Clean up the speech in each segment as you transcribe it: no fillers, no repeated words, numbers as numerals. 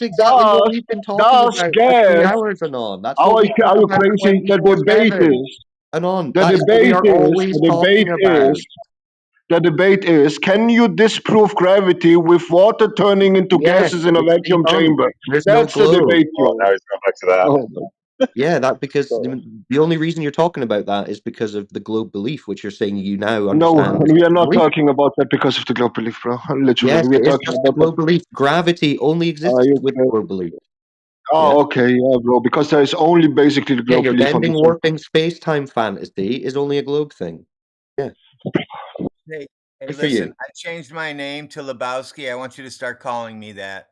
exactly what we've been talking That's about for 3 gas. hours, Anon. That's what we talk Are you about crazy? 24/7. Anon, The that is what we debate are is, always the debate talking about. is, the debate is, can you disprove gravity with water turning into Yes, gases in a it's vacuum debunked. chamber? There's no That's the globe. debate, Oh, bro. now he's going back to that. Oh my Yeah, that because God. the only reason you're talking about that is because of the globe belief, which you're saying you now No, understand. we are not Belief. talking about that because of the globe belief, bro. Literally, Yes, we are it is talking just the about globe belief. Gravity only exists you with crazy? globe belief. Oh, Yeah. okay, yeah, bro. Because there is only basically the Yeah, globe your belief on bending, this. warping space-time fantasy is only a globe thing. Yeah. Hey, Good for listen, you. I changed my name to Lebowski. I want you to start calling me that.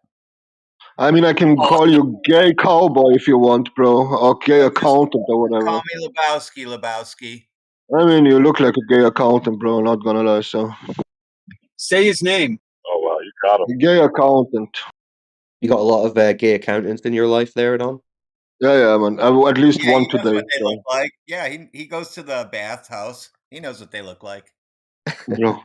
I mean, I can call you gay cowboy if you want, bro, or gay accountant or whatever. Call me Lebowski. I mean, you look like a gay accountant, bro. Not gonna lie, so Say his name. Oh, wow, you got him. gay accountant. You got a lot of gay accountants in your life there, Anon? Yeah, man. At least Yeah, one he knows today. what they So, look like. Yeah, he goes to the bathhouse. He knows what they look like. bro.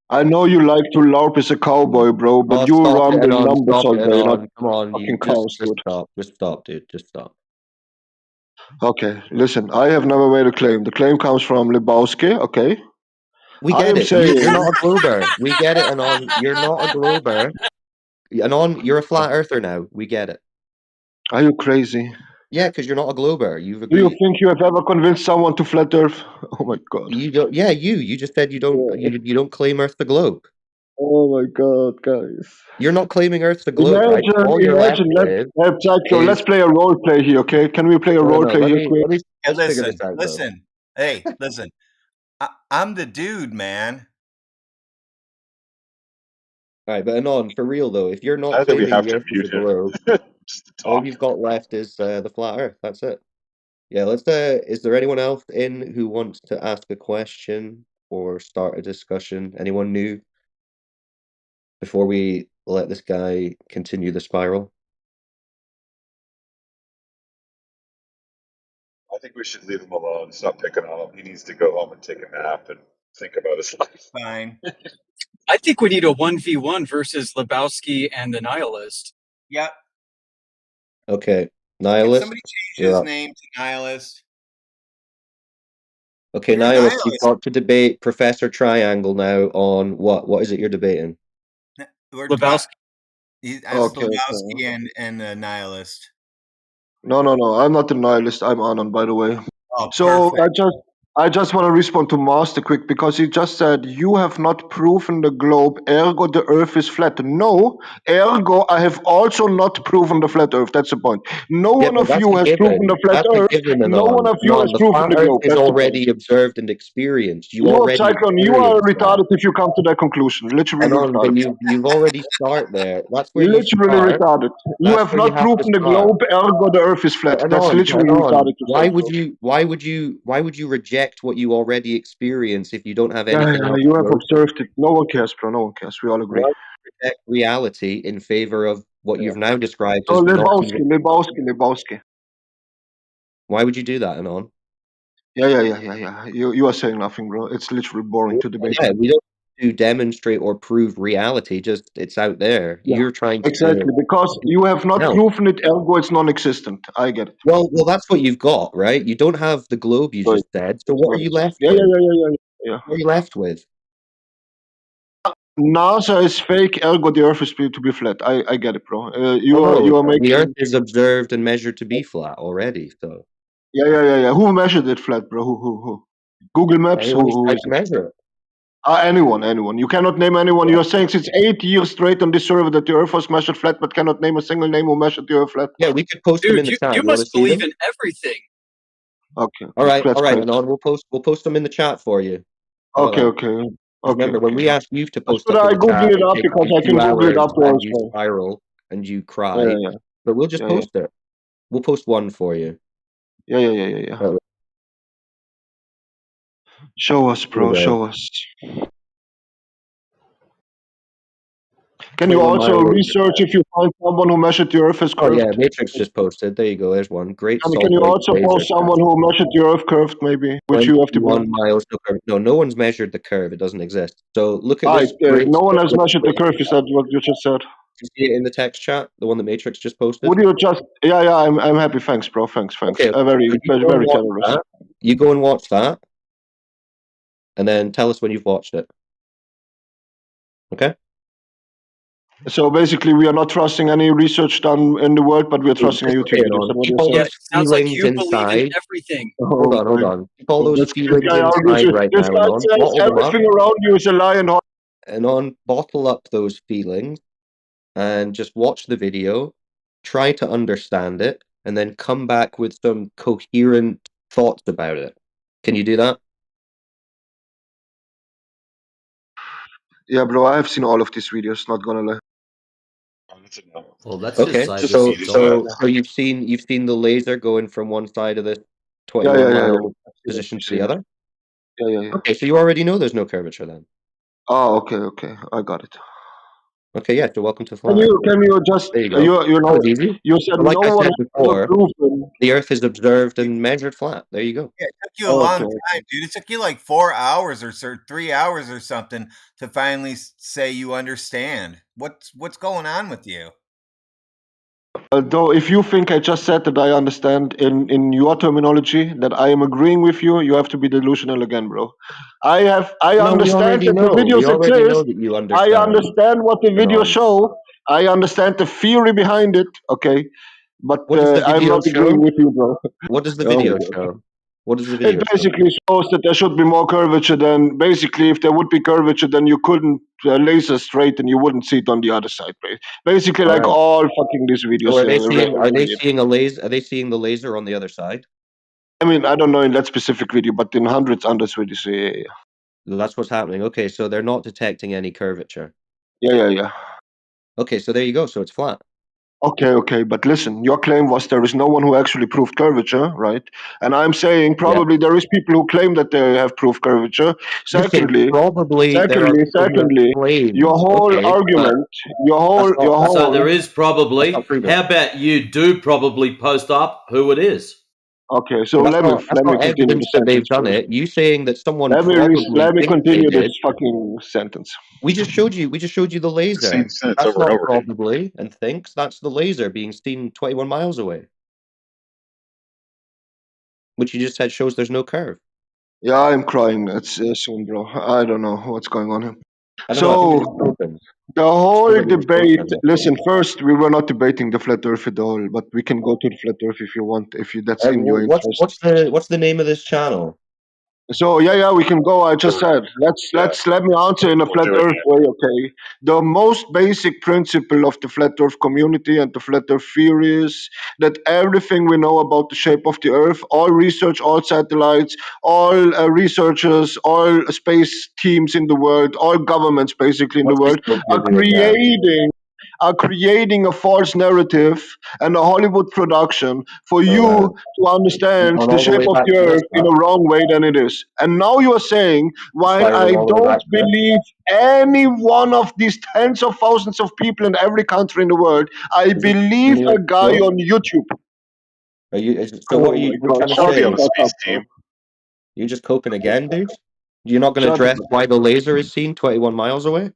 I know you like to LARP as a cowboy, bro, but Oh, you stop run it, the Anon. numbers Stop all it, day, not Anon. Come on, you fucking cows, dude. stop. Just stop, dude. Just stop. Okay, listen. I have never made a claim. The claim comes from Lebowski. Okay. We I get am it. saying. You're not a glober. We get it, Anon. You're not a glober. Anon, you're a flat earther now. We get it. Are you crazy? Yeah, because you're not a glober. You've Do you agreed. think you have ever convinced someone to flat Earth? Oh my god. You don't. Yeah, you just said you don't. Yeah. You don't claim Earth the globe. Oh my god, guys. You're not claiming Earth the globe, right? All you're left with Let's play a role play here, okay? Can we play a role play here, quick? Let's figure this out. Listen. Hey, listen. I'm the dude, man. All right, but Anon, for real though, if you're not I think we claiming have the to Earth as mute a him. globe, Just to all talk. you've got left is the flat Earth. That's it. Yeah, let's. Is there anyone else in who wants to ask a question or start a discussion? Anyone new? Before we let this guy continue the spiral. I think we should leave him alone. Stop picking on him. He needs to go home and take a nap and think about his life. Fine. I think we need a 1v1 versus Lebowski and the Nihilist. Yep. Okay, Can Nihilist. somebody change You're his up. name to Nihilist? Okay, You're a Nihilist, you've nihilist. got to debate Professor Triangle now on what? What is it you're debating? Lebowski. Okay, Lebowski and the Nihilist. No, I'm not the nihilist. I'm Anon, by the way. Oh, So perfect. I just want to respond to Master quick because he just said you have not proven the globe, ergo the Earth is flat. No, ergo I have also not proven the flat Earth. That's the point. No Yeah, one but of that's you a has proven given. the flat That's a Earth. given, No one of you Anon. has The proven flat the Earth globe. is That's the point. already observed and experienced. You No, already Cyclone, you are experienced that. retarded if you come to that conclusion. Literally Anon, but retarded. you've already start there. That's where you Literally start. retarded. You That's have where you not have to proven the start. globe, ergo the Earth is flat. But That's literally retarded to why say, would bro. why would you reject what you already experience if you don't have anything else You to have go to? observed it. No one cares, bro. No one cares. We all agree. Why would you reject reality in favor of what you've now described So as not even? Lebowski. Why would you do that, Anon? Yeah. You are saying nothing, bro. It's literally boring to debate. Yeah, we don't have to demonstrate or prove reality. Just it's out there. Yeah, You're trying to. exactly. Because you have not No. proven it, ergo it's non-existent. I get it. Well, that's what you've got, right? You don't have the globe you Right. just said. So what are you left Yeah. with? What are you left with? NASA is fake, ergo the Earth is to be flat. I get it, bro. You are making the Earth is observed and measured to be flat already. So yeah. Who measured it flat, bro? Who? Google Maps. anyone who's Who tried is to it? measure it. Anyone. You cannot name anyone. You are saying since 8 years straight on this survey that the Earth was measured flat, but cannot name a single name who measured the Earth flat. Yeah, we could post them in Dude, the chat. you You want to must see them? believe in everything. Okay. All right, That's great. Anon. We'll post them in the chat for you. How about Okay. that? Remember, when we ask you to post But stuff I in the Google chat, it it up takes because you I can 2 Google it hours up and you also. spiral and you cry. Yeah. But we'll just Yeah. post it. We'll post one for you. Yeah. Oh, Show us, bro. okay. Show us. Can you also research if you find someone who measured the Earth as Oh curved? yeah, Matrix just posted. There you go. There's one. Great And Salt can you Lake also laser post someone who measured the Earth curved, maybe, which you have to 21 miles to curve. No one's measured the curve. It doesn't exist. So look at this. no one has measured the curve. Is that what you just said? you see it in the text chat, the one that Matrix just posted? Would you just? Yeah, I'm happy. Thanks, bro. Thanks. Okay, Very, so you very, go and very watch generous. that. You go and watch that, and then tell us when you've watched it. Okay? So basically, we are not trusting any research done in the world, but we are trusting a Just YouTube carry video. Is on. that what Keep you're all Yeah, saying? it those sounds like feelings you believe in inside. everything. Hold Oh on. my. Keep all those This feelings guy argues inside with, right this now, guy and on says bottle them up, everything around you is a lie and bottle up those feelings, and just watch the video, try to understand it, and then come back with some coherent thoughts about it. Can you do that? Yeah, bro. I have seen all of these videos. Not gonna lie. Oh, that's enough. Well, that's Okay, just saved Just us so some eat time. that. so you've seen the laser going from one side of the Yeah. 21-mile I've position to seen the it. other? Yeah. Okay, so you already know there's no curvature then. Oh, okay. I got it. Okay, yeah, so welcome to Can Flat Earth. you just There you go. you That know was easy. you said But like no I one said has ever before, proven. the Earth is observed and measured flat. There you go. Yeah, it took you a Oh, long okay. time, dude. It took you like 4 hours or 3 hours or something to finally say you understand. What's going on with you? Though, if you think I just said that I understand in your terminology that I am agreeing with you, you have to be delusional again, bro. I No, we understand already that the know. We videos already know exist. that you I understand, understand what the videos Anon. show. I understand the theory behind it. Okay, but What does the I'm video not agreeing show? with you, bro. What does the Oh my video God. show? What does the It video show? basically shows that there should be more curvature. Than basically, if there would be curvature, then you couldn't laser straight, and you wouldn't see it on the other side. Basically, All like right. all fucking these So videos. are they seeing a laser? Are they seeing the laser on the other side? I mean, I don't know in that specific video, but in hundreds videos, yeah. That's what's happening. Okay, so they're not detecting any curvature. Yeah. Okay, so there you go. So it's flat. Okay, but listen, your claim was there is no one who actually proved curvature, right? And I'm saying Yeah. probably there is people who claim that they have proved curvature. You're saying Secondly, probably there are people who have your claimed. whole Okay, but argument, your So there whole. is that's probably. not proven. How about you do probably post up who it is? Okay, so But let me that's not continue the evidence that they've sentence, done bro. it. You saying that someone Let probably me thinks they continue this did. fucking sentence. We just showed you the The same laser. sentence That's over and not over, dude. probably and thinks. That's the laser being seen 21 miles away, which you just said shows there's no curve. Yeah, I'm crying. It's soon, bro. I don't know what's going on here. I don't know. I think we're just So open. the whole Somebody was debate. open. Listen, first we were not debating the flat Earth at all, but we can go to the flat Earth if you want, if you, that's in your interest. What's the name of this channel? So yeah, we can go. I just said Yeah, let me answer in a we'll flat do it, Earth man. way. Okay, the most basic principle of the flat Earth community and the flat Earth theory is that everything we know about the shape of the Earth, all research, all satellites, all researchers, all space teams in the world, all governments basically in the What's this world supposed to are do with that? creating a false narrative and a Hollywood production for All you right. to We've understand gone the all the shape way of back the to this earth in a stuff. wrong way than it is. And now you are saying, while I Spiraling all the way don't back to this. believe any one of these tens of thousands of people in every country in the world, I Is this believe near a guy shore? on YouTube. So what are Oh my you god, trying to I'll shut be the on say? the fuck space up, bro. team. You're just coping again, dude? You're not going to Shut the address fuck up. why the laser is seen 21 miles away?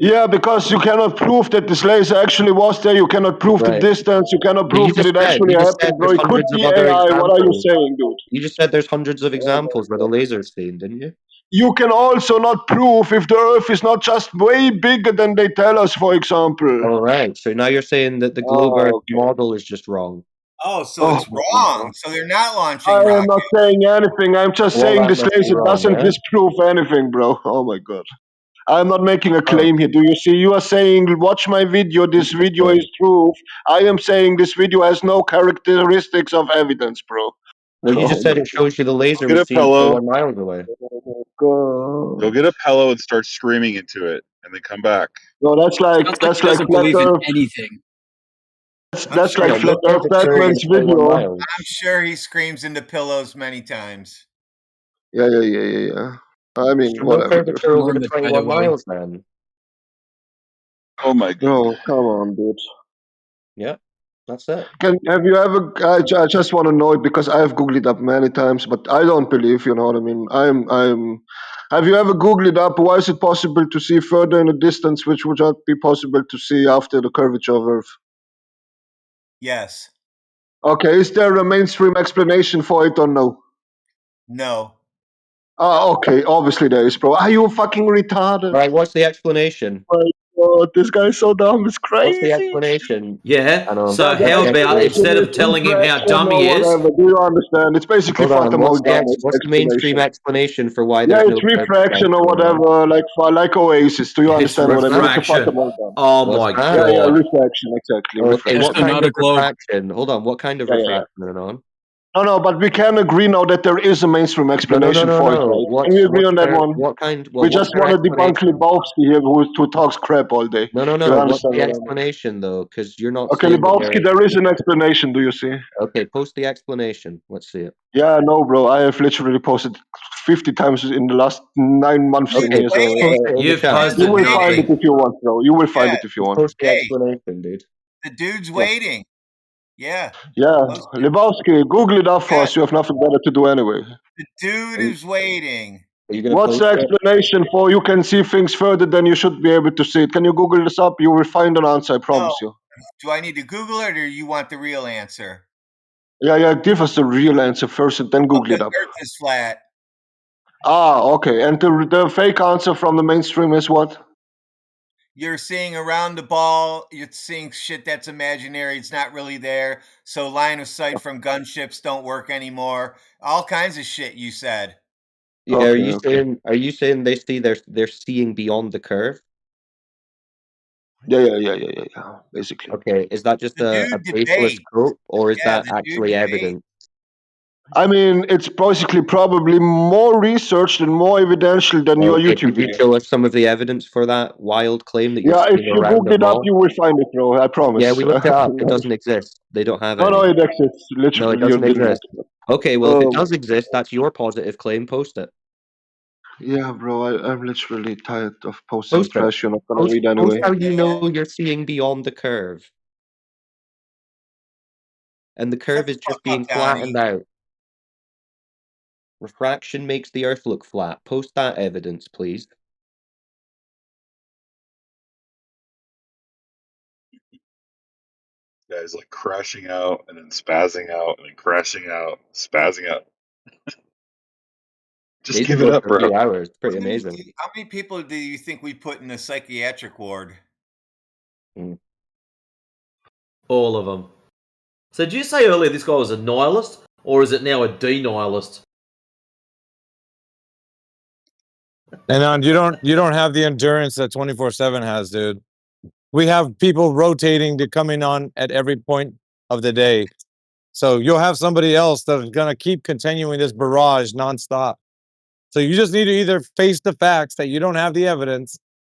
Yeah, because you cannot prove that this laser actually was there. You cannot prove the Right. distance. You cannot But prove that it actually you just said happened, bro. there's It could hundreds of be other AI. What are you examples. saying, dude? You just said there's hundreds of Oh my examples where the god. laser's seen, didn't you? You can also not prove if the Earth is not just way bigger than they tell us, for example. All right. So now you're saying that the globe Earth Oh, okay. model is just wrong. Oh, so Oh it's my god, bro. wrong. So they're not I launching am rockets. not saying anything. I'm just Well, saying that this must be laser wrong, doesn't yeah? disprove anything, bro. Oh my god. I'm not making a Oh, claim here. Do you see? You are saying, watch my video. This video interesting. is proof. I am saying this video has no characteristics of evidence, bro. Well, you just Oh my said it shows you the Go laser get was a seen pillow. 21 miles away. god. Go get a pillow and start screaming into it, and then come back. No, Sounds like he doesn't flat believe in Earth. anything. I'm That's sure. like Yeah, no flat Earth curvature within Batman's 21 video. miles. I'm sure he screams into pillows many times. Yeah. I mean, So no whatever, dude. curvature More over in the the China 21 way. miles then. Oh my god. No, come on, dude. Yeah, that's it. Have you ever? I just want to know it because I have googled it up many times, but I don't believe. You know what I mean? Have you ever Googled it up? Why is it possible to see further in the distance, which would not be possible to see after the curvature of Earth? Yes. Okay, is there a mainstream explanation for it or no? No. Okay, obviously there is, bro. Are you fucking retarded? All right, what's the explanation? My God, this guy's so dumb, it's What's the crazy. explanation? Yeah. I know. So The how The about explanation instead explanation. of is telling him how infraction dumb or he is, whatever. Do you understand? It's basically Hold on. Fatima What's the mainstream explanation. explanation for why Yeah, there's it's no curvature refraction or going on? whatever, like Oasis. Do you it's understand what I mean? It's a refraction. Fatima. Oh What's my that? Yeah, god. refraction, exactly, Okay, Yeah, what refraction. so kind not a of globe. refraction? Hold on, what kind of Yeah. refraction are on? No, but we can agree now that there is a mainstream explanation for it, right? Can we agree on that one? We just What's their want to debunk explanation? Lebowski here, who talks crap all day. No. Do you What's understand the what I mean? explanation though? Because you're not Okay, saying that there Lebowski, is. there is an explanation. Do you see? Okay, post the explanation. Let's see it. Yeah, no, bro. I have literally posted 50 times in the last 9 months in Okay, here. just So post it in the You've chat. you posted will find it nothing. if you want, bro. You will find Yeah. it if you Just want. post the Hey. explanation, dude. The dude's Yeah. waiting. Yeah. Yeah, Post it. Lebowski, Google it up for Yeah. us. You have nothing better to do anyway. The dude Are you, is waiting. are you gonna What's post the it? explanation for you can see things further than you should be able to see it? Can you Google this up? You will find an answer, I promise you. Do I need to Google it or you want the real answer? Yeah, give us the real answer first and then Google The it up. Earth is flat. Okay. And the fake answer from the mainstream is what? You're seeing around the ball. You're seeing shit that's imaginary. It's not really there. So line of sight from gunships don't work anymore. All kinds of shit you said. Yeah, Okay. Are you saying they're seeing beyond the curve? Yeah. Basically. Okay, is that just The a dude baseless debates. quote, or is Yeah, that the dude actually debates. evidence? I mean, it's basically probably more researched and more evidential than your Okay, YouTube could you video. show us some of the evidence for that wild claim that you're Yeah, if seeing you around Google the it up, ball? you will find it, bro. I promise. Yeah, we looked it up. It doesn't exist. They don't have No, any. it exists. No, it Literally, you doesn't didn't exist. look it up. Okay, well, if it does exist, that's your positive claim. Post it. Yeah, bro, I'm literally tired of posting Post it. trash you're not gonna read Post anyway. how you know you're seeing beyond the curve. And the Shut curve the is fuck just being up, Donnie. flattened out. Refraction makes the Earth look flat. Post that evidence, please. Guys like crashing out and then spazzing out and then crashing out, spazzing out. Just They've give been it going up, for bro. 3 hours. Pretty amazing. How many people do you think we put in a psychiatric ward? All of them. So did you say earlier this guy was a nihilist, or is it now a denihilist? And you don't have the endurance that 24/7 has, dude. We have people rotating to coming on at every point of the day. So you'll have somebody else that's gonna keep continuing this barrage nonstop. So you just need to either face the facts that you don't have the evidence.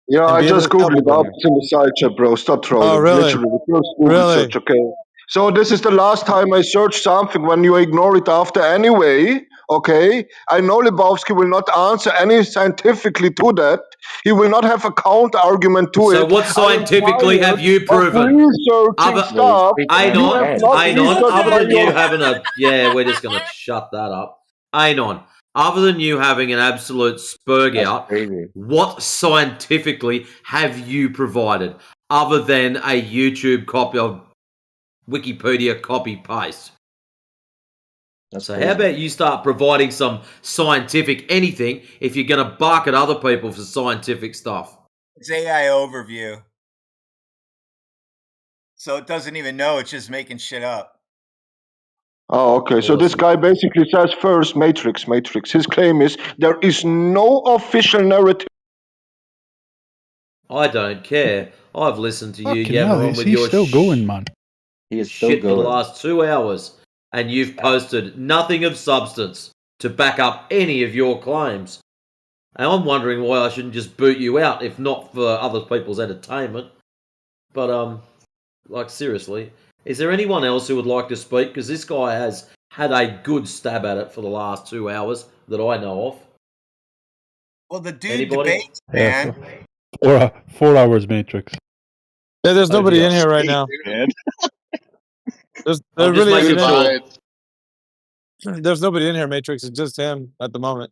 Yeah, and I be able just to tell googled it people up. that. It's in the side chat, bro. Stop trolling. Oh, really? Literally, just Google Really? search, okay? So this is the last time I search something when you ignore it after anyway, okay? I know Lebowski will not answer any scientifically to that. He will not have a counter argument to So it. what scientifically have you Of proven? researching stuff. You have not researched Other by than you your... having a... Yeah, we're just going to shut that up. Anon, other than you having an absolute spurg out, what scientifically have you provided other than a YouTube copy of Wikipedia copy-paste? So how about you start providing some scientific anything if you're going to bark at other people for scientific stuff? It's AI overview. So it doesn't even know, it's just making shit up. Oh, okay. So this guy basically says first, Matrix. His claim is there is no official narrative. I don't care. I've listened to you Fucking yammer hell, on with he's your still going, man. He is still shit for the going. last 2 hours, and you've posted nothing of substance to back up any of your claims. And I'm wondering why I shouldn't just boot you out, if not for other people's entertainment. But, like, seriously, is there anyone else who would like to speak? Because this guy has had a good stab at it for the last 2 hours that I know of. Well, the dude Anybody? debates, man. Or 4 hours Matrix. Yeah, there's nobody in here right now. There I'm just really making isn't. sure. There's nobody in here, Matrix. It's just him at the moment.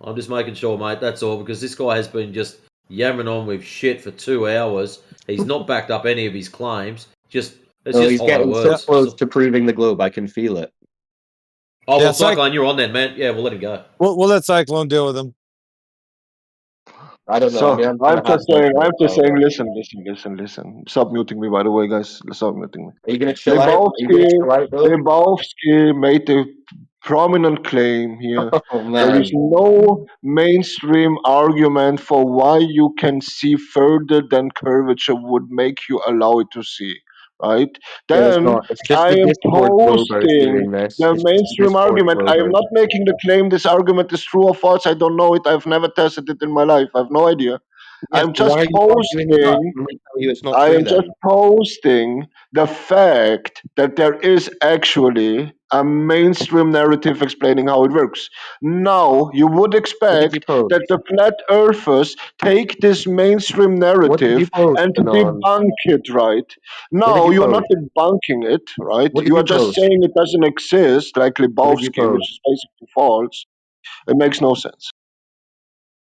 I'm just making sure, mate. That's all, because this guy has been just yammering on with shit for 2 hours. He's not backed up any of his claims. It's No, just he's hollow getting so words. close to proving the globe. I can feel it. Oh, Yeah, well, Cyclone, you're on then, man. Yeah, we'll let him go. We'll let Cyclone deal with him. I don't know. So I mean, I'm I'm gonna have just saying, my power. listen. Stop muting me, by the way, guys. Stop muting me. Are you gonna chill out? Are you gonna chill out, bro? Lebowski made a prominent claim here. Oh There is man. no mainstream argument for why you can see further than curvature would make you allow it to see. Right? Yeah, it's Then not. It's just I the am Discord globers posting doing this. the It's just the mainstream Discord argument. I am globers. not making the claim this argument is true or false. I don't know it. I've never tested it in my life. I have no idea. Yes, I'm so just why are you arguing with us? posting Let me tell you it's not I true am just then. posting the fact that there is actually a mainstream narrative explaining how it works. Now, you would What did you expect post? that the flat earthers take this mainstream What did you narrative post, and to Anon? debunk it, right? What did No, you you are not post? debunking it, right? What did You are you just post? saying it doesn't exist, like What did you Lebowski, which post? is basically false. It makes no sense.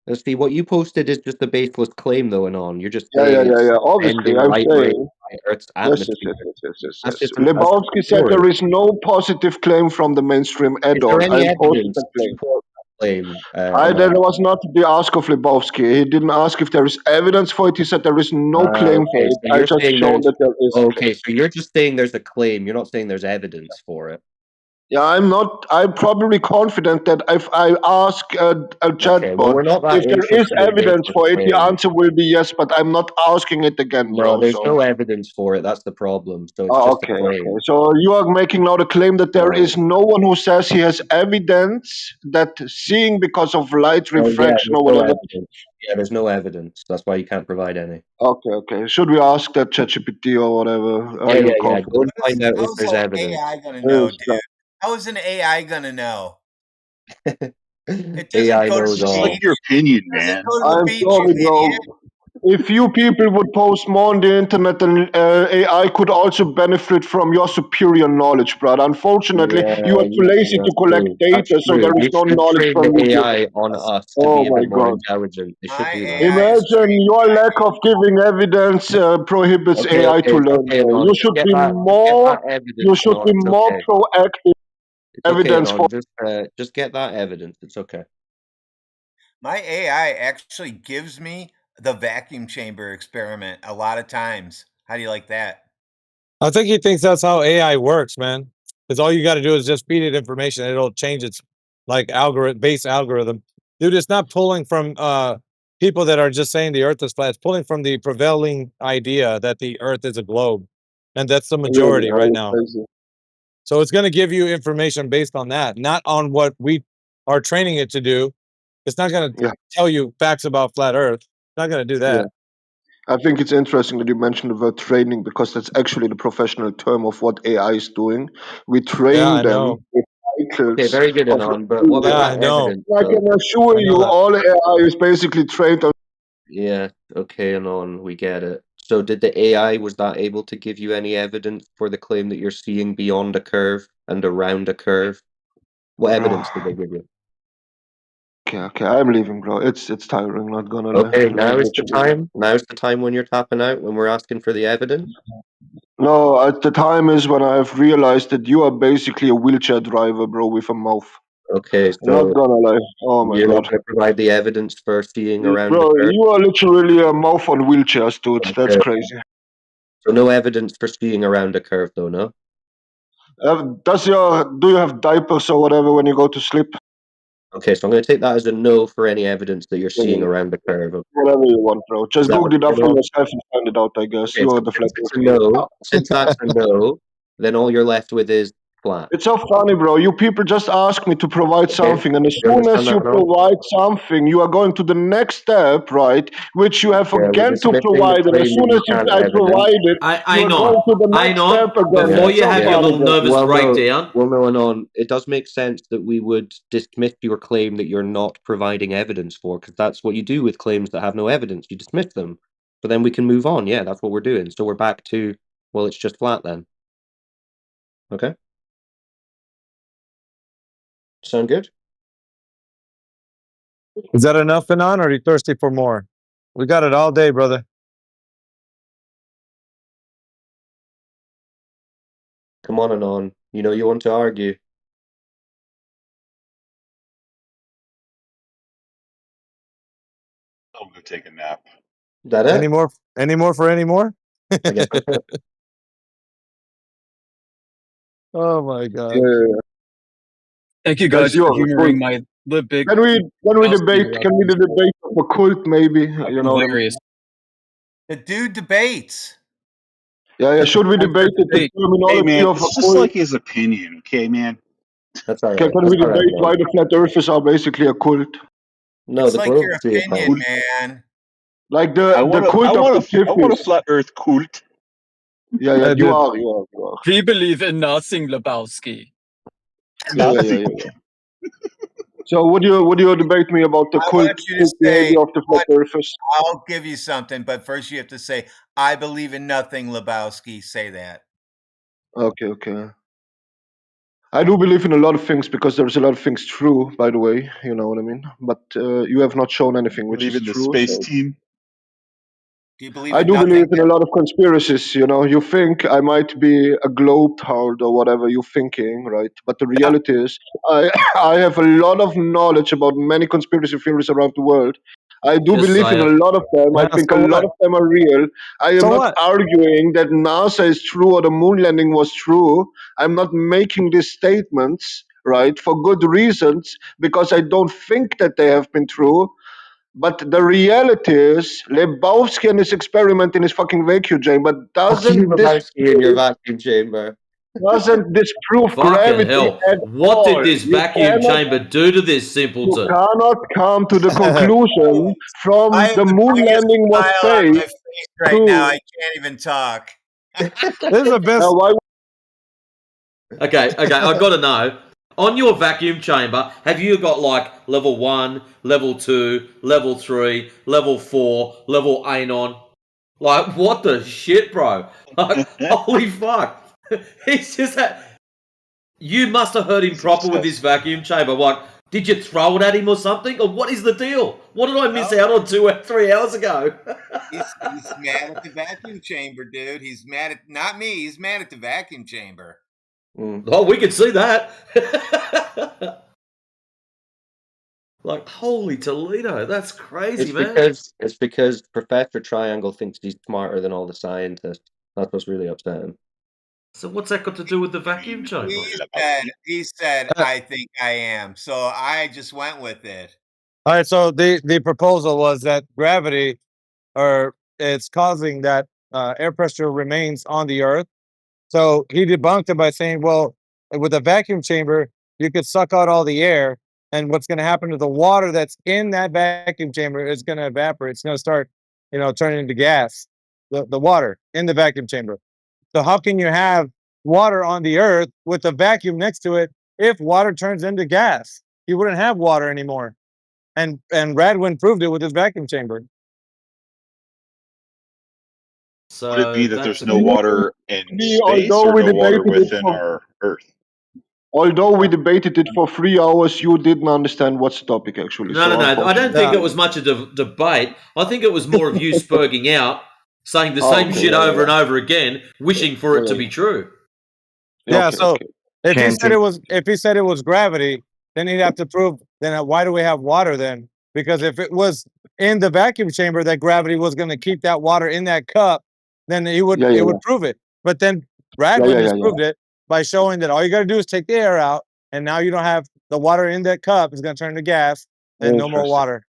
Let's see, what you posted is just a baseless claim, though, Anon. You're just Yeah, yeah, saying yeah, it's yeah. Obviously, ending I'm light rays saying by Earth's yes, yes, atmosphere. yes, yes, yes, yes, That's yes. just a Lebowski said story. there is no positive claim from the mainstream Is at there all. any I posted evidence the to claim. support that claim, That Anon? was not the ask of Lebowski. He didn't ask if there is evidence for it. He said there is no claim for Okay, it. so I you're just saying shown there's that there is a claim. okay, so you're just saying there's a claim. You're not saying there's evidence for it. Yeah, I'm not. I'm probably confident that if I ask a Okay, well, chatbot we're not that if there is interested in evidence baseless for it, the claims. answer will be yes. But I'm not asking it again, No, bro. there's So. no evidence for it. That's the problem. So it's Oh, just a okay, okay. claim. So you are making now the claim that there No. is no one who says he has evidence that seeing because of light Oh yeah, refraction there's or no whatever. evidence. Yeah, there's no evidence. That's why you can't provide any. Okay, okay. Should we ask that ChatGPT or whatever? Are Yeah, you yeah, yeah. Go confident? and find out if How's there's an evidence. AI gonna know, Yes, dude? How is an AI gonna know? It doesn't AI go to knows the Just like all. beach. your opinion, It doesn't man. go to the I'm beach, you sorry, idiot. bro. If you people would post more on the internet, then AI could also benefit from your superior knowledge, brother. Unfortunately, you Yeah, are too lazy to that's collect true. That's data, so true. there is You no should knowledge train from the you giving AI on us. us to Oh be a my bit more God. intelligent. They should My do that. AI is Imagine trained your by lack of giving evidence prohibits Okay, AI okay, to it's learn, okay, bro. Anon. Just get that You evidence, should Anon. be It's more okay. proactive It's okay, evidence for. Anon. Just get that evidence. It's okay. my AI actually gives me the vacuum chamber experiment a lot of times. How do you like that? I think he thinks that's how AI works, man. Because all you got to do is just feed it information, and it'll change its like algorithm, base algorithm. Dude, it's not pulling from people that are just saying the Earth is flat. It's pulling from the prevailing idea that the Earth is a globe, and that's the Really, majority are right you now. crazy? So it's going to give you information based on that, not on what we are training it to do. It's not going to Yeah, tell you facts about flat Earth. It's not going to do yeah. that. I think it's interesting that you mentioned the word training because that's actually the professional term of what AI is doing. We Yeah, train I them know. with Okay, cycles very good, of. Anon. But what Yeah, about I that know. evidence, I though? can assure I know you, that. all AI is basically trained on. Yeah, okay, Anon. We get it. So did the AI, was that able to give you any evidence for the claim that you're seeing beyond a curve and around a curve? What evidence did they give you? Okay, okay, I'm leaving, bro. It's tiring. Not gonna lie. Okay, Let me now is let the you leave. time. Now's the time when you're tapping out, when we're asking for the evidence. No, at the time is when I've realized that you are basically a wheelchair driver, bro, with a mouth. Okay, I'm not so gonna lie. Oh my you're not God. going to provide the evidence for seeing around the Bro, curve? you are literally a mouth on wheelchairs, dude. That's Okay. crazy. So no evidence for seeing around a curve, though, no? Do you have diapers or whatever when you go to sleep? Okay, so I'm going to take that as a no for any evidence that you're seeing around the curve. Okay. Whatever you want, bro. Is Just that what Google it you're up for going on? yourself and find it out, I guess. Okay, You so are the flat since it's a earther. no, since that's a no, then all you're left with is flat. It's so funny, bro. You people just ask me to provide Okay, something, and as you soon understand as you that now? provide something, you are going to the next step, right? Which you have Yeah, we're again to dismissing the provide, and as claim that soon you as can't I evidence. provide it, you I are know. going to the I next step know. again. Yeah, Before It's you so have yeah. your funny, little bro. nervous breakdown, Well, no, on. It does make sense that we would dismiss your claim that you're not providing evidence for, because that's what you do with claims that have no evidence. You dismiss them. But then we can move on. Yeah, that's what we're doing. So we're back to, well, it's just flat then. Okay? Sound good? Is that enough, Fanon, or are you thirsty for more? We got it all day, brother. Come on and on. You know you want to argue. I'll go take a nap. Is that Any it? more? Any more for any more? I guess that's it. Oh my god. Yeah. Thank you Guys, guys you for are humoring my big Can we debate? Can we debate of a cult? Maybe you know. hilarious. The dude debates. Yeah. Should we debate the debate. Hey terminology man, of a it's just cult? like his opinion, okay, man? That's all Can right. we That's all right, debate why man. the flat earthers are basically a cult? No, It's the like globe your is the opinion, account. man. Like I the want a, I cult of want the a, I want a Tiffys. flat Earth cult. Yeah. You Dude, are. We believe in nothing, Lebowski. Nothing. Yeah. So would you debate me about the I cult want you to say, behavior of the flat earthers? I'll give you something, but first you have to say, I believe in nothing, Lebowski. Say that. Okay. I do believe in a lot of things because there's a lot of things true, by the way. You know what I mean? But you have not shown anything which Believe is in the true. space So team. Do you believe I in do nothing? believe in a lot of conspiracies. You know, you think I might be a globetrot or whatever you're thinking, right? But the reality is, I I have a lot of knowledge about many conspiracy theories around the world. I do Just believe say in a it. lot of them. I yeah, think a so lot what? of them are real. I am So not what? arguing that NASA is true or the moon landing was true. I'm not making these statements, right, for good reasons because I don't think that they have been true. But the reality is, Lebowski and his experiment in his fucking vacuum chamber Fuck you, doesn't Lebowski, in your vacuum chamber. disprove Fucking gravity hell. at What did all. this vacuum chamber do to this You simpleton? cannot come to the conclusion I from have the the moon biggest landing was smile on my fake face right now. to I can't even talk. This is the best. why Okay, I gotta know. On your vacuum chamber, have you got like level 1, level 2, level 3, level 4, level Anon? Like, what the shit, bro? Like, holy fuck. He's just that. You must have heard him proper with this vacuum chamber. What? Did you throw it at him or something? Or what is the deal? What did I miss out on 2 or 3 hours ago? He's mad at the vacuum chamber, dude. He's mad at not me. He's mad at the vacuum chamber. Oh, we can see that. Like, holy Toledo, that's crazy, man. It's because Professor Triangle thinks he's smarter than all the scientists. That's what's really upsetting. So what's that got to do with the vacuum chamber? He said, I think I am. So I just went with it. All right, so the proposal was that gravity, or it's causing that air pressure remains on the Earth. So he debunked it by saying, well, with a vacuum chamber, you could suck out all the air, and what's going to happen to the water that's in that vacuum chamber is going to evaporate. It's going to start, turning into gas. The water in the vacuum chamber. So how can you have water on the Earth with a vacuum next to it if water turns into gas? You wouldn't have water anymore. And Radwin proved it with his vacuum chamber. So Would it be that there's that's no water in space although or we no water debated it within for our Earth? although we debated it for 3 hours, you didn't understand what's the topic actually. no. I don't Unfortunately. think it was much a debate. I think it was more of you spurging out, saying the same Okay, shit over and over again, wishing for it to be true. Yeah, Okay, so okay. if he Chanting. said it was gravity, then he'd have to prove then why do we have water then? Because if it was in the vacuum chamber that gravity was going to keep that water in that cup, then it would prove it. But then Radwin disproved it by showing that all you got to do is take the air out, and now you don't have the water in that cup is going to turn to gas, and no more Interesting. water.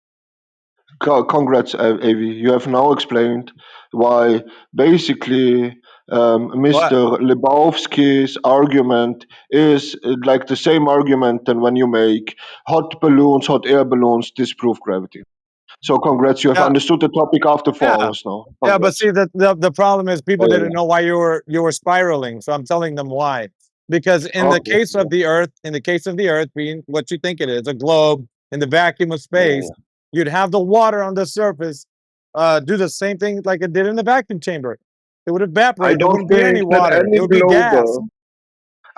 Congrats, Avi. You have now explained why basically Mr. Lebowski's argument is like the same argument than when you make hot balloons, hot air balloons disprove gravity. So congrats, you have understood the topic after 4 hours now. Congrats. Yeah, but see the problem is people didn't know why you were spiraling. So I'm telling them why. Because in the case of the Earth being what you think it is, a globe in the vacuum of space, you'd have the water on the surface do the same thing like it did in the vacuum chamber. It would evaporate. There wouldn't be any water. It would be gas.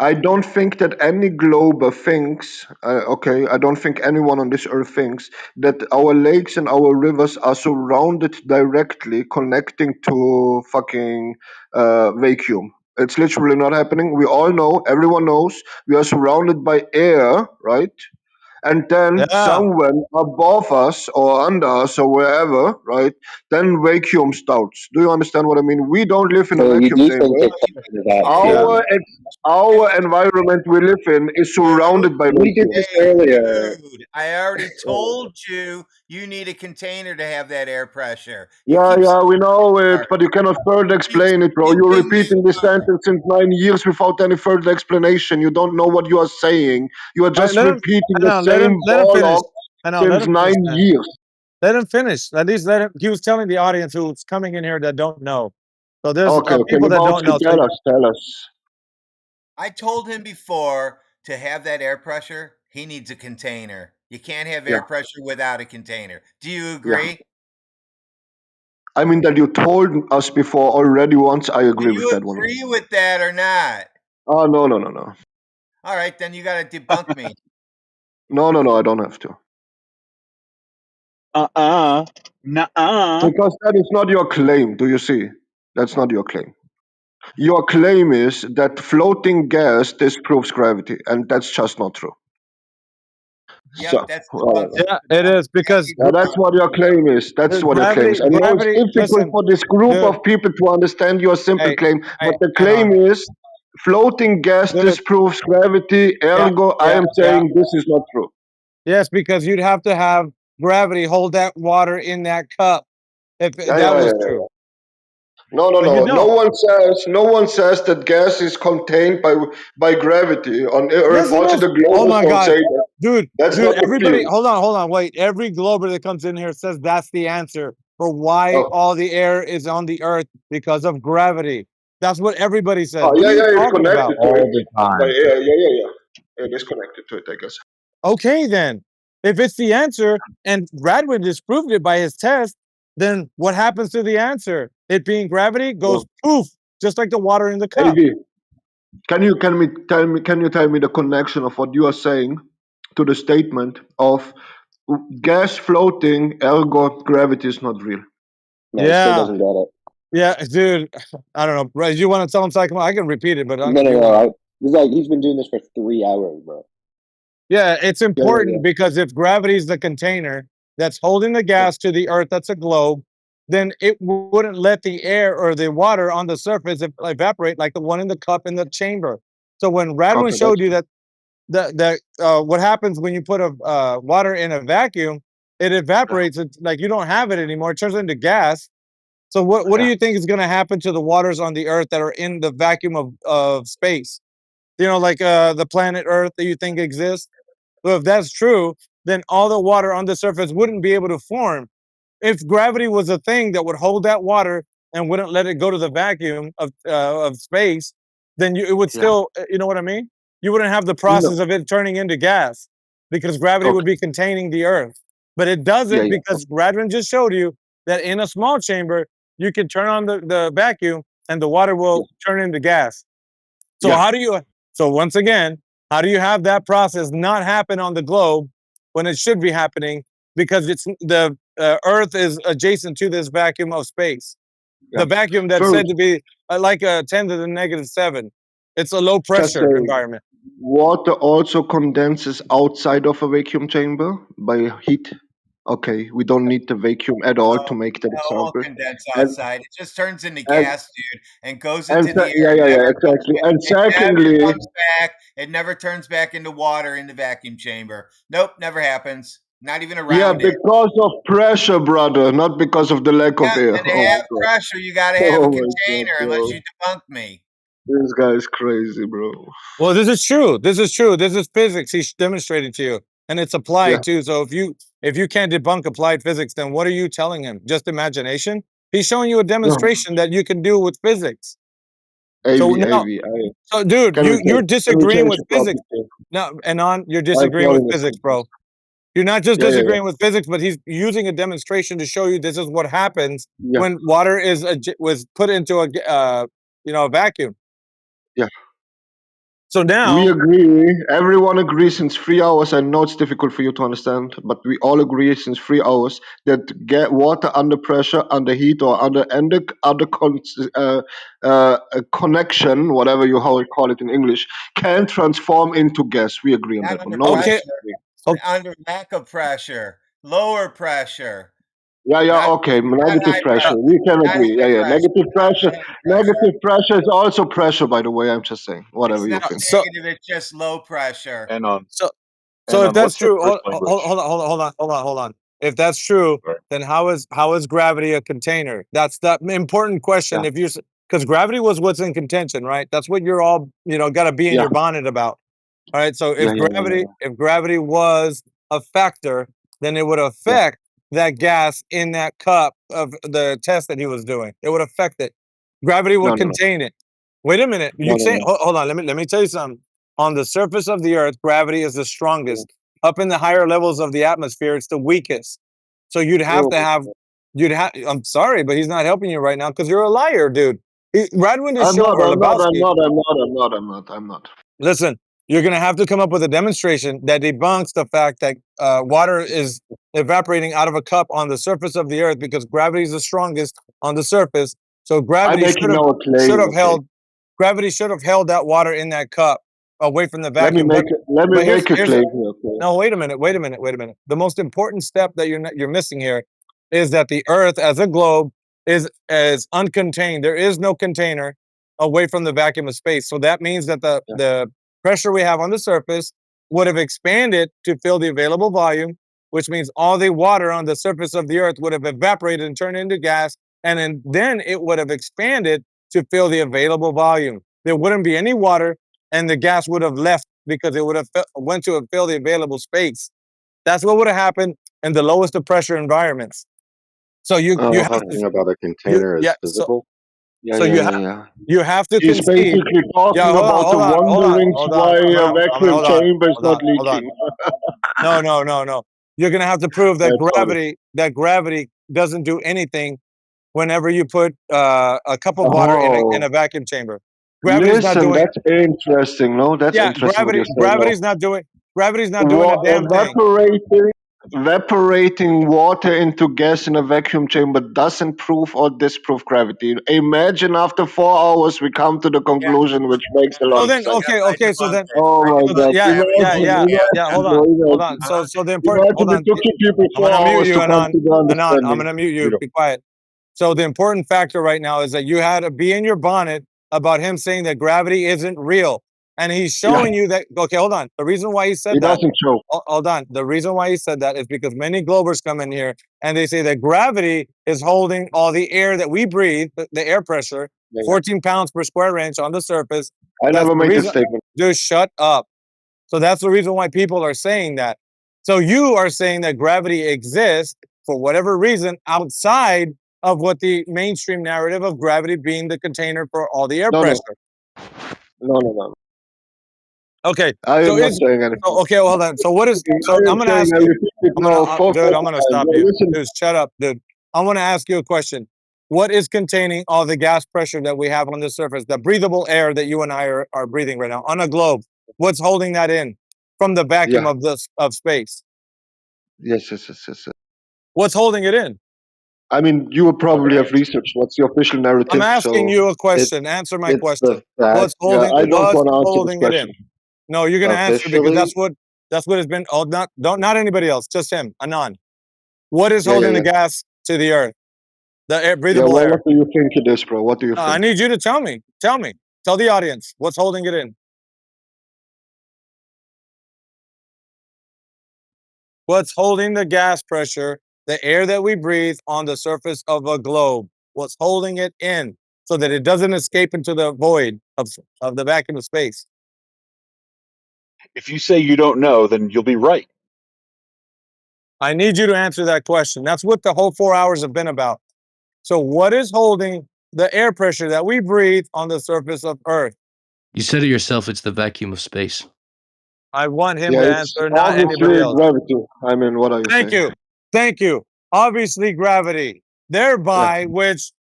I don't think that any glober thinks, okay, I don't think anyone on this earth thinks that our lakes and our rivers are surrounded directly connecting to fucking vacuum. It's literally not happening. We all know, everyone knows, we are surrounded by air, right? And then Yeah. somewhere above us or under us or wherever, right? Then vacuum starts. Do you understand what I mean? We don't live in a So you vacuum do think chamber. it's in a Yeah. vacuum? Our environment we live in is surrounded by We did vacuum. this Hey, earlier. dude, I already told you you need a container to have that air pressure. You Yeah, keep yeah, we know it, saying but you cannot further keep explain it, bro. You're skipping repeating this sentence since 9 years without any further explanation. You don't know what you are saying. You are All right, just repeating the let same him finish. bollock I know, let since him finish, nine man. years. Let him finish. At least let him. He was telling the audience who's coming in here that don't know. So there's Okay, people that don't Lebowski, know. So tell us. I told him before to have that air pressure, he needs a container. You can't have Yeah, air pressure without a container. Do you yeah. agree? I mean that you told us before already once. I Do agree with you that one. agree with that or not? Oh, no. All right, then you got to debunk me. No, I don't have to. Nuh-uh. Because that is not your claim, do you see? That's not your claim. Your claim is that floating gas disproves gravity, and that's just not true. Yep, So, that's whatever. yeah, it is because Yeah, that's what your claim is. That's what your claim is. I know it's difficult Listen, for this group dude. of people to understand your simple Hey, claim, but the hang claim on, is floating gas dude. disproves gravity, Yeah, ergo, I am yeah. saying this is not true. Yes, because you'd have to have gravity hold that water in that cup if that was true. No, But you No don't. one says that gas is contained by gravity on Earth. Yes, it Also, is. the Oh globers my don't say God, that. dude, That's not the everybody, theory. hold on, wait. Every glober that comes in here says that's the answer for why Oh, all the air is on the earth because of gravity. That's what everybody says. oh What are you it's talking connected about? to it. All the By time. air, yeah. It is connected to it, I guess. Okay, then, if it's the answer and Radwin disproved it by his test, then what happens to the answer? It being gravity goes Well, poof, just like the water in the cup. AV, can you tell me the connection of what you are saying to the statement of gas floating, ergo gravity is not real? No, he still Yeah, doesn't get it. yeah, dude. I don't know. Right, you want to tell him something? I can repeat it, but No, if no, you no. want to. He's like he's been doing this for 3 hours, bro. Yeah, it's Yeah. important because if gravity is the container that's holding the Yeah. gas to the earth, that's a globe, then it wouldn't let the air or the water on the surface evaporate like the one in the cup in the chamber. So when Radwin Okay, showed you that what happens when you put a water in a vacuum, it evaporates. It's like you don't have it anymore. It turns into gas. So what do yeah, you think is going to happen to the waters on the earth that are in the vacuum of space? You know, like the planet Earth that you think exists. So if that's true, then all the water on the surface wouldn't be able to form. If gravity was a thing that would hold that water and wouldn't let it go to the vacuum of space, then it would yeah. still, you know what I mean? You wouldn't have the No. process of it turning into gas because gravity would Okay. be containing the earth. But it Yeah, doesn't yeah, because Radwin just showed you that in a small chamber, you can turn on the vacuum and the water yeah, will turn into gas. So yeah. how do you? So once again, how do you have that process not happen on the globe when it should be happening because it's the Earth is adjacent to this vacuum of space, Yeah. the vacuum that's said First, to be like a 10 to the -7. It's a low just pressure say environment. water also condenses outside of a vacuum chamber by heat. Okay, we don't need the vacuum at all No, to make that no, it won't example. condense And outside. It just turns into and gas, dude, and goes into the air. yeah, It never comes exactly. back. And It never secondly, comes back. It never turns back into water in the vacuum chamber. Nope, never happens. Not even yeah, around it. because of pressure, brother, not because of the lack Yeah, of air. and to Oh my have god. pressure, you got to have a Oh my god, container, unless bro. you debunk me. This guy is crazy, bro. Well, this is true. This is true. This is physics. He's demonstrating to you, and it's Yeah. applied too. So if you can't debunk applied physics, then what are you telling him? Just imagination? He's showing you a No. demonstration that you can do with physics. So AV, now, AV. so dude, you're Can we disagreeing change with the physics. topic here? No, Anon, you're I disagreeing with promise. physics, bro. You're not just Yeah, disagreeing with physics, but he's using a demonstration to show you this is what happens yeah, when water was put into a a vacuum. yeah. So now we agree. Everyone agrees since 3 hours. I know it's difficult for you to understand, but we all agree since 3 hours that get water under pressure, under heat, or under a connection, whatever you how you call it in English, can transform into gas. We agree on Not that one. under No one okay, pressure. okay. Under lack of pressure, lower pressure, Yeah, not okay. not Negative high pressure. pressure, We can not agree. high Yeah. pressure, Negative not pressure. high pressure. Negative pressure is also pressure, by the way. I'm just saying. Whatever It's you not think. So negative. It's just low pressure. And on so and so if on that's what's the true, first hold language? on, hold on. If that's true, Sorry. then how is gravity a container? That's the important question. Yeah. If you because gravity was what's in contention, right? That's what you're all got to be in Yeah. your bonnet about. All right. So Yeah. if gravity was a factor, then it would Yeah. affect that gas in that cup of the test that he was doing. It would affect it. Gravity No, would no, no. contain it. Wait a minute. No, You no, say no. hold on. Let me tell you something. On the surface of the Earth, gravity is the strongest. Up in the higher levels of the atmosphere, it's the weakest. So you'd have Oh to my have God. you'd have. I'm sorry, but he's not helping you right now because you're a liar, dude. Radwin is I'm showing not. or I'm not. I'm Lebowski. not. I'm not. I'm not. I'm not. I'm not. Listen, you're going to have to come up with a demonstration that debunks the fact that water is evaporating out of a cup on the surface of the earth because gravity is the strongest on the surface. So I'm making now a should claim. have Okay. held gravity should have held that water in that cup away from the Let me vacuum. make. Let me make a Here's claim here. Okay. no, wait a minute, wait a minute, wait a minute. The most important step that you're missing here is that the Earth as a globe is uncontained. There is no container away from the vacuum of space. So that means that Yeah. the pressure we have on the surface would have expanded to fill the available volume, which means all the water on the surface of the Earth would have evaporated and turned into gas, and then it would have expanded to fill the available volume. There wouldn't be any water, and the gas would have left because it would have went to fill the available space. That's what would have happened in the lowest of pressure environments. So you have to Talking about a you container yeah is visible. Yeah. so Yeah. Yeah. Yeah. you have to He's concede. basically Yeah, talking about the wonderings hold on. why a vacuum chamber is not Hold on. leaking. No. You're gonna have to prove that That's funny. gravity doesn't do anything whenever you put a cup of water in a Oh, vacuum chamber. Gravity's not listen, doing that's interesting. No, that's yeah, interesting what you're saying. No, gravity's not doing a damn thing. Evaporating water into gas in a vacuum chamber doesn't prove or disprove gravity. Imagine after 4 hours we come to the Yeah, conclusion which makes a lot So of then, sense. yep, I okay, so debunked then, it. Oh I my God! debunked yeah, gravity. Yeah, hold on, Imagine, So the important, imagine it took you people I'm four gonna mute hours you, to come to the Anon, I'm understanding. gonna mute you. Beautiful. Be quiet. So the important factor right now is that you had to be in your bonnet about him saying that gravity isn't real, and he's Yeah, showing you that. Okay, hold on. The reason why he said it that, doesn't show. hold on. The reason why he said that is because many Globers come in here and they say that gravity is holding all the air that we breathe, the air pressure, Yeah. 14 pounds per square inch on the surface. I That's never the made this reason. statement. Just shut up. So that's the reason why people are saying that. So you are saying that gravity exists for whatever reason outside of what the mainstream narrative of gravity being the container for all the air No, pressure. no. Okay. I am So not saying anything. okay, well, hold on. So what is I so am I'm gonna saying ask I you, repeat it now dude, four I'm gonna times. stop Yeah, you. listen, Dude, shut up, dude. I want to ask you a question. What is containing all the gas pressure that we have on the surface, the breathable air that you and I are breathing right now on a globe? What's holding that in from the vacuum yeah, of space? yes. What's holding it in? I mean, you would probably have researched what's the official I'm narrative, asking so you a It question. Answer my it's the question. fact yeah, I don't What's want to answer this holding it question. in? No, you're gonna answer because officially. that's what has been oh not anybody else, just him, Anon. What is holding the Yeah. gas to the earth? The air, Yeah, breathable well, air. what do you think it is, bro? What do you I think? need you to tell me. Tell me. Tell the audience what's holding it in. What's holding the gas pressure, the air that we breathe on the surface of a globe? What's holding it in so that it doesn't escape into the void of the vacuum of space? If you say you don't know, then you'll be right. I need you to answer that question. That's what the whole 4 hours have been about. So, what is holding the air pressure that we breathe on the surface of Earth? You said it yourself, it's the vacuum of space. I want him Yeah, to it's answer, not anybody obviously else. gravity. I mean, what are you Thank saying? you. Thank you. Obviously, gravity, Yeah, thereby which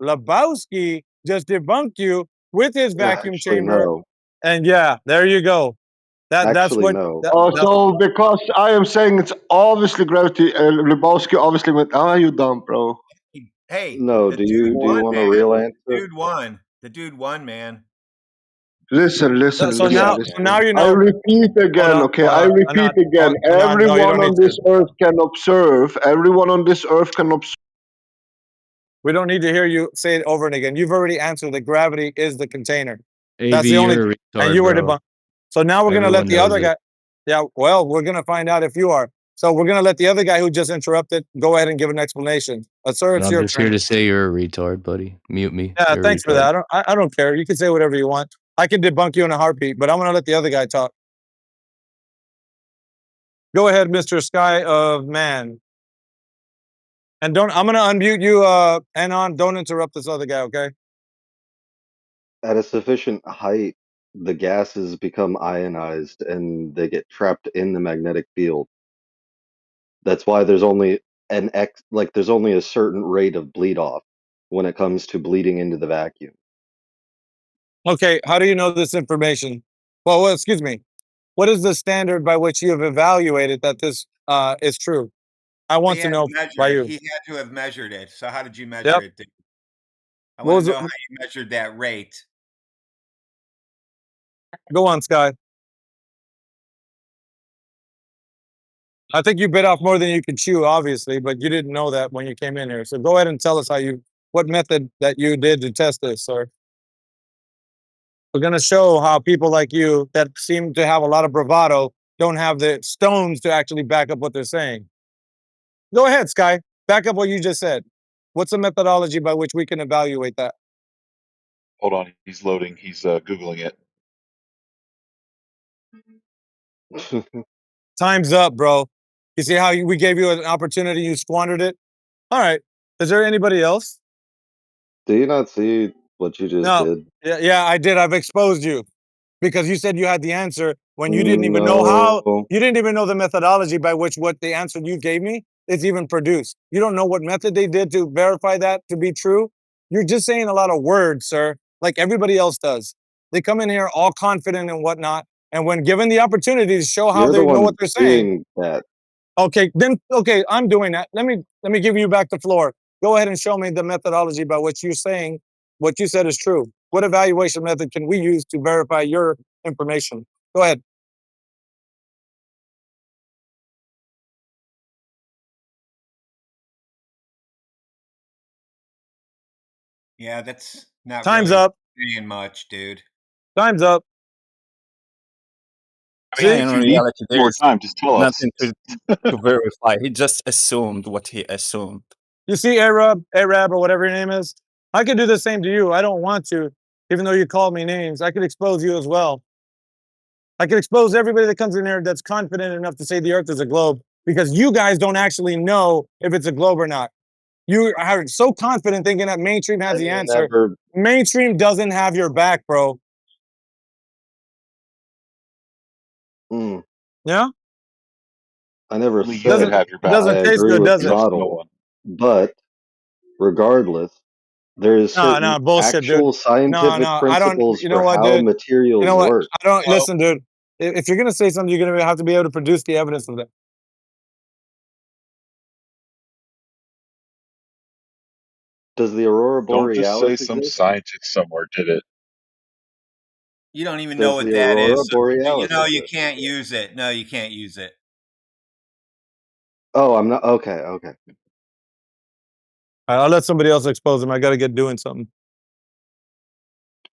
Lebowski just debunked you with his yeah, vacuum actually, chamber no. And yeah, there you go. That's Actually, what. no. So because I am saying it's obviously gravity, Lebowski obviously went. You dumb, bro. Hey, No, the do dude you won, want a man. real The answer? dude won. The dude won, man. Listen. So now you I know. repeat again, okay? I repeat again. Anand, no, you Everyone don't on need to. this earth can observe. Everyone on this earth can observe. We don't need to hear you say it over and again. You've already answered that gravity is the container. AV, That's the only. you're a And retard, you were bro. debunked. So now we're gonna let Everyone the other knows it. guy. Yeah, well, we're gonna find out if you are. So we're gonna let the other guy who just interrupted go ahead and give an explanation. Sir, And it's I'm your just turn. here to say you're a retard, buddy. Mute me. Yeah, You're a thanks for retard. that. I don't care. You can say whatever you want. I can debunk you in a heartbeat, but I'm gonna let the other guy talk. Go ahead, Mr. Sky of Man. And don't. I'm gonna unmute you, Anon. Don't interrupt this other guy, okay? At a sufficient height, the gases become ionized and they get trapped in the magnetic field. That's why there's only there's only a certain rate of bleed off when it comes to bleeding into the vacuum. Okay, how do you know this information? Well, excuse me. What is the standard by which you have evaluated that this is true? I want He to had know to measure by it. you. He had to have measured it. So how did you measure Yep. it, dude? I What want was to it? know how you measured that rate. Go on, Sky. I think you bit off more than you can chew, obviously, but you didn't know that when you came in here. So go ahead and tell us what method that you did to test this, sir. We're going to show how people like you that seem to have a lot of bravado don't have the stones to actually back up what they're saying. Go ahead, Sky. Back up what you just said. What's the methodology by which we can evaluate that? Hold on, he's loading. He's Googling it. Time's up, bro. You see how we gave you an opportunity, you squandered it? All right. Is there anybody else? Do you not see what you just No. did? Yeah, I did. I've exposed you because you said you had the answer when you didn't even know how, No. you didn't even know the methodology by which what the answer you gave me is even produced. You don't know what method they did to verify that to be true. You're just saying a lot of words, sir, like everybody else does. They come in here all confident and whatnot. And when given the opportunity to show how You're the they know what one they're saying, doing that. okay, I'm doing that. Let me give you back the floor. Go ahead and show me the methodology by which you're saying what you said is true. What evaluation method can we use to verify your information? Go ahead. Yeah, that's not Time's really up. saying much, dude. Time's up. I mean, See? in If you need reality, there more is time, just tell us. nothing to verify. He just assumed what he assumed. You see Arab or whatever your name is? I could do the same to you. I don't want to, even though you called me names. I could expose you as well. I could expose everybody that comes in here that's confident enough to say the earth is a globe because you guys don't actually know if it's a globe or not. You are so confident thinking that mainstream has I the answer. never. Mainstream doesn't have your back, bro. Mm, Yeah? I never Only you could said have your back. I Doesn't taste agree good, with does the it? Trust no model, one. but regardless, there is certain No, bullshit, dude. actual scientific No, I don't. principles You know for what, how dude? You know materials what? work. I don't Well, listen, dude. If you're gonna say something, you're gonna have to be able to produce the evidence of that. Does the aurora Don't just say borealis some exist? scientist somewhere did it. You don't even know Does what the that aurora is. So you borealis know you exist? can't use it. No, you can't use it. Oh, I'm not. Okay, okay. I'll let somebody else expose him. I gotta get doing something.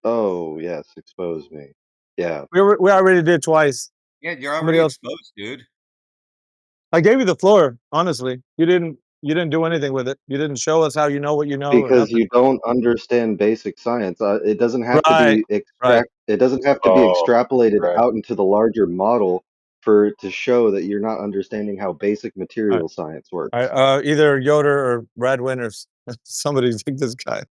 Oh, yes, expose me. Yeah. We already did twice. Yeah, you're Somebody already else. exposed, dude. I gave you the floor. Honestly, you didn't do anything with it. You didn't show us how you know what you know or Because nothing. you don't understand basic science. It doesn't have to Right, be right. It doesn't have to be Oh, extrapolated right. out into the larger model to show that you're not understanding how basic All right. material science All works. right. Either Yoder or Brad Winters. Somebody take this guy.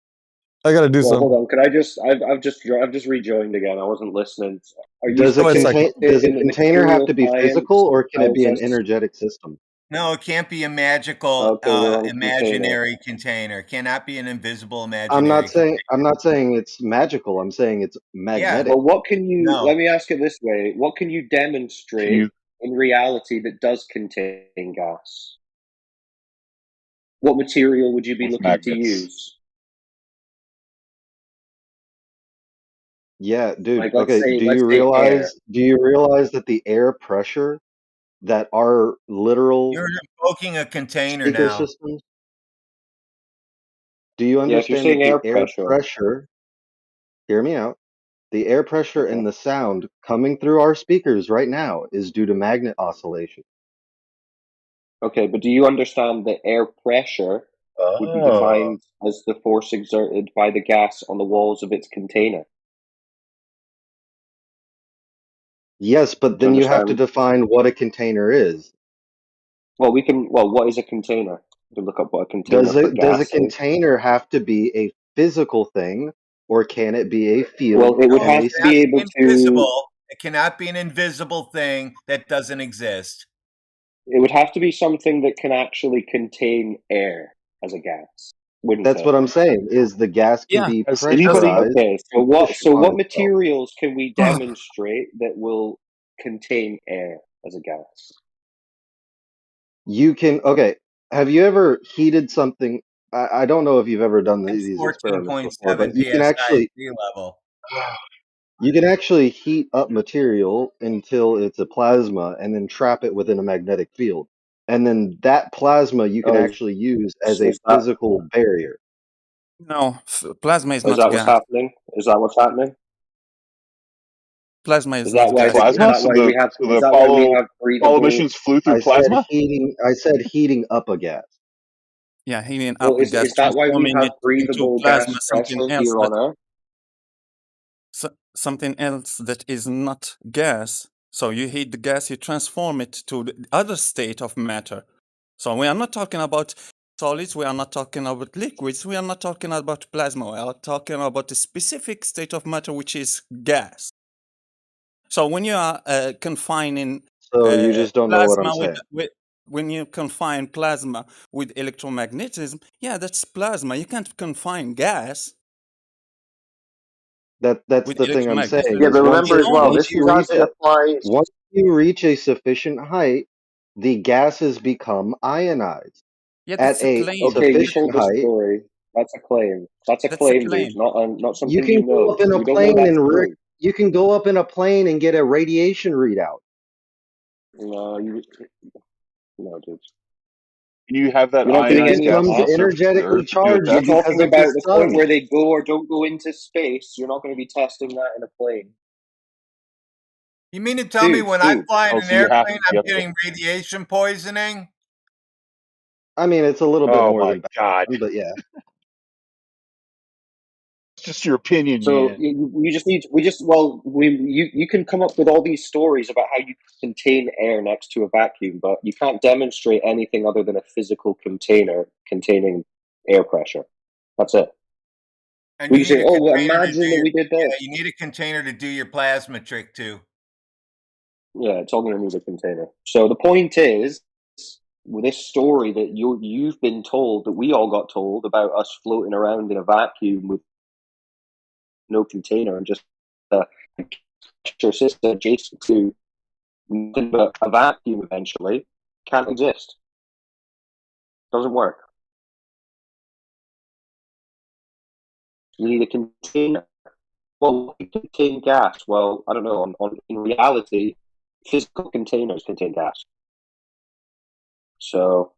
I gotta do Well, something. hold on. Could I just? I've just rejoined again. I wasn't listening. Are you Does Go ahead, speaking Psycho. does a in the container have material to be physical science or can it be an process? energetic system? No, it can't be a magical, Okay, the wrong container. imaginary container. It cannot be an invisible I'm imaginary not container. saying it's magical. I'm saying it's magnetic. Well, what can you? No. Let me ask it this way: what can you demonstrate Can you- in reality that does contain gas? What material would you be With looking to magnets. use? Yeah, dude. Like, let's Okay, say do you air. realize that the air pressure that our literal You're invoking a container speaker now. systems, do you Yeah, if you're understand saying that the air air pressure. pressure, hear me out, the air pressure Okay. and the sound coming through our speakers right now is due to magnet oscillation. Okay, but do you understand that air pressure would be Oh, defined as the force exerted by the gas on the walls of its container? Yes, but Do you then you have to understand? define what a container is. Well, what is a container? We can look up what a container Does for a gas is. container have to be a physical thing, or can it be a field Well, it would and have a to It cannot be be able to. invisible. It cannot be an invisible thing that doesn't exist. It would have to be something that can actually contain air as a gas, wouldn't That's it? what I'm saying, is the gas can Yeah. be has anybody? pressurized Okay, so to what? push So on what itself. materials can we demonstrate that will contain air as a gas? You can, okay, have you ever heated something? I don't know if you've ever done It's these experiments before, 14.7 but psi sea level. you can actually heat up material until it's a plasma and then trap it within a magnetic field. And then that plasma you can Oh, actually use as a is physical barrier. No, plasma is that not what's gas. happening? Is that what's happening? Plasma is Is that not why? gas. Is Plasma? that So why the we have? so Is the that why we have Apollo breathable? missions flew through I said plasma? heating up a gas. Yeah, heating Well, up a gas, is that why we transforming have it into breathable plasma, gas something pressure else here that on Earth? something else that is not gas. So you heat the gas, you transform it to the other state of matter. So we are not talking about solids, we are not talking about liquids, we are not talking about plasma, we are talking about a specific state of matter which is gas. So when you are confining So you just don't know what I'm plasma saying. when you confine plasma with electromagnetism, yeah, that's plasma. You can't confine gas That's with the thing I'm saying Yeah, electromagnetism. is but remember as well, once this you is as reach it applies. once you reach a sufficient height, the gases become ionized. Yeah, At that's a a claim. Okay, you sufficient told the height, story. That's a claim. That's a That's a claim, dude. claim. Not you something can you go know. up in a You don't know plane that's and true. you can go up in a plane and get a radiation readout. No, no, dude. Can you have that You're not going to give ionized me a gas Becomes on the pass. surface of the energetically Earth and do a charged You're test? because talking of the about the point sun. where they go or don't go into space. You're not going to be testing that in a plane. You mean to tell me when I Dude. fly in Oh, an so you have airplane, to be I'm up there. getting radiation poisoning? I mean, it's a little bit Oh more my than God. that, but yeah. It's just your opinion, So man. you just need you can come up with all these stories about how you contain air next to a vacuum, but you can't demonstrate anything other than a physical container containing air pressure. That's it. And We you can need say, a "Oh, well, container to do imagine that your we did this." you need a container to do your plasma trick too. Yeah, it's all going to need a container. So the point is, with this story that you've been told, that we all got told about us floating around in a vacuum with no container and just a pressure system adjacent to nothing but a vacuum eventually, can't exist. Doesn't work. You need a container. Well, it contain gas. Well, I don't know. In reality, physical containers contain gas. So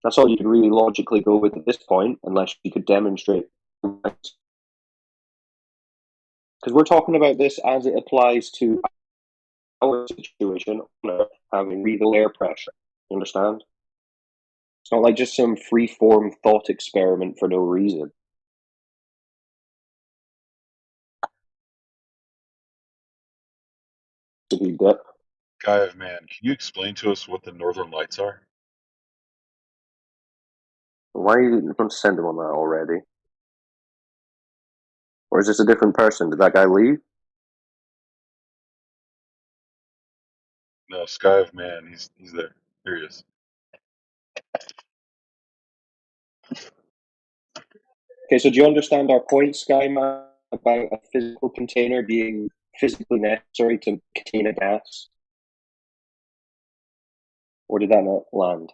that's all you could really logically go with at this point, unless you could demonstrate. Because we're talking about this as it applies to our situation on Earth, having lethal air pressure. You understand? It's not like just some free-form thought experiment for no reason. Did he dip? Guy of man, can you explain to us what the Northern Lights are? Why are you don't send him on that already? Or is this a different person? Did that guy leave? No, Sky of Man. He's there. Here he is. Okay, so do you understand our point, Skyman, about a physical container being physically necessary to contain a gas? Or did that not land?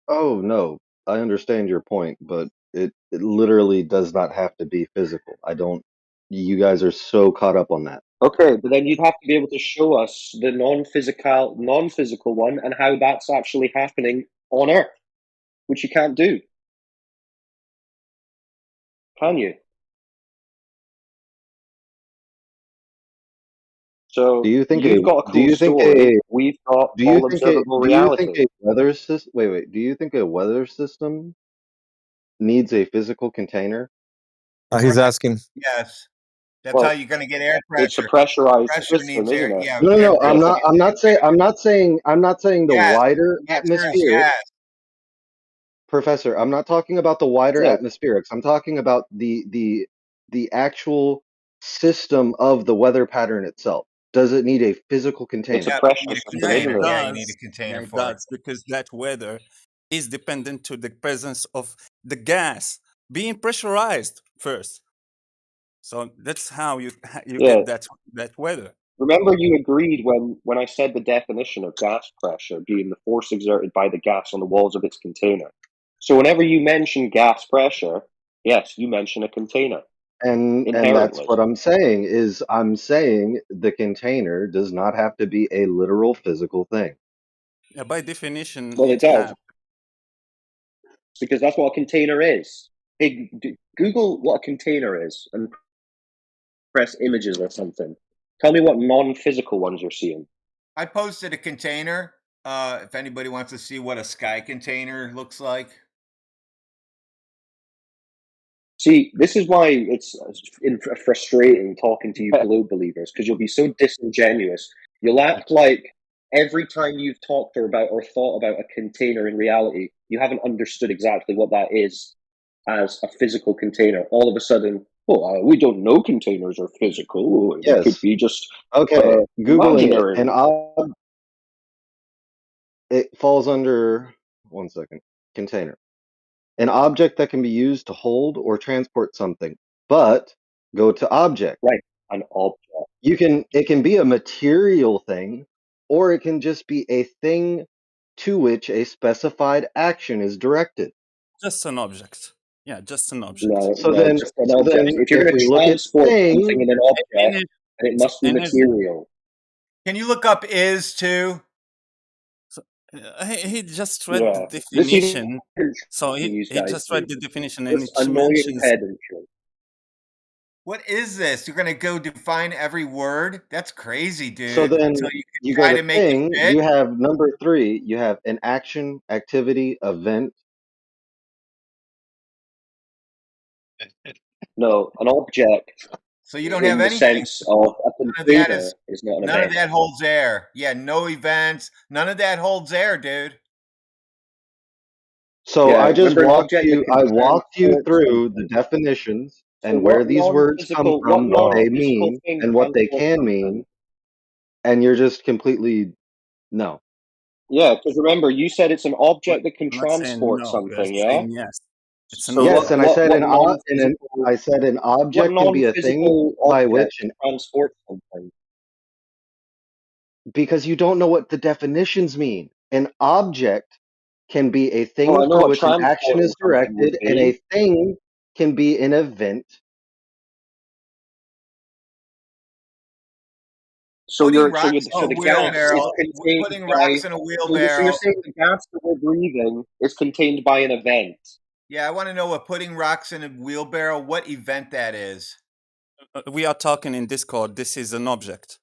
Oh no, I understand your point, but it literally does not have to be physical. I don't. You guys are so caught up on that. Okay, but then you'd have to be able to show us the non-physical one and how that's actually happening on Earth, which you can't do. Can you? So Do you think you've got a cool story. We've got all observable do you think reality. a weather system? Wait. Do you think a weather system needs a physical container? He's asking. Yes. That's Well, how you're going to get air it's a pressure. pressurized Pressure system, needs isn't air. it? Yeah, No, no, air no. I'm pressure. not. I'm not saying. I'm not saying. I'm not saying the Yes. wider The answer is atmospheric. yes. Professor, I'm not talking about the wider Yeah. atmospherics. I'm talking about the actual system of the weather pattern itself. Does it need a physical container? It's a Yep, pressure you need a system, Yeah, it isn't container. it? Yeah, you need a does. Yeah, container it for it. does because that weather is dependent to the presence of the gas being pressurized first. So that's how you Yeah. get that weather. Remember, you agreed when I said the definition of gas pressure being the force exerted by the gas on the walls of its container. So whenever you mention gas pressure, yes, you mention a container. And that's Inherently. what I'm saying is I'm saying the container does not have to be a literal physical thing. Yeah, by definition, Well, it it does. has. Because that's what a container is. Hey, Google what a container is and press images or something. Tell me what non-physical ones you're seeing. I posted a container. If anybody wants to see what a sky container looks like. See, this is why it's frustrating talking to you globe believers, because you'll be so disingenuous. You'll act like every time you've talked or thought about a container in reality, you haven't understood exactly what that is as a physical container. All of a sudden, we don't know containers are physical. It could Yes. be just Okay. Googling it. imaginary. It falls under 1 second. Container. An object that can be used to hold or transport something. But go to object. Right. An object. It can be a material thing, or it can just be a thing to which a specified action is directed. Just an object. Yeah, just an object. No, So no, then, just an object. If you're if going we to look at transport thing, something in an object, then it must be material. Can you look up is too? So, he just read the This is definition. So he guys just read do. the definition and This it annoying mentions. pedantry. What is this? You're going to go define every word? That's crazy, dude. so then So you can you try go to to make it thing, fit? you have number 3, you have an action, activity, event. No, an object. So you don't in have the anything. sense of a container is not an none of event. that holds air. Yeah, no events. None of that holds air, dude. So Yeah, I just remember an walked object that you. can I walked you transport through the something. definitions So and where what these words come non-physical, from, what they mean, thing and what they transports can something? mean, and you're just completely no. Yeah, because remember, you said it's an object that can I'm not saying transport no. We are something. Yeah. saying yes. It's an So Yes, and I said what an non-physical I said an what object can be a thing non-physical by object which can transport something? because you don't know what the definitions mean. An object can be a Oh, thing I know for what which an action transporting is something would directed, and be. a thing can be an event. So Putting the rocks in a gas is wheelbarrow. contained Putting by. rocks in a So wheelbarrow. you're saying the gas that we're breathing is contained by an event. Yeah, I want to know what putting rocks in a wheelbarrow, what event that is. We are talking in Discord. This is an object.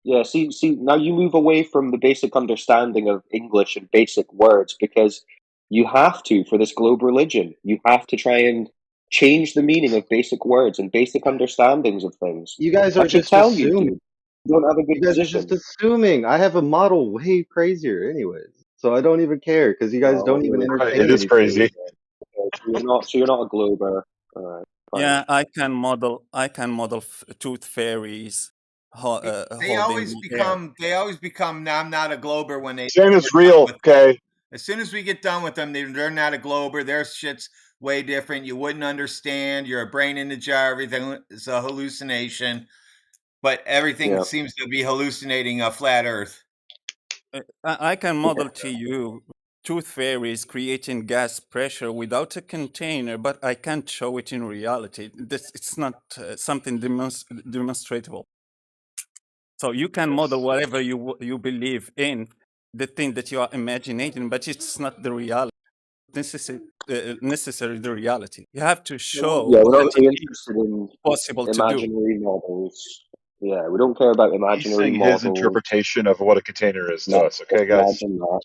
Yeah, see, now you move away from the basic understanding of English and basic words because you have to, for this globe religion, you have to try and change the meaning of basic words and basic understandings of things. You guys I are should just tell you, assuming. dude. You don't have a good You guys are position. just assuming. I have a model way crazier, anyways. So I don't even care because you guys don't even entertain It is anything. crazy. Okay, so you're not a glober. All right, fine. Yeah, I can model tooth fairies, They always holding air. become "No, I'm not a glober" when they Saying it's we're done real, with okay? as soon as we get done with them, they're not a glober. Their shit's way different. You wouldn't understand. You're a brain in a jar. Everything is a hallucination. But everything Yeah. seems to be hallucinating a flat Earth. I can model to you tooth fairies creating gas pressure without a container, but I can't show it in reality. It's not something demonstrable. So you can model whatever you believe in, the thing that you are imagining, but it's not the reality. Necessary the reality. You have to show Yeah, we're that not it really is interested in possible to do. imaginary models. Yeah, we don't care about He's imaginary saying his models. interpretation of what a container is to No, us, okay, just guys? imagine that.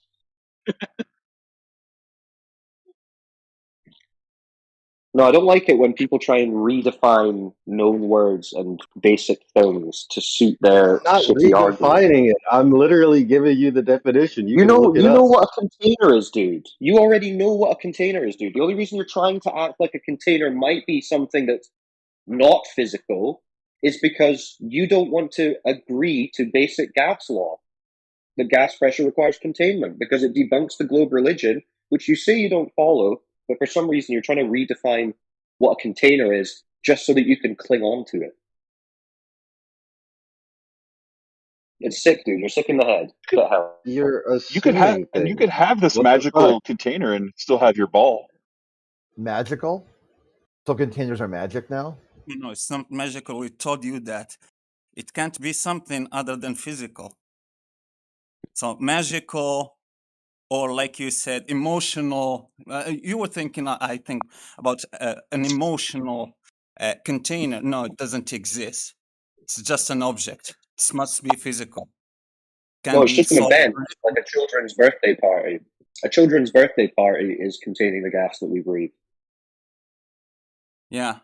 No, I don't like it when people try and redefine known words and basic things to suit their I'm not shitty argument. redefining it. I'm literally giving you the definition. You You can know, look it you know up. what a container is, dude. You already know what a container is, dude. The only reason you're trying to act like a container might be something that's not physical is because you don't want to agree to basic gas law. The gas pressure requires containment because it debunks the globe religion, which you say you don't follow, but for some reason you're trying to redefine what a container is just so that you can cling on to it. It's sick, dude. You're sick in the head. Get help. You're You could have assuming and you things. could have this What the fuck? magical container and still have your ball. Magical? So containers are magic now? No, it's not magical. We told you that it can't be something other than physical. So magical, or like you said, emotional. You were thinking, I think, about an emotional container. No, it doesn't exist. It's just an object. It must be physical. No, Can it's be just an solid. event, like a children's birthday party. A children's birthday party is containing the gas that we breathe. Yeah.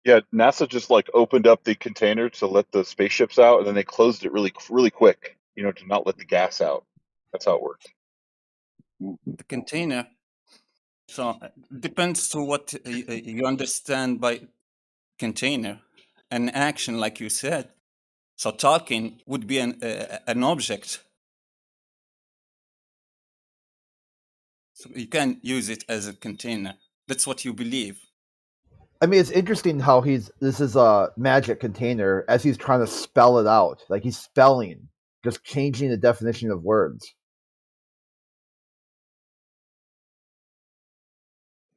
Yeah, NASA just like opened up the container to let the spaceships out, and then they closed it really quick, to not let the gas out. That's how it worked. The container. So depends to what you understand by container. An action, like you said. So talking would be an object. So you can use it as a container. That's what you believe. I mean, it's interesting how this is a magic container as he's trying to spell it out. Like he's spelling, just changing the definition of words.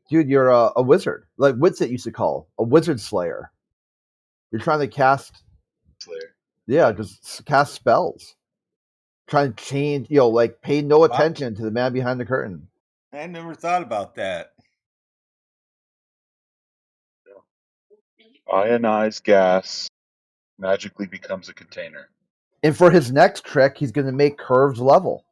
Dude, you're a wizard. Like Witsit used to call a wizard slayer. You're trying to cast. Slayer. Yeah, just cast spells. Trying to change, like pay no attention to the man behind the curtain. I never thought about that. Ionized gas magically becomes a container. And for his next trick, he's going to make curves level.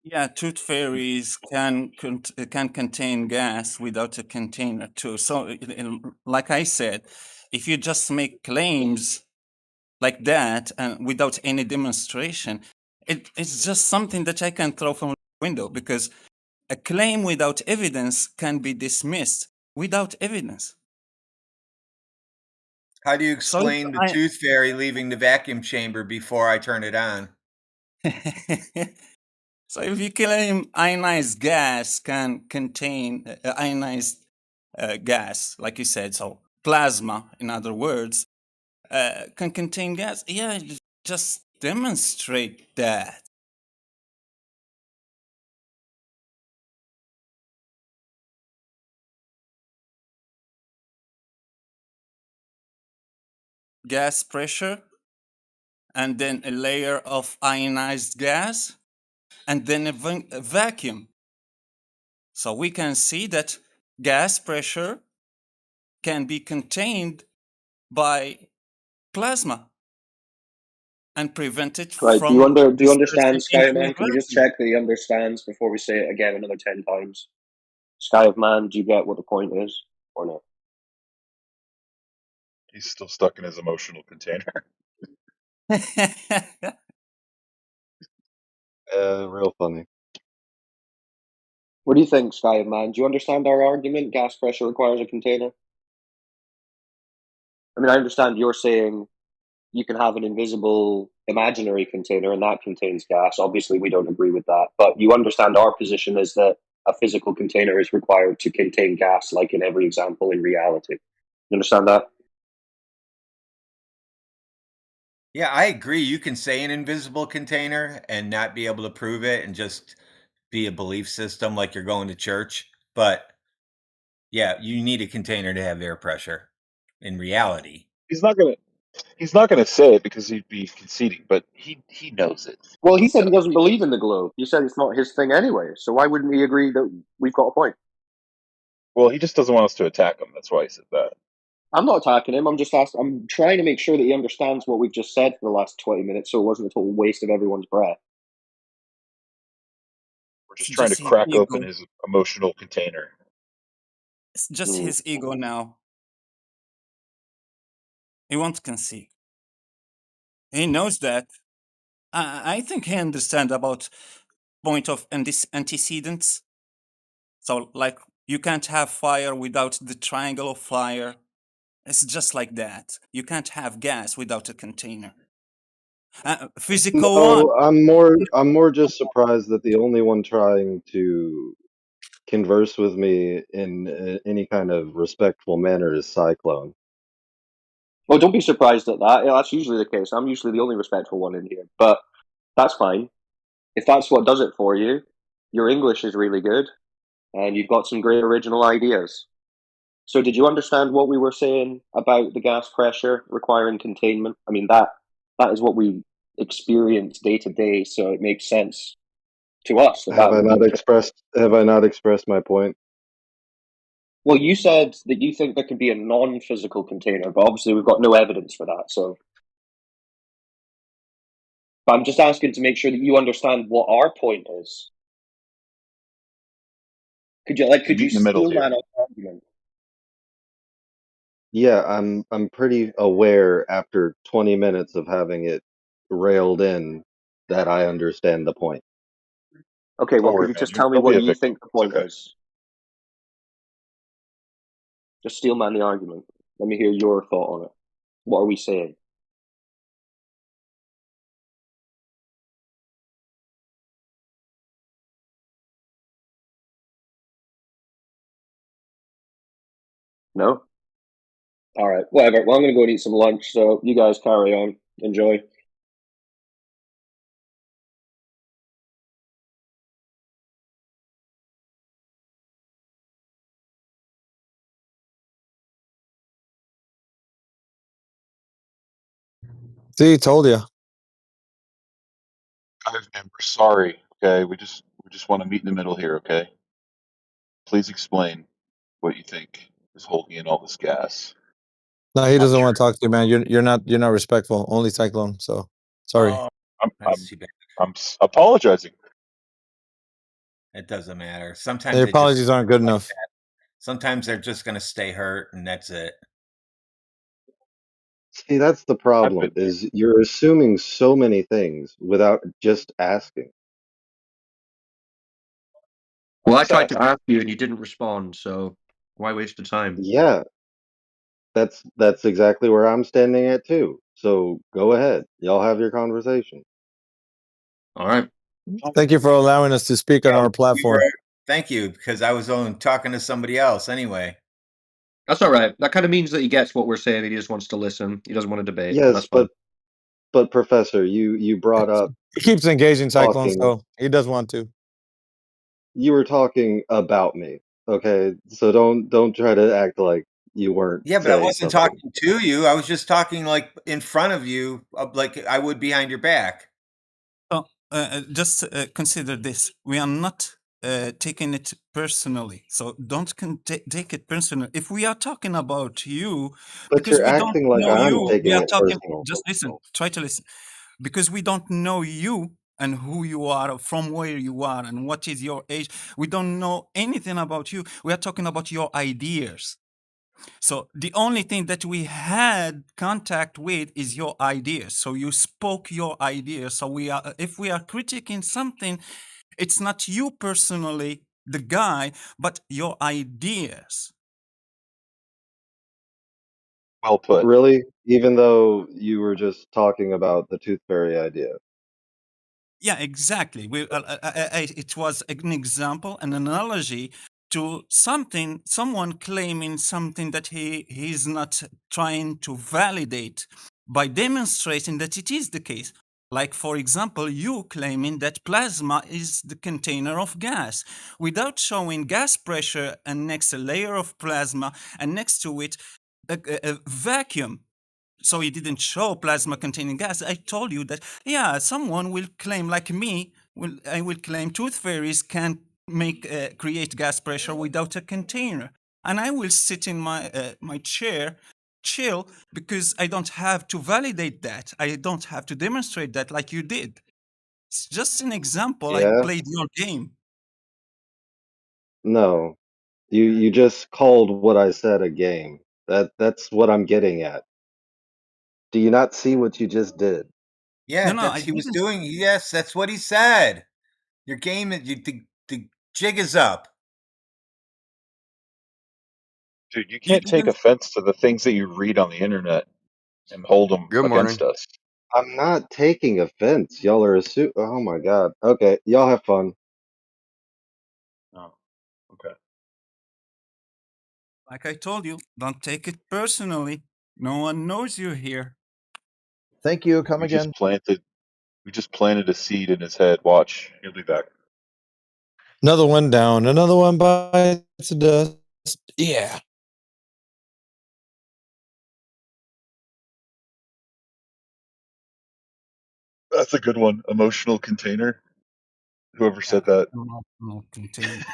Yeah, tooth fairies can contain gas without a container too. So, like I said, if you just make claims like that and without any demonstration, it's just something that I can throw from the window, because a claim without evidence can be dismissed without evidence. How do you explain the tooth fairy leaving the vacuum chamber before I turn it on? So if you claim ionized gas can contain ionized gas, like you said, so plasma, in other words, can contain gas, yeah, just demonstrate that. Gas pressure, and then a layer of ionized gas, and then a vacuum. So we can see that gas pressure can be contained by plasma and prevent it Right, from do you understand, dispersing into a Skyman? Can we just vacuum. check that he understands before we say it again another 10 times? Sky of Man, do you get what the point is, or not? He's still stuck in his emotional container. Real funny. What do you think, Sky of Man? Do you understand our argument? Gas pressure requires a container? I mean, I understand you're saying you can have an invisible imaginary container and that contains gas. Obviously, we don't agree with that. But you understand our position is that a physical container is required to contain gas, like in every example in reality. You understand that? Yeah, I agree. You can say an invisible container and not be able to prove it and just be a belief system like you're going to church. But yeah, you need a container to have air pressure in reality. He's not gonna say it because he'd be conceding, but he knows it. Well, he said he doesn't believe in the globe. He said it's not his thing anyway. So why wouldn't he agree that we've got a point? Well, he just doesn't want us to attack him. That's why he said that. I'm not attacking him. I'm just asking. I'm trying to make sure that he understands what we've just said for the last 20 minutes, so it wasn't a total waste of everyone's breath. We're just It's trying to just his crack open ego. his emotional container. It's just his ego now. He won't concede. He knows that. I think he understands about point of antecedents. So, like, you can't have fire without the triangle of fire. It's just like that. You can't have gas without a container. Physical one. No, I'm more just surprised that the only one trying to converse with me in any kind of respectful manner is Cyclone. Well, don't be surprised at that. Yeah, that's usually the case. I'm usually the only respectful one in here, but that's fine. If that's what does it for you, your English is really good, and you've got some great original ideas. So, did you understand what we were saying about the gas pressure requiring containment? I mean, that is what we experience day to day, so it makes sense to us that Have that I would be not the case. expressed my point? Well, you said that you think there could be a non-physical container, but obviously we've got no evidence for that. So, but I'm just asking to make sure that you understand what our point is. Could you Meet in the middle steel here. man our argument? Yeah, I'm pretty aware after 20 minutes of having it railed in that I understand the point. Okay, well, Don't could worry, you man. just tell me Don't be what a you victim. think the It's point okay. is? Just steel man the argument. Let me hear your thought on it. What are we saying? No? All right, whatever. Well, I'm going to go and eat some lunch, so you guys carry on. Enjoy. See, told you. Guys, man, we're sorry. Okay, we just want to meet in the middle here. Okay, please explain what you think is holding in all this gas. No, he I'm doesn't want curious. to talk to you, man. You're not respectful. Only Cyclone. So sorry. Oh, I'm that's too bad. apologizing. It doesn't matter. The Sometimes they just apologies aren't good like enough. that. Sometimes they're just going to stay hurt, and that's it. See, that's the I've problem, been there. is you're assuming so many things without just asking. Well, I Just tried to ask. ask you and you didn't respond, so why waste the time? Yeah, that's exactly where I'm standing at too. So go ahead. Y'all have your conversation. All right. Thank you for allowing us to speak on Yeah, our platform. thank you, because I was only talking to somebody else anyway. That's all right. That kind of means that he gets what we're saying. He just wants to listen. He doesn't want to debate. That's Yes, fine. but Professor, you brought up He keeps engaging Cyclone, talking. so he does want to. You were talking about me, okay? So don't try to act like you weren't Yeah, but I saying wasn't something. talking to you. I was just talking like in front of you, like I would behind your back. Oh, just consider this. We are not taking it personally. So don't take it personal. If we are talking about you, But because you're we don't acting like know I'm you, we taking are it talking, personal. just listen, try to listen. Because we don't know you and who you are, from where you are, and what is your age. We don't know anything about you. We are talking about your ideas. So the only thing that we had contact with is your ideas. So you spoke your ideas. So we are, if we are critiquing something, it's not you personally, the guy, but your ideas. Well put. Really? Even though you were just talking about the tooth fairy idea. Yeah, exactly. It was an example, an analogy to something, someone claiming something that he's not trying to validate by demonstrating that it is the case. Like, for example, you claiming that plasma is the container of gas without showing gas pressure and next a layer of plasma and next to it a vacuum. So you didn't show plasma containing gas. I told you that, yeah, someone will claim like me, I will claim tooth fairies can't create gas pressure without a container. And I will sit in my chair, chill, because I don't have to validate that. I don't have to demonstrate that like you did. It's just an example. I Yeah? played your game. No. You just called what I said a game. That's what I'm getting at. Do you not see what you just did? Yeah, No, I that's he was didn't. doing. Yes, that's what he said. Your game, the jig is up. Dude, you I can't take didn't. offense to the things that you read on the internet and hold them Good against morning. us. I'm not taking offense. Y'all are oh my god. Okay, y'all have fun. Oh, okay. Like I told you, don't take it personally. No one knows you're here. Thank you. Come We again. just planted a seed in his head. Watch, he'll be back. Another one down. Another one bites the dust. Yeah. That's a good one. Emotional container. Whoever Yeah, said that. no container.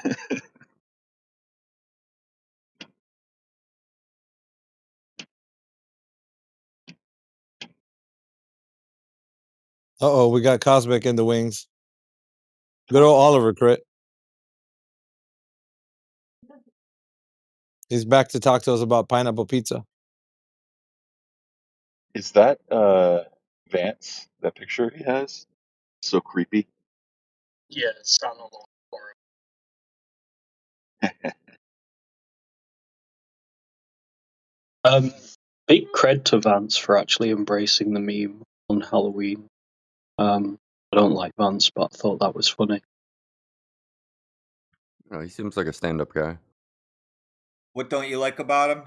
Uh-oh, we got Cosmic in the wings. Good old Oliver crit. He's back to talk to us about pineapple pizza. Is that Vance? That picture he has? So creepy. Yes, I'm a little for it. Big cred to Vance for actually embracing the meme on Halloween. I don't like Vance, but I thought that was funny. Oh, he seems like a stand-up guy. What don't you like about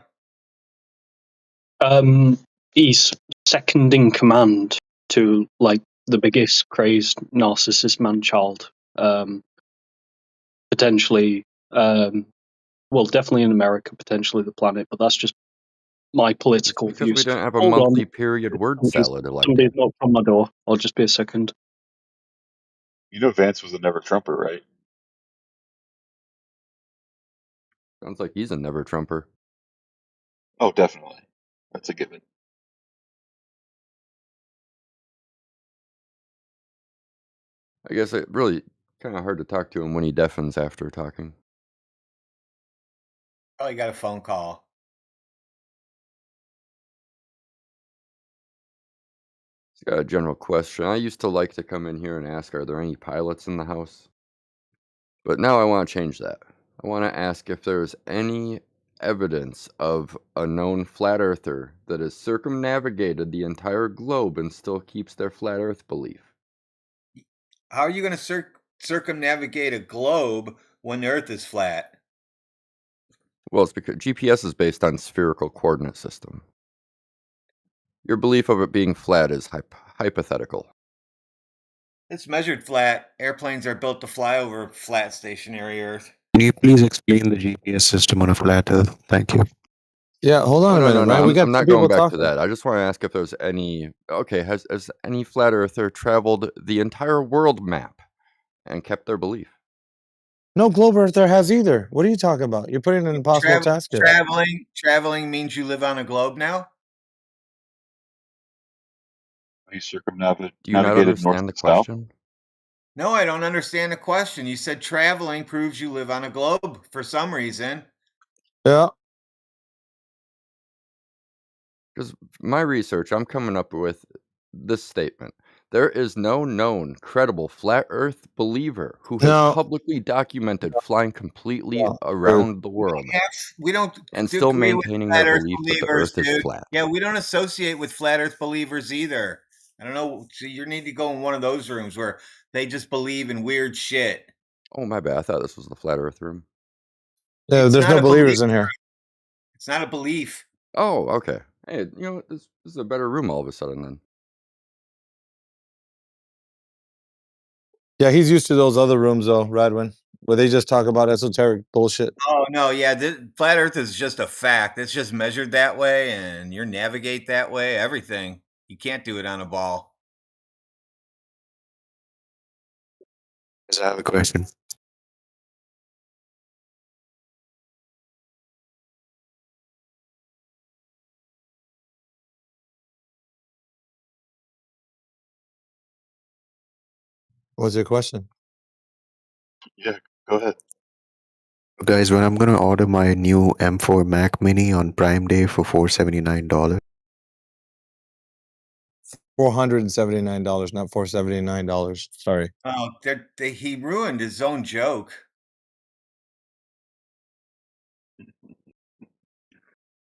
him? He's second in command to like the biggest crazed narcissist man-child. Potentially, well, definitely in America, potentially the planet, but that's just my It's political because we views. didn't have a Hold on, monthly period word salad somebody's elected. knocked on my door. I'll just be a second. You know Vance was a never Trumper, right? Sounds like he's a never Trumper. Oh, definitely. That's a given. I guess it really kind of hard to talk to him when he deafens after talking. Probably got a phone call. He's got a general question. I used to like to come in here and ask, are there any pilots in the house? But now I want to change that. I want to ask if there's any evidence of a known flat earther that has circumnavigated the entire globe and still keeps their flat earth belief. How are you going to circumnavigate a globe when the Earth is flat? Well, it's because GPS is based on spherical coordinate system. Your belief of it being flat is hypothetical. It's measured flat. Airplanes are built to fly over flat stationary Earth. Can you please explain the GPS system on a flat Earth? Thank you. Yeah, hold on a minute, man. We got I'm two not going people back talking. to that. I just want to ask if there's any. Okay, has any flat earther traveled the entire world map and kept their belief? No globe earther has either. What are you talking about? You're putting an impossible task here. Traveling means you live on a globe now? He circumnavigated Do you not north understand the to south. question? No, I don't understand the question. You said traveling proves you live on a globe for some reason. Yeah. Because my research, I'm coming up with this statement There is no known credible flat Earth believer who has No. publicly documented flying completely No, dude. around the world We don't and still agree with maintaining flat their Earth belief that the believers, Earth is dude. flat. Yeah, we don't associate with flat Earth believers either. I don't know. So you need to go in one of those rooms where they just believe in weird shit. Oh, my bad. I thought this was the flat Earth room. Yeah, It's there's not no a believers belief. in here. It's not a belief. Oh, okay. Hey, you know what? This is a better room all of a sudden then. Yeah, he's used to those other rooms though, Radwin, where they just talk about esoteric bullshit. Oh no, yeah, flat Earth is just a fact. It's just measured that way, and you navigate that way. Everything you can't do it on a ball. I have a question. What's your question? Yeah, go ahead. Guys, when I'm gonna order my new M4 Mac Mini on Prime Day for $479. $479, not $479. Sorry. Oh, he ruined his own joke.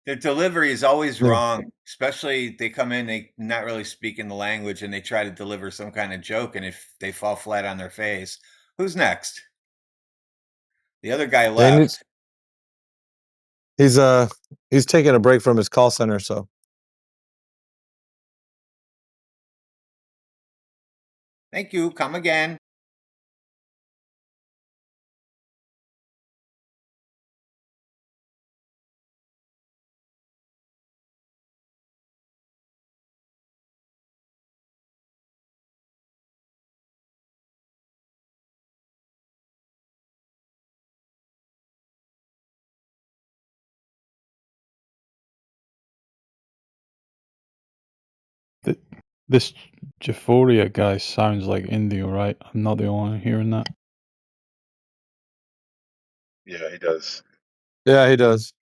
Their delivery is always Yeah. wrong, especially they come in, they not really speaking the language, and they try to deliver some kind of joke, and if they fall flat on their face, who's next? The other guy And left. he's taking a break from his call center, so Thank you. Come again. This Jaforia guy sounds like India, right? I'm not the only one hearing that. Yeah, he does. yeah, he does.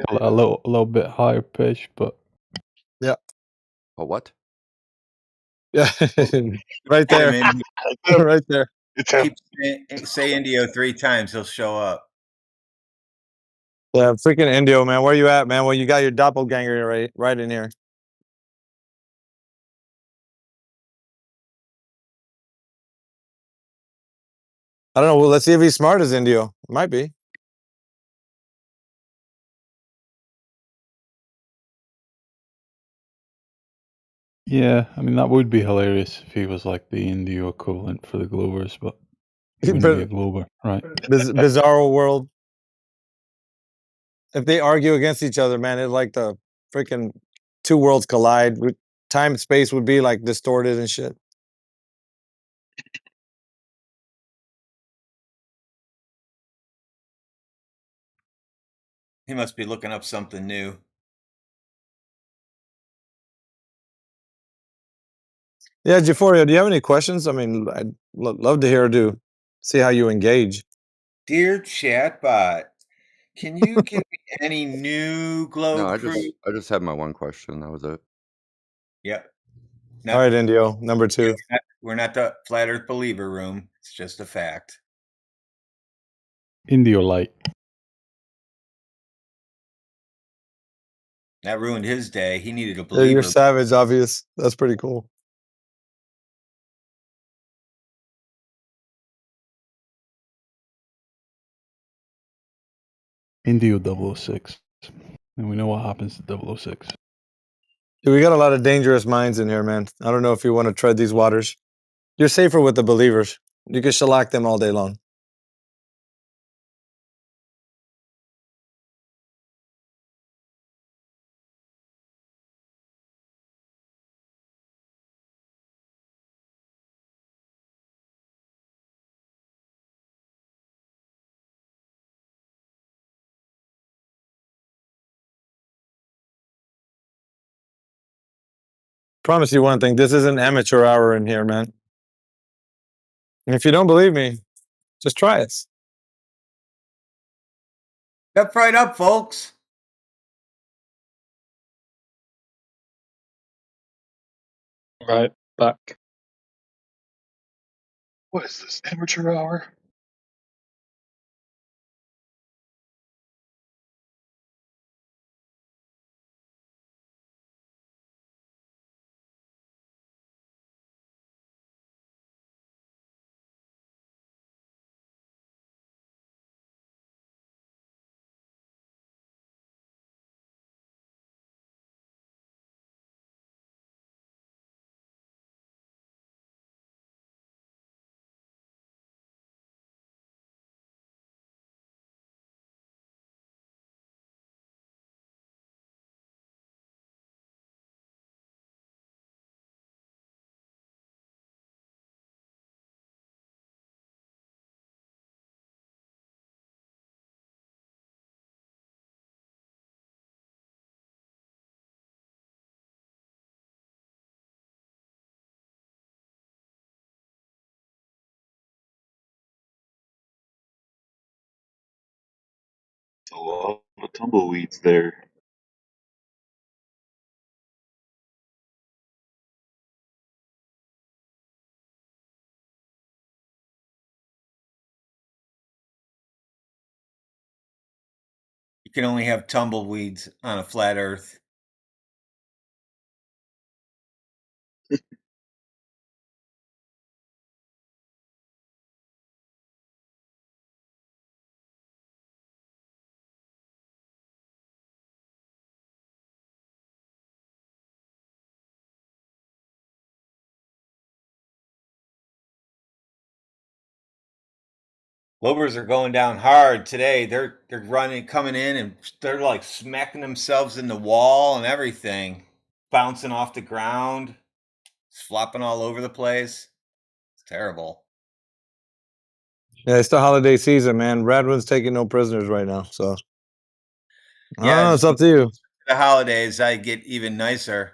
A little bit higher pitch, but Yeah. A what? Yeah. Right Get him there. in. Right there. It's him. Say Indio 3 times, he'll show up. Yeah, freaking Indio, man. Where you at, man? Well, you got your doppelganger right in here. I don't know. Well, let's see if he's smart as Indio. Might be. yeah, I mean that would be hilarious if he was like the Indio equivalent for the Glovers, but he wouldn't be a Glover, right? Bizarro world. If they argue against each other, man, it's like the freaking two worlds collide. Time and space would be like distorted and shit. He must be looking up something new. Yeah, Jaforia, do you have any questions? I mean, I'd love to hear see how you engage. Dear chatbot, can you give me any new globe No, crew? I just had my one question. That was it. Yep. All right, Indio, number 2. We're not the flat Earth believer room. It's just a fact. Indio light. That ruined his day. He needed a Yeah, believer. you're savage, obvious. That's pretty cool. Indio 006. And we know what happens to 006. Dude, we got a lot of dangerous minds in here, man. I don't know if you want to tread these waters. You're safer with the believers. You can shellac them all day long. Promise you one thing. This is an amateur hour in here, man. And if you don't believe me, just try it. Step right up, folks. Right, back. What is this, amateur hour? A lot of tumbleweeds there. You can only have tumbleweeds on a flat Earth. Lobers are going down hard today. They're running, coming in, and they're like smacking themselves in the wall and everything, bouncing off the ground, flopping all over the place. It's terrible. Yeah, it's the holiday season, man. Radwin's taking no prisoners right now, so Yeah, it's up to you. The holidays, I get even nicer.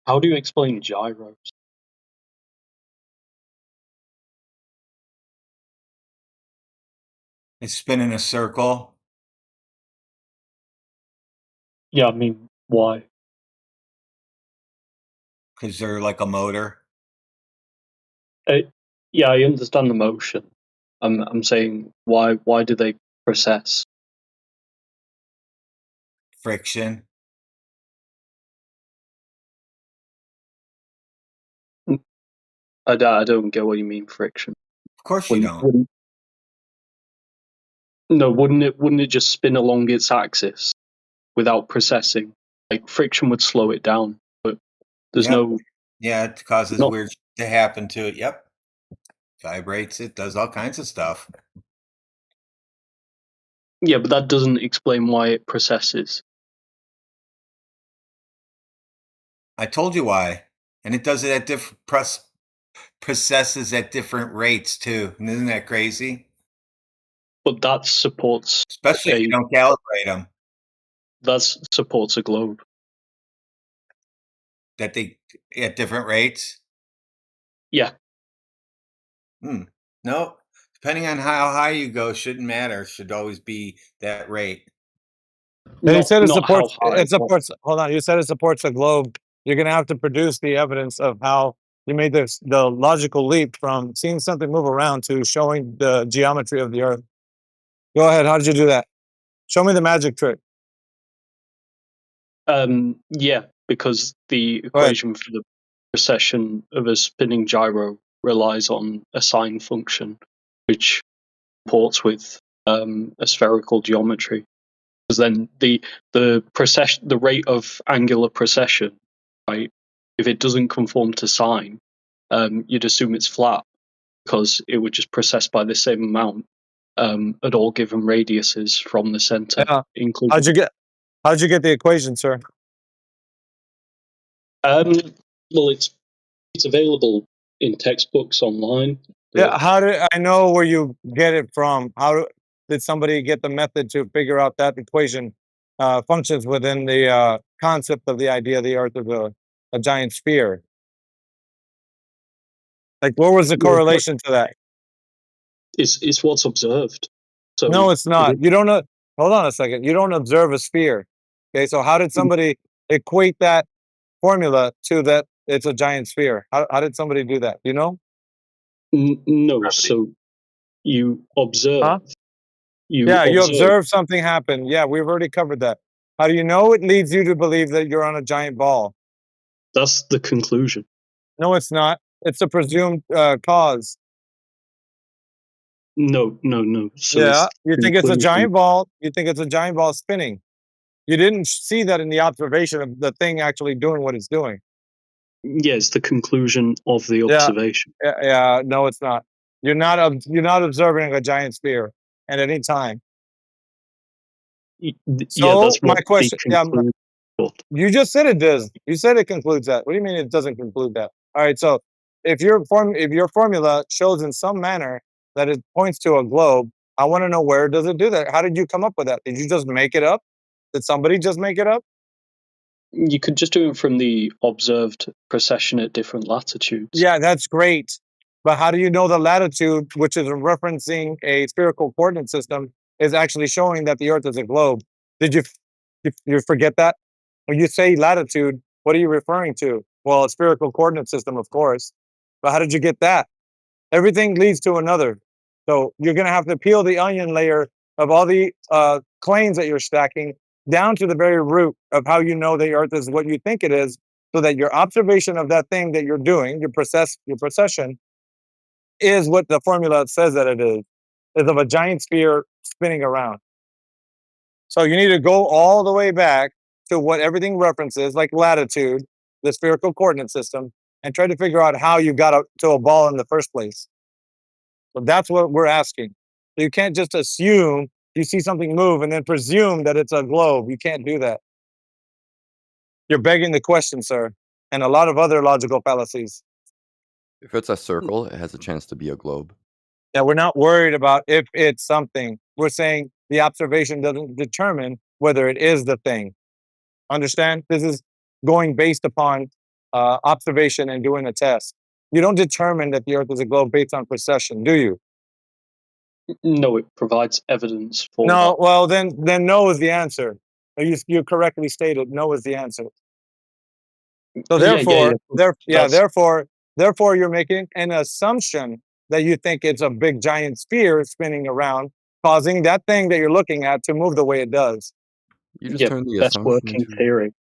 How do you explain gyros? They spin in a circle. Yeah, I mean, why? Because they're like a motor. Yeah, I understand the motion. I'm saying why do they process? Friction. I don't get what you mean friction. Of course you don't. No, wouldn't it just spin along its axis without precessing? Like friction would slow it down, but there's Yep. no. Yeah, it causes No. weird shit to happen to it. Yep. Vibrates it, does all kinds of stuff. Yeah, but that doesn't explain why it precesses. I told you why. And it does it at different processes at different rates too. And isn't that crazy? But that supports, especially if you don't calibrate them. That supports a globe. That they at different rates. Yeah. No, depending on how high you go, shouldn't matter. Should always be that rate. And you said it supports. It supports. Hold on. You said it supports a globe. You're going to have to produce the evidence of how you made the logical leap from seeing something move around to showing the geometry of the Earth. Go ahead. How did you do that? Show me the magic trick. Yeah, because the equation for the precession of a spinning gyro relies on a sine function, which comports with a spherical geometry. Because then the precession, the rate of angular precession, right? If it doesn't conform to sine, you'd assume it's flat because it would just precess by the same amount at all given radiuses from the center. Yeah. Including. How'd you get the equation, sir? Well, it's available in textbooks online. Yeah. How did I know where you get it from? How did somebody get the method to figure out that equation functions within the concept of the idea of the Earth as a giant sphere? Like, what was the correlation to that? It's what's observed. So no, it's not. You don't know. Hold on a second. You don't observe a sphere. Okay, so how did somebody equate that formula to that it's a giant sphere? How did somebody do that? You know? No. So you observe. Huh? You observe something happen. Yeah, we've already covered that. How do you know it leads you to believe that you're on a giant ball? That's the conclusion. No, it's not. It's a presumed cause. No. So yeah, you think it's a giant ball. You think it's a giant ball spinning. You didn't see that in the observation of the thing actually doing what it's doing. Yeah, it's the conclusion of the observation. Yeah, no, it's not. You're not observing a giant sphere at any time. So that's my what question. You just said it does. You said it concludes that. What do you mean it doesn't conclude that? All right. So if your formula shows in some manner that it points to a globe, I want to know, where does it do that? How did you come up with that? Did you just make it up? Did somebody just make it up? You could just do it from the observed precession at different latitudes. Yeah, that's great. But how do you know the latitude, which is referencing a spherical coordinate system, is actually showing that the Earth is a globe? Did you forget that? When you say latitude, what are you referring to? Well, a spherical coordinate system, of course. But how did you get that? Everything leads to another. So you're going to have to peel the onion layer of all the claims that you're stacking down to the very root of how you know the Earth is what you think it is, so that your observation of that thing that you're doing, your precession, is what the formula says that it is of a giant sphere spinning around. So you need to go all the way back to what everything references, like latitude, the spherical coordinate system, and try to figure out how you got to a ball in the first place. So that's what we're asking. So you can't just assume you see something move and then presume that it's a globe. You can't do that. You're begging the question, sir, and a lot of other logical fallacies. If it's a circle, it has a chance to be a globe. Yeah, we're not worried about if it's something. We're saying the observation doesn't determine whether it is the thing. Understand? This is going based upon observation and doing a test. You don't determine that the Earth is a globe based on precession, do you? No, it provides evidence for No. that. Well, then no is the answer. You correctly stated no is the answer. So therefore, you're making an assumption that you think it's a big giant sphere spinning around, causing that thing that you're looking at to move the way it does. You just turned the best assumption working into... theory.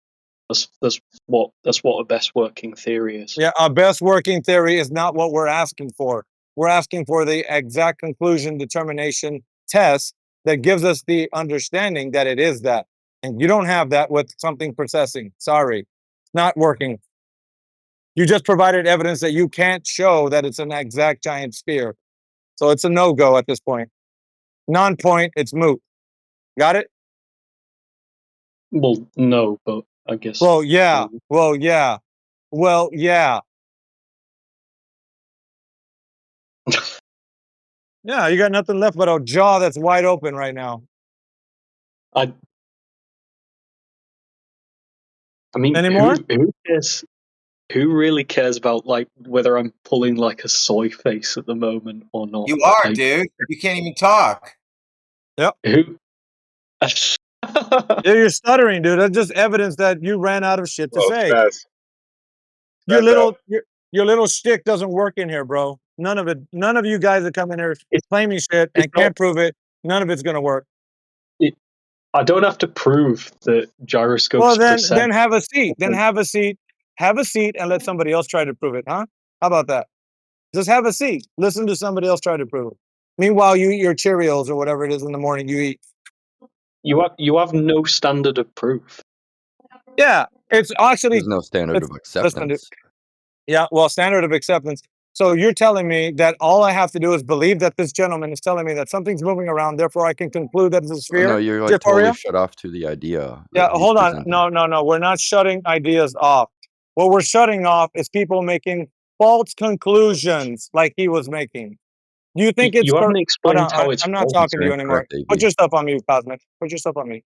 That's what a best working theory is. Yeah, a best working theory is not what we're asking for. We're asking for the exact conclusion determination test that gives us the understanding that it is that. And you don't have that with something processing. Sorry, it's not working. You just provided evidence that you can't show that it's an exact giant sphere. So it's a no-go at this point. Non-point, it's moot. Got it? Well, no, but I guess. Well, yeah. Well, yeah. Well, yeah. Yeah, you got nothing left but a jaw that's wide open right now. I mean, Anymore? who cares? Who really cares about like whether I'm pulling like a soy face at the moment or not? You are, Like, dude. You can't even talk. Yep. Who? Yeah, you're stuttering, dude. That's just evidence that you ran out of shit to Oh, say. Spaz. Your Spaz out. your little shtick doesn't work in here, bro. None of it. None of you guys that come in here claiming shit and it's not- can't prove it. None of it's gonna work. I don't have to prove that gyroscopes Well, precess. then have a seat. Then have a seat. Have a seat and let somebody else try to prove it, huh? How about that? Just have a seat. Listen to somebody else try to prove it. Meanwhile, you eat your Cheerios or whatever it is in the morning you eat. You have no standard of proof. Yeah, it's actually There's no standard of listen to. acceptance. Yeah, well, standard of acceptance. So you're telling me that all I have to do is believe that this gentleman is telling me that something's moving around, therefore I can conclude that it's a Oh, sphere? no, you're like totally Jaffaria? shut off to the idea Yeah, that he's hold on. presenting. No. We're not shutting ideas off. What we're shutting off is people making false conclusions like he was making. Do you think it's You haven't correct? Hold explained on. how it's I'm not false. talking to you They're anymore. incorrect, Put AB. your stuff on mute, Cosmic. Put your stuff on mute.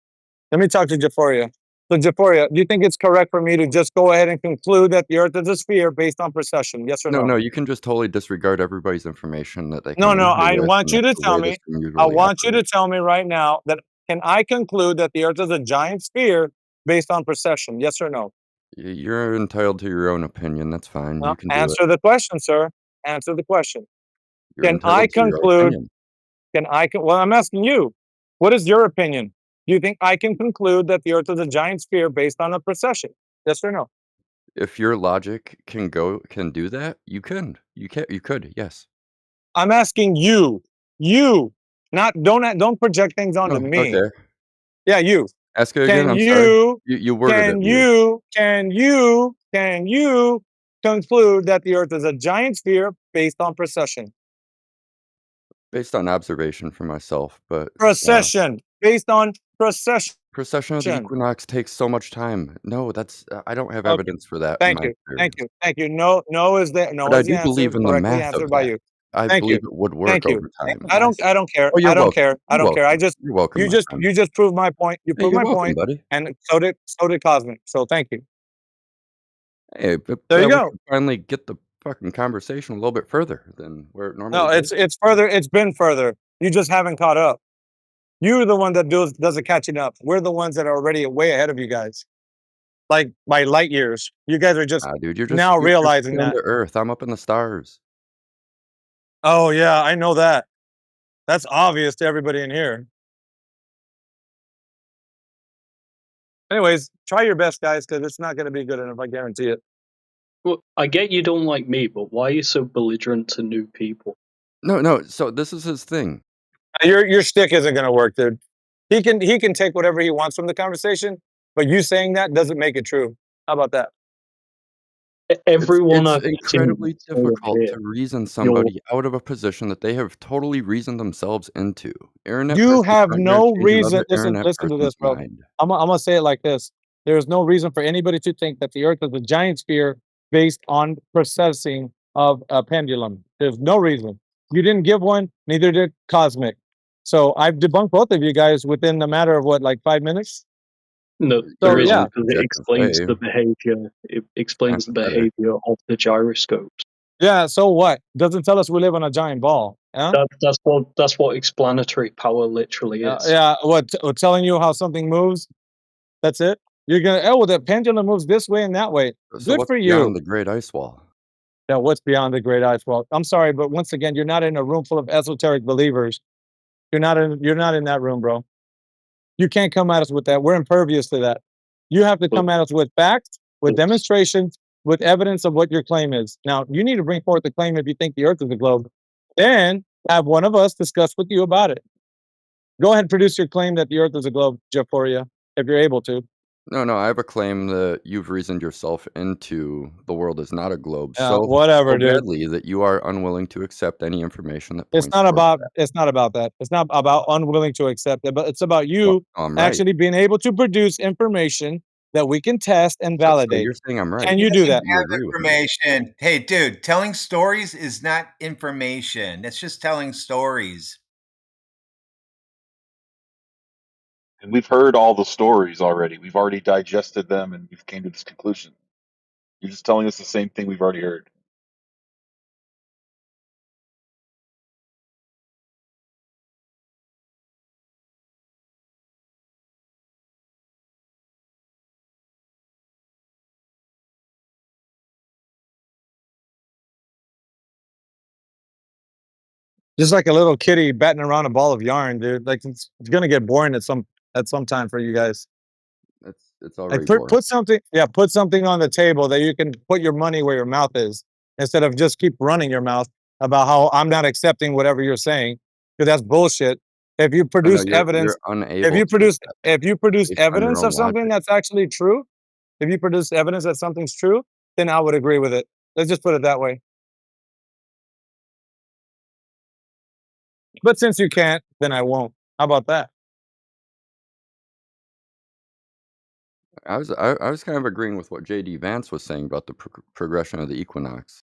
Let me talk to Jaffaria. So, Jaffaria, do you think it's correct for me to just go ahead and conclude that the Earth is a sphere based on precession? Yes or No, no? no, you can just totally disregard everybody's information that they No, come in here I with, want and you that's to the tell way this me. room I usually want you to operates. tell me right now that can I conclude that the Earth is a giant sphere based on precession? Yes or no? You're entitled to your own opinion. That's fine. No. You can do it. Answer the question, sir. Answer the question. You're Can I entitled to your conclude? opinion. Well, I'm asking you. What is your opinion? Do you think I can conclude that the Earth is a giant sphere based on a precession? Yes or no? If your logic can do that, you can. You could, yes. I'm asking you. You. Not don't project things onto Oh, me. okay. Yeah, you. Ask it again. Can I'm sorry. you You worded it weird. can you conclude that the Earth is a giant sphere based on precession? Based on observation for myself, but Precession. Based on precession. precession of the equinox takes so much time. No, that's I don't have Okay. evidence for that in Thank my you. experience. Thank you. No is the But I the do answer believe in the correctly math of answered by that. you. I Thank believe you. it would work Thank you. over time. I don't care. Oh, you're I don't welcome. care. I You're don't care. welcome. You're welcome, my friend. You just proved my point. You Hey, proved you're my welcome, point, buddy. and so did Cosmic. So thank you. Hey, but There you we go. should finally get the fucking conversation a little bit further than where it normally No, goes. it's further. It's been further. You just haven't caught up. You're the one that does the catching up. We're the ones that are already way ahead of you guys, like by light years. You guys are just Dude, you're now realizing down that. to earth. I'm up in the stars. Oh yeah, I know that. That's obvious to everybody in here. Anyways, try your best, guys, because it's not going to be good enough. I guarantee it. Well, I get you don't like me, but why are you so belligerent to new people? No. So this is his thing. Your shtick isn't going to work, dude. He can take whatever he wants from the conversation, but you saying that doesn't make it true. How about that? Everyone It's I've incredibly seen over difficult here, to reason you're somebody out of a position that they have totally reasoned themselves into. Internet You persons have aren't going to no change reason. another Listen internet to person's this, bro. mind. I'm gonna say it like this. There is no reason for anybody to think that the Earth is a giant sphere based on processing of a pendulum. There's no reason. You didn't give one, neither did Cosmic. So I've debunked both of you guys within the matter of what, like 5 minutes? No, So there isn't, yeah, because it explains the behavior. It explains the Empathetic. behavior of the gyroscopes. yeah. So what? Doesn't tell us we live on a giant ball. Huh? That's what explanatory power literally is. Yeah. What? Telling you how something moves? That's it. You're gonna. Oh, well, the pendulum moves this way and that way. So Good what's for you. beyond the Great Ice Wall? Yeah, what's beyond the great ice wall? I'm sorry, but once again, you're not in a room full of esoteric believers. You're not in that room, bro. You can't come at us with that. We're impervious to that. You have to come at us with facts, with demonstrations, with evidence of what your claim is. Now, you need to bring forth the claim if you think the earth is a globe. Then have one of us discuss with you about it. Go ahead and produce your claim that the Earth is a globe, Jeforia, if you're able to. No, I have a claim that you've reasoned yourself into the world is not a globe so Whatever, dude. badly that you are unwilling to accept any information that It's points not towards about that. it's not about that. It's not about unwilling to accept it, but it's about Well, you I'm right. actually being able to produce information that we can test and So validate. you're saying I'm right. Can He you do doesn't that? You have agree with me. information. Hey, dude, telling stories is not information. That's just telling stories. And we've heard all the stories already. We've already digested them, and we've came to this conclusion. You're just telling us the same thing we've already heard. Just like a little kitty batting around a ball of yarn, dude. Like it's gonna get boring at some time for you guys. It's Like already boring. put something on the table that you can put your money where your mouth is, instead of just keep running your mouth about how I'm not accepting whatever you're saying, because that's bullshit. If you No, produce you're evidence, unable to accept if you produce based on your evidence own of something logic. that's actually true, if you produce evidence that something's true, then I would agree with it. Let's just put it that way. But since you can't, then I won't. How about that? I was kind of agreeing with what J.D. Vance was saying about the progression of the equinox.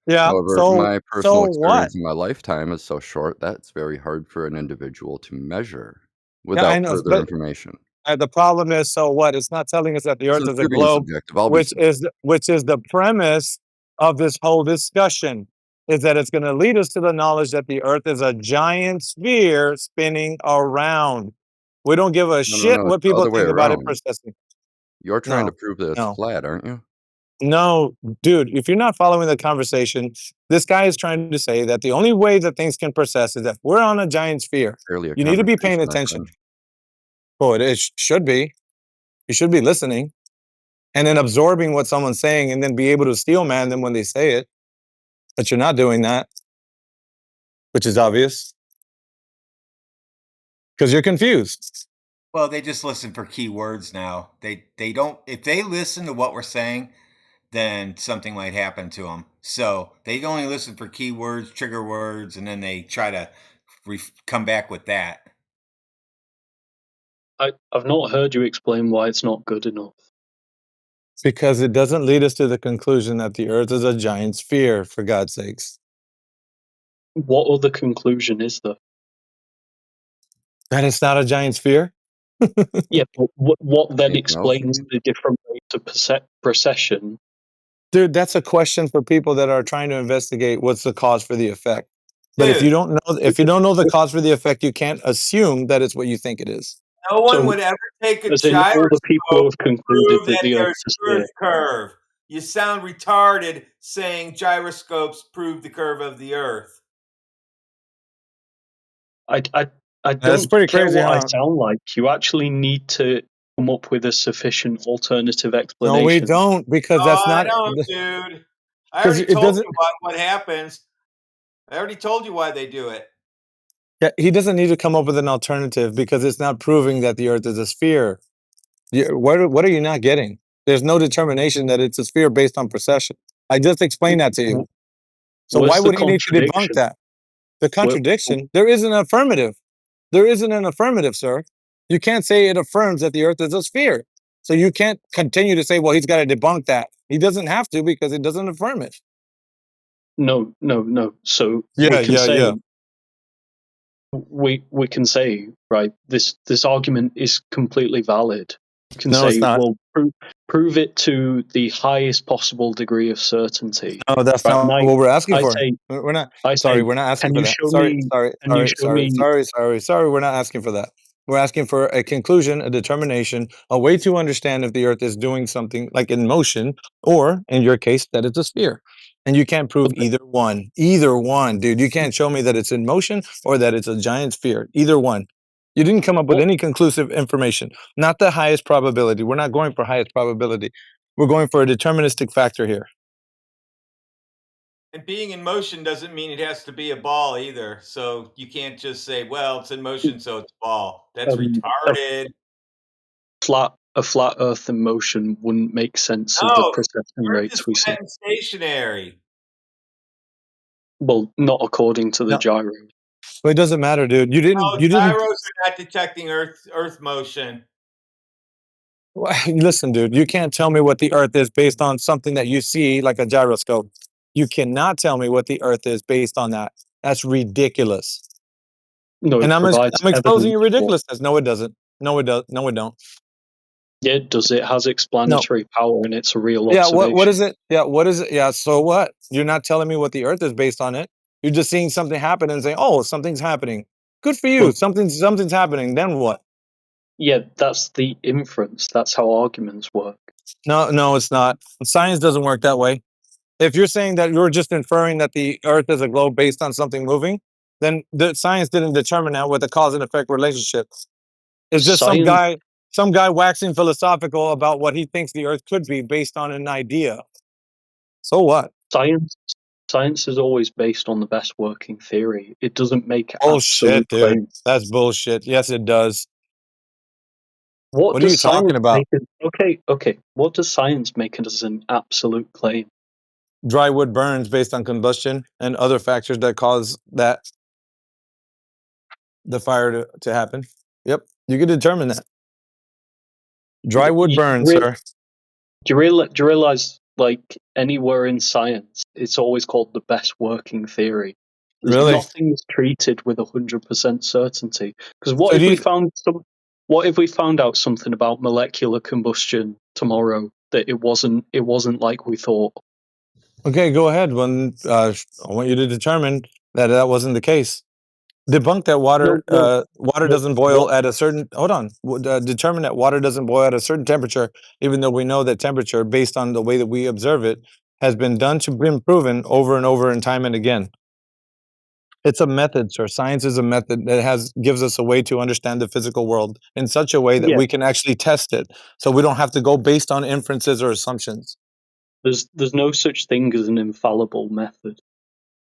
Yeah. However, So my personal what? experience in my lifetime is so short that it's very hard for an individual to measure Yeah, I without know, further but information. the problem is, so what? It's not telling us that the Earth Since is a you're being globe, subjective, I'll be subjective. which is the premise of this whole discussion. Is that it's going to lead us to the knowledge that the Earth is a giant sphere spinning around. We don't give a No, shit it's what the people other way think about it around. processing. You're trying to No, prove that it's no, flat, aren't you? no, dude. If you're not following the conversation, this guy is trying to say that the only way that things can process is if we're on a giant sphere. Barely a You need to be paying conversation, my attention. friend. Oh, it should be. You should be listening and then absorbing what someone's saying and then be able to steel man them when they say it. But you're not doing that, which is obvious because you're confused. Well, they just listen for keywords now. They don't. If they listen to what we're saying, then something might happen to them. So they only listen for keywords, trigger words, and then they try to come back with that. I've not heard you explain why it's not good enough. Because it doesn't lead us to the conclusion that the Earth is a giant sphere, for God's sakes. What other conclusion is there? That it's not a giant sphere? Yeah, but what then Anything else, explains Steve? the different rates of procession? Dude, that's a question for people that are trying to investigate what's the cause for the effect. But if you Dude, don't know the cause for the effect, you can't assume that it's what you think it is. no one So, would ever take a as in, all the people who gyroscope have and concluded prove that that the Earth there's is a Earth sphere. curve. You sound retarded saying gyroscopes prove the curve of the Earth. I That's don't pretty care crazy, what I huh? sound like. You actually need to come up with a sufficient alternative No, we explanation. don't, because Oh, that's I not don't, dude. I because already it told doesn't. you what happens. I already told you why they do it. Yeah, he doesn't need to come up with an alternative because it's not proving that the Earth is a sphere. What are you not getting? There's no determination that it's a sphere based on precession. I just explained that to you. So why Where's the would he need to debunk contradiction? that? The contradiction? There isn't an affirmative. There isn't an affirmative, sir. You can't say it affirms that the Earth is a sphere. So you can't continue to say, well, he's got to debunk that. He doesn't have to because it doesn't affirm it. No. So Yeah, we can yeah, say yeah. we can say, right, this argument is completely valid. You can No, it's say, not. well, prove it to the highest possible degree of certainty. No, that's Right? not And what we're asking I for. say, We're not. I Sorry, say, we're not asking can for you that. show me? Can you show me? Sorry. We're not asking for that. We're asking for a conclusion, a determination, a way to understand if the Earth is doing something like in motion, or in your case, that it's a sphere. And you can't prove either one. Either one, dude. You can't show me that it's in motion or that it's a giant sphere. Either one. You didn't come up with any conclusive information. Not the highest probability. We're not going for highest probability. We're going for a deterministic factor here. And being in motion doesn't mean it has to be a ball either. So you can't just say, well, it's in motion, so it's a ball. That's retarded. A flat Earth in motion wouldn't make sense of the No, processing Earth is rates we see. flat and stationary. Well, not according to the No. gyro. But it doesn't matter, dude. You didn't. No, You didn't. gyros are not detecting Earth motion. Listen, dude. You can't tell me what the Earth is based on something that you see, like a gyroscope. You cannot tell me what the Earth is based on that. That's ridiculous. No, And it I'm provides exposing your evidence for- ridiculousness. No, it doesn't. No, it does. No, it don't. Yeah, it does. It has explanatory power, and it's a real Yeah. observation. What is it? Yeah. What is it? Yeah. So what? You're not telling me what the Earth is based on it. You're just seeing something happen and saying, "Oh, something's happening." Good for you. Well- Something's happening. Then what? Yeah, that's the inference. That's how arguments work. No, it's not. Science doesn't work that way. If you're saying that you're just inferring that the Earth is a globe based on something moving, then the science didn't determine that with a cause and effect relationship. It's just Science- some guy waxing philosophical about what he thinks the Earth could be based on an idea. So what? Science is always based on the best working theory. It doesn't make Bullshit, absolute dude. claims. That's bullshit. Yes, it does. What are does you talking science about? make it? Okay. What does science make it as an absolute claim? Dry wood burns based on combustion and other factors that cause the fire to happen. Yep, you can determine that. Dry wood burns, sir. Do you realize, like, anywhere in science, it's always called the best working theory? There's Really? nothing's treated with 100% certainty. Because what So if do we you- found what if we found out something about molecular combustion tomorrow that it wasn't like we thought? Okay, go ahead. I want you to determine that that wasn't the case. Debunk that water doesn't boil at a certain. Hold on. Determine that water doesn't boil at a certain temperature, even though we know that temperature, based on the way that we observe it, has been proven over and over and time and again. It's a method, sir. Science is a method that gives us a way to understand the physical world in such a way that Yeah. we can actually test it, so we don't have to go based on inferences or assumptions. There's no such thing as an infallible method.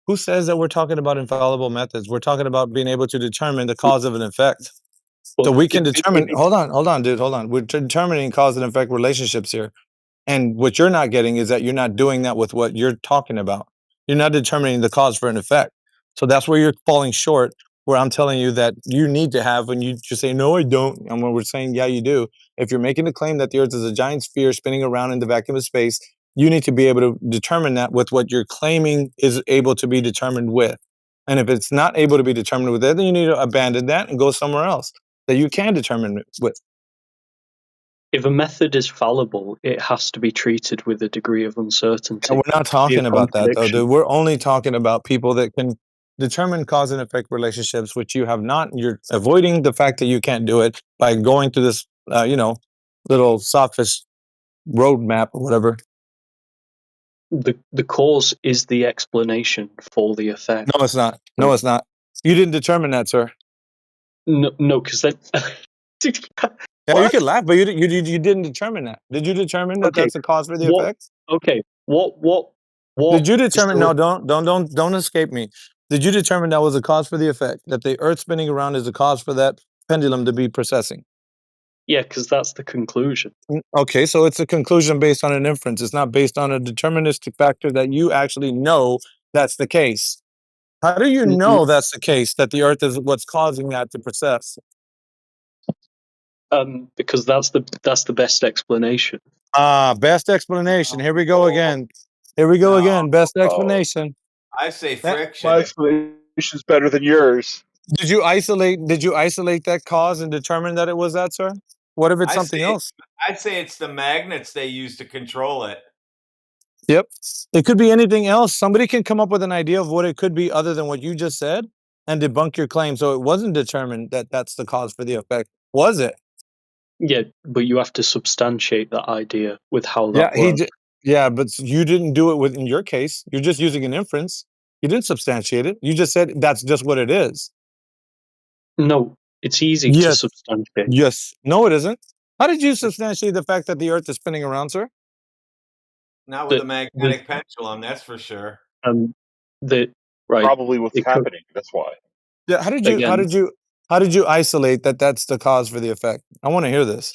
Who says that we're talking about infallible methods? We're talking about being able to determine the cause of an effect. So we can determine. Hold on, dude. Hold on. We're determining cause and effect relationships here. And what you're not getting is that you're not doing that with what you're talking about. You're not determining the cause for an effect. So that's where you're falling short, where I'm telling you that you need to have when you just say, no, I don't. And when we're saying, yeah, you do. If you're making the claim that the Earth is a giant sphere spinning around in the vacuum of space, you need to be able to determine that with what you're claiming is able to be determined with. And if it's not able to be determined with it, then you need to abandon that and go somewhere else that you can determine it with. If a method is fallible, it has to be treated with a degree of uncertainty. And we're not talking about that, though, dude. We're only talking about people that can determine cause and effect relationships, which you have not. You're avoiding the fact that you can't do it by going through this, little sophist roadmap or whatever. The cause is the explanation for the effect. No, it's not. No, it's not. You didn't determine that, sir. No, because then. Yeah, you can laugh, but you didn't determine that. Did you determine that that's the cause for the effects? Okay. What? Did you determine? No, don't escape me. Did you determine that was a cause for the effect? That the Earth spinning around is a cause for that pendulum to be precessing? Yeah, because that's the conclusion. Okay, so it's a conclusion based on an inference. It's not based on a deterministic factor that you actually know that's the case. How do you know that's the case, that the Earth is what's causing that to precess? Because that's the best explanation. Best explanation. Here we go again. Here we go again. Best explanation. I say friction. My explanation is better than yours. Did you isolate that cause and determine that it was that, sir? What if it's something else? I'd say it's the magnets they use to control it. Yep. It could be anything else. Somebody can come up with an idea of what it could be other than what you just said and debunk your claim. So it wasn't determined that that's the cause for the effect, was it? Yeah, but you have to substantiate that idea with how that works. But you didn't do it in your case. You're just using an inference. You didn't substantiate it. You just said that's just what it is. No, it's easy to substantiate. Yes. No, it isn't. How did you substantiate the fact that the Earth is spinning around, sir? Not with a magnetic pendulum, that's for sure. Right. Probably what's It could, happening. That's why. Yeah. How again, did you isolate that that's the cause for the effect? I want to hear this.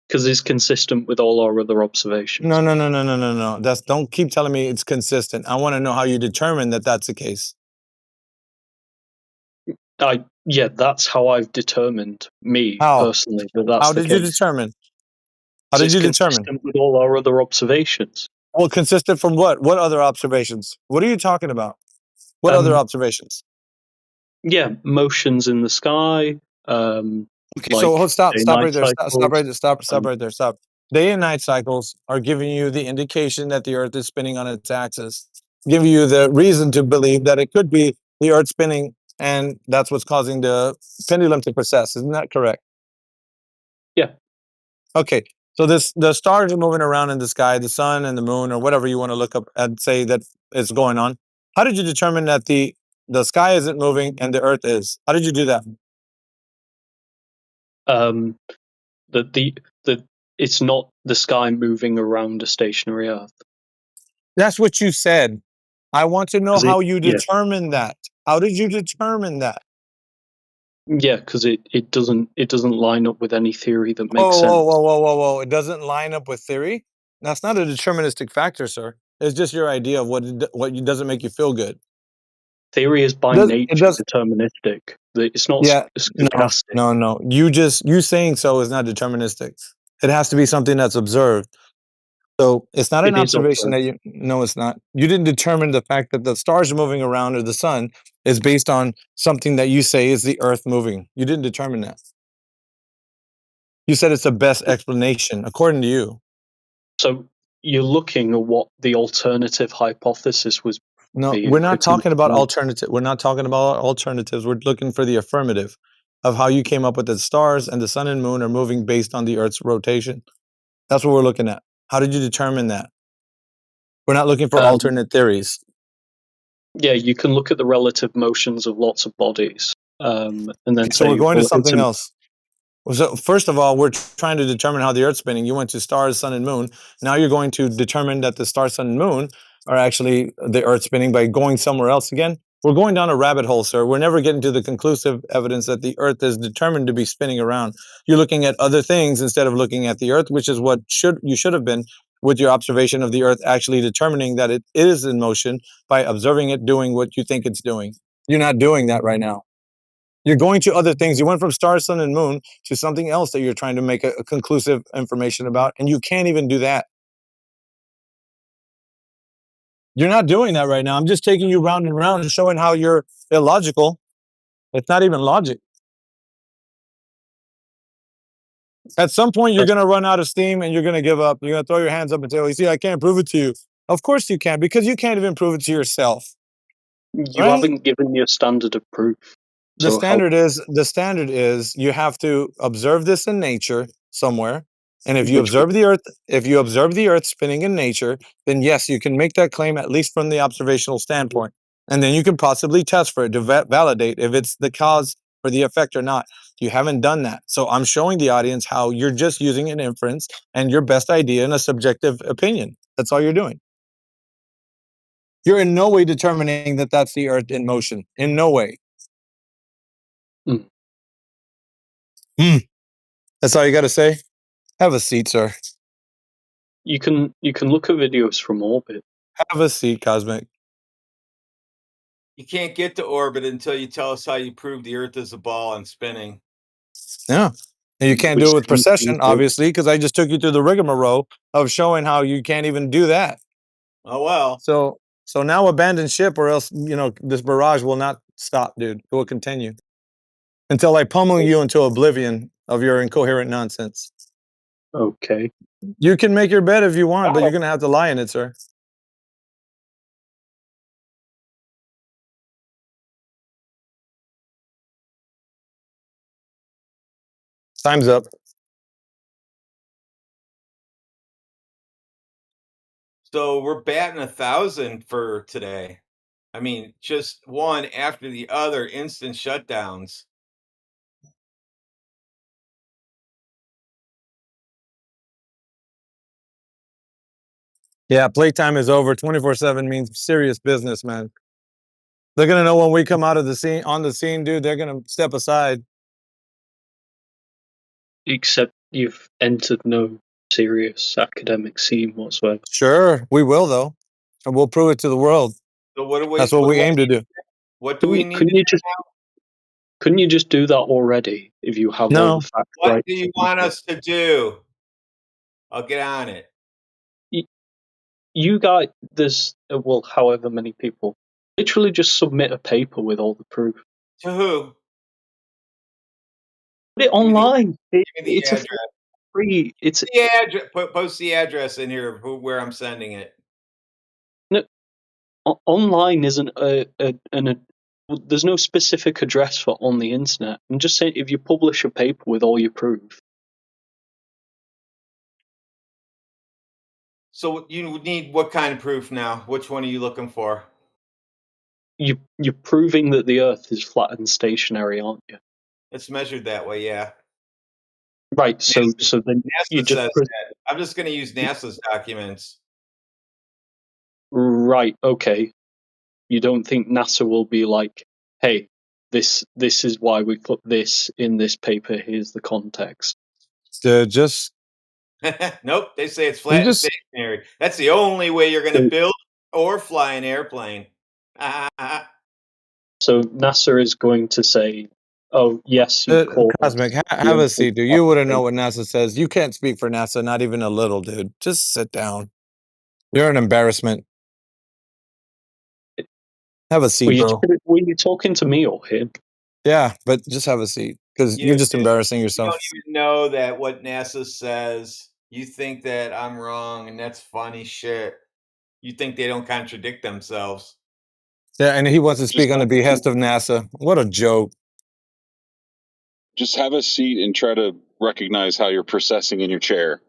because it's consistent with all our other observations. No. Don't keep telling me it's consistent. I want to know how you determine that that's the case. Yeah, that's how I've determined, me How? personally, that that's How the did you case. determine? How 'Cause did it's you determine? consistent with all our other observations. Well, consistent from what? What other observations? What are you talking about? What other observations? Yeah, motions in the sky, Okay, so like stop day-night right there. Stop cycles. right there. Stop right there. Stop. Day and night cycles are giving you the indication that the Earth is spinning on its axis, giving you the reason to believe that it could be the Earth spinning, and that's what's causing the pendulum to precess. Isn't that correct? Yeah. Okay. So the stars are moving around in the sky, the sun and the moon, or whatever you want to look up and say that is going on. How did you determine that the sky isn't moving and the Earth is? How did you do that? The it's not the sky moving around a stationary Earth. That's what you said. I want to know 'Cause how you yeah, determine that. How did you determine that? yeah, 'cause it doesn't line up with any theory that makes Whoa, whoa, sense. whoa, whoa, whoa, whoa. It doesn't line up with theory? That's not a deterministic factor, sir. It's just your idea of what doesn't make you feel good. Theory is by It nature does. deterministic. It's not Yeah, no, stochastic. no. You saying so is not deterministic. It has to be something that's observed. So it's not an It is observation observed. that you. No, it's not. You didn't determine the fact that the stars are moving around or the sun is based on something that you say is the Earth moving. You didn't determine that. You said it's the best explanation, according to you. So you're looking at what the alternative hypothesis was No, being we're not pretty much talking about more. alternative. We're not talking about alternatives. We're looking for the affirmative of how you came up with the stars and the sun and moon are moving based on the Earth's rotation. That's what we're looking at. How did you determine that? We're not looking for Um, alternate theories. yeah, you can look at the relative motions of lots of bodies, and then So we're say, going to well, it's something else. So first of all, we're trying to determine how the Earth's spinning. You went to stars, sun, and moon. Now you're going to determine that the stars, sun, and moon are actually the Earth spinning by going somewhere else again. We're going down a rabbit hole, sir. We're never getting to the conclusive evidence that the Earth is determined to be spinning around. You're looking at other things instead of looking at the Earth, which is what you should have been with your observation of the Earth actually determining that it is in motion by observing it doing what you think it's doing. You're not doing that right now. You're going to other things. You went from stars, sun, and moon to something else that you're trying to make a conclusive information about, and you can't even do that. You're not doing that right now. I'm just taking you round and round and showing how you're illogical. It's not even logic. At some point, you're going to run out of steam and you're going to give up. You're going to throw your hands up and say, well, you see, I can't prove it to you. Of course you can, because you can't even prove it to yourself, you right? haven't given me a standard of proof. The So how? standard is you have to observe this in nature somewhere. And if you Which observe the earth spinning in nature, then yes, you can make that claim at least from the observational standpoint. And then you can possibly test for it to validate if it's the cause or the effect or not. You haven't done that. So I'm showing the audience how you're just using an inference and your best idea in a subjective opinion. That's all you're doing. You're in no way determining that that's the earth in motion. In no way. Mm. That's all you got to say? Have a seat, sir. You can look at videos from orbit. Have a seat, Cosmic. You can't get to orbit until you tell us how you prove the Earth is a ball and spinning. Yeah. And you can't Which do it with seems precession, easy. obviously, because I just took you through the rigmarole of showing how you can't even do that. Oh well. So now abandon ship, or else this barrage will not stop, dude. It will continue until I pummel you into oblivion of your incoherent nonsense. Okay. You can make your bed if you want, but you're gonna have to lie in it, sir. Time's up. So we're batting 1,000 for today. I mean, just one after the other, instant shutdowns. Yeah, playtime is over. 24/7 means serious business, man. They're gonna know when we come out of the scene on the scene, dude. They're gonna step aside. Except you've entered no serious academic scene whatsoever. Sure, we will though, and we'll prove it to the world. So what do we? That's what we aim to do. What do we need to Couldn't you do just now? couldn't you just do that already if you have all the No, facts What right? do you want us to do? I'll get on it. You got this. Well, however many people literally just submit a paper with all the proof. To who? Put it online. Give me the It's a address. free. It's The address. Post the address in here of where I'm sending it. no, online isn't there's no specific address for on the internet. I'm just saying if you publish a paper with all your proof. So you need what kind of proof now? Which one are you looking for? You're proving that the Earth is flat and stationary, aren't you? It's measured that way, yeah. Right. So then you NASA just says that. I'm just going to use NASA's documents. right. Okay. You don't think NASA will be like, hey, this is why we put this in this paper. Here's the context. just Nope, they say it's flat and stationary. That's the only way you're going to build or fly an airplane. So NASA is going to say, "Oh, yes, you called Cosmic, have a seat, dude. You wouldn't know what NASA says. You can't speak for NASA, not even a little, dude. Just sit down. You're an embarrassment. Have a seat, bro. Were you talking to me or him? Yeah, but just have a seat because you're just embarrassing You yourself. don't even know that what NASA says. You think that I'm wrong, and that's funny shit. You think they don't contradict themselves. Yeah, and he wants to speak on the behest of NASA. What a joke. Just have a seat and try to recognize how you're processing in your chair.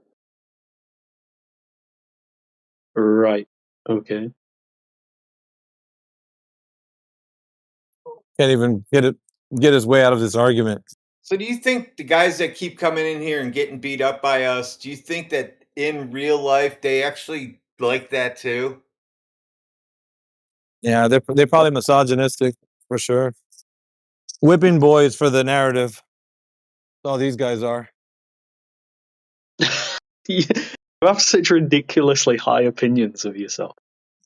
Right. Okay. Can't even get his way out of this argument. So do you think the guys that keep coming in here and getting beat up by us, do you think that in real life they actually like that too? Yeah, they're probably misogynistic for sure. Whipping boys for the narrative. All these guys are. You have such ridiculously high opinions of yourself.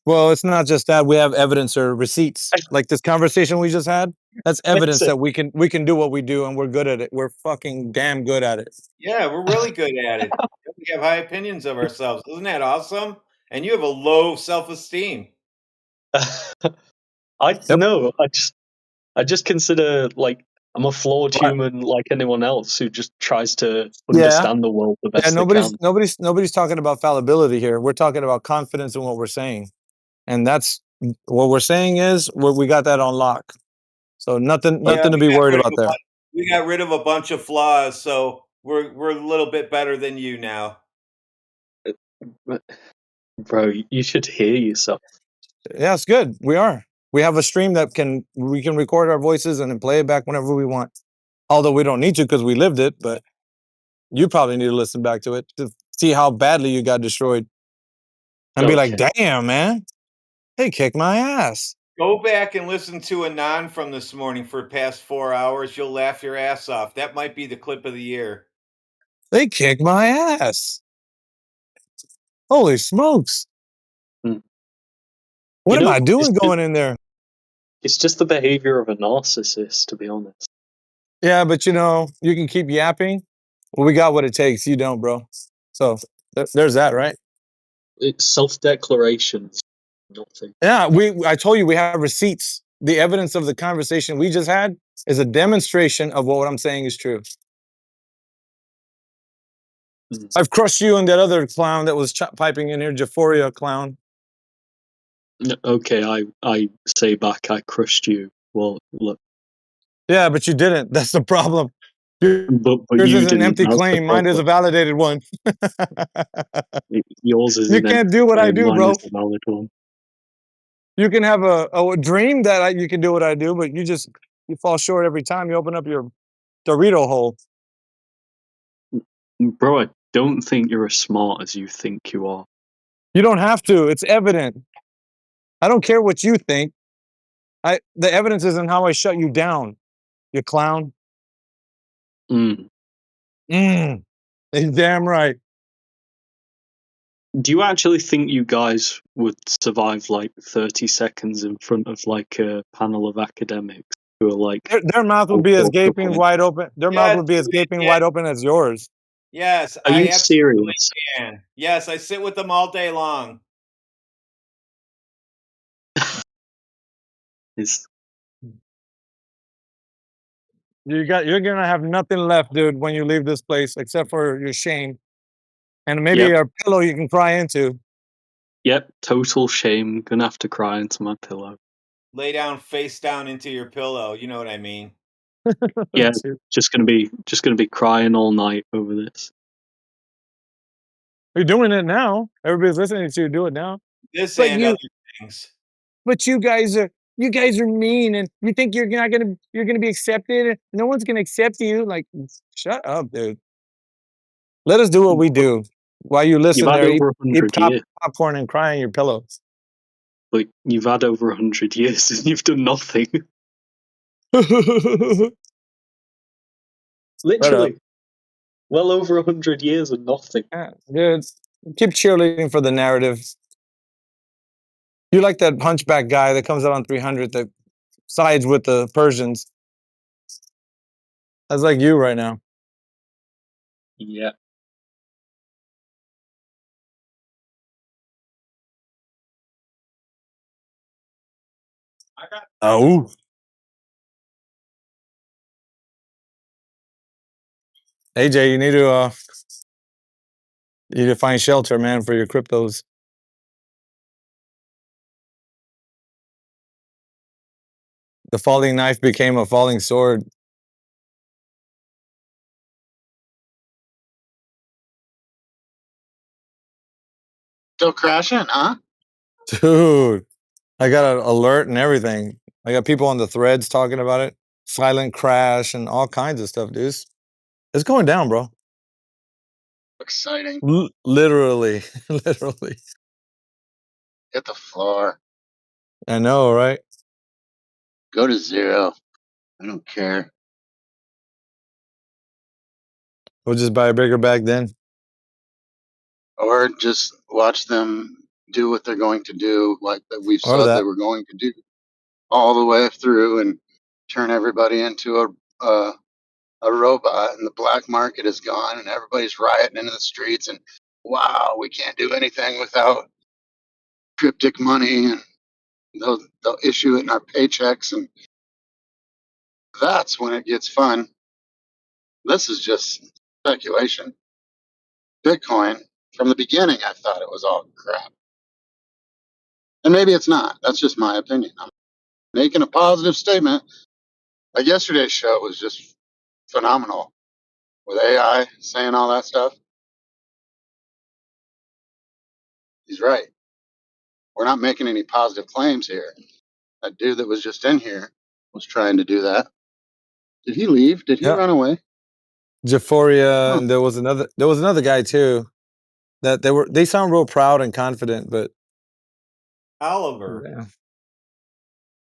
Well, it's not just that. We have evidence or receipts. Like this conversation we just had, that's evidence that we can do what we do and we're good at it. We're fucking damn good at it. Yeah, we're really good at it. We have high opinions of ourselves. Isn't that awesome? And you have a low self-esteem. No, I just consider like I'm a flawed human like anyone else who just tries to understand the world the best And they can. nobody's talking about fallibility here. We're talking about confidence in what we're saying. And that's what we're saying is we got that on lock. So nothing to be worried about there. We got rid of a bunch of flaws, so we're a little bit better than you now. Bro, you should hear yourself. Yeah, it's good. We are. We have a stream that we can record our voices and then play it back whenever we want. Although we don't need to because we lived it, but you probably need to listen back to it to see how badly you got destroyed. And be like, damn, man, they kicked my ass. Go back and listen to Anon from this morning for the past 4 hours. You'll laugh your ass off. That might be the clip of the year. They kicked my ass. Holy smokes. What am I doing going in there? It's just the behavior of a narcissist, to be honest. Yeah, but you can keep yapping. Well, we got what it takes. You don't, bro. So there's that, right? It's self-declarations, nothing. Yeah, I told you we have receipts. The evidence of the conversation we just had is a demonstration of what I'm saying is true. I've crushed you and that other clown that was piping in here, Japhoria clown. Okay, I say back, I crushed you. Well, look. Yeah, but you didn't. That's the problem. But Yours you is an didn't. empty That's the claim. Mine is a problem. validated one. Yours is You an can't empty do what I claim, do, mine bro. is a valid one. You can have a dream that you can do what I do, but you fall short every time you open up your Dorito hole. Bro, I don't think you're as smart as you think you are. You don't have to. It's evident. I don't care what you think. The evidence is in how I shut you down, you clown. Mm. Damn right. Do you actually think you guys would survive like 30 seconds in front of like a panel of academics who are like Their mouth would be as gaping wide open. Their mouth Yes, would be as gaping wide open as yours. yes, Are I you absolutely serious? can. Yes, I sit with them all day long. Is You're gonna have nothing left, dude, when you leave this place except for your shame and maybe Yep. a pillow you can cry into. Yep, total shame. Gonna have to cry into my pillow. Lay down face down into your pillow. You know what I mean? Yeah, just gonna be crying all night over this. You're doing it now. Everybody's listening to you do it now. This But and other you, things. but you guys are mean, and you think you're gonna be accepted. No one's gonna accept you. Like, shut up, dude. Let us do what we do while you You've listen had there, eat, over 100 years. popcorn and cry in your pillows. But you've had over 100 years and you've done nothing. Literally. Well over 100 years and nothing. Yeah, dude, keep cheerleading for the narrative. You like that hunchback guy that comes out on 300 that sides with the Persians. That's like you right now. Yeah. Oh. AJ, you need to find shelter, man, for your cryptos. The falling knife became a falling sword. Still crashing, huh? Dude, I got an alert and everything. I got people on the threads talking about it. Silent crash and all kinds of stuff, dude. It's going down, bro. Exciting. Literally. Literally. Hit the floor. I know, right? Go to zero. I don't care. We'll just buy a bigger bag then. Or just watch them do what they're going to do, like that we've Or said they that. were going to do, all the way through, and turn everybody into a robot, and the black market is gone, and everybody's rioting into the streets, and wow, we can't do anything without cryptic money, and they'll issue it in our paychecks, and that's when it gets fun. This is just speculation. Bitcoin, from the beginning, I thought it was all crap. And maybe it's not. That's just my opinion. I'm making a positive statement. Like yesterday's show was just phenomenal with AI saying all that stuff. He's right. We're not making any positive claims here. That dude that was just in here was trying to do that. Did he leave? Did he Yeah. run away? Japhoria, and there was another guy too. That they sound real proud and confident, but Oliver. yeah.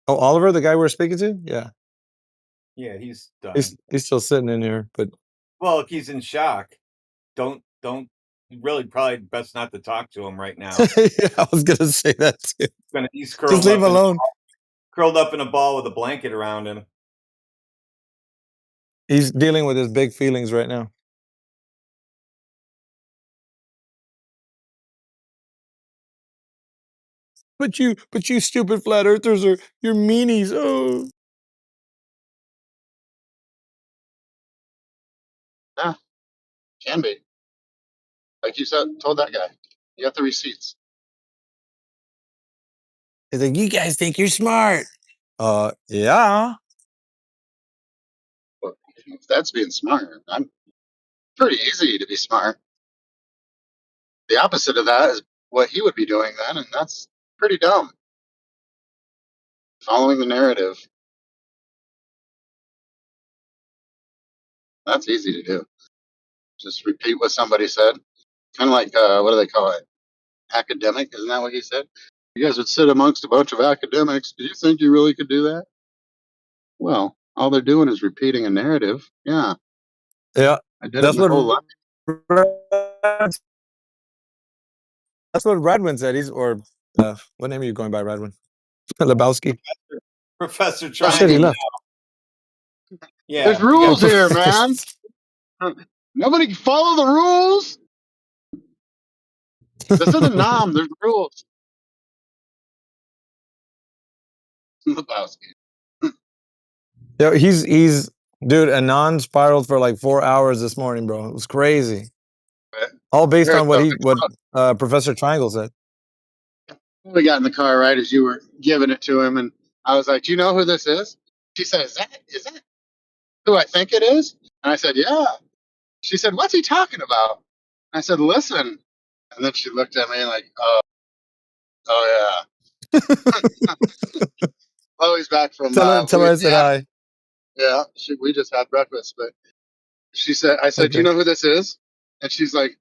Oh, Oliver, the guy we're speaking to? Yeah. Yeah, he's done. He's still sitting in here, but Well, he's in shock. Don't really probably best not to talk to him right now. Yeah, I was gonna say that too. He's Just leave him alone. Curled up in a ball with a blanket around him. He's dealing with his big feelings right now. But you stupid flat earthers you're meanies. Oh. Yeah, can be. Like you said, told that guy. You got the receipts. He's like, you guys think you're smart. Yeah. Well, if that's being smart, I'm pretty easy to be smart. The opposite of that is what he would be doing then, and that's pretty dumb. Following the narrative, that's easy to do. Just repeat what somebody said. Kind of like, what do they call it? academic. Isn't that what he said? You guys would sit amongst a bunch of academics. Do you think you really could do that? Well, all they're doing is repeating a narrative. Yeah, Yeah, I did it that's my whole life. That's what Radwin said. What name are you going by, Radwin? Lebowski. Professor Oh shit, he Triangle. left. Yeah, There's rules here, man. Nobody follow the rules. This isn't Nam. There's rules. Lebowski. Yo, he's dude. Anon spiraled for like 4 hours this morning, bro. It was crazy. All based on what Professor Triangle said. We got in the car right as you were giving it to him, and I was like, "Do you know who this is?" She said, "Is that who I think it is?" And I said, "Yeah." She said, "What's he talking about?" I said, "Listen." And then she looked at me like, "Oh yeah." Chloe's back from. Tell her I said hi. Yeah, we just had breakfast, but she said, "I said, do you Okay. know who this is?" And she's like,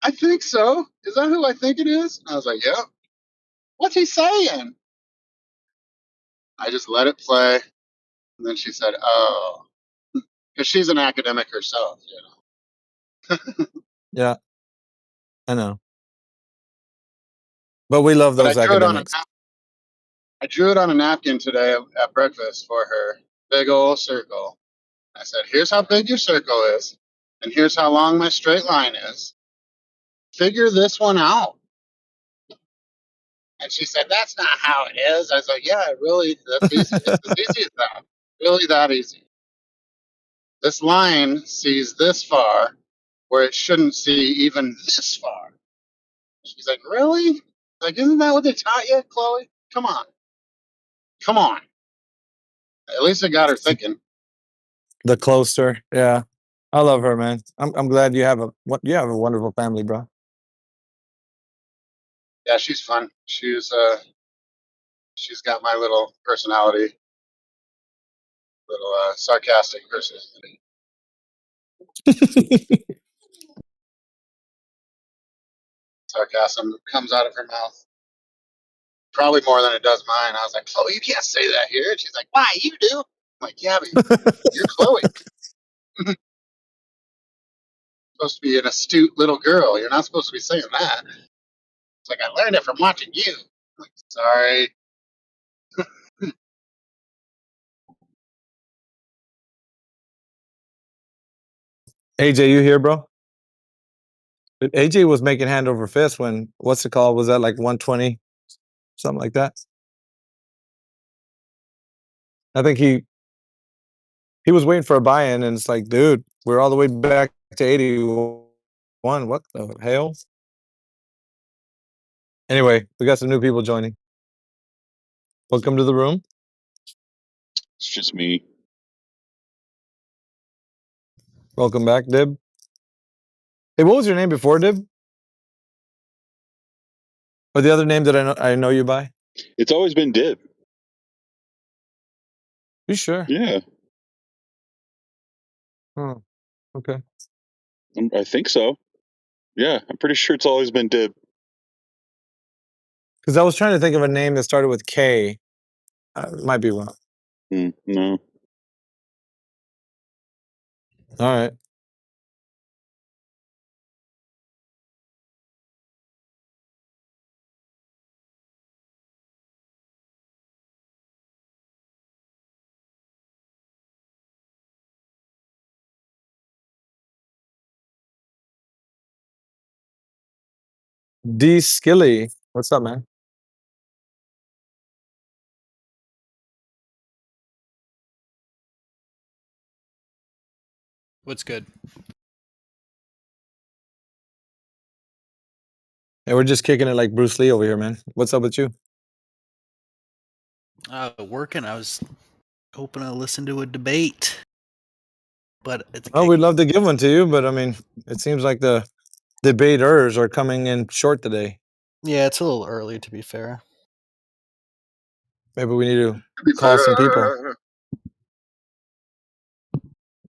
"I think so. Is that who I think it is?" And I was like, "Yeah." "What's he saying?" I just let it play, and then she said, "Oh," because she's an academic herself, you know. Yeah, I know. But we love But those academics. I drew it on a napkin today at breakfast for her. Big old circle. I said, "Here's how big your circle is, and here's how long my straight line is. Figure this one out." And she said, "That's not how it is." I was like, "Yeah, really, that's easy. It's as easy as that. Really that easy. This line sees this far where it shouldn't see even this far." She's like, "Really?" Like, isn't that what they taught you, Chloe? Come on. Come on. At least it got her thinking. The closer, yeah. I love her, man. I'm glad you have a wonderful family, bro. Yeah, she's fun. She's got my little personality, little sarcastic personality. Sarcasm comes out of her mouth. Probably more than it does mine. I was like, "Oh, you can't say that here." And she's like, "Why? You do." I'm like, "Yeah, but you're Chloe. Supposed to be an astute little girl. You're not supposed to be saying that." It's like, "I learned it from watching you." I'm like, "Sorry." AJ, you here, bro? AJ was making hand over fist when what's it called? Was that like 120, something like that? I think he was waiting for a buy-in, and it's like, dude, we're all the way back to 81. What the hell? Anyway, we got some new people joining. Welcome to the room. It's just me. Welcome back, Dib. Hey, what was your name before, Dib? Or the other name that I know you by? It's always been Dib. You sure? Yeah. Oh, okay. I think so. Yeah, I'm pretty sure it's always been Dib. Because I was trying to think of a name that started with K. Might be wrong. No. All right. D Skilly. What's up, man? What's good? Hey, we're just kicking it like Bruce Lee over here, man. What's up with you? Working. I was hoping to listen to a debate, but it's. Oh, we'd love to give one to you, but I mean, it seems like the debaters are coming in short today. Yeah, it's a little early to be fair. Maybe we need to call some people.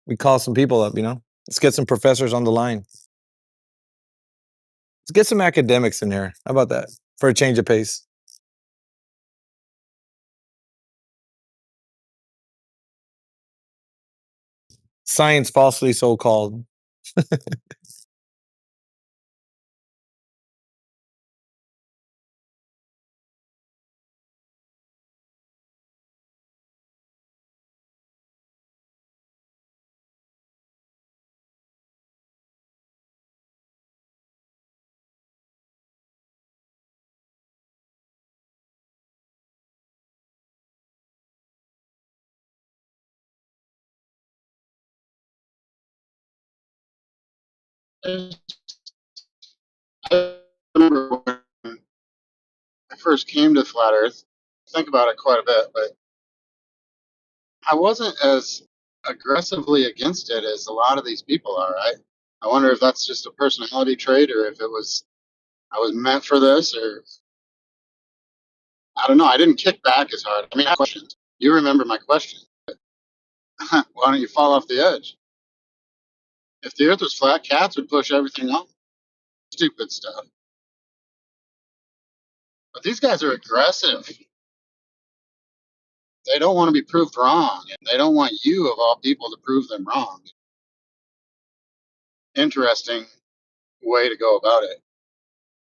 We call some people up, you know? Let's get some professors on the line. Let's get some academics in here. How about that? For a change of pace. Science falsely so called. I remember when I first came to Flat Earth, think about it quite a bit, but I wasn't as aggressively against it as a lot of these people are, right? I wonder if that's just a personality trait or if I was meant for this, or I don't know. I didn't kick back as hard. I mean, I had questions. You remember my question. Why don't you fall off the edge? If the earth was flat, cats would push everything off. Stupid stuff. But these guys are aggressive. They don't want to be proved wrong, and they don't want you, of all people, to prove them wrong. Interesting way to go about it.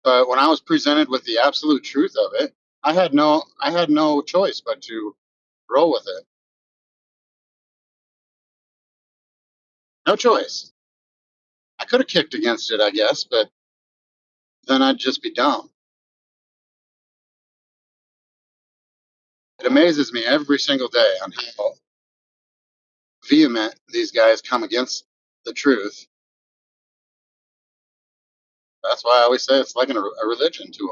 But when I was presented with the absolute truth of it, I had no choice but to roll with it. No choice. I could have kicked against it, I guess, but then I'd just be dumb. It amazes me every single day on how vehement these guys come against the truth. That's why I always say it's like a religion to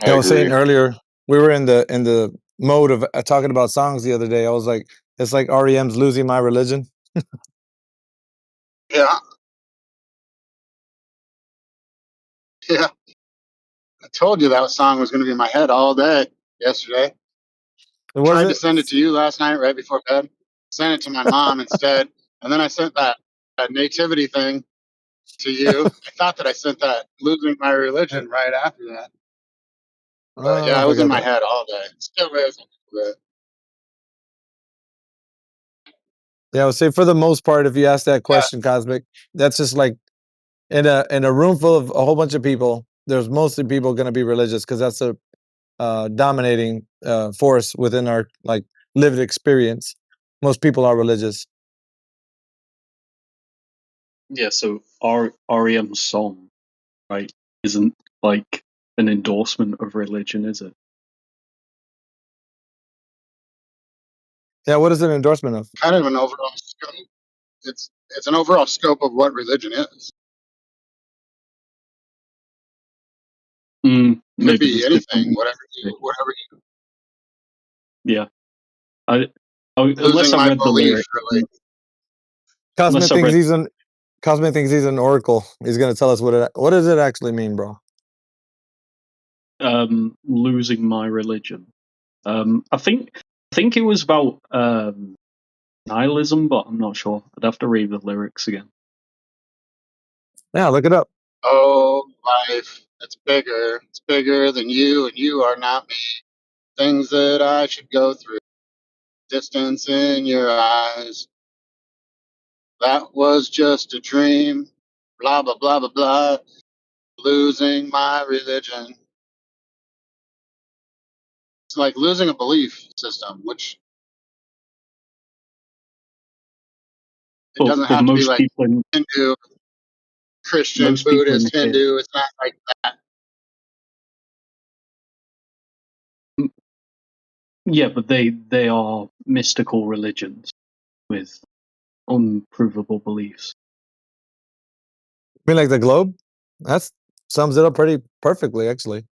them. I was saying earlier, we were in the mode of talking about songs the other day. I was like, it's like REM's "Losing My Religion." Yeah. Yeah. I told you that song was going to be in my head all day yesterday. Was Tried to it? send it to you last night right before bed. Sent it to my mom instead. And then I sent that nativity thing to you. I thought that I sent that "Losing My Religion" right after that. I But don't know yeah, if it I was in got my that. head all day. It still is a little bit. Yeah, I would say for the most part, if you ask that question, Cosmic, that's just like in a room full of a whole bunch of people. There's mostly people going to be religious because that's a dominating force within our like lived experience. Most people are religious. Yeah, so REM's song, right, isn't like an endorsement of religion, is it? Yeah, what is an endorsement of? Kind of an overall scope. It's an overall scope of what religion is. Could Maybe be there's anything, different. whatever you. Yeah, unless Losing I my read the belief, lyric, really. Cosmic unless I thinks read he's an oracle. He's going to tell us what does it actually mean, bro? losing my religion. I think it was about nihilism, but I'm not sure. I'd have to read the lyrics again. Yeah, look it up. Oh, life, it's bigger. It's bigger than you, and you are not me. Things that I should go through. Distance in your eyes. That was just a dream. Blah, blah, blah, blah, blah. Losing my religion. It's like losing a belief system, which it But doesn't have to be most like people in Hindu, Christian, most people in Buddhist, here, Hindu. It's not like that. yeah, but they are mystical religions with unprovable beliefs. I mean, like the globe. That sums it up pretty perfectly, actually.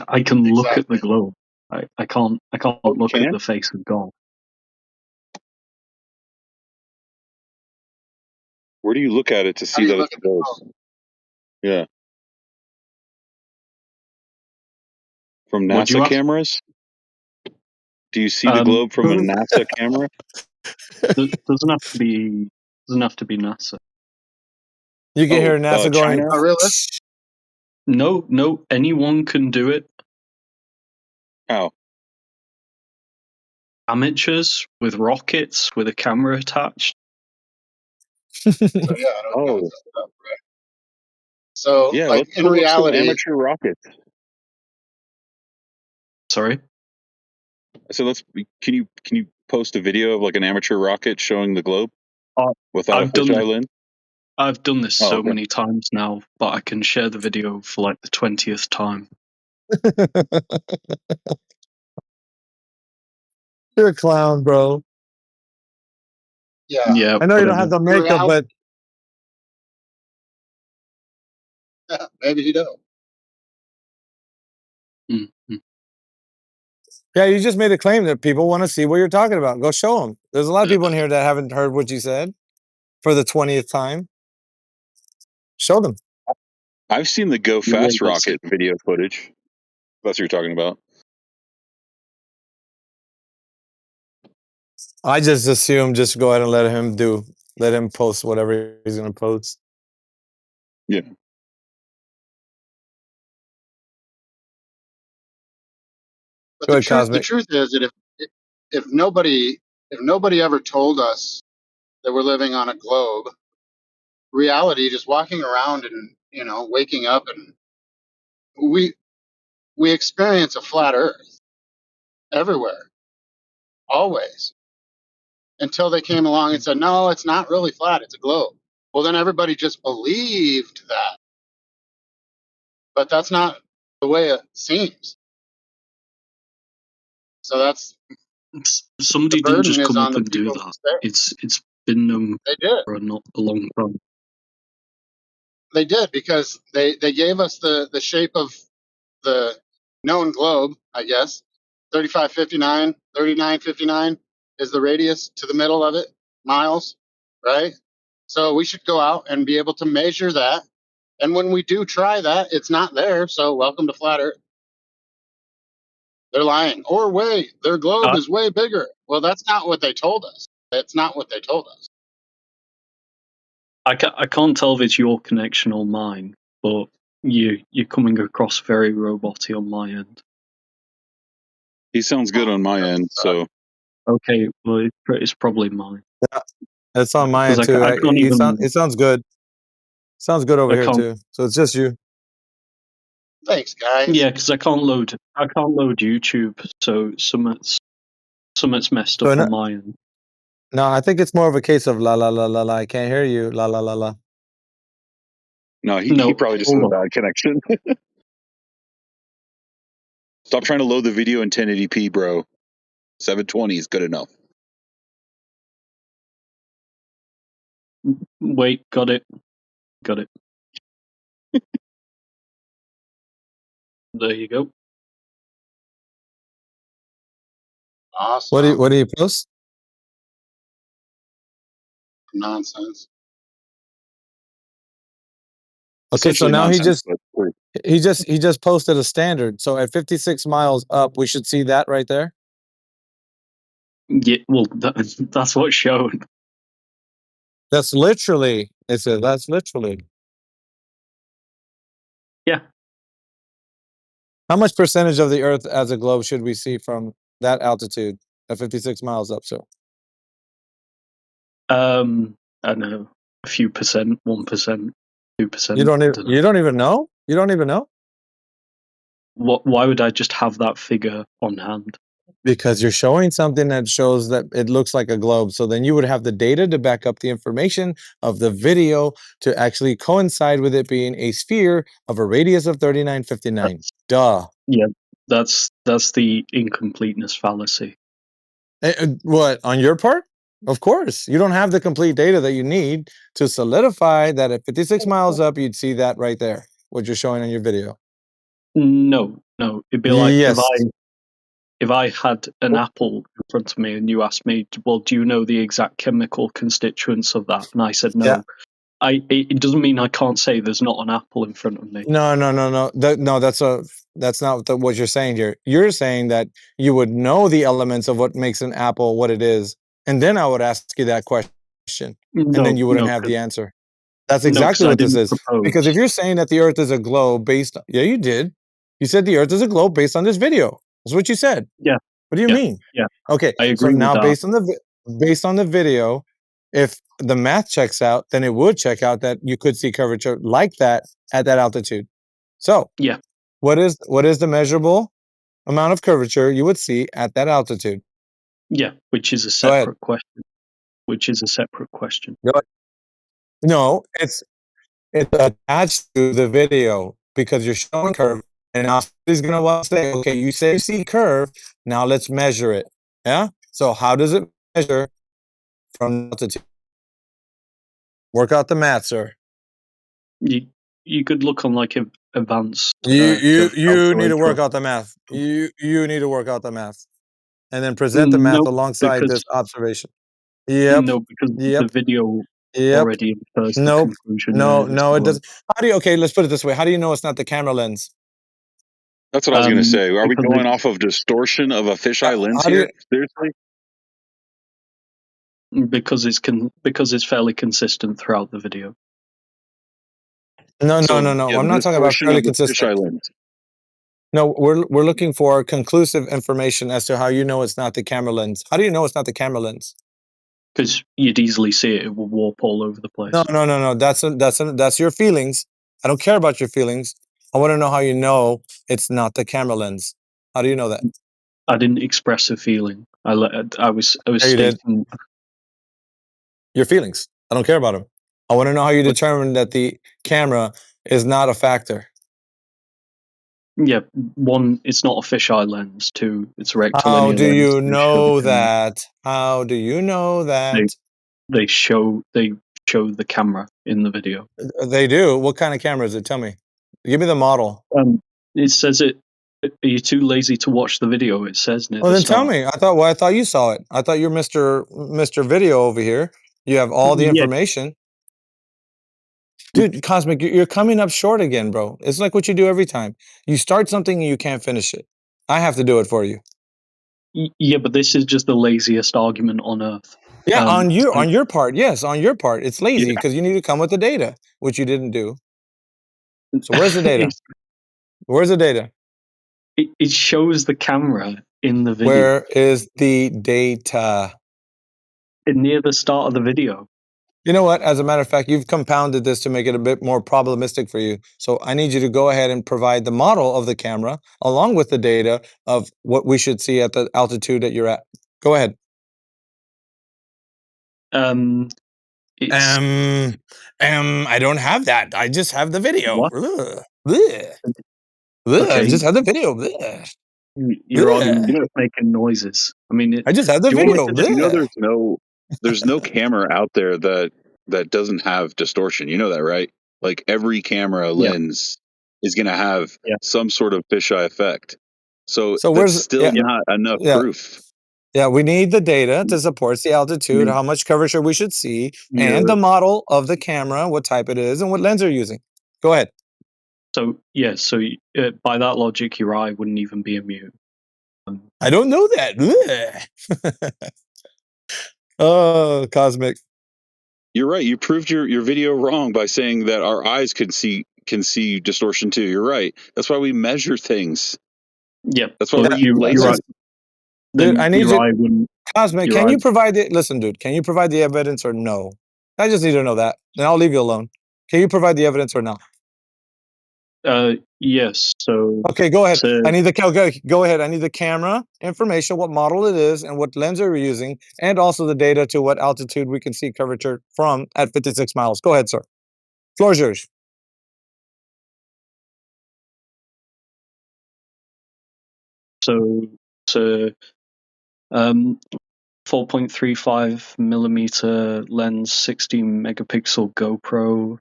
I can look at the Exactly. globe. I can't Oh, you look at can? the face of God. Where do you look at it to How see do you that look it's at the gold? globe? Yeah. From What do you NASA ask? cameras? Do you see the globe from a NASA camera? Doesn't have to be NASA. You can hear NASA going. China? Oh, really? No, anyone can do it. How? Amateurs with rockets with a camera attached. So yeah, I don't know what's up, right? So Yeah, like let's in throw up some reality, amateur rockets. Sorry. So can you post a video of like an amateur rocket showing the globe without a I've done fisheye this. lens? I've done this Oh, so okay. many times now, but I can share the video for like the 20th time. You're a clown, bro. yeah. Yeah, I know you don't whatever. have the In makeup, reality, but maybe you don't. Mm-hmm. yeah, you just made a claim that people want to see what you're talking about. Go show them. There's a lot of people in here that haven't heard what you said for the 20th time. Show them. I've seen the Go You will Fast go see. rocket video footage. That's what you're talking about. I just assume just go ahead and let him post whatever he's going to post. Yeah. But Go the ahead, truth Cosmic. is that if nobody ever told us that we're living on a globe, reality, just walking around and waking up, and we experience a flat Earth everywhere, always, until they came along and said, no, it's not really flat, it's a globe. Well, then everybody just believed that, but that's not the way it seems. So that's Somebody the didn't burden just is come on up the and do people that. who say It's been known they did. for a long time. They did because they gave us the shape of the known globe, I guess. 3559, 3959 is the radius to the middle of it, miles, right? So we should go out and be able to measure that. And when we do try that, it's not there. So welcome to flat Earth. They're lying. Or wait, their globe is way bigger. Well, that's not what they told us. That's not what they told us. I can't tell if it's your connection or mine, but you're coming across very roboty on my end. He sounds good on my end, so Okay, well it's probably mine. Yeah, it's on my 'Cause end too. I can't even. It sounds good. Sounds good over I here can't. too. So it's just you. Thanks, guys. Yeah, because I can't load YouTube, so something's messed So up on my end. no, I think it's more of a case of la la la la la. I can't hear you. La la la la. no, he No, probably just has a bad connection. Stop trying to load the video in 1080p, bro. 720 is good enough. Wait, got it. There you go. Awesome. What do you post? Nonsense. Okay, so Essentially now nonsense, but he just posted a standard. So at 56 miles up, we should see that right there. Yeah, well, that's what's shown. That's literally. It says that's literally. Yeah. How much percentage of the Earth as a globe should we see from that altitude at 56 miles up? So I don't know, a few percent, 1%, 2%. you don't even know. You don't even know Why would I just have that figure on hand? because you're showing something that shows that it looks like a globe. So then you would have the data to back up the information of the video to actually coincide with it being a sphere of a radius of 3959. Duh. Yeah, that's the incompleteness fallacy. What, on your part? Of course. You don't have the complete data that you need to solidify that at 56 miles up, you'd see that right there, what you're showing on your video. No, it'd be like Yes. if I had an apple in front of me and you asked me, well, do you know the exact chemical constituents of that? And I said no. Yeah. It doesn't mean I can't say there's not an apple in front of me. No. That's not what you're saying here. You're saying that you would know the elements of what makes an apple what it is, and then I would ask you that question, and then No, you wouldn't no, have the answer. That's no, because exactly I what this didn't is. Because if propose. you're saying that the Earth is a globe based, yeah, you did. You said the Earth is a globe based on this video. That's what you said. Yeah, What do you yeah, mean? yeah. Okay, I so agree with now that. based on the video, if the math checks out, then it would check out that you could see curvature like that at that altitude. So, Yeah, what is the measurable amount of curvature you would see at that altitude? yeah, which is a Go ahead. separate question. Which is a separate question. Go ahead. No, it's attached to the video because you're showing curve, and now somebody's gonna want to say, okay, you say you see curve, now let's measure it. Yeah. So how does it measure from altitude? Work out the math, sir. You could look on like advanced You need to calculator. work out the math. You need to work out the math, and then present the math No, alongside because this observation. Yep. no, because Yep. the video Yep. already infers the Nope. conclusion No, there. no, it doesn't. How do you? Okay, let's put it this way. How do you know it's not the camera lens? That's what I was going to say. Are we Because going off of distortion of a fisheye lens How do you? here? Seriously? because it's fairly consistent throughout the video. No, no, So, no, no. yeah, I'm the not talking about distortion fairly of the consistent. fisheye lens. No, we're looking for conclusive information as to how you know it's not the camera lens. How do you know it's not the camera lens? Because you'd easily see it; it will warp all over the place. No, no, no, no. That's your feelings. I don't care about your feelings. I want to know how you know it's not the camera lens. How do you know that? I didn't express a feeling. I was Yeah, you did. stating Your feelings. I don't care about them. I want to know how you determine that the camera is not a factor. yeah. One, it's not a fisheye lens. Two, it's a How rectilinear do lens. you They show the know camera. that? How do you know that? They show the camera in the video. They do. What kind of camera is it? Tell me. Give me the model. It says it. Are you too lazy to watch the video? It says near Well, the then tell start. me. I thought you saw it. I thought you're Mr. Video over here. You have all the Yeah. information. Dude, Cosmic, you're coming up short again, bro. It's like what you do every time. You start something and you can't finish it. I have to do it for you. Yeah, but this is just the laziest argument on earth. Yeah, on So, your part. Yes, on your part. It's lazy yeah, because you need to come with the data, which you didn't do. So where's the data? Where's the data? it shows the camera in the video. Where is the data? Near the start of the video. You know what? As a matter of fact, you've compounded this to make it a bit more problematic for you. So I need you to go ahead and provide the model of the camera along with the data of what we should see at the altitude that you're at. Go ahead. I don't have that. I just have the video. What? Ugh. Blech. Blech. I Okay. just have the video. Blech. You're Blech. arguing making noises. I mean, I just have the Do you want me video. to just, Blech. there's no camera out there that doesn't have distortion. You know that, right? Like every camera Yeah. lens is going to have Yeah. some sort of fisheye effect. So So that's where's still not enough yeah. proof. Yeah, we need the data to support the altitude, how much curvature we should see, and the model of the camera, what type it is, and what lens you're using. Go ahead. So yeah, so by that logic, your eye wouldn't even be immune. I don't know that. Oh, Cosmic. You're right. You proved your video wrong by saying that our eyes can see distortion too. You're right. That's why we measure things. Yep. That's why we're You're right. Dude, Then I need your you. eye wouldn't. Cosmic, can you provide the listen, dude? Can you provide the evidence or no? I just need to know that. Then I'll leave you alone. Can you provide the evidence or not? Yes. So okay, go ahead. So, I need the go ahead. I need the camera information, what model it is, and what lens we're using, and also the data to what altitude we can see curvature from at 56 miles. Go ahead, sir. Floor is yours. So, 4.35 millimeter lens, 16 megapixel GoPro.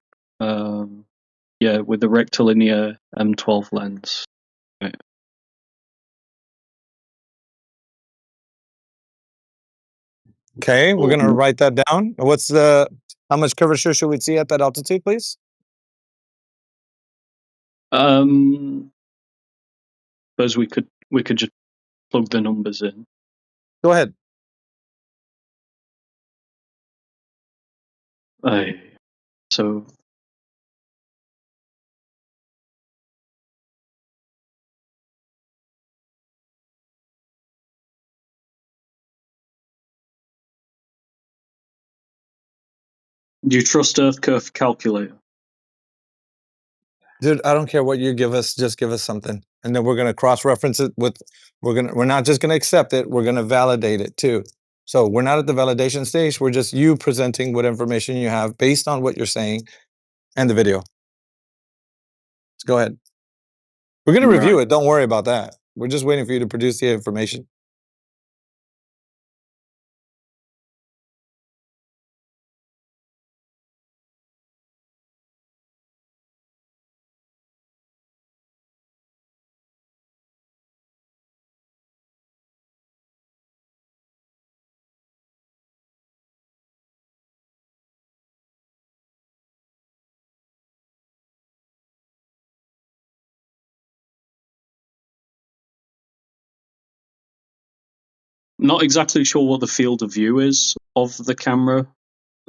Yeah, with the rectilinear M12 lens. Right. Okay, we're gonna write that down. What's the how much curvature should we see at that altitude, please? Suppose we could just plug the numbers in. Go ahead. So do you trust Earth Curve Calculator? Dude, I don't care what you give us, just give us something. And then we're gonna cross-reference it with we're not just gonna accept it, we're gonna validate it too. So we're not at the validation stage, we're just you presenting what information you have based on what you're saying and the video. Let's go ahead. We're gonna review it, don't worry about that. We're just waiting for you to produce the information. Not exactly sure what the field of view is of the camera.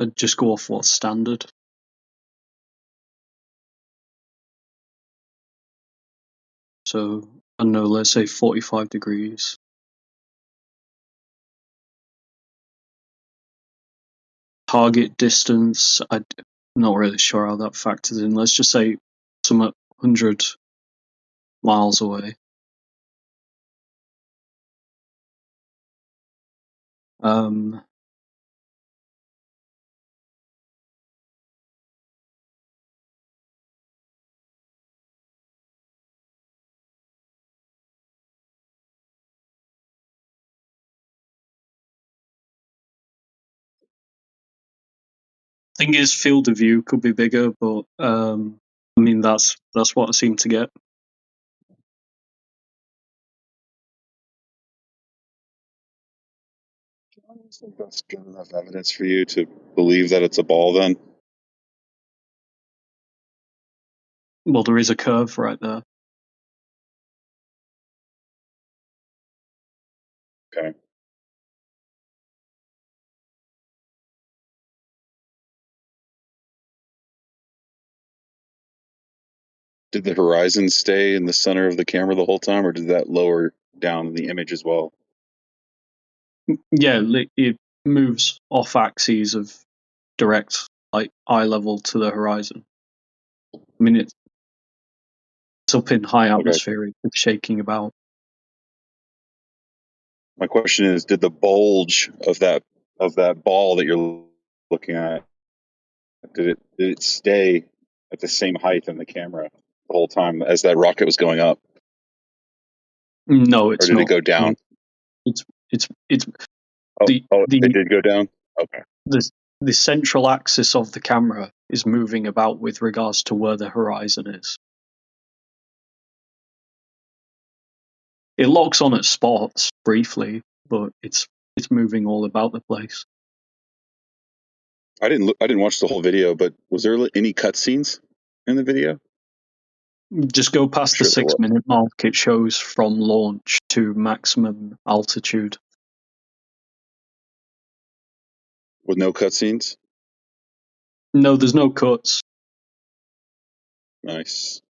I'd just go off what's standard. So, I don't know, let's say 45 degrees. Target distance, I'm not really sure how that factors in. Let's just say some 100 miles away. Thing is, field of view could be bigger, but I mean that's what I seem to get. I don't think that's good enough evidence for you to believe that it's a ball. Then Well, there is a curve right there. okay. Did the horizon stay in the center of the camera the whole time, or did that lower down the image as well? Yeah, it moves off axes of direct, like eye level to the horizon. I mean, it's up in high atmosphere. It's shaking about. My question is, did the bulge of that ball that you're looking at, did it stay at the same height in the camera the whole time as that rocket was going up? No, Or it's did it not. go down? It's Oh, the it did go down? Okay. the central axis of the camera is moving about with regards to where the horizon is. It locks on at spots briefly, but it's moving all about the place. I didn't watch the whole video, but was there any cutscenes in the video? Just go past the Sure there was. 6-minute mark. It shows from launch to maximum altitude. With no cutscenes? No, there's no cuts. Nice.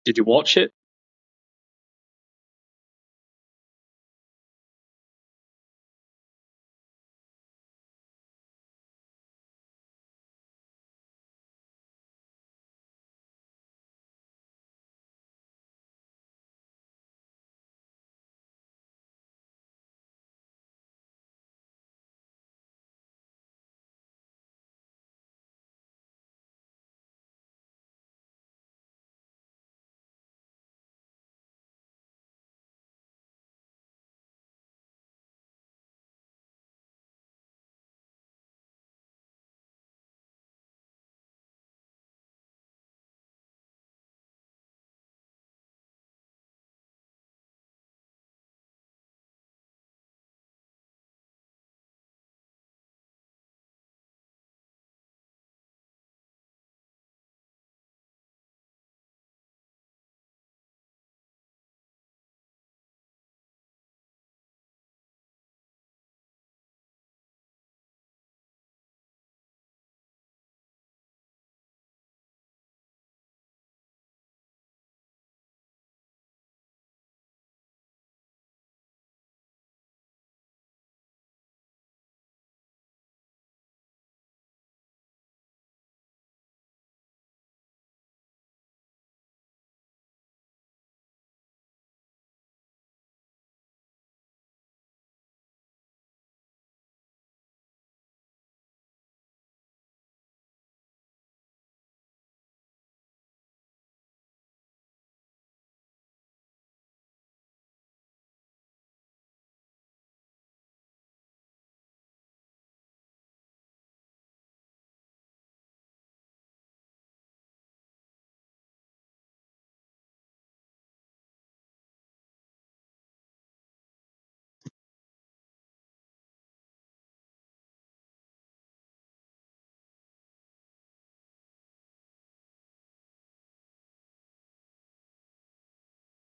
Did you watch it?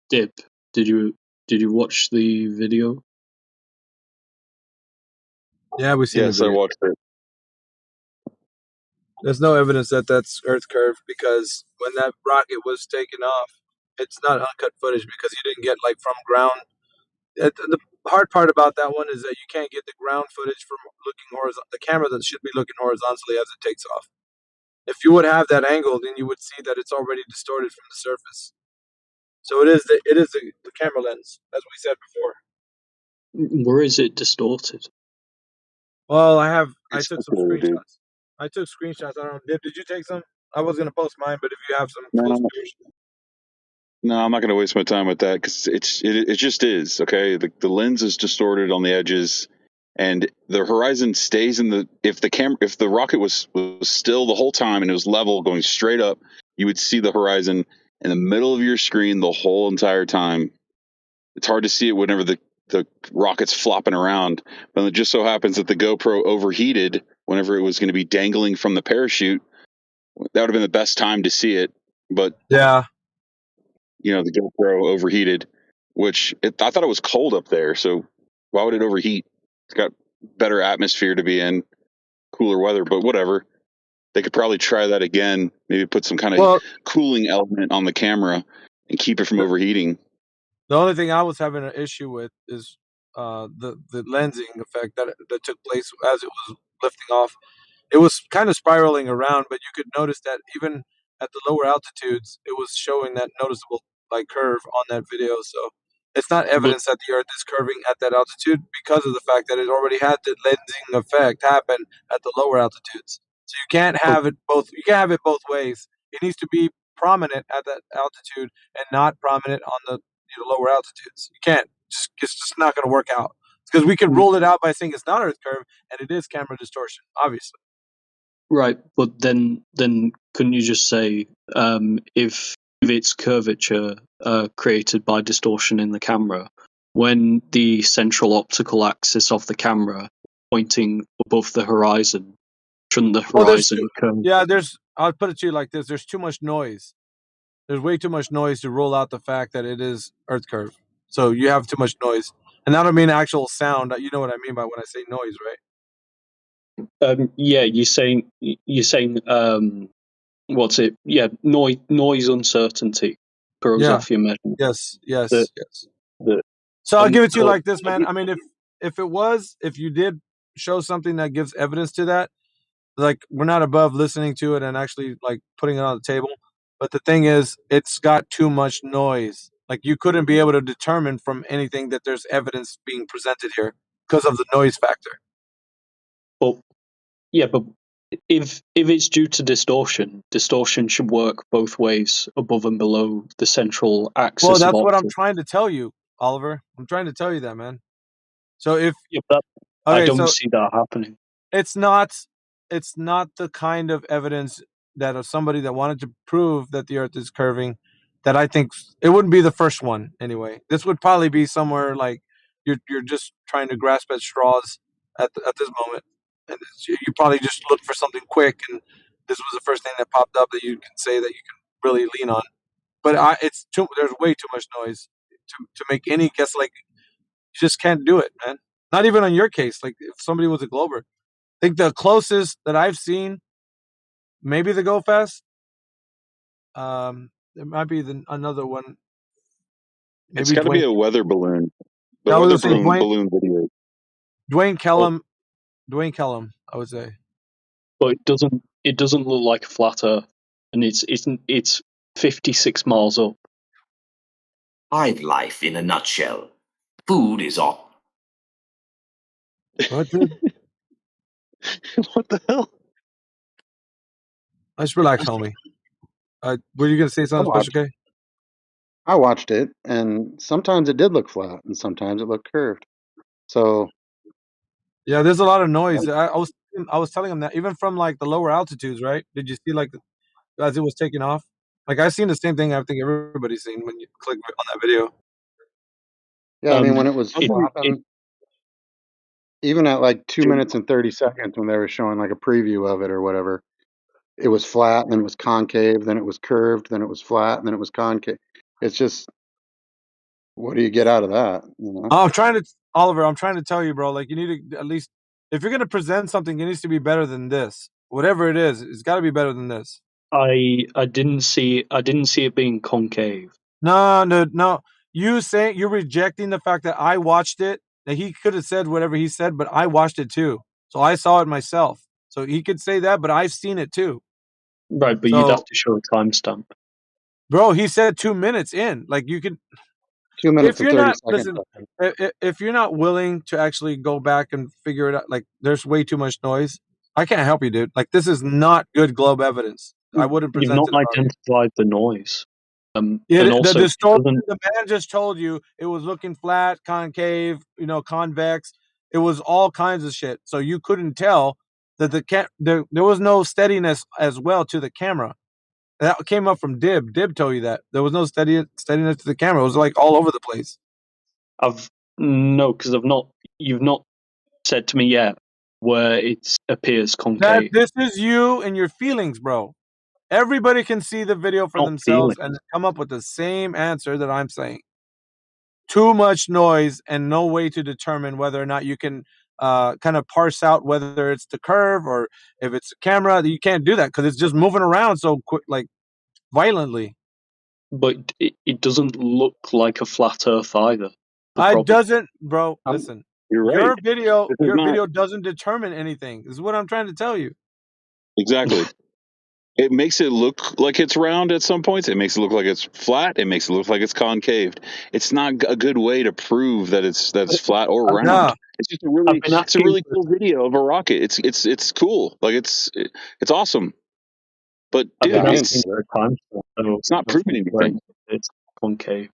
Dip, did you watch the video? Yeah, we've seen the Yes, I video. watched it. There's no evidence that that's Earth curve because when that rocket was taken off, it's not uncut footage because you didn't get like from ground. The hard part about that one is that you can't get the ground footage from looking horizontal. The camera that should be looking horizontally as it takes off. If you would have that angle, then you would see that it's already distorted from the surface. So it is the camera lens, as we said before. Where is it distorted? Well, I It's took some speculative, dude. screenshots. I took screenshots. I don't know. Did you take some? I was gonna post mine, but if you have some close No, pairs. no, I'm not going to waste my time with that because it just is okay. The lens is distorted on the edges, and the horizon stays in the if the rocket was still the whole time and it was level going straight up, you would see the horizon in the middle of your screen the whole entire time. It's hard to see it whenever the rocket's flopping around, but it just so happens that the GoPro overheated whenever it was going to be dangling from the parachute. That would have been the best time to see it, but Yeah. the GoPro overheated, I thought it was cold up there. So why would it overheat? It's got better atmosphere to be in, cooler weather, but whatever. They could probably try that again. Maybe put some kind of Well, cooling element on the camera and keep it from overheating. the only thing I was having an issue with is the lensing effect that took place as it was lifting off. It was kind of spiraling around, but you could notice that even at the lower altitudes, it was showing that noticeable like curve on that video. So it's not But evidence that the Earth is curving at that altitude because of the fact that it already had the lensing effect happen at the lower altitudes. So you can't have it both. You can't have it both ways. It needs to be prominent at that altitude and not prominent on the lower altitudes. You can't. It's just not going to work out because we can rule it out by saying it's not Earth curve and it is camera distortion, obviously. right, but then couldn't you just say if it's curvature created by distortion in the camera, when the central optical axis of the camera pointing above the horizon, shouldn't the Well, horizon curve? I'll put it to you like this: there's too much noise. There's way too much noise to rule out the fact that it is Earth curve. So you have too much noise, and I don't mean actual sound. You know what I mean by when I say noise, right? Yeah, you're saying what's it? Yeah, noise uncertainty. grows Yeah. off your measurement. Yes. Yes. The, Yes. the, So I'll give it to you but like this, man. I mean, if you did show something that gives evidence to that, like we're not above listening to it and actually like putting it on the table. But the thing is, it's got too much noise. Like you couldn't be able to determine from anything that there's evidence being presented here because of the noise factor. But yeah, but if it's due to distortion, distortion should work both ways, above and below the central Well, axis of that's what I'm optics. trying to tell you, Oliver. I'm trying to tell you that, man. So if Yeah, but I okay, don't so see that happening. it's not the kind of evidence that of somebody that wanted to prove that the earth is curving that I think it wouldn't be the first one anyway. This would probably be somewhere like you're just trying to grasp at straws at this moment, and you probably just look for something quick, and this was the first thing that popped up that you can say that you can really lean on. But there's way too much noise to make any guess. Like you just can't do it, man. Not even on your case. Like if somebody was a glober, I think the closest that I've seen, maybe the Go Fest. There might be another one. It's Maybe got to be Dwayne. a weather balloon. The I weather was gonna say Dwayne. balloon video. Dwayne But, Kellum. Dwayne Kellum. I would say. but it doesn't look like a flat Earth, and it's 56 miles up. Hive life in a nutshell. Food is all. What, dude? What the hell? Let's relax, homie. Were you gonna say I something special, watched. Kay? I watched it, and sometimes it did look flat, and sometimes it looked curved. So Yeah, there's a lot of noise. I was telling him that even from like the lower altitudes, right? Did you see like as it was taking off? Like I've seen the same thing. I think everybody's seen when you click on that video. yeah, I mean, when it was It, flopping, even at like 2 minutes and 30 seconds, when they were showing like a preview of it or whatever, it was flat, and then it was concave, then it was curved, then it was flat, and then it was concave. It's just, what do you get out of that? You know? I'm trying to, Oliver. I'm trying to tell you, bro. Like you need to at least, if you're gonna present something, it needs to be better than this. Whatever it is, it's got to be better than this. I didn't see it being concave. No, no, no. You're rejecting the fact that I watched it. That he could have said whatever he said, but I watched it too, so I saw it myself. So he could say that, but I've seen it too. Right, but you'd have So, to show a timestamp. bro, he said 2 minutes in. Like you could, 2 minutes if and you're 30 not seconds. listen, if you're not willing to actually go back and figure it out, like there's way too much noise. I can't help you, dude. Like this is not good globe evidence. I wouldn't You've present not it if I were you. identified the noise. And The also, distortion, doesn't the man just told you it was looking flat, concave, convex. It was all kinds of shit. So you couldn't tell that there was no steadiness as well to the camera. That came up from Dib. Dib told you that there was no steadiness to the camera. It was like all over the place. because you've not said to me yet where it appears That concave. this is you and your feelings, bro. Everybody can see the video for Not themselves feelings. and come up with the same answer that I'm saying. Too much noise and no way to determine whether or not you can kind of parse out whether it's the curve or if it's a camera. You can't do that because it's just moving around so quick, like violently. But it doesn't look like a flat Earth either. The It problem. doesn't, bro. Listen, You're right. your video, This is not doesn't determine anything. This is what I'm trying to tell you. exactly. It makes it look like it's round at some points. It makes it look like it's flat. It makes it look like it's concaved. It's not a good way to prove that it's flat or round. Yeah. It's just I've been it's a asking really cool video of a rocket. It's cool. Like it's awesome. But I've dude, been it's asking for a time. it's not proving anything. It's concave.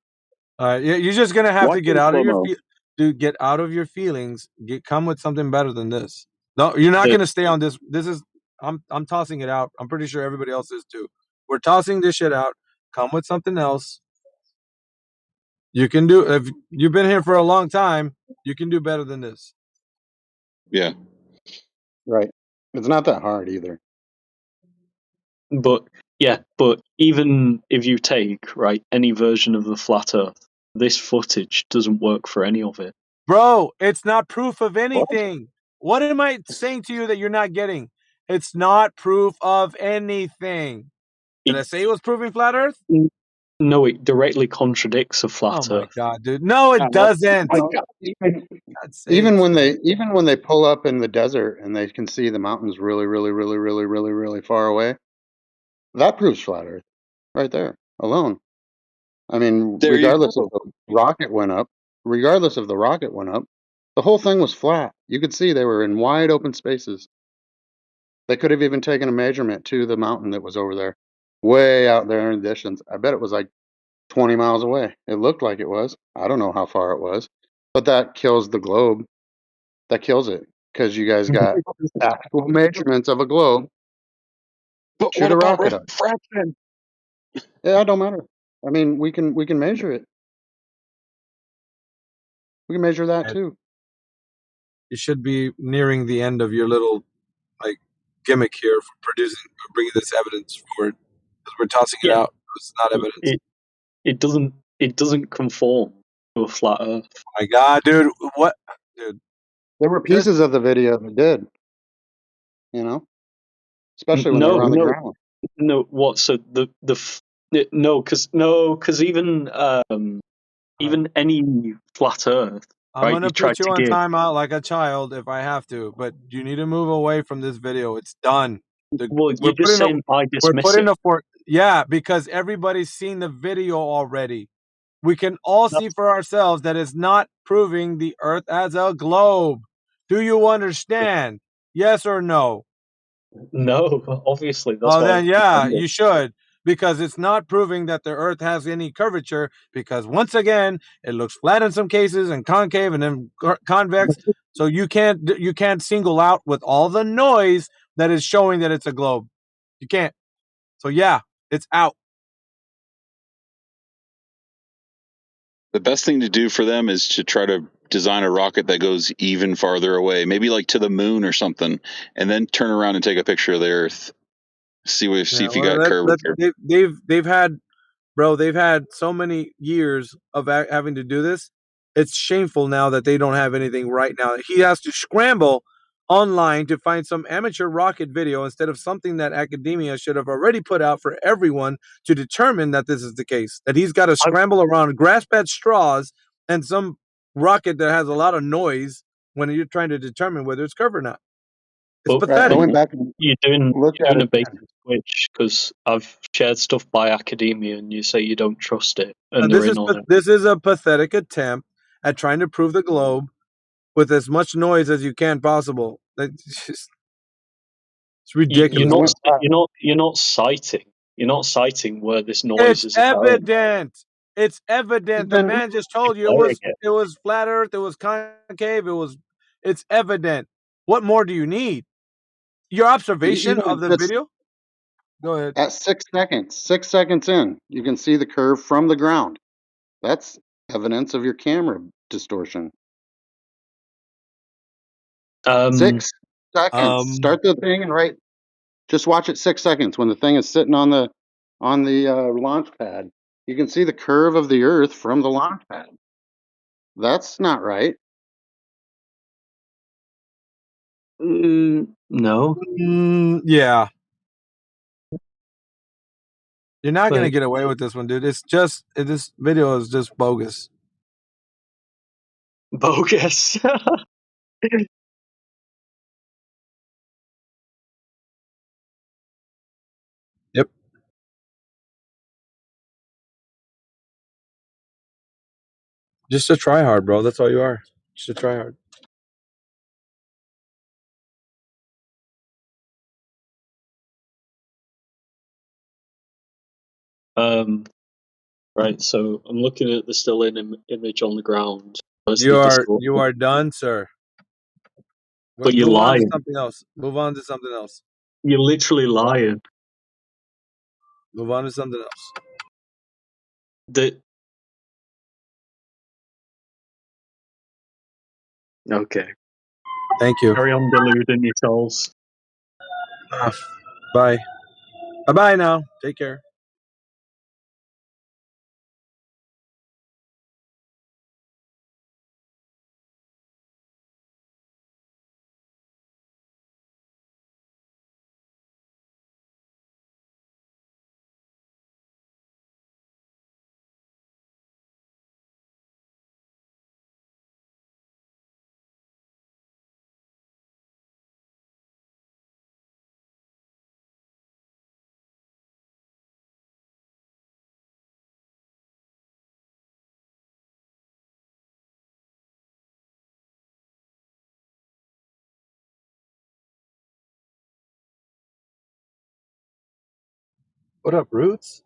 You're just gonna have Watch to get it in out of your slow-mo. dude. Get out of your feelings. Come with something better than this. No, you're not gonna stay on this. This is I'm tossing it out. I'm pretty sure everybody else is too. We're tossing this shit out. Come with something else. You can do if you've been here for a long time. You can do better than this. Yeah. Right. It's not that hard either. But even if you take any version of the flat Earth, this footage doesn't work for any of it. Bro, it's not proof of anything. What am I saying to you that you're not getting? It's not proof of anything. Did I say it was proving flat Earth? No, it directly contradicts a Oh flat my Earth. god, dude! No, it doesn't. My God, God's even sakes. when they pull up in the desert and they can see the mountains really, really, really, really, really, really far away, that proves flat Earth right there alone. I mean, There you regardless of go. the rocket went up, the whole thing was flat. You could see they were in wide open spaces. They could have even taken a measurement to the mountain that was over there, way out there in the distance. I bet it was like 20 miles away. It looked like it was. I don't know how far it was, but that kills the globe. That kills it because you guys got actual measurements of a globe. But Shoot what a about rocket up. refraction? Yeah, it don't matter. I mean, we can measure it. We can measure that And too. you should be nearing the end of your little like gimmick here for bringing this evidence forward because we're tossing it Yeah, out. It's not evidence. it doesn't conform to a flat Earth. Oh my god, dude! What, dude? There were Just pieces of the video that did, especially when they No, were on the ground. no. What? So because even any flat Earth, I'm right? gonna You try put you to on give. timeout like a child if I have to, but you need to move away from this video. It's done. Well, We're you're just saying I dismiss putting it. a for yeah because everybody's seen the video already. We can all see for ourselves that it's not proving the Earth as a globe. Do you understand? Yes or no? No, obviously that's Oh, why then it's yeah, defended. you should because it's not proving that the Earth has any curvature. Because once again, it looks flat in some cases and concave and then convex. So you can't single out with all the noise that is showing that it's a globe. You can't. So yeah, it's out. The best thing to do for them is to try to design a rocket that goes even farther away, maybe like to the moon or something, and then turn around and take a picture of the Earth. See Yeah, if you well, got curvature. they've had, bro, they've had so many years of having to do this. It's shameful now that they don't have anything right now. He has to scramble online to find some amateur rocket video instead of something that academia should have already put out for everyone to determine that this is the case. That he's got to scramble around, grasp at straws, and some rocket that has a lot of noise when you're trying to determine whether it's curved or not. It's But I pathetic. went back and you're looked at doing it a basic again. switch because I've shared stuff by academia, and you say you don't trust it, and they're This in is on it. this is a pathetic attempt at trying to prove the globe with as much noise as you can possible. It's You're ridiculous, not bro. went back. you're not citing where this noise It's is occurring. evident. It's He's evident. The been man just told you Declaring it. it was flat Earth. It was concave. It's evident. What more do you need? Your observation even of the just video. Go ahead. at 6 seconds, 6 seconds in, you can see the curve from the ground. That's evidence of your camera distortion. Um, 6 seconds. Start the thing and just watch it 6 seconds when the thing is sitting on the launch pad. You can see the curve of the Earth from the launch pad. That's not right. no, Yeah, you're not gonna but get away with this one, dude. This video is just bogus. bogus. Yep. Just a try hard, bro. That's all you are. Just a try hard. um, right. So I'm looking at the still image on the ground. You Obviously, are you are done, sir. but you're Move on to lying. something else. Move on to something else. You're literally lying. Move on to something else. The okay. Thank you. Carry on deluding yourselves. Bye. Bye bye now. Take care. What up, Roots?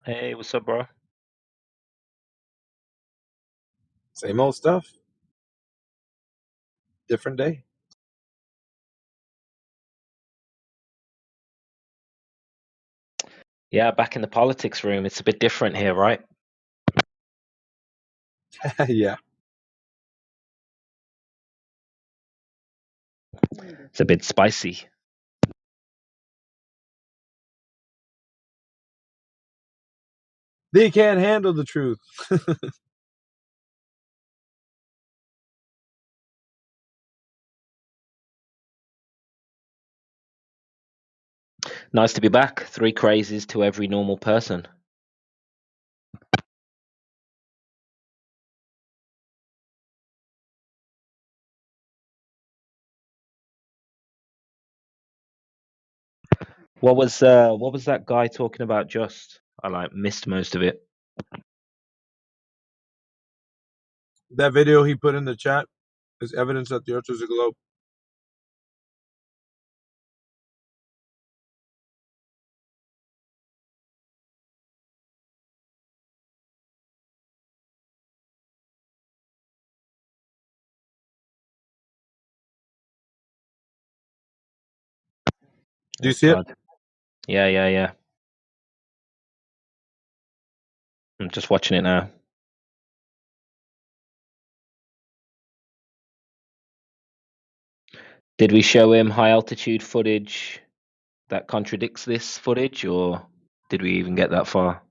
Hey, what's up, bro? Same old stuff. Different day. Yeah, back in the politics room. It's a bit different here, right? Yeah. It's a bit spicy. They can't handle the truth. Nice to be back. 3 crazes to every normal person. What was that guy talking about? Just I missed most of it. That video he put in the chat is evidence that the Earth is a globe. Do you see it? Yeah. I'm just watching it now. Did we show him high altitude footage that contradicts this footage, or did we even get that far?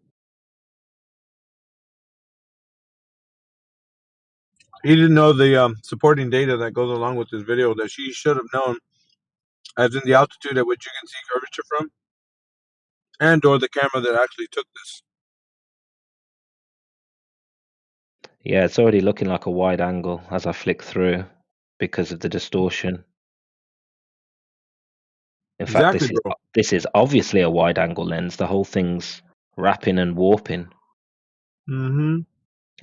He didn't know the supporting data that goes along with this video that she should have known, as in the altitude at which you can see curvature from, and or the camera that actually took this. Yeah, it's already looking like a wide angle as I flick through because of the distortion. In fact, Exactly, bro. this is obviously a wide angle lens. The whole thing's wrapping and warping. Mm-hmm.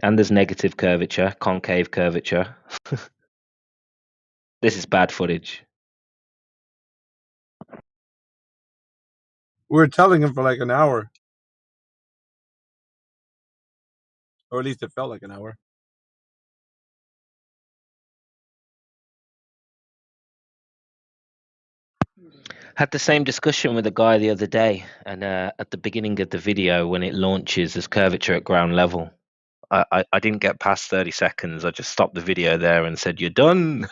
And there's negative curvature, concave curvature. This is bad footage. We were telling him for like an hour. Or at least it felt like an hour. Had the same discussion with a guy the other day, and at the beginning of the video, when it launches, there's curvature at ground level. I didn't get past 30 seconds. I just stopped the video there and said, "You're done."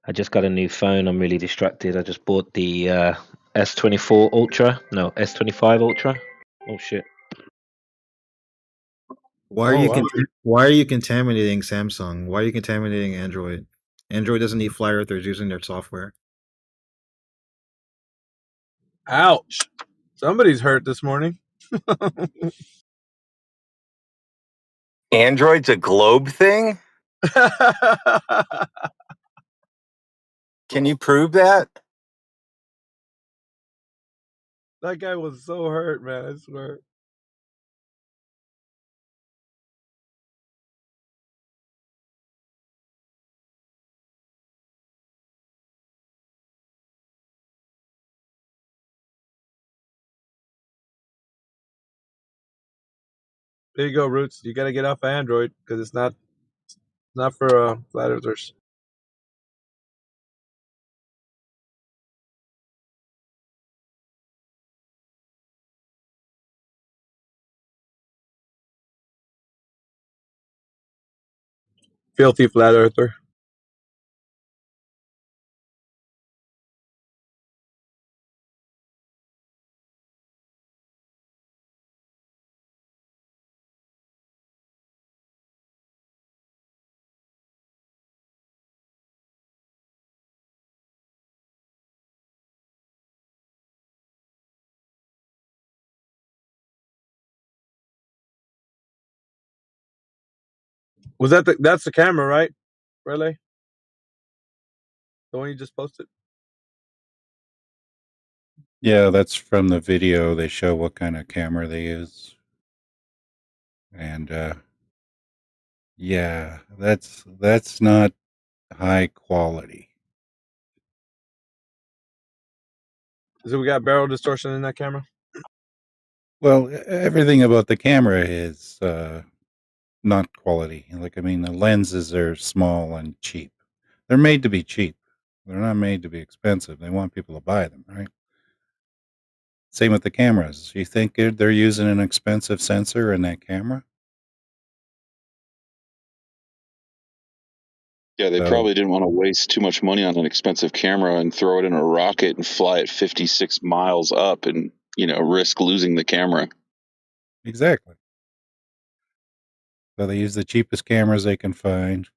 I just got a new phone. I'm really distracted. I just bought the S24 Ultra. No, S25 Ultra. Oh shit. Why are Oh, you wow. why are you contaminating Samsung? Why are you contaminating Android? Android doesn't need flat earthers using their software. Ouch. Somebody's hurt this morning. Android's a globe thing? Can you prove that? That guy was so hurt, man. I swear. There you go, Roots. You got to get off of Android because it's not for flat earthers. Filthy flat earther. Was that's the camera, right? Relay? The one you just posted? Yeah, that's from the video. They show what kind of camera they use. And yeah, that's not high quality. So we got barrel distortion in that camera? Well, everything about the camera is not quality. Like, I mean, the lenses are small and cheap. They're made to be cheap. They're not made to be expensive. They want people to buy them, right? Same with the cameras. You think they're using an expensive sensor in that camera? Yeah, they So probably didn't want to waste too much money on an expensive camera and throw it in a rocket and fly it 56 miles up and, risk losing the camera. exactly. So they use the cheapest cameras they can find.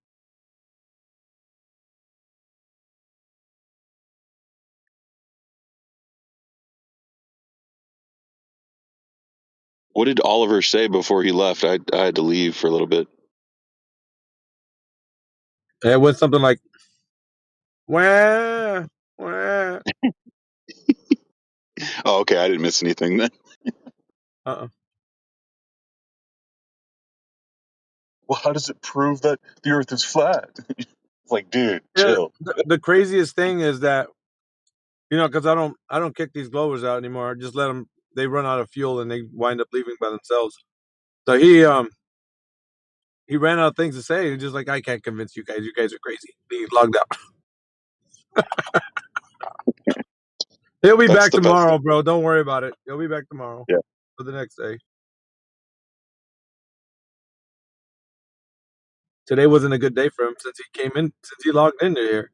What did Oliver say before he left? I had to leave for a little bit. It was something like, wah, wah. Oh, okay. I didn't miss anything then. Uh-uh. Well, how does it prove that the Earth is flat? It's like, dude, Yeah, chill. the craziest thing is that, because I don't kick these blowers out anymore. I just let them. They run out of fuel and they wind up leaving by themselves. So he ran out of things to say. He's just like, I can't convince you guys. You guys are crazy. He logged out. He'll be That's back the best tomorrow, thing. bro. Don't worry about it. He'll be back tomorrow Yeah. for the next day. Today wasn't a good day for him since he logged into here.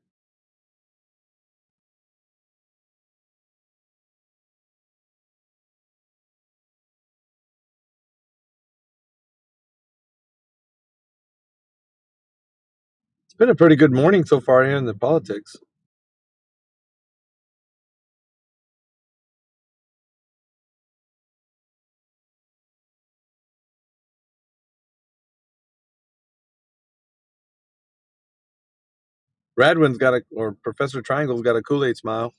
It's been a pretty good morning so far here in the politics. Radwin's or Professor Triangle's got a Kool-Aid smile.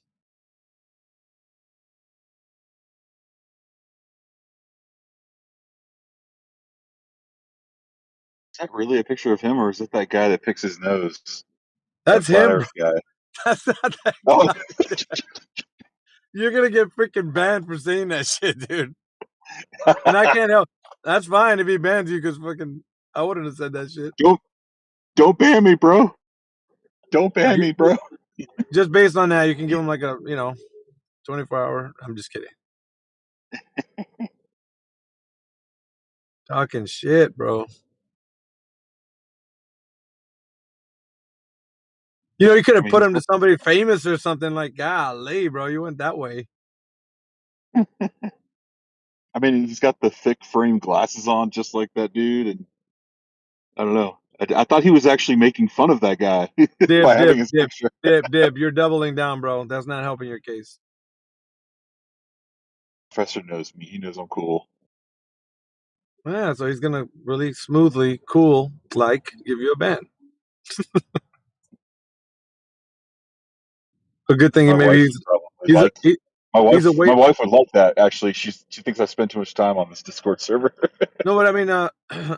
Is that really a picture of him, or is it that guy that picks his nose? That That's flat him, bro. Earth guy. That's not that Oh, guy. You're gonna get freaking banned for saying that shit, dude. And I can't help. That's fine if he bans you, because fucking I wouldn't have said that shit. don't ban me, bro. Don't ban me, bro. Just based on that, you can give him like a 24-hour. I'm just kidding. Talking shit, bro. You could have put him to somebody famous or something like, golly, bro. You went that way. I mean, he's got the thick frame glasses on, just like that dude, and I don't know. I thought he was actually making fun of that guy by having his picture. Dib. You're doubling down, bro. That's not helping your case. Professor knows me. He knows I'm cool. Yeah, so he's gonna really smoothly, cool, give you a ban. A good thing My wife maybe would probably like He's away. My wife would like that. Actually, she thinks I spend too much time on this Discord server. No, but I mean,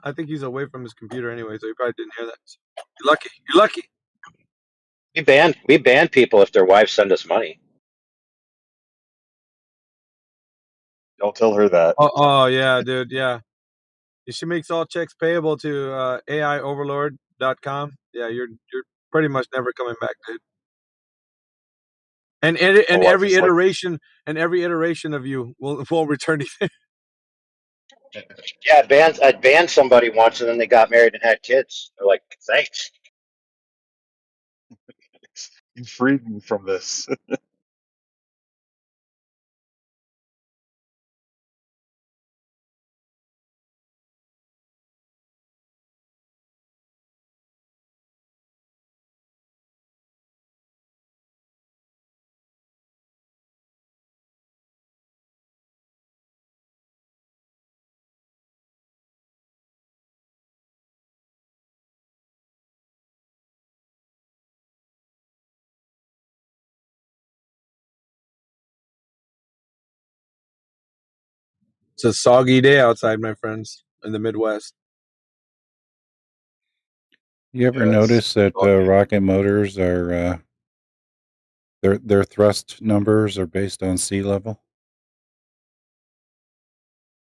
I think he's away from his computer anyway, so he probably didn't hear that. So you're lucky. You're lucky. We ban people if their wives send us money. Don't tell her that. Oh yeah, dude. Yeah. She makes all checks payable to AIoverlord.com. Yeah, you're pretty much never coming back, dude. And My wife every is like, iteration of you will return anything. Yeah, I banned somebody once, and then they got married and had kids. They're like, thanks. you freed me from this. It's a soggy day outside, my friends, in the Midwest. You ever Yes. notice that rocket motors are their thrust numbers are based on sea level?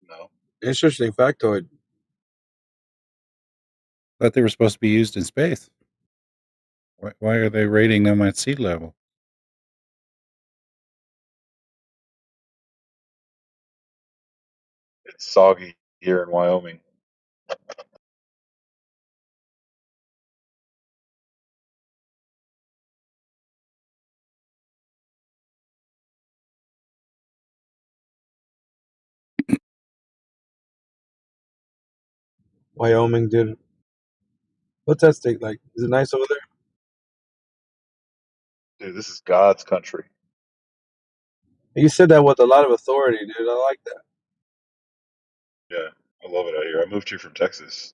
No. Interesting factoid. Thought they were supposed to be used in space. Why are they rating them at sea level? It's soggy here in Wyoming. Wyoming, dude. What's that state like? Is it nice over there? Dude, this is God's country. You said that with a lot of authority, dude. I like that. Yeah, I love it out here. I moved here from Texas.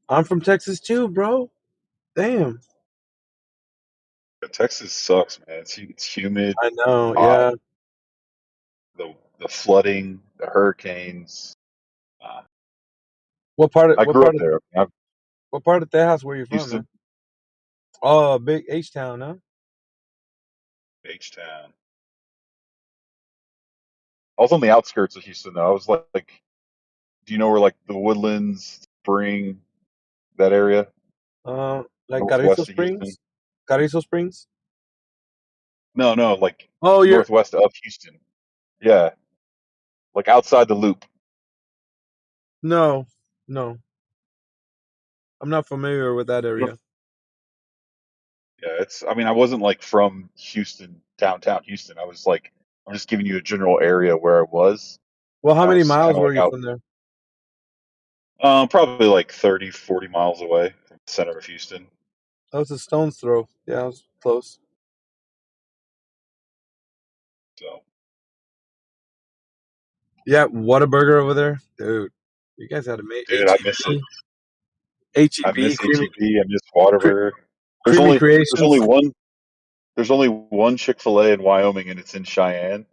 I'm from Texas too, bro. Damn. But Texas sucks, man. It's humid, I know. hot. Yeah. The flooding, the hurricanes. Uh, What part of I what grew part up of there. I'm what part of Texas were you from, man? Houston, Oh, big H town, huh? H Town. I was on the outskirts of Houston, though. I was like, do you know where like the Woodlands, Spring, that area, Like Carrizo northwest of Houston? Springs. Carrizo Springs. No, no, like Oh, you're northwest of Houston. Yeah, like outside the loop. no, no. I'm not familiar with that You know, area. yeah, it's. I mean, I wasn't like from Houston, downtown Houston. I was like, I'm just giving you a general area where I was, Well, how and I many was kind miles of were like you out, from there? probably like 30, 40 miles away from the center of Houston. That was a stone's throw. Yeah, it was close. So, Yeah, Whataburger over there, dude. You guys had to make dude, I miss it. I HEB, miss HEB. I miss Whataburger. There's Creamy only there's only Creations. one there's only one Chick-fil-A in Wyoming, and it's in Cheyenne.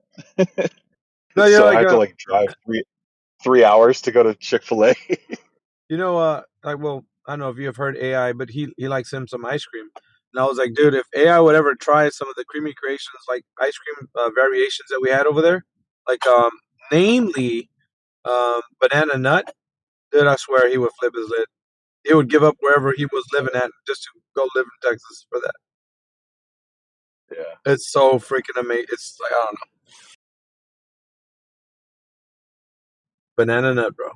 No, you're So I like have to like drive 3 hours to go to Chick-fil-A. like, well, I don't know if you have heard AI, but he likes him some ice cream. And I was like, dude, if AI would ever try some of the Creamy Creations like ice cream variations that we had over there, like namely banana nut, dude, I swear he would flip his lid. He would give up wherever he was living at just to go live in Texas for that. Yeah, It's so freaking amazing. It's like, I don't know, banana nut, bro.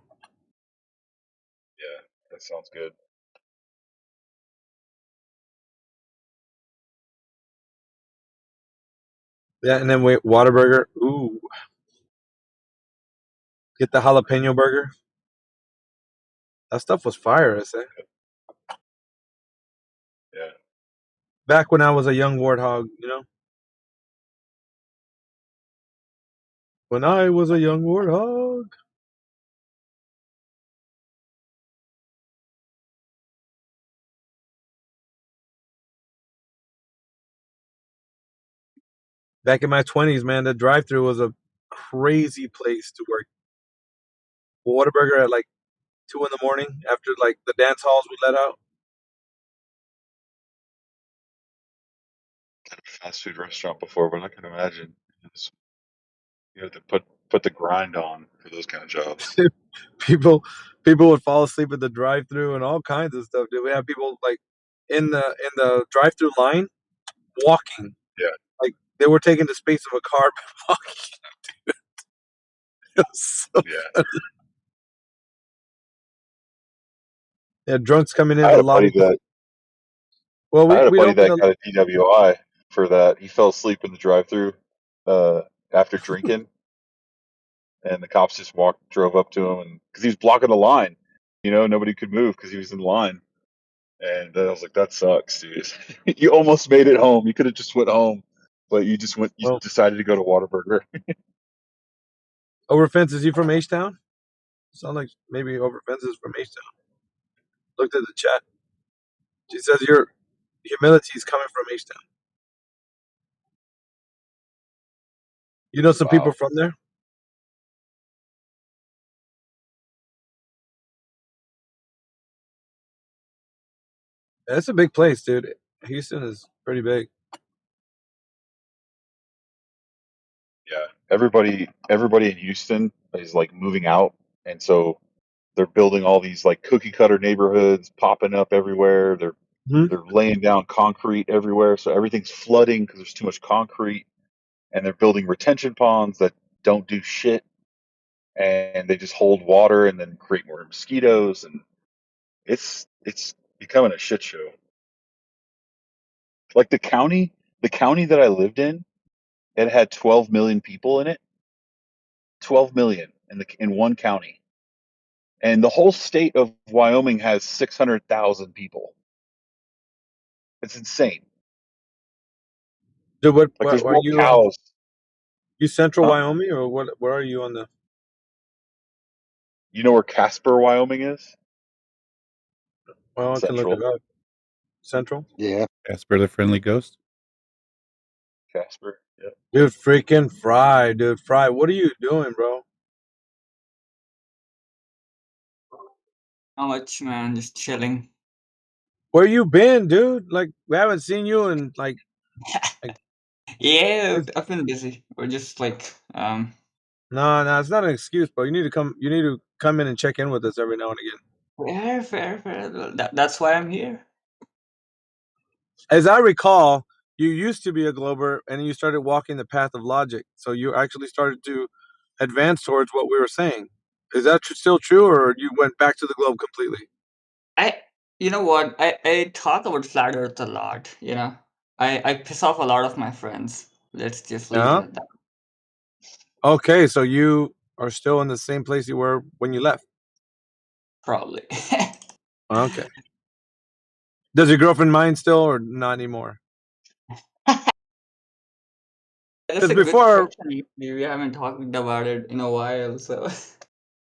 yeah, that sounds good. Yeah, and then wait, Whataburger. Ooh, get the jalapeno burger. That stuff was fire, I say. Yeah, Back when I was a young warthog, you know. When I was a young warthog. Back in my 20s, man, the drive-through was a crazy place to work. Whataburger at like 2 in the morning after like the dance halls we let out. At a fast food restaurant before, but I can imagine you have to put the grind on for those kind of jobs. people people would fall asleep at the drive-through and all kinds of stuff. Dude, we have people like in the drive-through line walking, Yeah. like they were taking the space of a car by walking. It was so Yeah. funny. Yeah, drunks coming in I the had a buddy lobby. that Well, I had a we'd buddy open that the. got a DWI for that. He fell asleep in the drive-through uh, after drinking, and the cops just drove up to him, and because he was blocking the line, nobody could move because he was in line. And then I was like, "That sucks, dude. You almost made it home. You could have just went home, but you just went. You Well, decided to go to Whataburger." over fences, you from H-Town? Sound like maybe over fences from H-Town. Looked at the chat. She says your humility is coming from H-Town. You know some people Wow. from there? Yeah, it's a big place, dude. Houston is pretty big. Yeah. Everybody in Houston is like moving out, and so they're building all these like cookie cutter neighborhoods popping up everywhere. Hmm. They're laying down concrete everywhere, so everything's flooding because there's too much concrete, and they're building retention ponds that don't do shit, and they just hold water and then create more mosquitoes, and it's becoming a shit show. Like the county that I lived in, it had 12 million people in it. 12 million in one county. And the whole state of Wyoming has 600,000 people. It's insane. Dude, Like what there's are more you? cows. You Central Huh? Wyoming or what? Where are you on the? You know where Casper, Wyoming is? Well, I can look it Central. up. Central. Yeah. Casper the Friendly Ghost. Casper. Yeah. Dude, freaking Fry, dude, Fry. What are you doing, bro? Not much, man. Just chilling. Where you been, dude? Like we haven't seen you in like. Yeah, I've been busy. Or just like No, it's not an excuse, bro. You need to come. You need to come in and check in with us every now and again. fair. That's why I'm here. As I recall, you used to be a Glober, and you started walking the path of logic. So you actually started to advance towards what we were saying. Is that still true, or you went back to the globe completely? You know what? I talk about flat Earth a lot. I piss off a lot of my friends. Let's just leave it Yeah. at that. Okay, so you are still in the same place you were when you left. Probably. Okay. Does your girlfriend mind still, or not anymore? That's Because a good before, question. We haven't talked about it in a while, so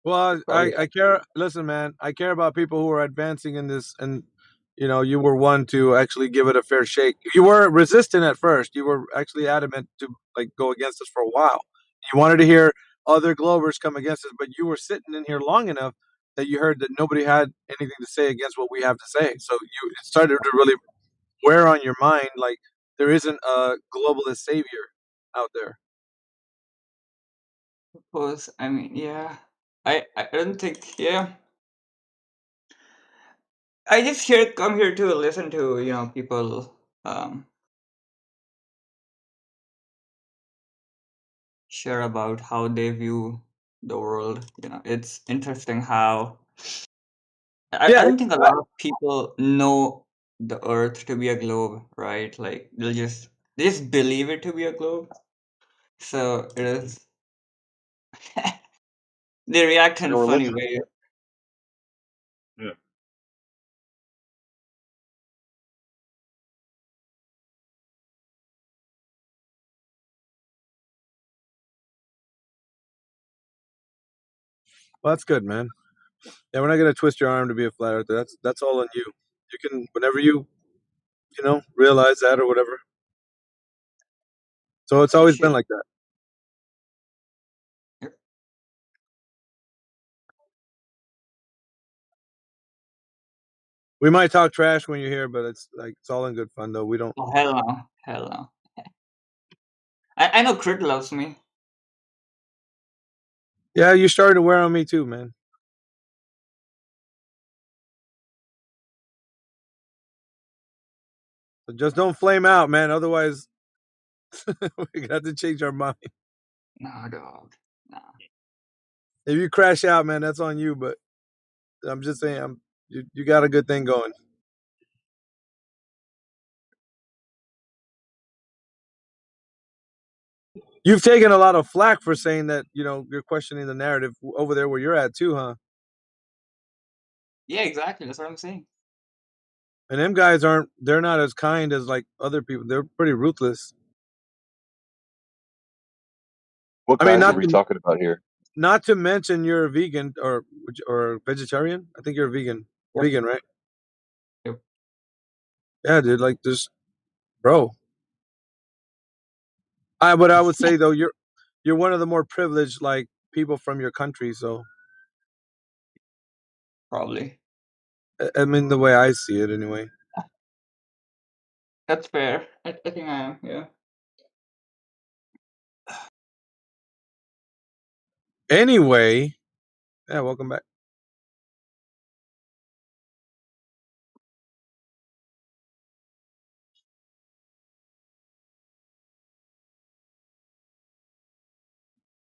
well, probably. I care. Listen, man, I care about people who are advancing in this, and you were one to actually give it a fair shake. You were resistant at first. You were actually adamant to like go against us for a while. You wanted to hear other Globers come against us, but you were sitting in here long enough that you heard that nobody had anything to say against what we have to say. So it started to really wear on your mind, like there isn't a globalist savior out there. Suppose. I mean, yeah. I don't think. Yeah. I just come here to listen to people um share about how they view the world. It's interesting how I Yeah, don't think a lot of people know the Earth to be a globe, right? Like they just believe it to be a globe. So it is. They react It's like in a a funny religion. way. Yeah. well, that's good, man. Yeah, we're not gonna twist your arm to be a flat earther. That's all on you. You can whenever you realize that or whatever. So it's always been like that. We might talk trash when you're here, but it's like it's all in good fun though. We don't. Oh, hell no. Hell no. I know Crit loves me. Yeah, you're starting to wear on me too, man. So just don't flame out, man. Otherwise, we got to change our mind. No, dog. Nah. If you crash out, man, that's on you. But I'm just saying, you got a good thing going. You've taken a lot of flack for saying that, you're questioning the narrative over there where you're at too, huh? Yeah, exactly. That's what I'm saying. And them guys they're not as kind as like other people. They're pretty ruthless. What I mean, guys are we talking about here? not to mention you're a vegan or vegetarian. I think you're a vegan. Yep. Vegan, right? Yep. Yeah, dude. Like this, bro. What I would say though, you're one of the more privileged like people from your country. So Probably. I mean, the way I see it, anyway. That's fair. I think I am. Yeah. Anyway, yeah. Welcome back.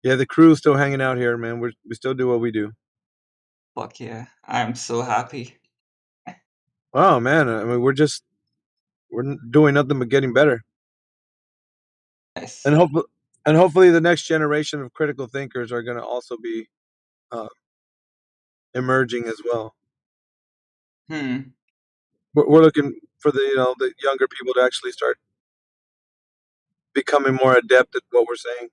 Yeah, the crew's still hanging out here, man. We still do what we do. Fuck yeah. I'm so happy. Oh man, I mean, we're doing nothing but getting better. Nice. And hopefully the next generation of critical thinkers are going to also be emerging as well. We're looking for the younger people to actually start becoming more adept at what we're saying.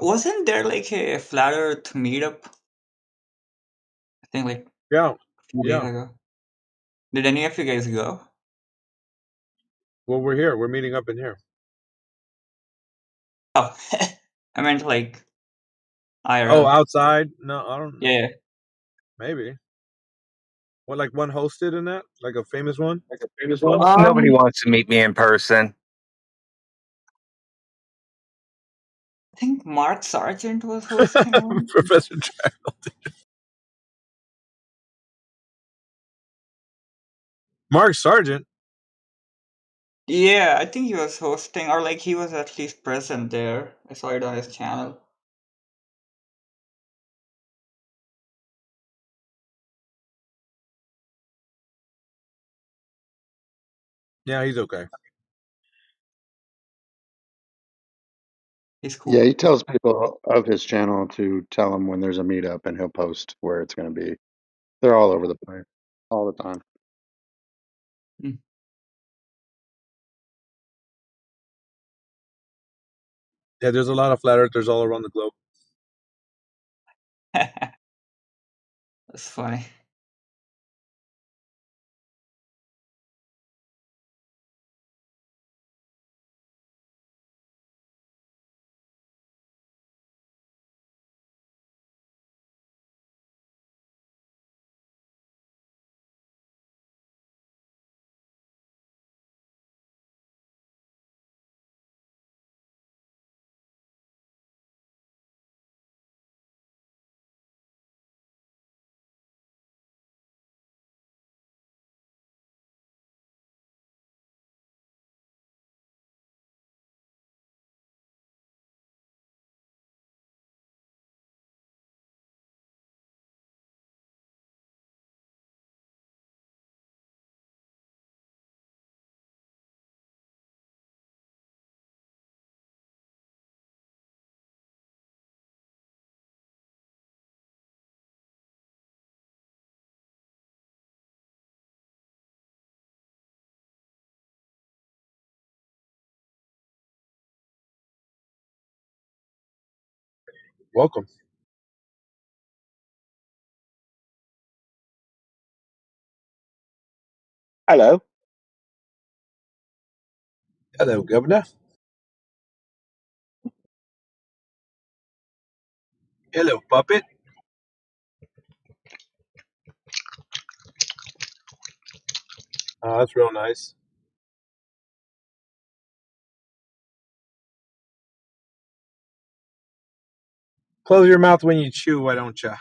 Wasn't there like a flat Earth meetup? I think like Yeah. a few days ago. Did any of you guys go? Well, we're here. We're meeting up in here. Oh, I meant like Oh, IRL. outside? No, I don't know. Yeah. Maybe. What, like one hosted in that? Like a famous one? Nobody wants to meet me in person. I think Mark Sargent was hosting one. Professor Child. Mark Sargent? Yeah, I think he was hosting, or like he was at least present there. I saw it on his channel. Yeah, he's okay. He's cool. Yeah, he tells people of his channel to tell him when there's a meetup, and he'll post where it's going to be. They're all over the place, all the time. Yeah, there's a lot of flat earthers all around the globe. That's funny. Welcome. Hello. Hello, Governor. Hello, puppet. Oh, that's real nice. Close your mouth when you chew, why don't you?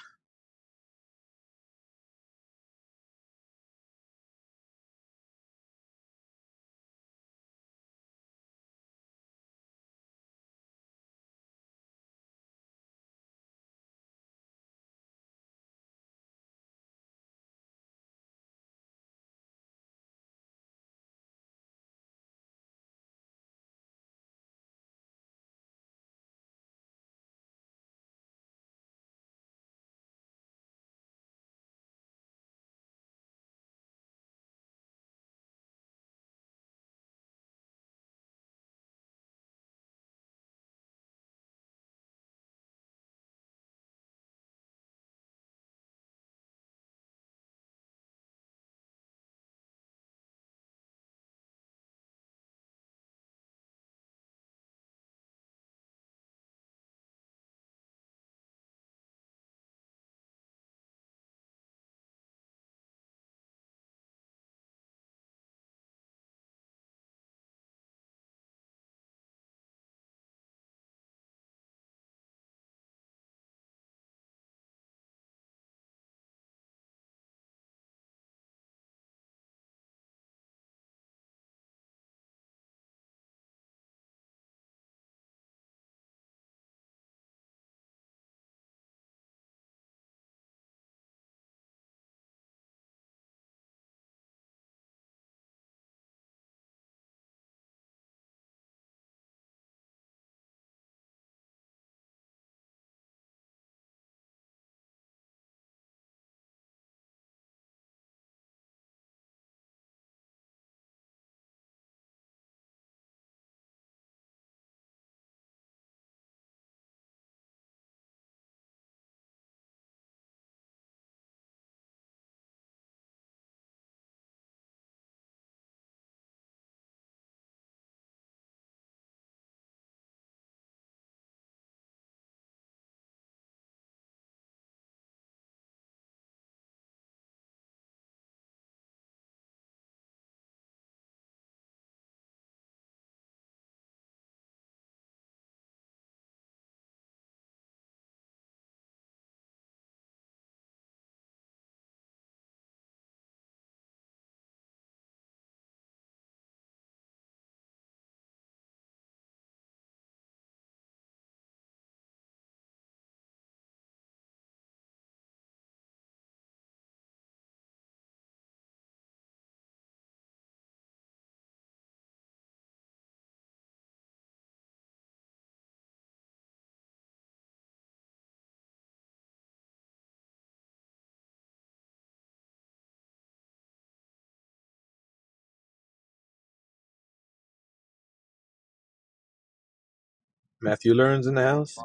Matthew Learns in the house.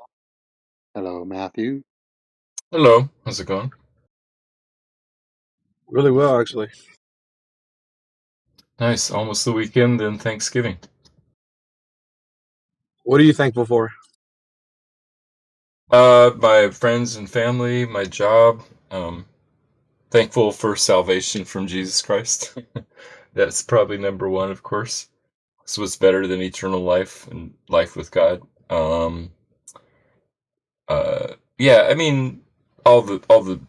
Hello, Matthew. Hello, how's it going? Really well, actually. Nice, almost the weekend and Thanksgiving. What are you thankful for? My friends and family, my job. Thankful for salvation from Jesus Christ. That's probably number one, of course. So what's better than eternal life and life with God? Yeah, I mean, all the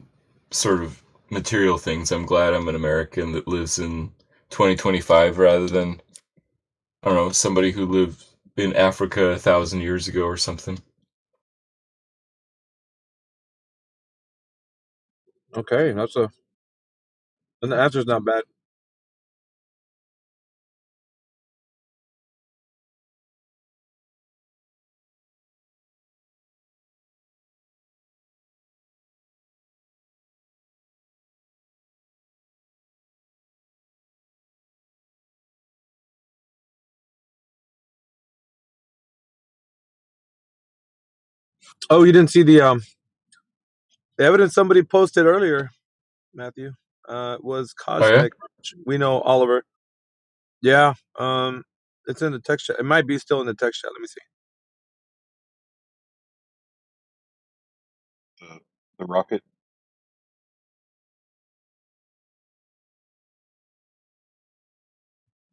sort of material things. I'm glad I'm an American that lives in 2025 rather than, I don't know, somebody who lived in Africa 1,000 years ago or something. Okay, the answer's not bad. Oh, you didn't see the evidence somebody posted earlier, Matthew? Was Oh yeah. cosmic. We know Oliver. Yeah. It's in the text chat. It might be still in the text chat. Let me see. The rocket.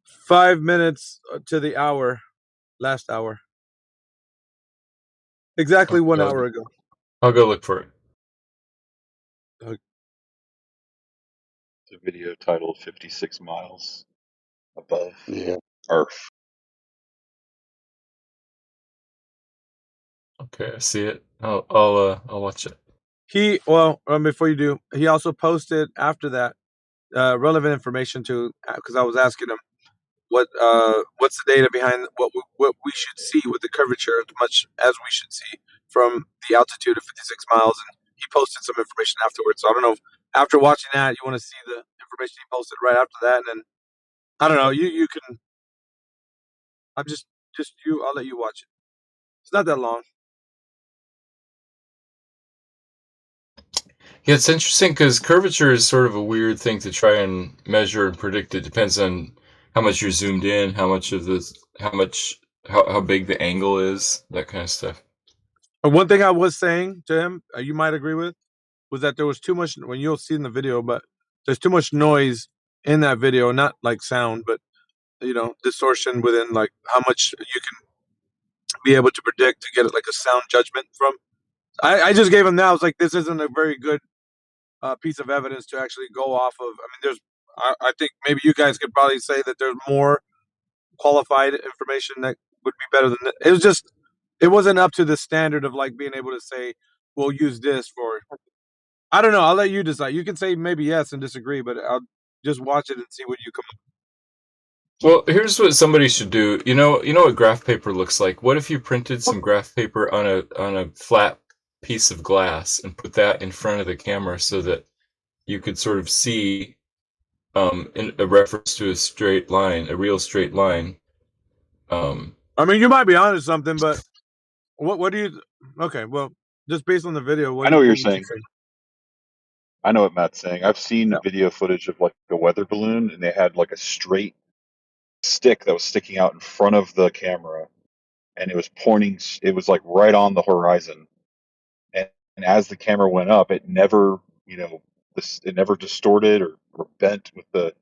Five minutes to the hour, last hour. Exactly 1 hour ago. I'll go look for it. The video titled 56 Miles Above Yeah. Earth. Okay, I see it. I'll watch it. Before you do, he also posted after that relevant information to, because I was asking him what's the data behind what we should see with the curvature as much as we should see from the altitude of 56 miles, and he posted some information afterwards. So I don't know if after watching that you want to see the information he posted right after that, and then I don't know. You can. I'm just you. I'll let you watch it. It's not that long. Yeah, it's interesting because curvature is sort of a weird thing to try and measure and predict. It depends on how much you're zoomed in, how big the angle is, that kind of stuff. One thing I was saying to him, you might agree with, was that there was too much. When you'll see in the video, but there's too much noise in that video. Not like sound, but distortion within like how much you can be able to predict to get like a sound judgment from. I just gave him that. I was like, this isn't a very good piece of evidence to actually go off of. I mean, I think maybe you guys could probably say that there's more qualified information that would be better than that. It wasn't up to the standard of like being able to say, we'll use this for. I don't know. I'll let you decide. You can say maybe yes and disagree, but I'll just watch it and see what you come up. Well, here's what somebody should do. You know what graph paper looks like. What if you printed some graph paper on a flat piece of glass and put that in front of the camera so that you could sort of see in a reference to a straight line, a real straight line. I mean, you might be onto something, but what do you? Okay, well, just based on the video, I know what you're would you saying. say? I know what Matt's saying. I've seen video footage of like a weather balloon, and they had like a straight stick that was sticking out in front of the camera, and it was pointing. It was like right on the horizon, and as the camera went up, it never, it never distorted or bent with the,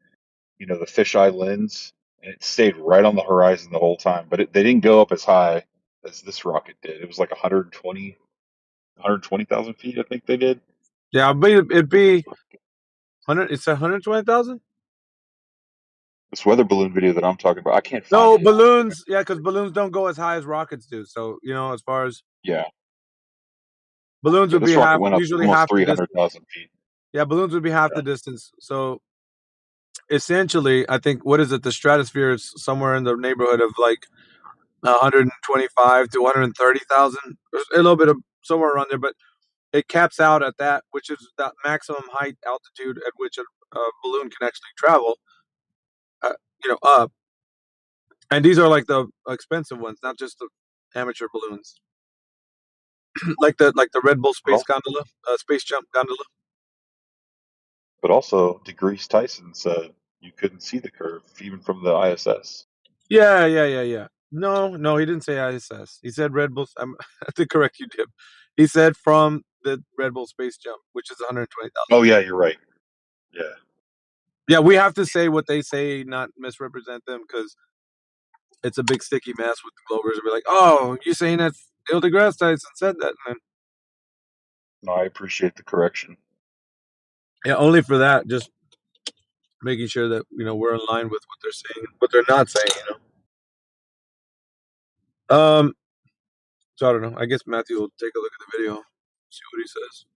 the fisheye lens, and it stayed right on the horizon the whole time. But they didn't go up as high as this rocket did. It was like 120,000 feet, I think they did. Yeah, but it'd be 100. It's 120,000. This weather balloon video that I'm talking about, I can't find No it. balloons. Yeah, because balloons don't go as high as rockets do. So as far as Yeah. balloons Yeah, would be this rocket went up usually almost half the distance. 300,000 feet. Yeah, balloons would be half the distance. So essentially, I think what is it? The stratosphere is somewhere in the neighborhood of like 125 to 130,000, a little bit of somewhere around there. But it caps out at that, which is that maximum height altitude at which a balloon can actually travel. Up. And these are like the expensive ones, not just the amateur balloons, like the Red Bull space gondola, space jump gondola. But also, DeGrease Tyson said you couldn't see the curve even from the ISS. Yeah. No, he didn't say ISS. He said Red Bull. I have to correct you, Dib. He said from the Red Bull space jump, which is 120,000. Oh yeah, you're right. Yeah. Yeah, we have to say what they say, not misrepresent them, because it's a big sticky mess with the Glovers. And be like, oh, you saying that Neil deGrasse Tyson said that? And No, I appreciate the correction. yeah, only for that, just making sure that we're in line with what they're saying, what they're not saying. So I don't know. I guess Matthew will take a look at the video, see what he says.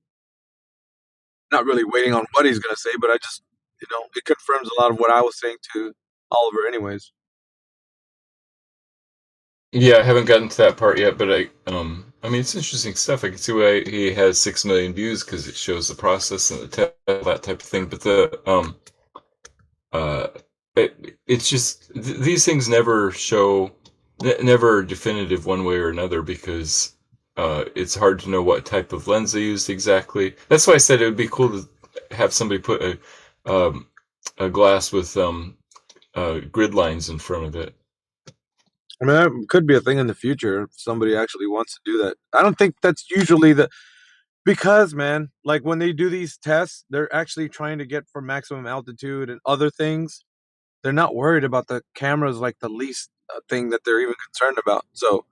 Not really waiting on what he's gonna say, but I just it confirms a lot of what I was saying to Oliver, anyways. Yeah, I haven't gotten to that part yet, but I mean, it's interesting stuff. I can see why he has 6 million views because it shows the process and that type of thing. But it's just these things never show, never definitive one way or another because it's hard to know what type of lens they used exactly. That's why I said it would be cool to have somebody put a glass with grid lines in front of it. I mean, that could be a thing in the future if somebody actually wants to do that. I don't think that's usually because, man, like when they do these tests, they're actually trying to get for maximum altitude and other things. They're not worried about the cameras like the least thing that they're even concerned about. So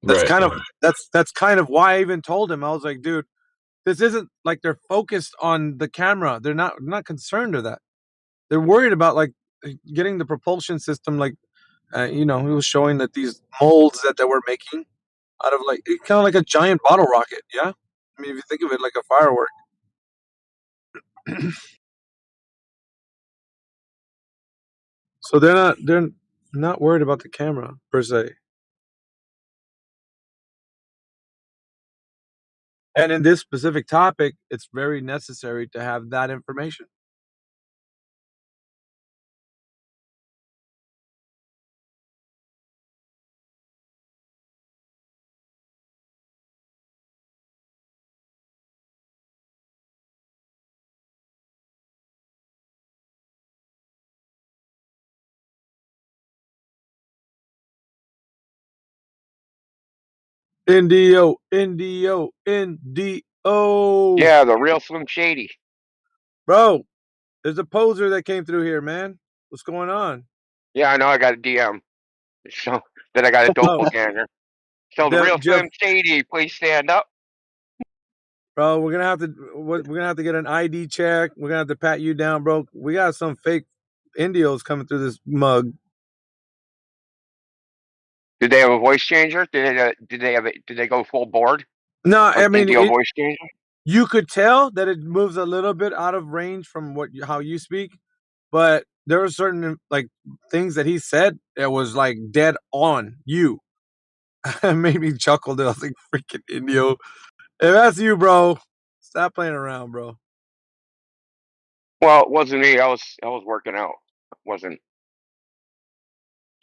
that's Right. kind of that's kind of why I even told him. I was like, dude, this isn't like they're focused on the camera. They're not concerned with that. They're worried about like getting the propulsion system. Like, he was showing that these molds that they were making out of like kind of like a giant bottle rocket. Yeah, I mean, if you think of it like a firework. So they're not worried about the camera per se. And in this specific topic, it's very necessary to have that information. Indio, Indio, Indio. Yeah, the real Slim Shady. Bro, there's a poser that came through here, man. What's going on? Yeah, I know. I got a DM. So that I got a Oh, doppelganger. So the real Jeff, Slim Shady, please stand up. bro, we're gonna have to get an ID check. We're gonna have to pat you down, bro. We got some fake Indios coming through this mug. Did they have a voice changer? Did they go full board? No, I Like mean, Indio voice changer? you could tell that it moves a little bit out of range from how you speak, but there were certain like things that he said that was like dead on you. It made me chuckle. I was like, freaking Indio. If that's you, bro, stop playing around, bro. Well, it wasn't me. I was working out. Wasn't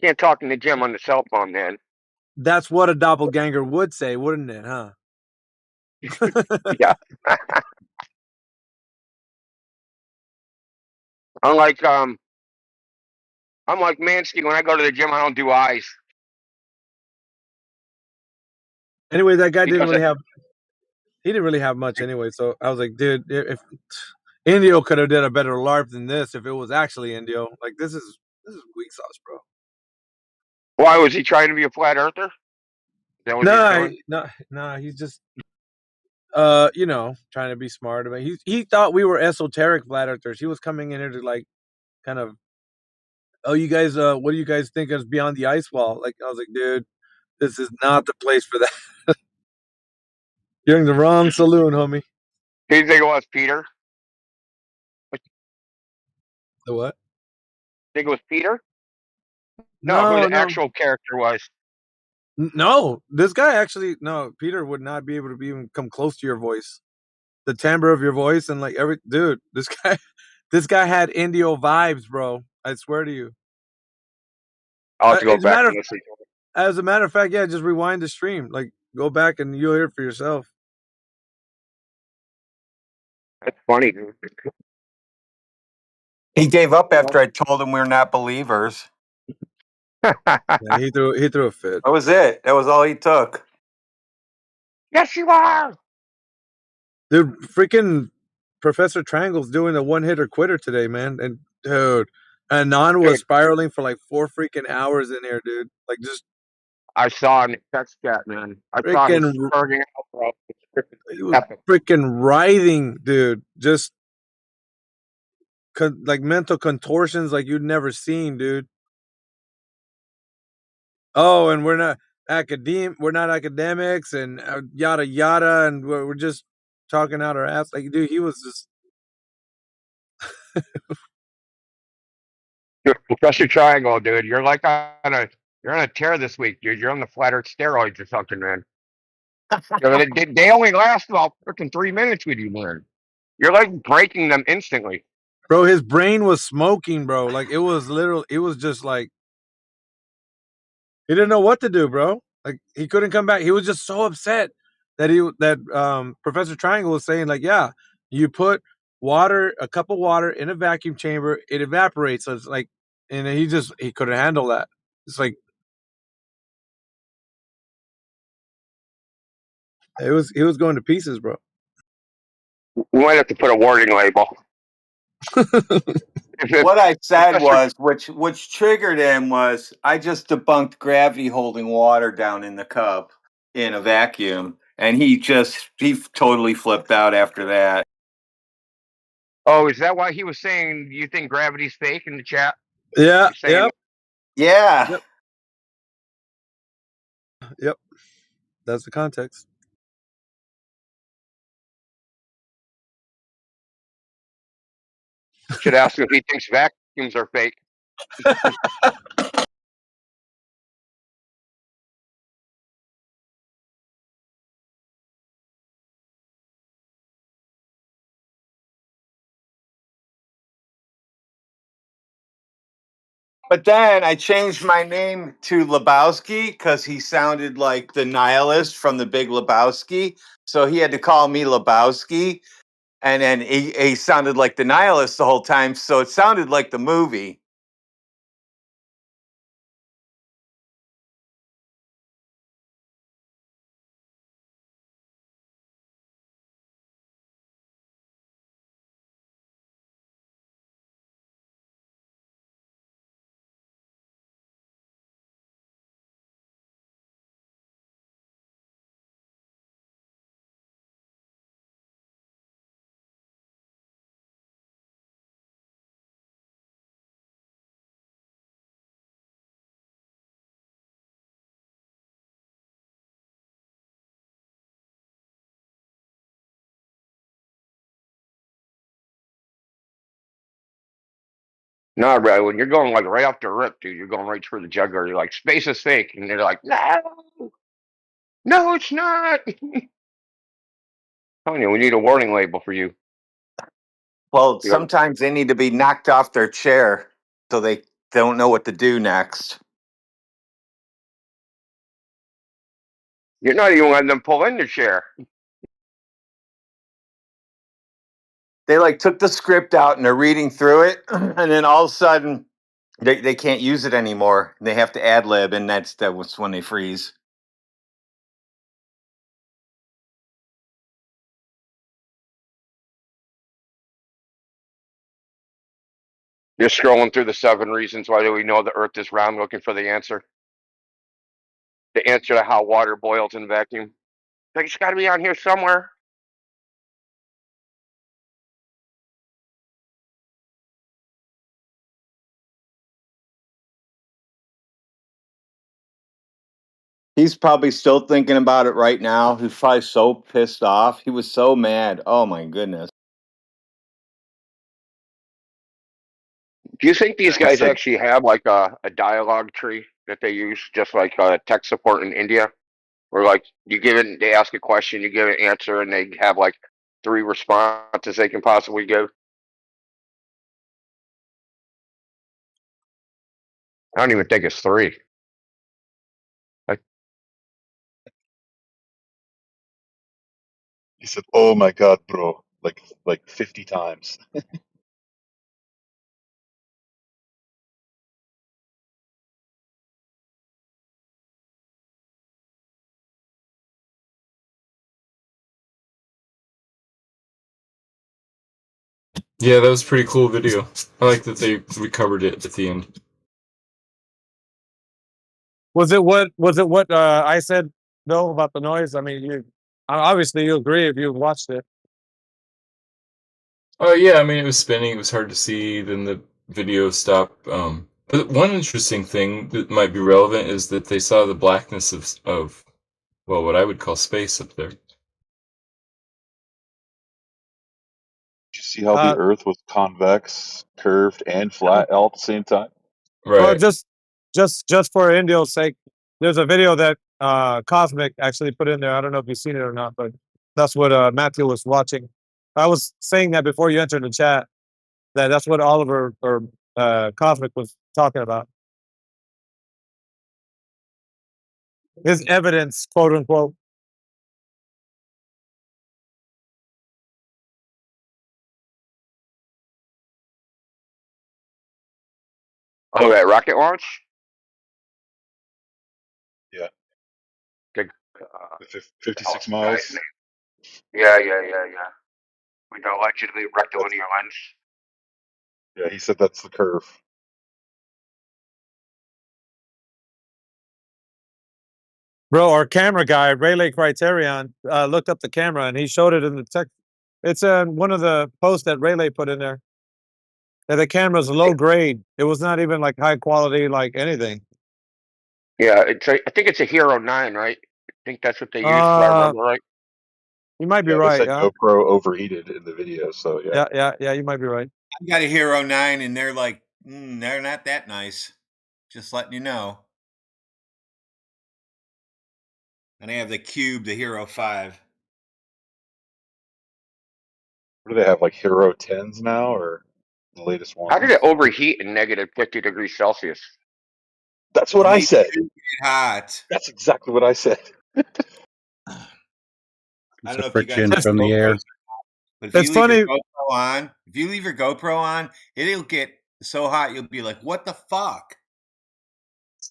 can't talk in the gym on the cell phone, man. That's what a doppelganger would say, wouldn't it, huh? Yeah. Unlike Mansky, when I go to the gym, I don't do eyes. Anyway, that guy Because he didn't really have much anyway. So I was like, dude, if Indio could have did a better LARP than this, if it was actually Indio, like this is weak sauce, bro. why was he trying to be a flat earther? Is that what he was doing? Nah, he's just trying to be smart about it. He thought we were esoteric flat earthers. He was coming in here to like kind of, oh, you guys, what do you guys think is beyond the ice wall? Like I was like, dude, this is not the place for that. You're in the wrong saloon, homie. Who do you think it was, Peter? The what? Think it was Peter? No, who No, the no, actual character was. no. This guy actually, no. Peter would not be able to even come close to your voice, the timbre of your voice, and like dude. This guy had Indio vibes, bro. I swear to you. I'll have to go As a back matter and of listen to it. As a matter of fact, yeah, just rewind the stream. Like, go back and you'll hear it for yourself. That's funny, dude. He gave up after I told him we're not believers. Yeah, he threw a fit. That was it. That was all he took. Yes, you are. Dude, freaking Professor Triangle's doing a one-hitter quitter today, man. And dude, Anon was spiraling for like 4 freaking hours in here, dude. Like just I saw in the text chat, man. I saw his freaking burning out, bro. it was freaking writhing, dude. Just like mental contortions like you'd never seen, dude. Oh, and we're not academics and yada yada, and we're just talking out our ass. Like, dude, he was just Professor Triangle, dude. You're on a tear this week, dude. You're on the flat earth steroids or something, man. They only last about freaking 3 minutes with you, man. You're like breaking them instantly. bro. His brain was smoking, bro. Like it was literal. It was just like he didn't know what to do, bro. Like he couldn't come back. He was just so upset that Professor Triangle was saying, like, yeah, you put a cup of water in a vacuum chamber, it evaporates. So it's like, and he couldn't handle that. It's like it was going to pieces, bro. We might have to put a warning label. What I said Professor, was, which triggered him was, I just debunked gravity holding water down in the cup in a vacuum, and he totally flipped out after that. oh, is that why he was saying you think gravity's fake in the chat? Yeah, You're saying Yeah. Yep. That's the context. should ask him if he thinks vacuums are fake. But then I changed my name to Lebowski because he sounded like the nihilist from the Big Lebowski. So he had to call me Lebowski. And then he sounded like the nihilist the whole time. So it sounded like the movie. No, bro, when you're going like right off the rip, dude, you're going right through the jugular. You're like, space is fake. And they're like, no, it's not. Telling you, we need a warning label for you. Well, You know, sometimes they need to be knocked off their chair so they don't know what to do next. you're not even letting them pull in the chair. They like took the script out and they're reading through it, and then all of a sudden they can't use it anymore. They have to ad lib, and that was when they freeze. You're scrolling through the 7 reasons why do we know the Earth is round, looking for the answer. The answer to how water boils in vacuum. Like, it's got to be on here somewhere. He's probably still thinking about it right now. He's probably so pissed off. He was so mad. Oh my goodness. Do you think these I guys said, actually have like a dialogue tree that they use, just like tech support in India? Where like they ask a question, you give an answer, and they have like 3 responses they can possibly give. I don't even think it's 3. Like, he said, "Oh my god, bro!" Like 50 times. Yeah, that was a pretty cool video. I like that they recovered it at the end. Was it what I said though about the noise? I mean, obviously you agree if you watched it. Oh yeah, I mean it was spinning. It was hard to see. Then the video stopped. But one interesting thing that might be relevant is that they saw the blackness of well, what I would call space up there. Did you see how the Uh, Earth was convex, curved, and flat all at the same time? well, Right. just for Indio's sake, there's a video that Cosmic actually put in there. I don't know if you've seen it or not, but that's what Matthew was watching. I was saying that before you entered the chat. That's what Oliver or Cosmic was talking about. His evidence, quote unquote. Oh, that rocket launch? Yeah, The, the 56 awesome guy's miles. name. Yeah. With the allegedly That's rectilinear lens. yeah. He said that's the curve. Bro, our camera guy, Rayleigh Criterion, looked up the camera and he showed it in the tech. It's one of the posts that Rayleigh put in there. That the camera's low grade. It was not even like high quality, like anything. Yeah, I think it's a Hero 9, right? I think that's what they used, if I Uh, remember right. you might be Yeah, they right. said Yeah, GoPro overheated in the video. So yeah, yeah. You might be right. I got a Hero 9 and they're like, they're not that nice. Just letting you know. And I have the Cube, the Hero 5. what do they have, like Hero 10s now, or the latest How did ones? it overheat in negative 50 degrees Celsius? That's what I They said. should get hot. That's exactly what I said. I It's don't the know if you guys friction have from the GoPros, air. but if It's you leave your funny. GoPro on, it'll get so hot you'll be like, "What the fuck?"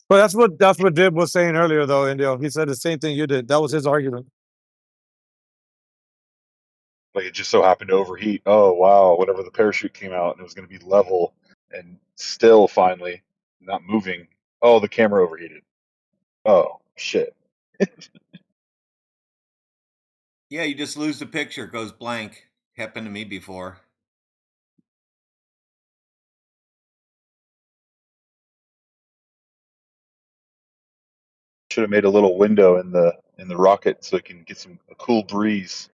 But that's what Dib was saying earlier, though, Indio. He said the same thing you did. That was his argument. Like it just so happened to overheat. Oh wow! Whatever, the parachute came out and it was going to be level and still finally not moving. Oh, the camera overheated. Oh shit! Yeah, you just lose the picture; it goes blank. Happened to me before. Should have made a little window in the rocket so it can get a cool breeze,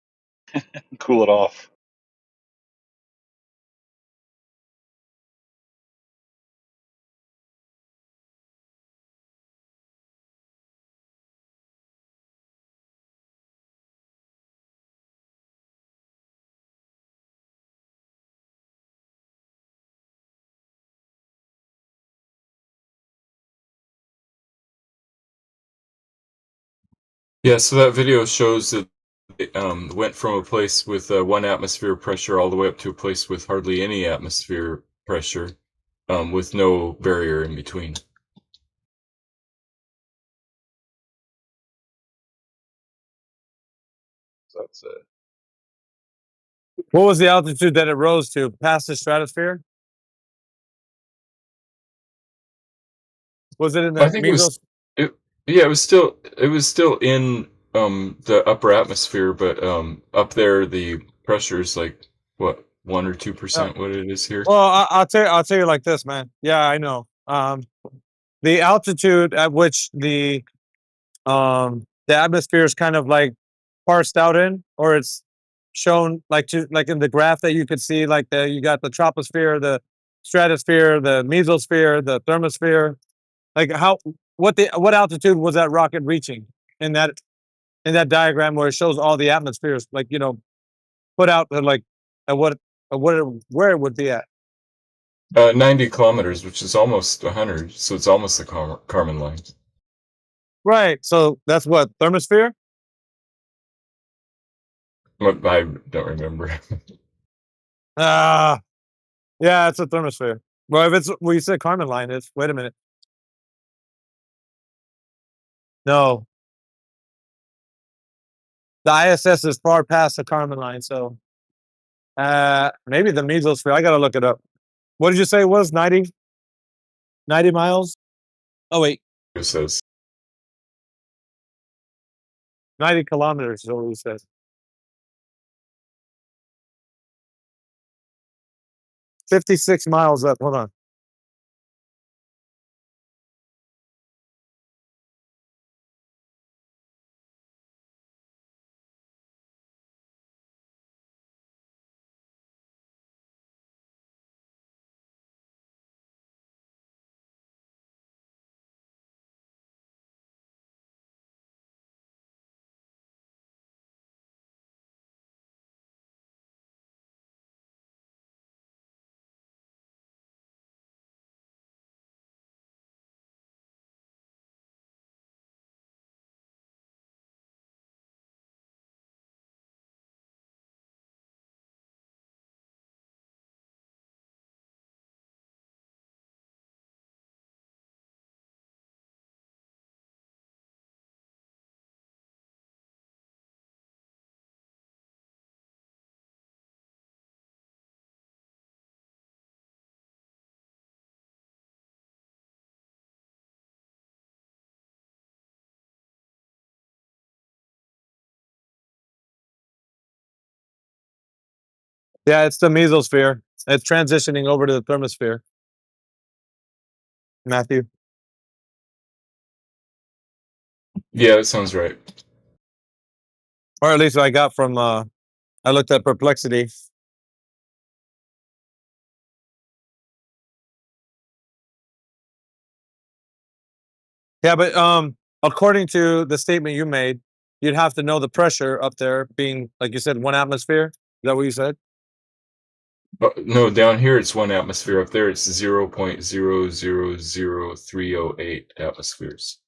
cool it off. Yeah, so that video shows that it went from a place with 1 atmosphere pressure all the way up to a place with hardly any atmosphere pressure, with no barrier in between. So that's it. What was the altitude that it rose to? Past the stratosphere? Was it in I the think mesos? yeah, it was still in the upper atmosphere, but up there the pressure is like what, 1 or 2% what it is here. Well, I'll tell you like this, man. Yeah, I know. The altitude at which the atmosphere is kind of like parsed out in, or it's shown like in the graph that you could see, like you got the troposphere, the stratosphere, the mesosphere, the thermosphere. Like what altitude was that rocket reaching in that diagram where it shows all the atmospheres, like put out like at where it would be at. 90 kilometers, which is almost 100, so it's almost the Kármán line. Right. So that's what thermosphere. But I don't remember. Ah, yeah, it's a thermosphere. Well, if it's well, you said Kármán line is. Wait a minute. No, the ISS is far past the Kármán line, so maybe the mesosphere. I gotta look it up. What did you say it was? 90 miles? Oh wait, It says 90 kilometers is what he says. 56 miles up. Hold on. Yeah, it's the mesosphere. It's transitioning over to the thermosphere. Matthew. Yeah, that sounds right. Or at least I got from I looked at perplexity. Yeah, but according to the statement you made, you'd have to know the pressure up there being, like you said, 1 atmosphere. Is that what you said? No, down here it's 1 atmosphere. Up there it's 0.000308 atmospheres.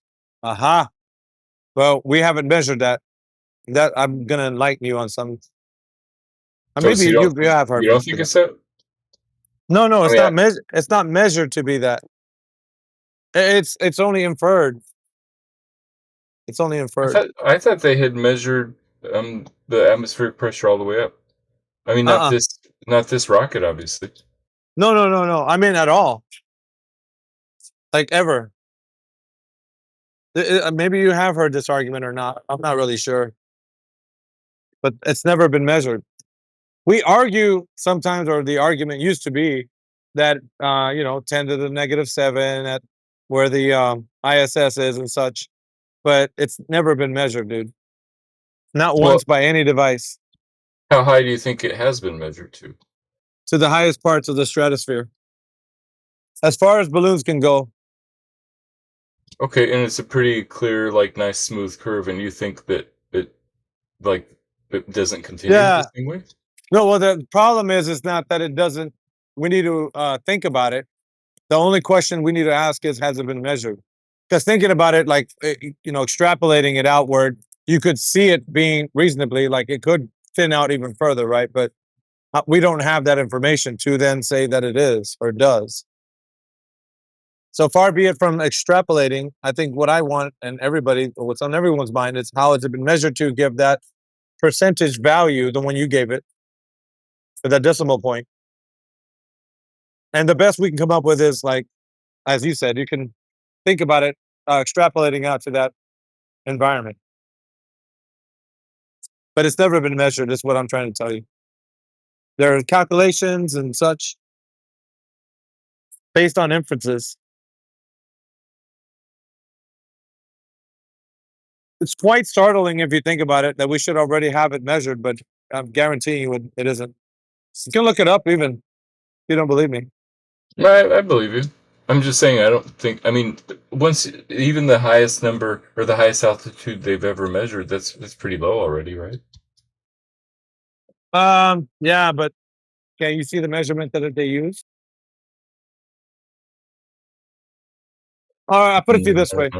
Aha. Well, we haven't measured that. That I'm gonna enlighten you on some. So Maybe you have heard you don't me think that. it's that? No, I it's mean, not measured. It's not measured to be that. It's only inferred. It's only inferred. I thought they had measured the atmospheric pressure all the way up. I mean, not this rocket, obviously. No. I mean, at all. Like ever. Maybe you have heard this argument or not. I'm not really sure. But it's never been measured. We argue sometimes, or the argument used to be that 10 to the -7 at where the ISS is and such, but it's never been measured, dude. Not Well, once by any device. how high do you think it has been measured to? To the highest parts of the stratosphere. As far as balloons can go. Okay, and it's a pretty clear, like, nice smooth curve, and you think that it doesn't continue the Yeah. same way? No, well, the problem is not that it doesn't. We need to think about it. The only question we need to ask is, has it been measured? Because thinking about it, like, extrapolating it outward, you could see it being reasonably, like it could thin out even further, right? But we don't have that information to then say that it is or does. So far be it from extrapolating. I think what I want and everybody, or what's on everyone's mind, is how has it been measured to give that percentage value, the one you gave it, for that decimal point. And the best we can come up with is, like, as you said, you can think about it, extrapolating out to that environment. But it's never been measured, is what I'm trying to tell you. There are calculations and such based on inferences. It's quite startling if you think about it that we should already have it measured, but I'm guaranteeing you it isn't. You can look it up even if you don't believe me. I believe you. I'm just saying I don't think. I mean, once even the highest number or the highest altitude they've ever measured, that's pretty low already, right? Yeah, but can you see the measurement that they use? I put it to you this way.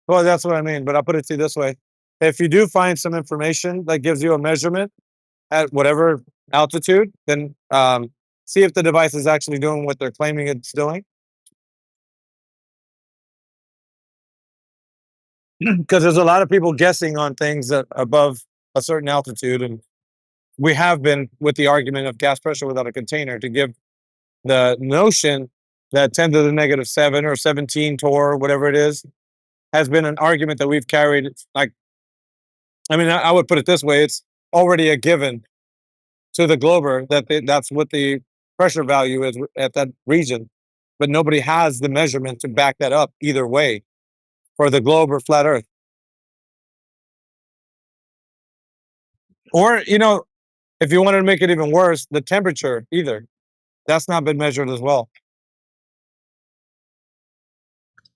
Well, that's what I mean, but I'll put it to you this way. If you do find some information that gives you a measurement at whatever altitude, then see if the device is actually doing what they're claiming it's doing. Because there's a lot of people guessing on things that above a certain altitude, and we have been with the argument of gas pressure without a container to give the notion that 10 to the -7 or 17 torr, whatever it is, has been an argument that we've carried. Like, I mean, I would put it this way: it's already a given to the glober that that's what the pressure value is at that region, but nobody has the measurement to back that up either way for the globe or flat Earth. Or, if you wanted to make it even worse, the temperature either. That's not been measured as well.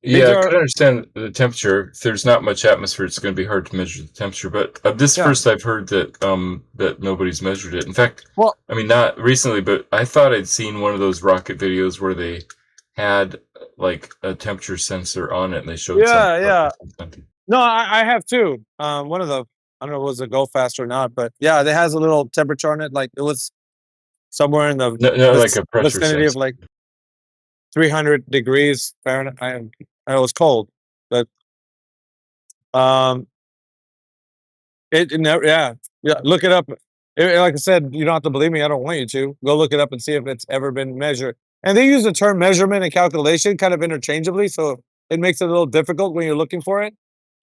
Yeah, I could understand the temperature. If there's not much atmosphere, it's going to be hard to measure the temperature. But first I've heard that that nobody's measured it. In fact, I mean, not recently, but I thought I'd seen one of those rocket videos where they had like a temperature sensor on it, and they showed Yeah. No, I have too. One of the, I don't know, was it Go Fast or not, but yeah, it has a little temperature on it. Like it was somewhere in the no, like a pressure vicinity of sensor. like 300 degrees Fahrenheit. It was cold, but it never. Yeah. Look it up. Like I said, you don't have to believe me. I don't want you to go look it up and see if it's ever been measured. And they use the term measurement and calculation kind of interchangeably, so it makes it a little difficult when you're looking for it.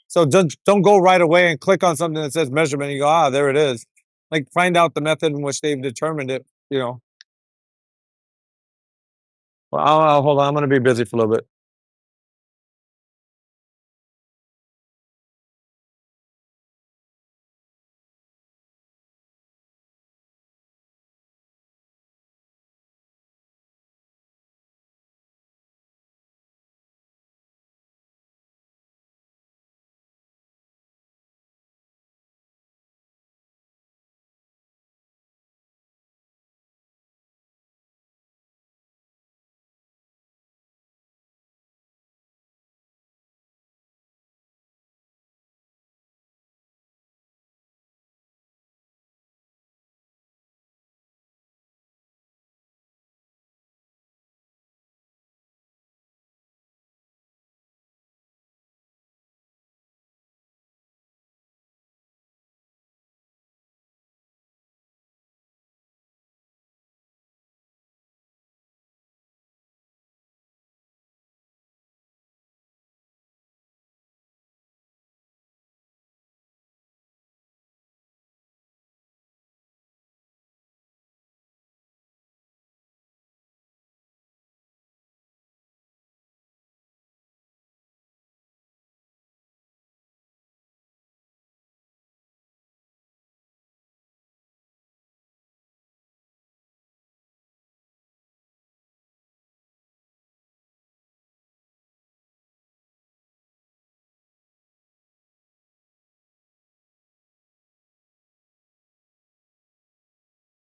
So don't go right away and click on something that says measurement and you go, there it is. like find out the method in which they've determined it. You know. Well, I'll hold on. I'm going to be busy for a little bit.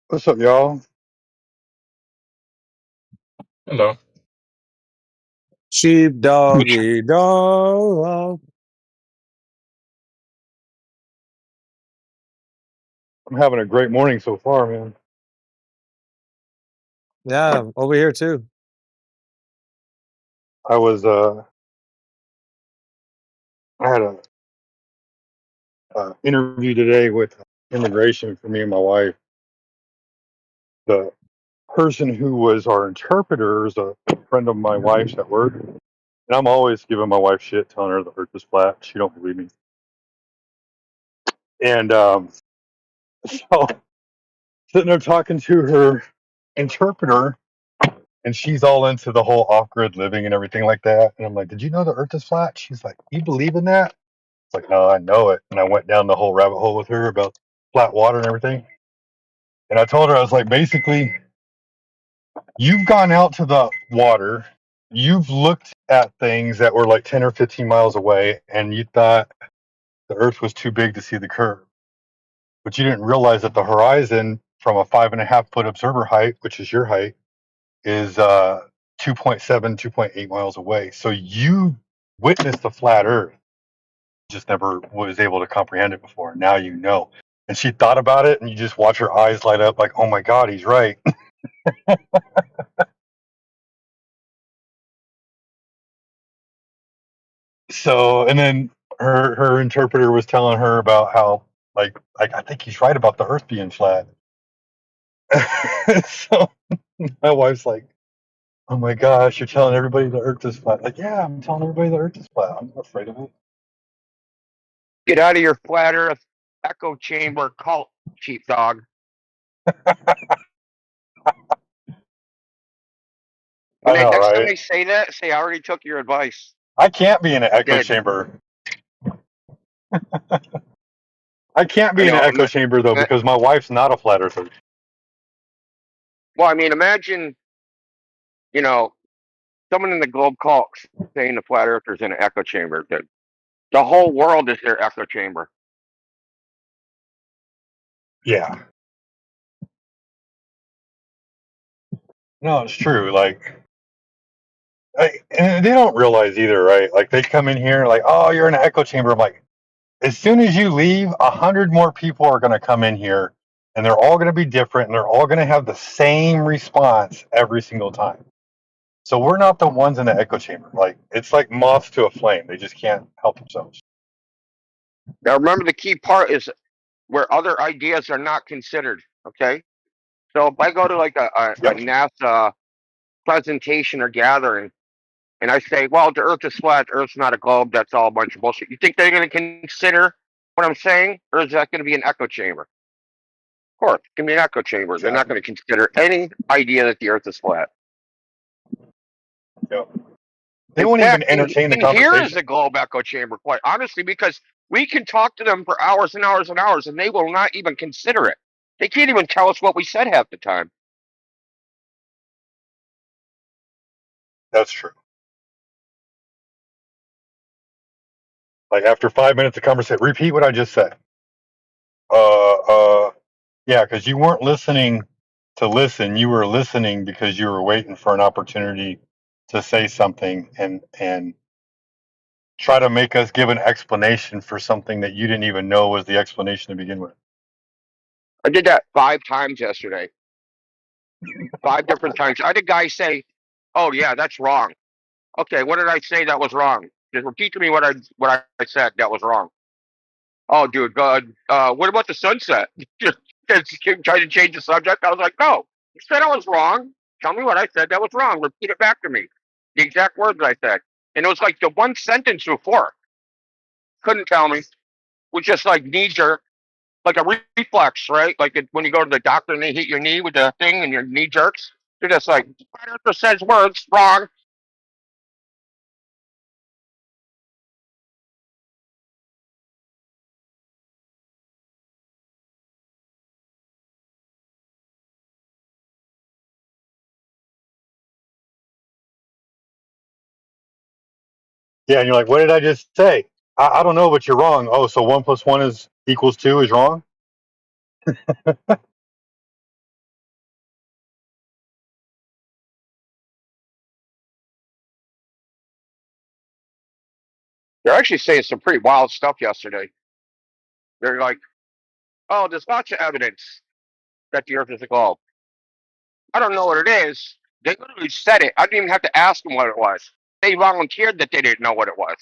What's up, y'all? Hello. Sheep doggy dog. I'm having a great morning so far, man. Yeah, over here too. I was I had a interview today with immigration for me and my wife. The person who was our interpreter is a friend of my wife's at work, and I'm always giving my wife shit, telling her the earth is flat. She don't believe me, and so sitting there talking to her interpreter, and she's all into the whole off-grid living and everything like that. And I'm like, "Did you know the earth is flat?" She's like, "You believe in that?" It's like, "No, I know it." And I went down the whole rabbit hole with her about flat water and everything. And I told her, I was like, basically, you've gone out to the water, you've looked at things that were like 10 or 15 miles away, and you thought the earth was too big to see the curve. But you didn't realize that the horizon from a 5.5 foot observer height, which is your height, is 2.7, 2.8 miles away. So you witnessed the flat earth, just never was able to comprehend it before. Now you know. And she thought about it, and you just watch her eyes light up like, oh my God, he's right. So, and then her interpreter was telling her about how, like I think he's right about the earth being flat. So my wife's like, oh my gosh, you're telling everybody the earth is flat. Like, yeah, I'm telling everybody the earth is flat. I'm not afraid of it. Get out of your flat earth echo chamber cult, sheepdog. I know, Next time right? they say that, say I already took your advice. I can't be in an I echo did. chamber. I can't I be in an know. echo chamber though, because my wife's not a flat earther. Well, I mean, imagine, you know, someone in the globe cult saying the flat earthers in an echo chamber. The whole world is their echo chamber. Yeah. No, it's true. Like, and they don't realize either, right? Like, they come in here like, oh, you're in an echo chamber. I'm like, as soon as you leave, 100 more people are going to come in here, and they're all going to be different, and they're all going to have the same response every single time. So we're not the ones in the echo chamber. Like, it's like moths to a flame. They just can't help themselves. Now, remember the key part is where other ideas are not considered. Okay, so if I go to like a NASA presentation or gathering, and I say, "Well, the Earth is flat. The Earth's not a globe. That's all a bunch of bullshit." You think they're going to consider what I'm saying, or is that going to be an echo chamber? course, give me an echo chamber. They're not going to consider any idea that the Earth is flat. Yeah. They In won't even fact, entertain the in here is conversation. the globe echo chamber, quite honestly, because we can talk to them for hours and hours and hours, and they will not even consider it. They can't even tell us what we said half the time. That's true. Like after 5 minutes of conversation, repeat what I just said. Yeah, because you weren't listening to listen. You were listening because you were waiting for an opportunity to say something and try to make us give an explanation for something that you didn't even know was the explanation to begin with. I did that 5 times yesterday. 5 different times. I had a guy say, "Oh yeah, that's wrong." Okay, what did I say that was wrong? Just repeat to me what I said that was wrong. Oh, dude, what about the sunset? Just try to change the subject. I was like, no, you said I was wrong. Tell me what I said that was wrong. Repeat it back to me. The exact words I said. And it was like the one sentence before. Couldn't tell me. Was just like knee jerk, like a reflex, right? Like when you go to the doctor and they hit your knee with the thing and your knee jerks. They're just like, doctor says words wrong. Yeah, and you're like, what did I just say? I don't know, but you're wrong. Oh, so 1 + 1 is equals 2 is wrong? They're actually saying some pretty wild stuff yesterday. They're like, oh, there's lots of evidence that the Earth is a globe. I don't know what it is. They literally said it. I didn't even have to ask them what it was. They volunteered that they didn't know what it was.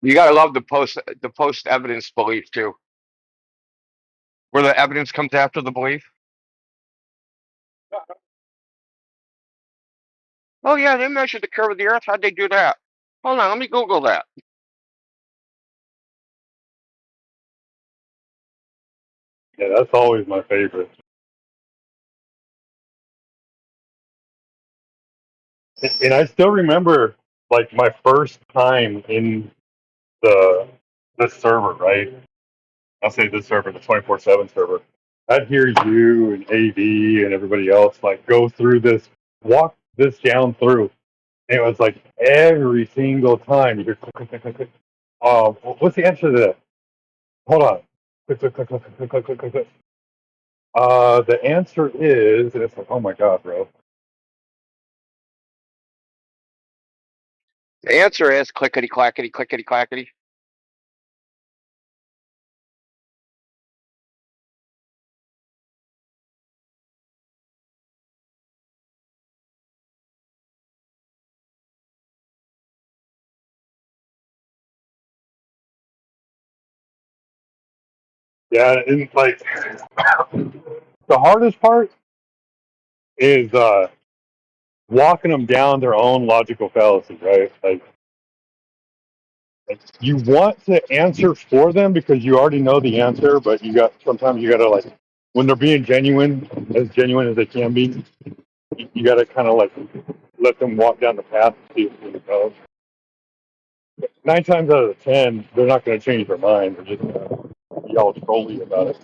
You gotta love the post evidence belief too, where the evidence comes after the belief. Oh yeah, they measured the curve of the Earth. How'd they do that? Hold on, let me Google that. Yeah, that's always my favorite. And I still remember like my first time in the this server, right? I'll say this server, the 24/7 server. I'd hear you and AV and everybody else like go through this, walk this down through. And it was like every single time you hear click, click, click, click, click. What's the answer to that? Hold on. Click, click, click, click, click, click, click, click, click. The answer is, and it's like, oh my god, bro. The answer is clickety clackety clickety clackety. Yeah, and like the hardest part is walking them down their own logical fallacy, right? Like you want to answer for them because you already know the answer, but sometimes you gotta like when they're being genuine as they can be, you gotta kind of like let them walk down the path and see where it goes. 9 times out of 10, they're not going to change their mind. They're just going to be all trolly about it.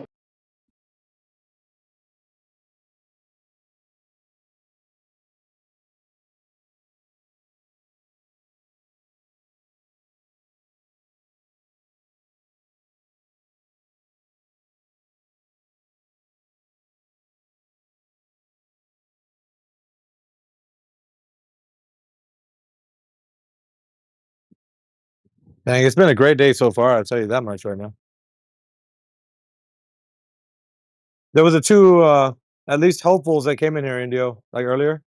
Dang, it's been a great day so far. I'll tell you that much right now. There was a two at least hopefuls that came in here, Indio, like earlier.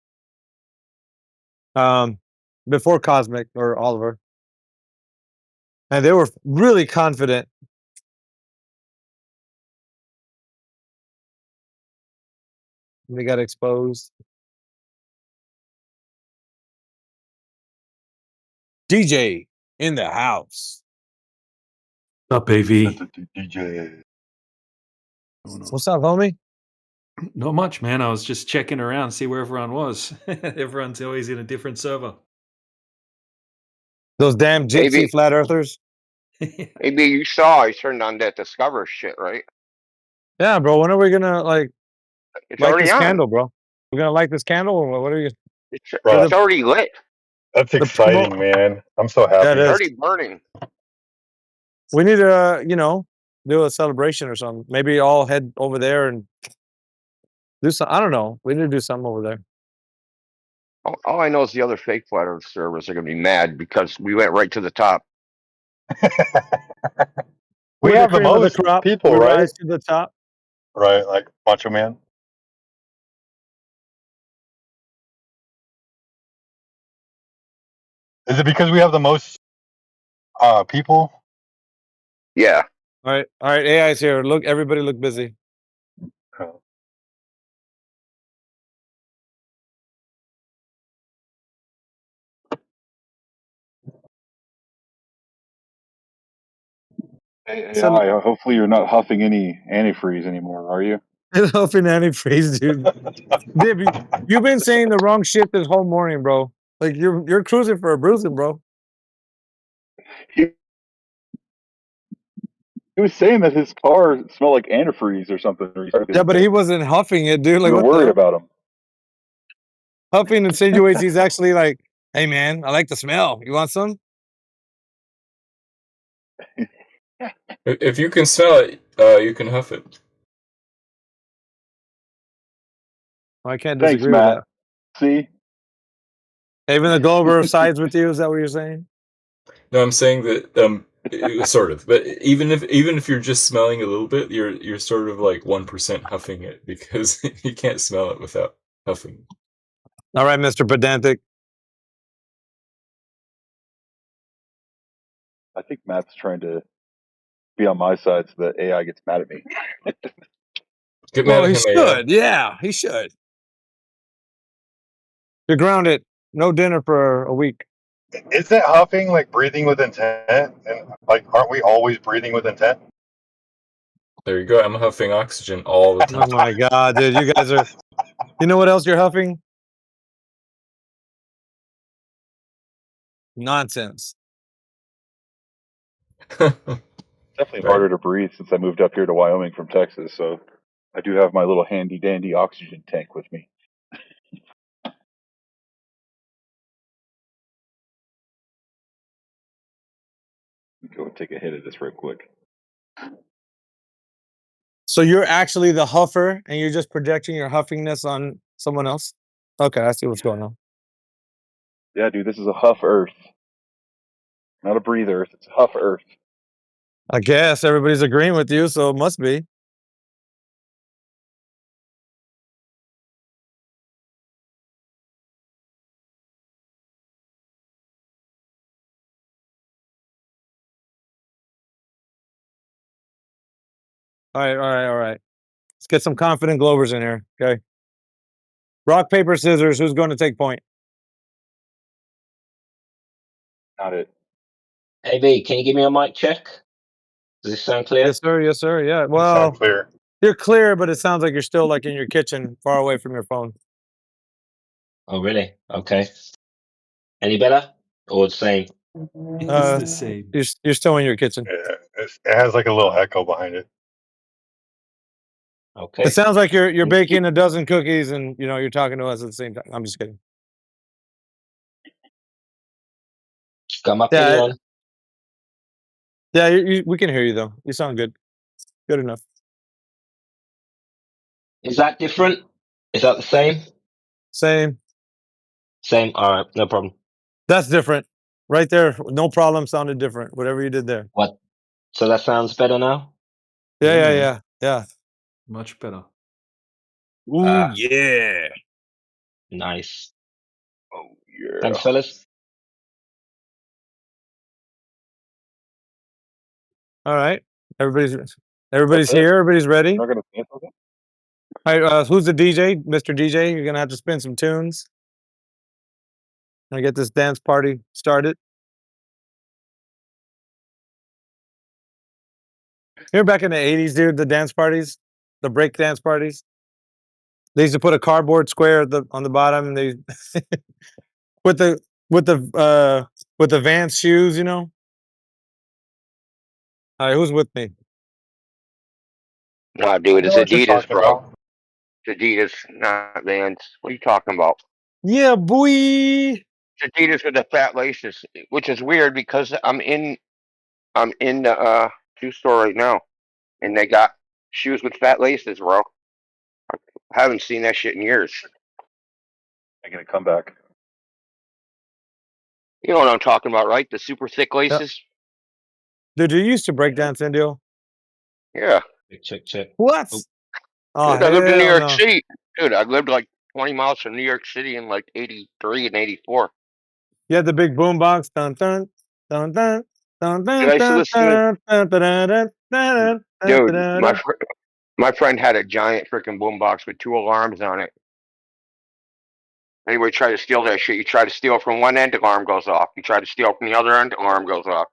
Before Cosmic or Oliver. And they were really confident. And they got exposed. DJ in the house. Up, AV? DJ. What's up, homie? Not much, man. I was just checking around, see where everyone was. Everyone's always in a different server. Those damn gypsy Maybe, flat earthers. maybe you saw I turned on that Discover shit, right? Yeah, bro. When are we gonna like It's light already this on. candle, bro? We're gonna light this candle, or what are you? It's Right. already lit. That's exciting, man. I'm so Yeah, happy. it It's is. already burning. We need to, do a celebration or something. Maybe all head over there and do some. I don't know. We need to do something over there. All I know is the other fake flat Earth servers are going to be mad because we went right to the top. We We're have the the cream of the most crop. people, We right? rise to the top. Right, like Macho Man. Is it because we have the most people? Yeah. All right, AI's here. Look, everybody, look busy. Oh. Hey, So, AI, hopefully you're not huffing any antifreeze anymore, are you? helping antifreeze, dude. Dib, you've been saying the wrong shit this whole morning, bro. Like you're cruising for a bruising, bro. He was saying that his car smelled like antifreeze or something. Yeah, but he wasn't huffing it, dude. We Like were what the worried hell? about him. Huffing insinuates he's actually like, hey man, I like the smell. You want some? If you can smell it, you can huff it. I can't Thanks, disagree with Matt. that. See? Even the Glover sides with you. Is that what you're saying? No, I'm saying that sort of. But even if you're just smelling a little bit, you're sort of like 1% huffing it because you can't smell it without huffing. All right, Mr. Pedantic. I think Matt's trying to be on my side so that AI gets mad at me. Get Well, mad he at him, AI. should. Yeah, he should. You're grounded. No dinner for a week. Isn't huffing like breathing with intent? And like, aren't we always breathing with intent? There you go. I'm huffing oxygen all the time. Oh my god, dude! You guys are. You know what else you're huffing? Nonsense. Definitely harder to breathe since I moved up here to Wyoming from Texas, so I do have my little handy dandy oxygen tank with me. Go and take a hit of this real quick. So you're actually the huffer, and you're just projecting your huffingness on someone else. Okay, I see what's going on. Yeah, dude, this is a huff Earth, not a breathe Earth. It's a huff Earth. I guess everybody's agreeing with you, so it must be. All right, all right, all right. Let's get some confident Glovers in here. Okay. Rock, paper, scissors. Who's going to take point? Not it. AB, can you give me a mic check? Does this sound clear? Yes, sir. Yes, sir. Yeah. You sound Well, clear. you're clear, but it sounds like you're still like in your kitchen, far away from your phone. Oh, really? Okay. Any better or the same? It's the same. You're still in your kitchen. Yeah, it has like a little echo behind it. Okay. It sounds like you're baking a dozen cookies and you're talking to us at the same time. I'm just kidding. Got my Yeah, ping on. yeah. We can hear you though. You sound good. Good enough. Is that different? Is that the same? Same. Same. All right, no problem. That's different. Right there. No problem. Sounded different. Whatever you did there. What? So that sounds better now? Yeah. Yeah. Much better. Ooh, yeah. Nice. Oh yeah. Thanks, fellas. All right. Everybody's That's it. here. Everybody's ready. You're not gonna say something? All right. Who's the DJ? Mr. DJ, you're gonna have to spin some tunes. I get this dance party started. Here back in the 80s, dude, the dance parties, the break dance parties. They used to put a cardboard square on the bottom, and they with the with the with the Vans shoes, you know. All right, who's with me? Nah, I dude, know it's what you're Adidas, talking bro. about. It's Adidas, not Vans. What are you talking about? Yeah, boy. It's Adidas with the fat laces, which is weird because I'm in the shoe store right now, and they got shoes with fat laces, bro. I haven't seen that shit in years. Making a comeback. You know what I'm talking about, right? The super thick Yeah. laces. Dude, you used to break dance, Indio? Yeah. Check. What? Oh, Oh, Dude, I lived in New hell York no. City. Dude, I lived like 20 miles from New York City in like 83 and 84. You had the big boom box. Dun, dun, dun, dun, dun, Dude, dun, I used to dun, listen to, dun, dun, dun, dun, dun, dun, dun, dude, dun, my dun. fr- my friend had a giant freaking boombox with 2 alarms on it. Anybody try to steal that shit, you try to steal from one end, alarm goes off. You try to steal from the other end, alarm goes off.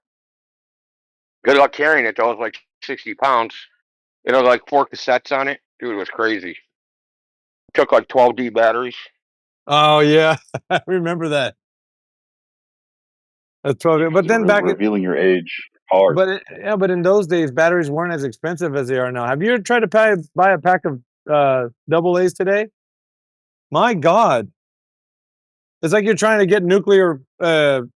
Good luck carrying it, though. It was like 60 pounds. It had like 4 cassettes on it. Dude, it was crazy. Took like 12D batteries. Oh yeah, I remember that. That's You 12. guys But are then back in, revealing your age hard. but in those days, batteries weren't as expensive as they are now. Have you ever tried to buy a pack of double A's today? My God, it's like you're trying to get nuclear, you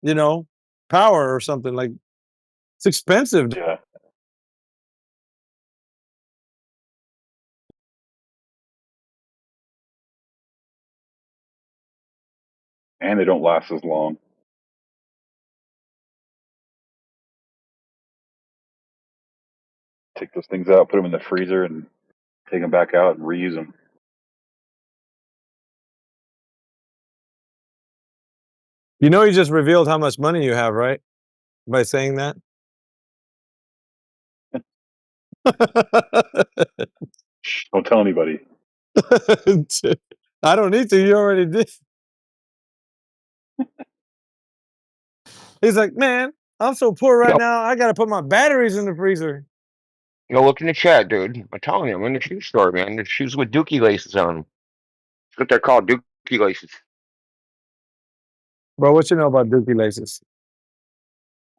know, power or something. Like it's expensive. Yeah. And they don't last as long. Take those things out, put them in the freezer, and take them back out and reuse them. You know, you just revealed how much money you have, right? By saying that. Shh, don't tell anybody. I don't need to. You already did. He's like, man, I'm so poor right Yo, now. I got to put my batteries in the freezer. look in the chat, dude. I'm telling you, I'm in the shoe store, man. The shoes with dookie laces on them. That's what they're called, dookie laces. Bro, what you know about dookie laces?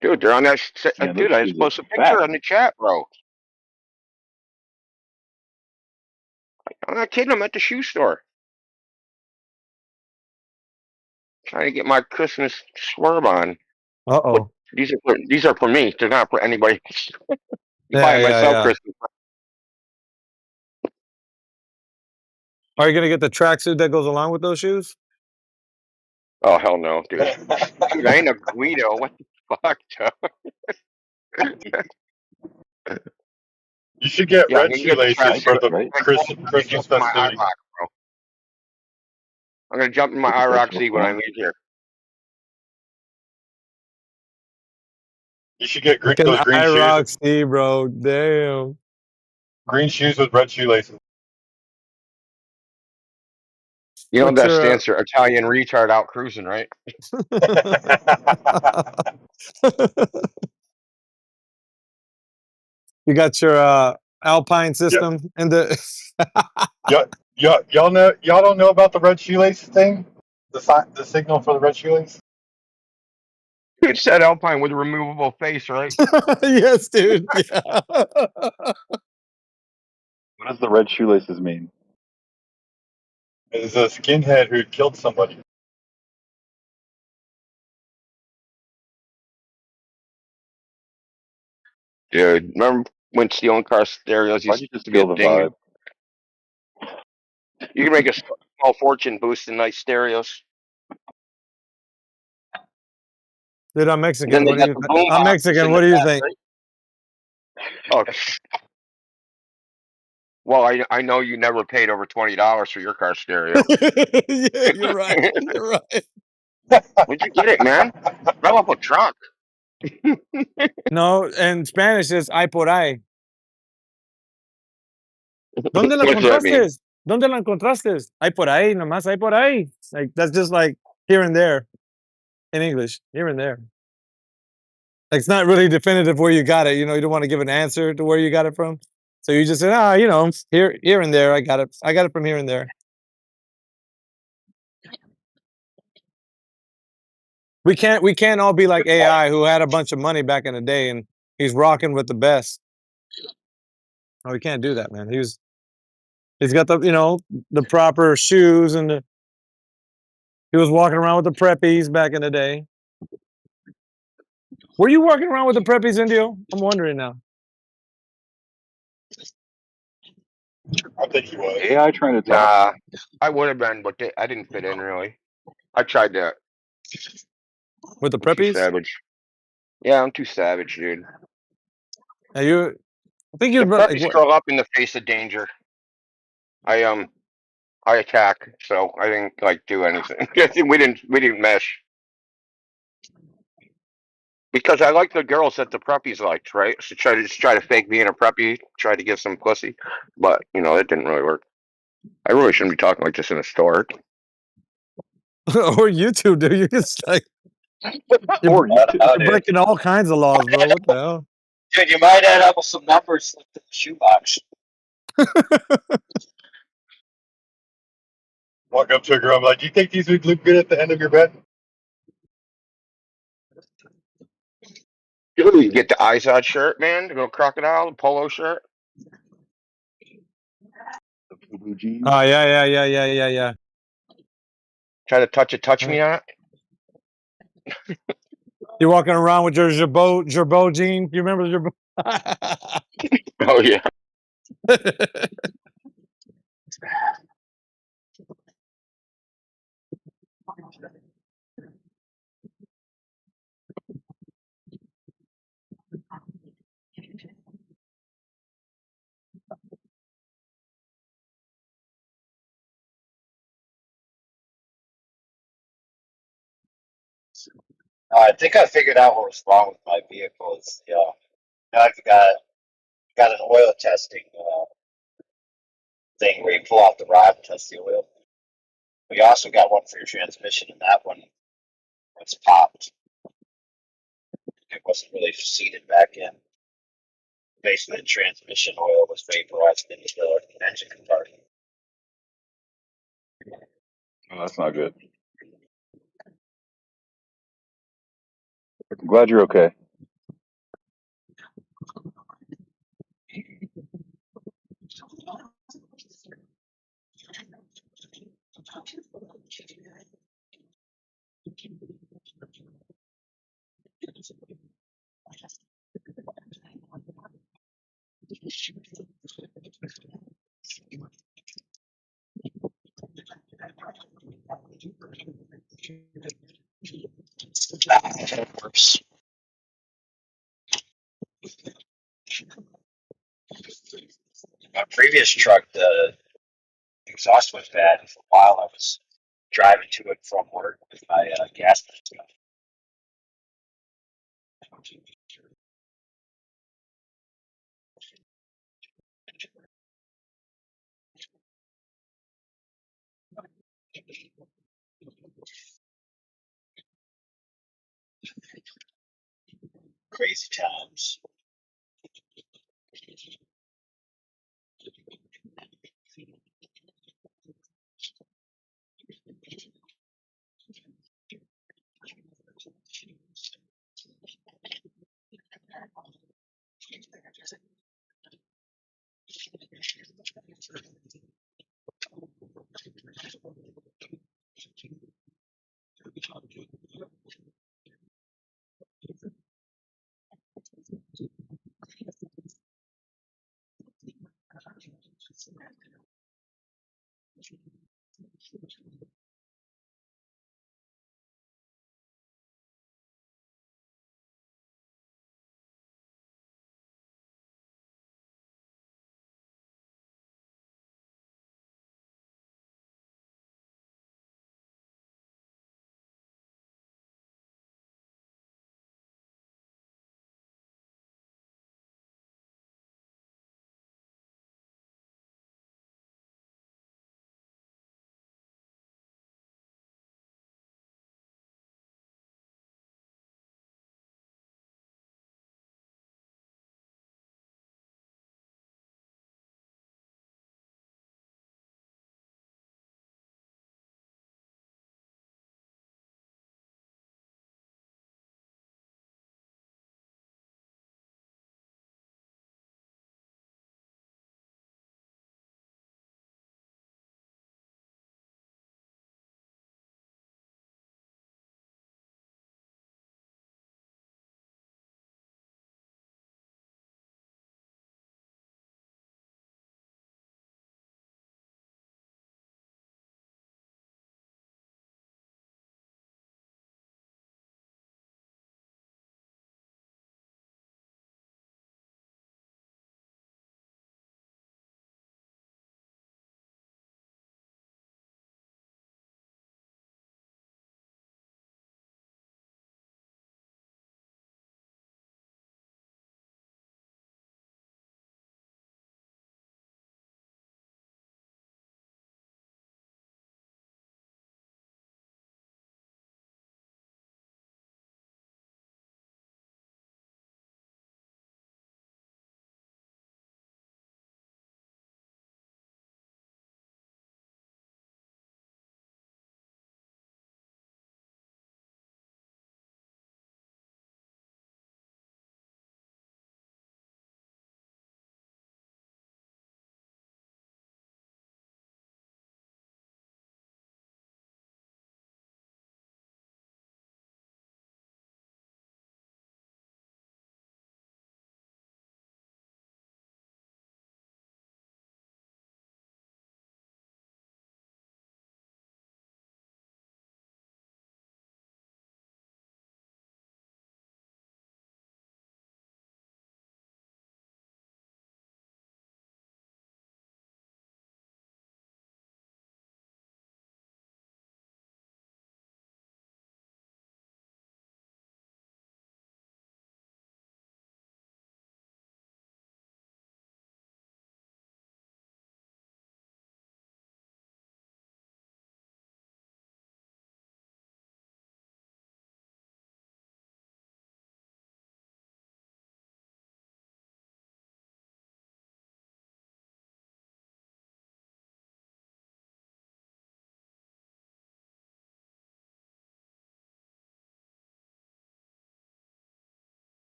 Dude, they're on that. Man, those Dude, I just shoes are posted a picture fat. on the chat, bro. I'm not kidding. I'm at the shoe store trying to get my Christmas swerve on. Uh But oh. these are for me. They're not for anybody else. Yeah, Buying yeah, myself yeah. Christmas. Are you gonna get the tracksuit that goes along with those shoes? Oh hell no, dude. Dude, I ain't a Guido. What the fuck, Joe? You should get Yeah, I'm red gonna get the shoelaces tracksuit. for the Right? I'm gonna Christmas jump in my festivities. IROC, bro. I'm gonna jump in my With the IROC personal Z when I storm. leave here. You should get Fucking those green shoes. IROC, bro. Damn. Green shoes with red shoelaces. You know What's that your stands for Italian retard out cruising, right? You got your Alpine Yeah. system and the Y'all don't know about the red shoelace thing? The signal for the red shoelace? It said Alpine with a removable face, right? yes, dude. Yeah. What does the red shoelaces mean? It's a skinhead who killed somebody. Dude, remember when stealing car stereos Why'd used you just to be a feel the thing? vibe? You can make a small fortune boosting nice stereos. Dude, I'm And then Mexican. they What do got you the think? boom I'm boxes Mexican. in What the do you back, think? right? Oh, Well, I know you never paid over $20 for your car stereo. Yeah, you're right. You're right. Where'd you get it, man? Fill up a trunk. No, in Spanish it's ay por ahí. ¿Dónde la What does that mean? encontraste? ¿Dónde la encontraste? Ay por ahí, nomás ay por ahí. Like that's just like here and there in English, here and there. Like it's not really definitive where you got it. You know, you don't want to give an answer to where you got it from. So you just say, you know, here and there. I got it. I got it from here and there. We can't all be like Good point. AI who had a bunch of money back in the day and he's rocking with the best. No, we can't do that, man. He's got the the proper shoes and he was walking around with the preppies back in the day. Were you walking around with the preppies, Indio? I'm wondering now. I think he was. AI trying to talk. Nah, I would have been, but I didn't fit in really. I tried that. With the I'm too preppies? savage. Yeah, I'm too savage, dude. Are you? I think The you'd like preppies what? curl up in the face of danger. I attack, so I didn't like do anything. we didn't mesh because I like the girls that the preppies liked, right? So try to fake being a preppy, try to give some pussy, but it didn't really work. I really shouldn't be talking like this in a store. Or YouTube, dude? You're just like Or you too. Oh, you're dude. breaking all kinds of laws, bro. What the hell? Dude, you might end up with some numbers slipped in the shoebox. Walk up to a girl, I'm like, "Do you think these would look good at the end of your bed?" You get the Izod shirt, man, the little crocodile polo shirt. The blue jeans. Oh yeah. Try to touch me on You're walking around with your Gerbeau jeans. You remember the Gerbeau? it. Oh yeah. I think I figured out what was wrong with my vehicle. It's now I've got an oil testing thing where you pull out the rod and test the oil. We also got one for your transmission, and that one was popped. It wasn't really seated back in. Basically, the transmission oil was vaporized into the engine compartment. Oh, that's not good. I'm glad you're okay. Worse. My previous truck, the exhaust was bad, and for a while I was driving to it from work with my gas stuff. Crazy times.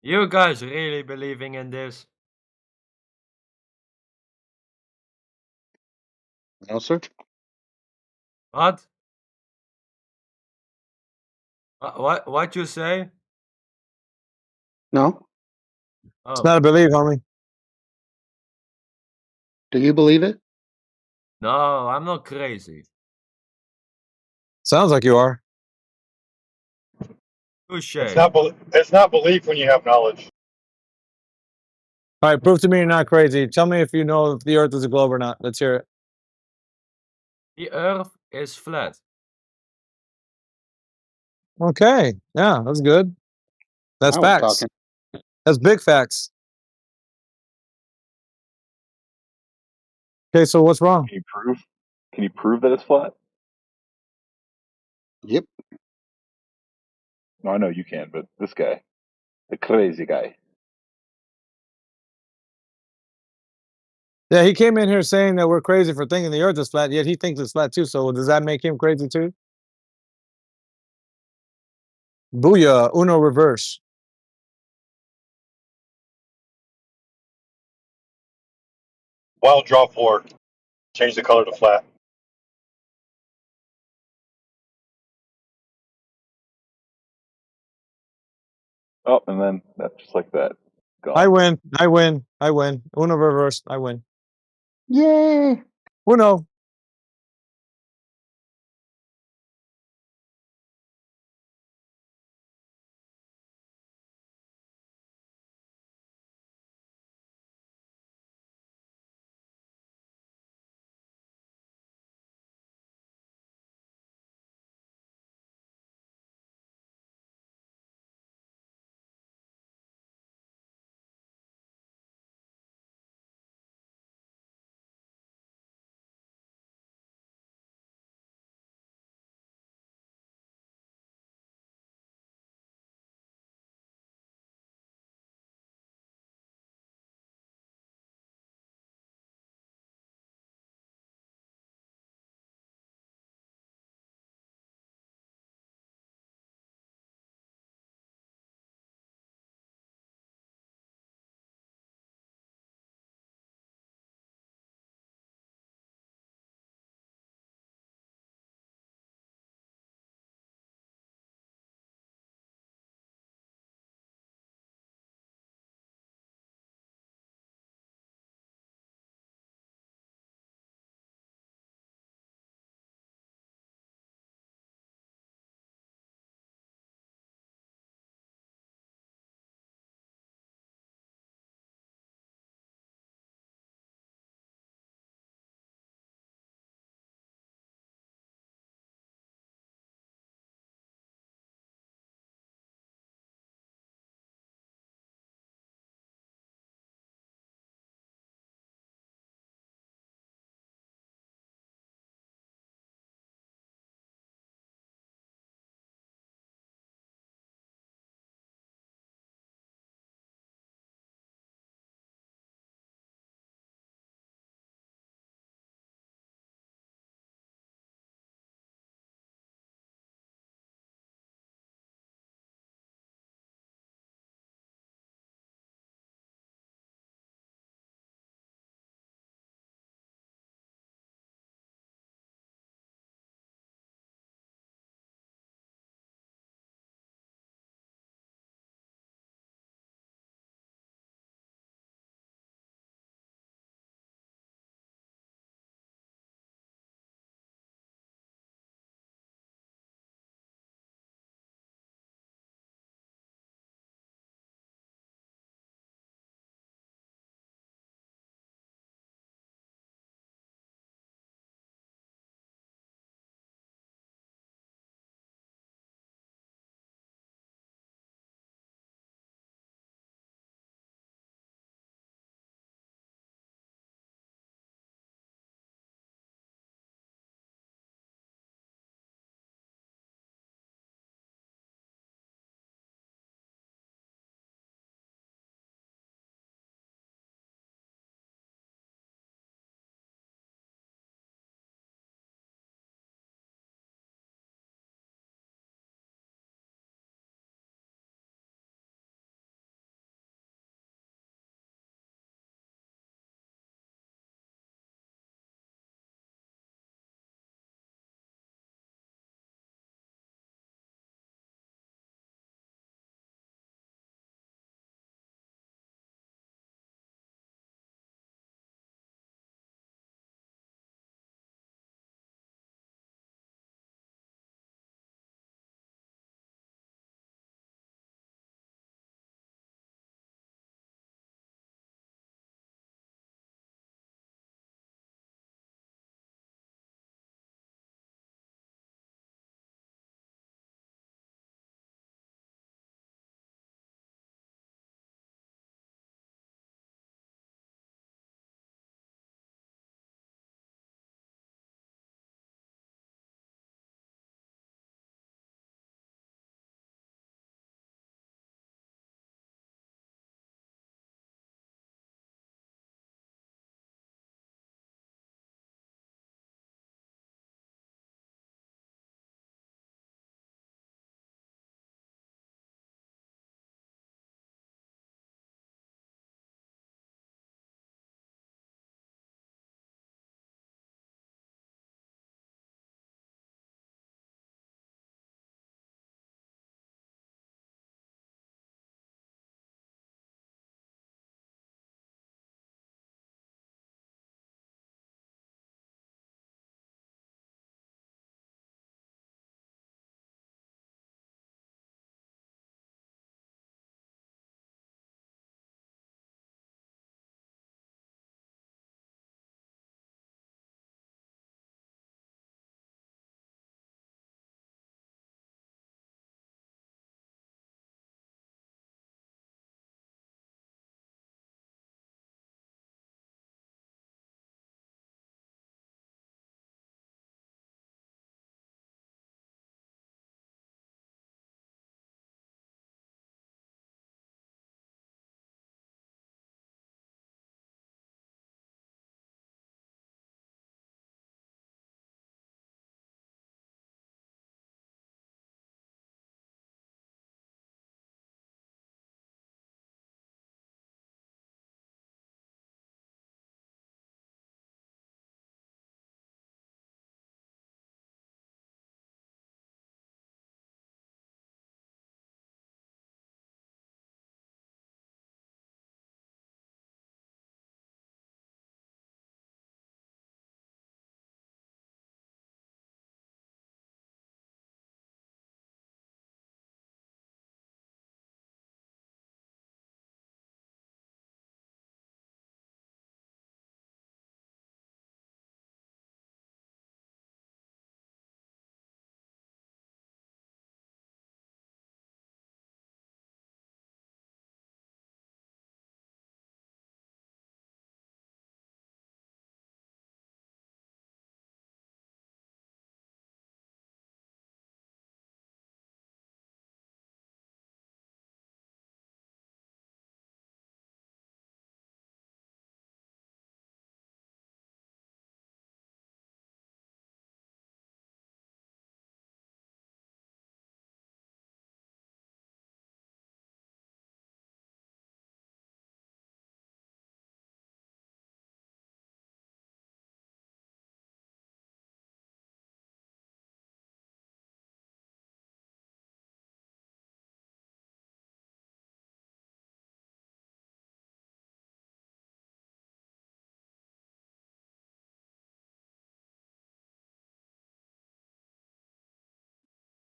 You guys really believing in this? No, sir. What? What you say? No. It's Oh, not a belief, homie. Do you believe it? no, I'm not crazy. Sounds like you are. Touche. It's not belief when you have knowledge. All right, prove to me you're not crazy. Tell me if you know if the Earth is a globe or not. Let's hear it. The Earth is flat. Okay, yeah, that's good. That's Now we're facts. talking. That's big facts. Okay, so what's wrong? Can you prove? Can you prove that it's flat? Yep. No, I know you can, but this guy, the crazy guy. Yeah, he came in here saying that we're crazy for thinking the Earth is flat, yet he thinks it's flat too. So does that make him crazy too? Booyah, Uno reverse. Wild draw 4. Change the color to flat. Oh, and then that's just like that. I Gone. win. I win. I win. Uno reverse. I win. Yay. Uno.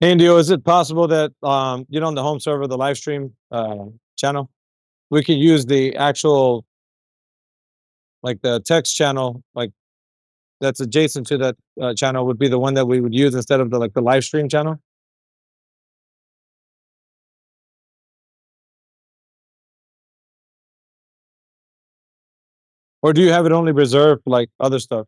Indio, is it possible that on the home server, the live stream channel, we could use the actual like the text channel, like that's adjacent to that channel would be the one that we would use instead of the live stream channel? Or do you have it only reserved for like other stuff?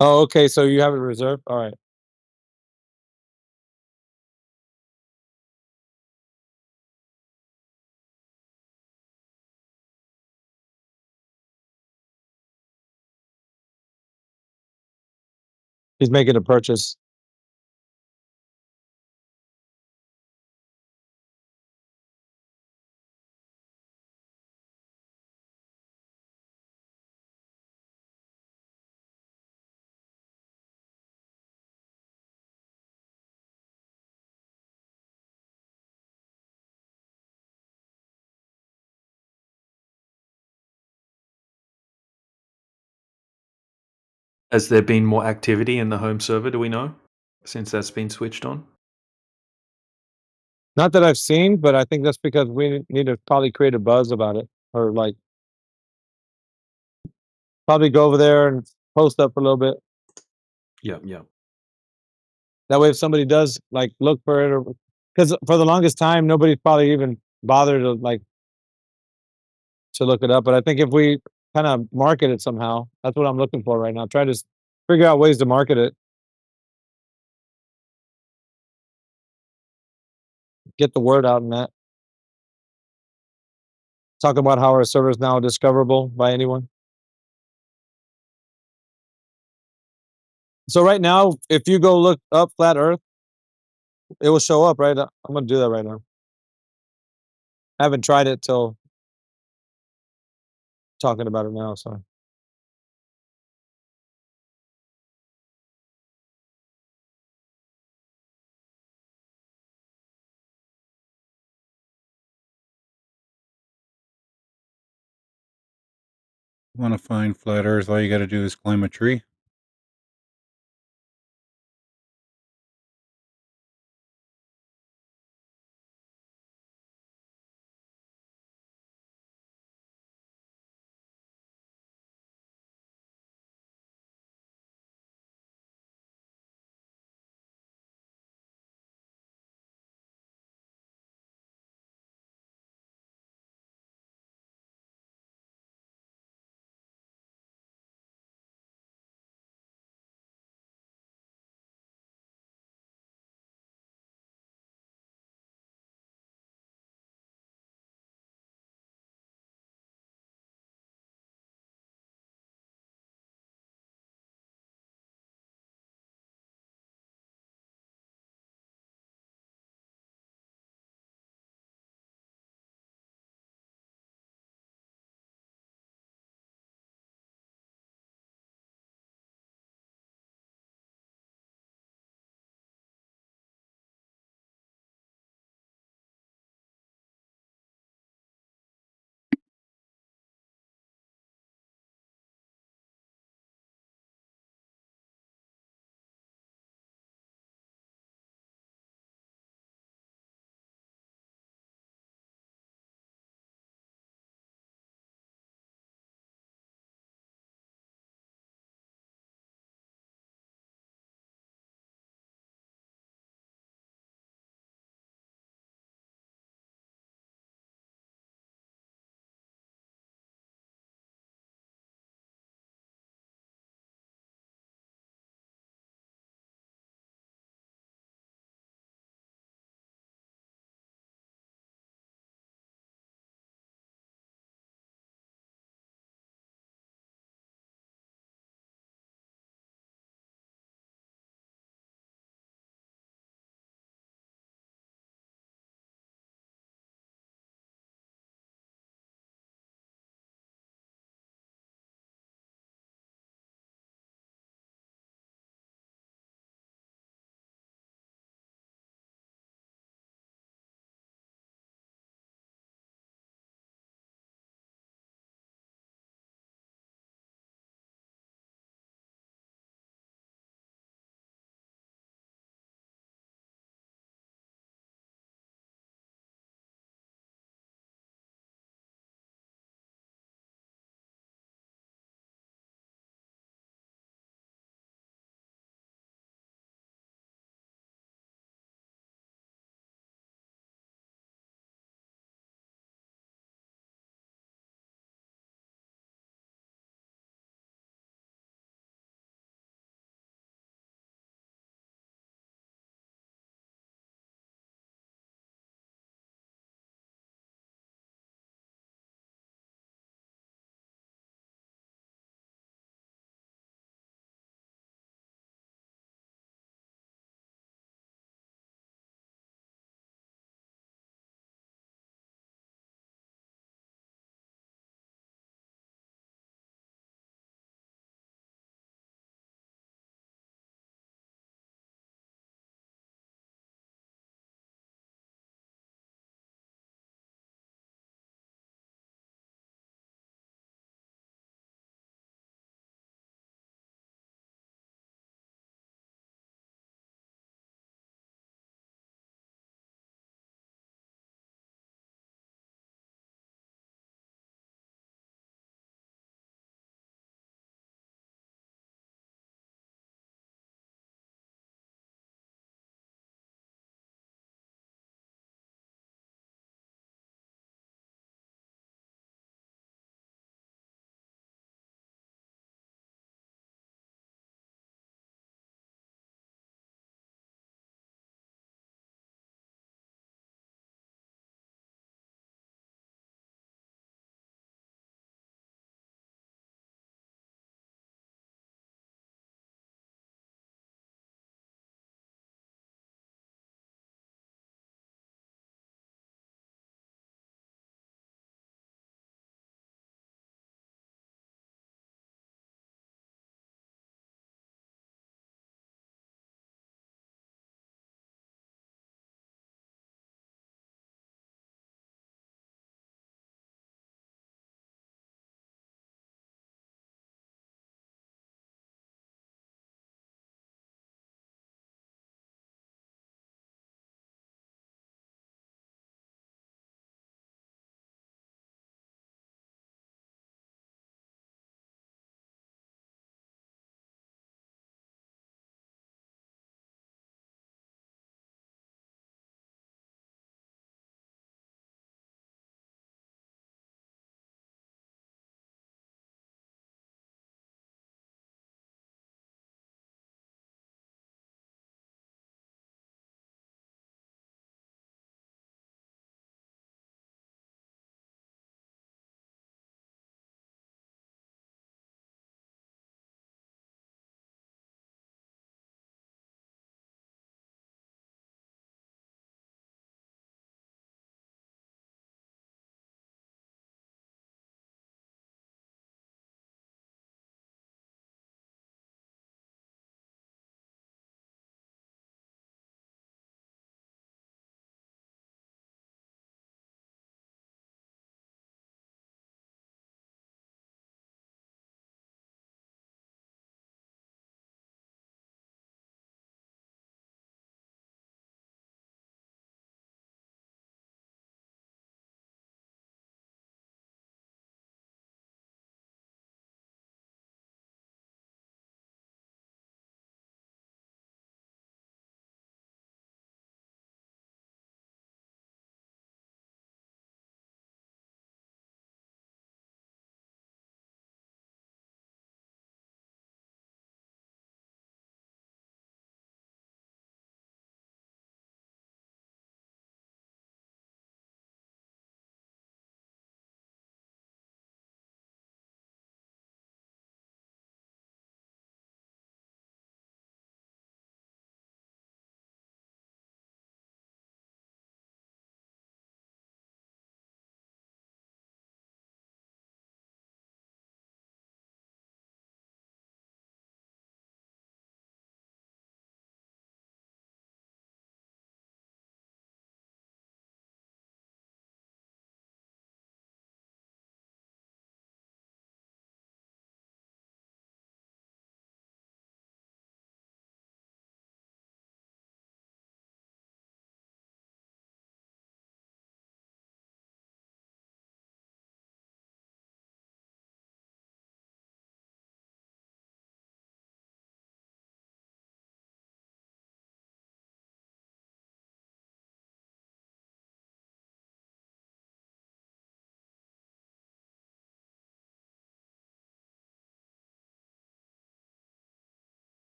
Oh, okay. So you have it reserved. All right. He's making a purchase. Has there been more activity in the home server? Do we know since that's been switched on? Not that I've seen, but I think that's because we need to probably create a buzz about it, or like probably go over there and post up a little bit. Yeah, yeah. That way, if somebody does like look for it, or because for the longest time nobody probably even bothered to look it up. But I think if we kind of market it somehow, that's what I'm looking for right now. Try to figure out ways to market it, get the word out, and that talk about how our server is now discoverable by anyone. So right now, if you go look up flat Earth, it will show up. Right, I'm gonna do that right now. I haven't tried it till talking about it now. So Want to find flat Earth? All you got to do is climb a tree.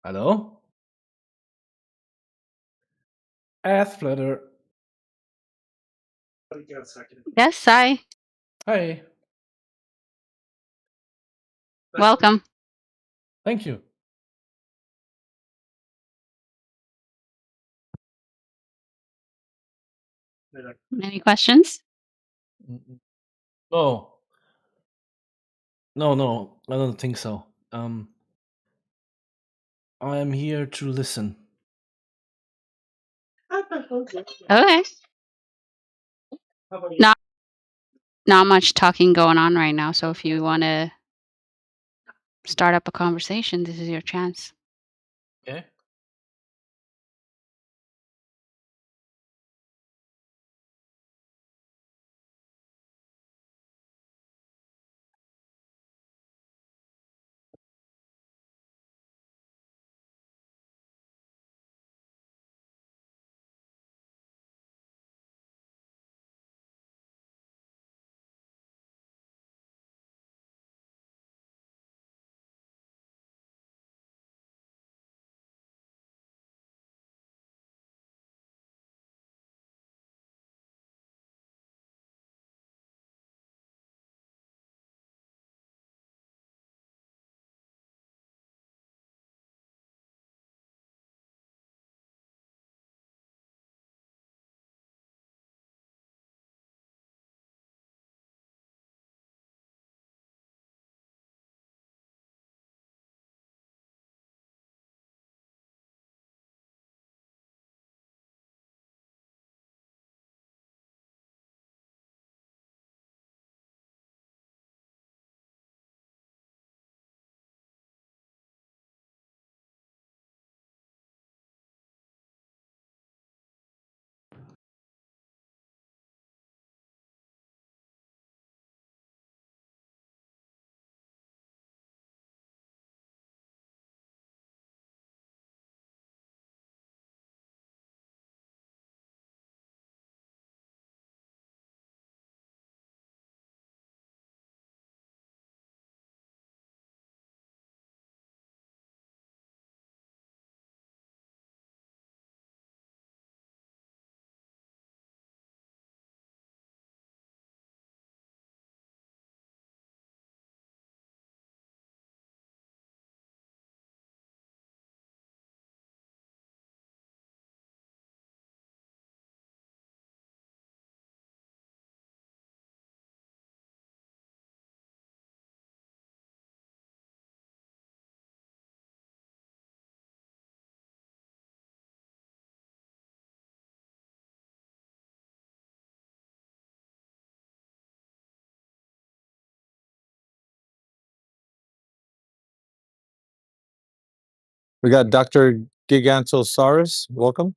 Hallo? Earthflutter. Yes, hi. Hi. Welcome. Thank you. Any questions? No. No, I don't think so. I am here to listen. Okay. Not not much talking going on right now, so if you want to start up a conversation, this is your chance. Okay. We got Dr. Gigantosaurus. Welcome.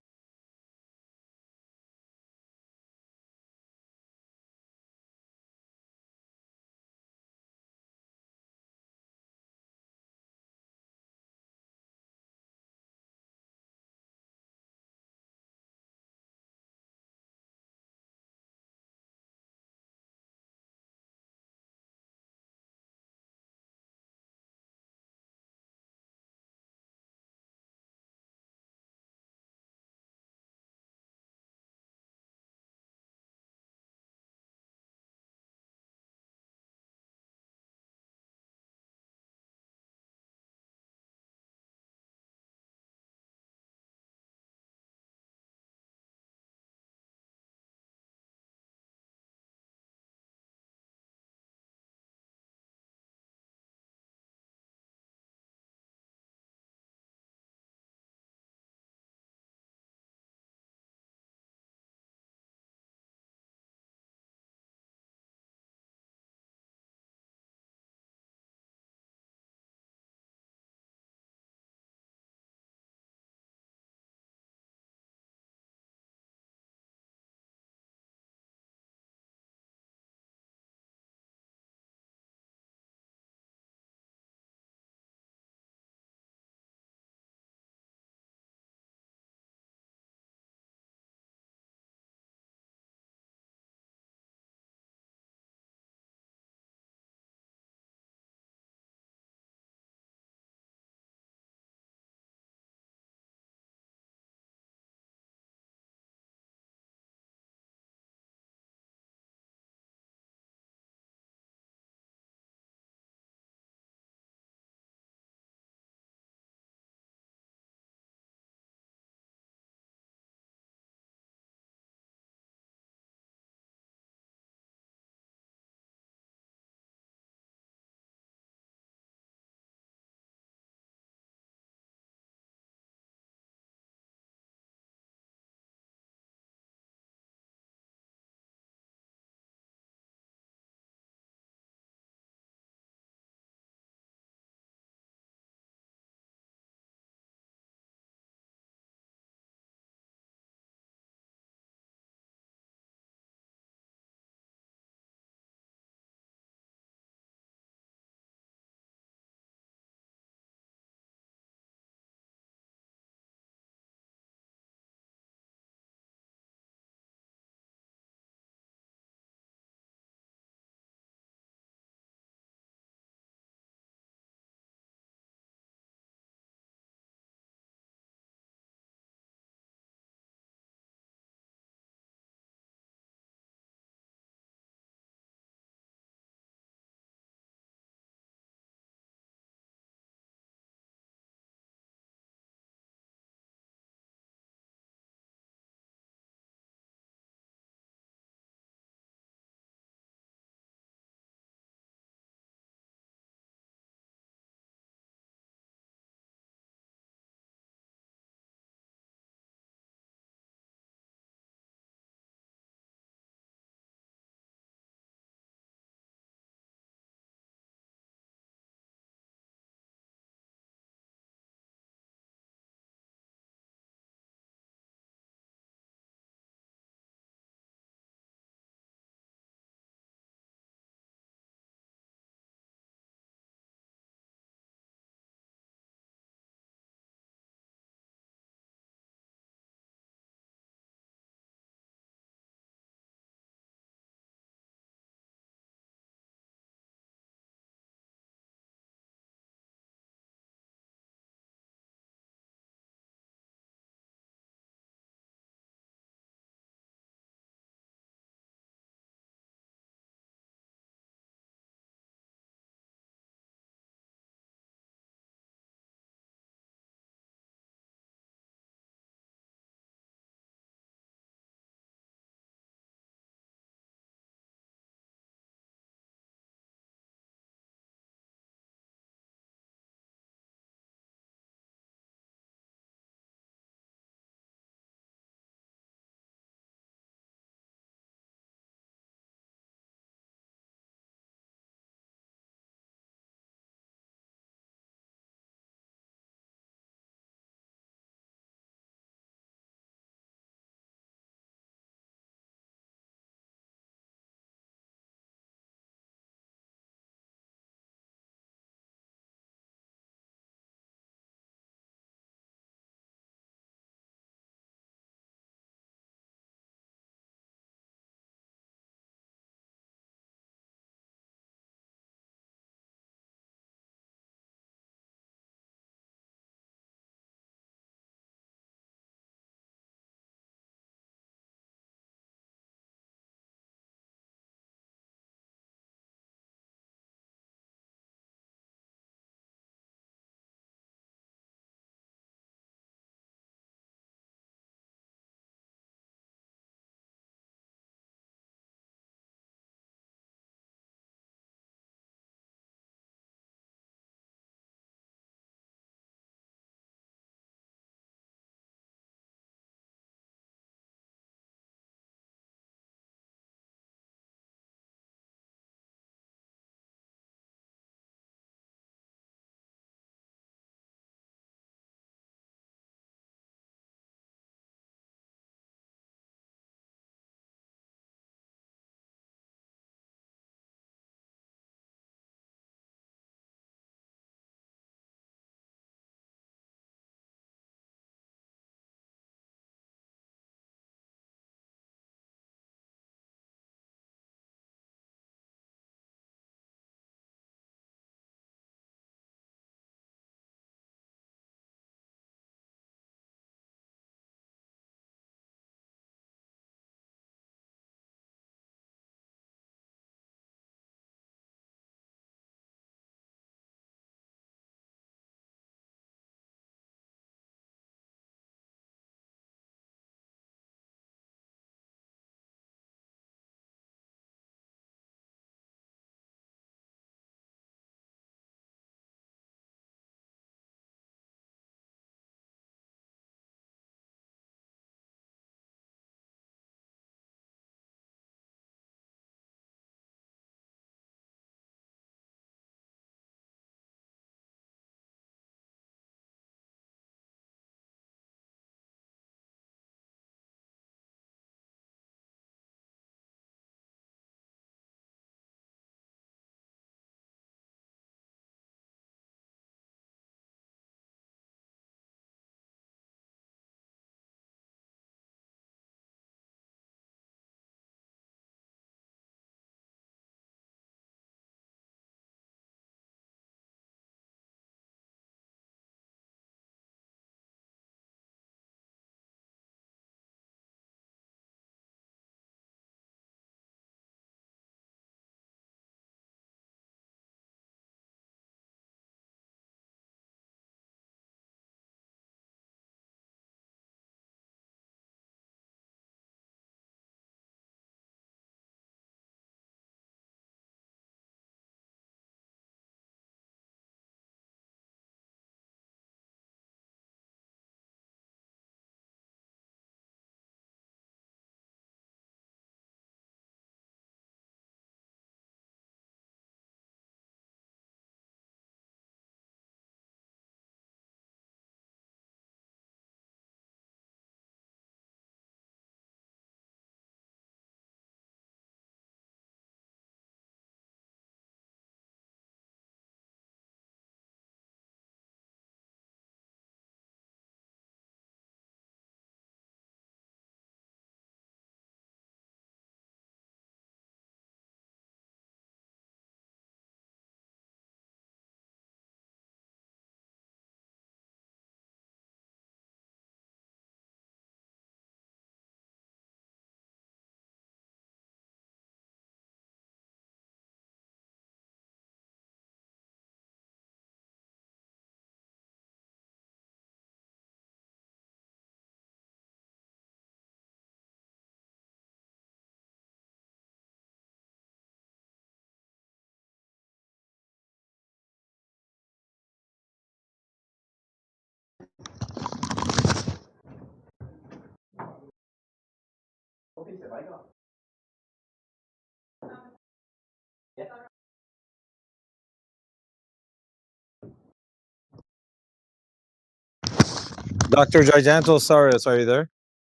Dr. Gigantosaurus, are you there?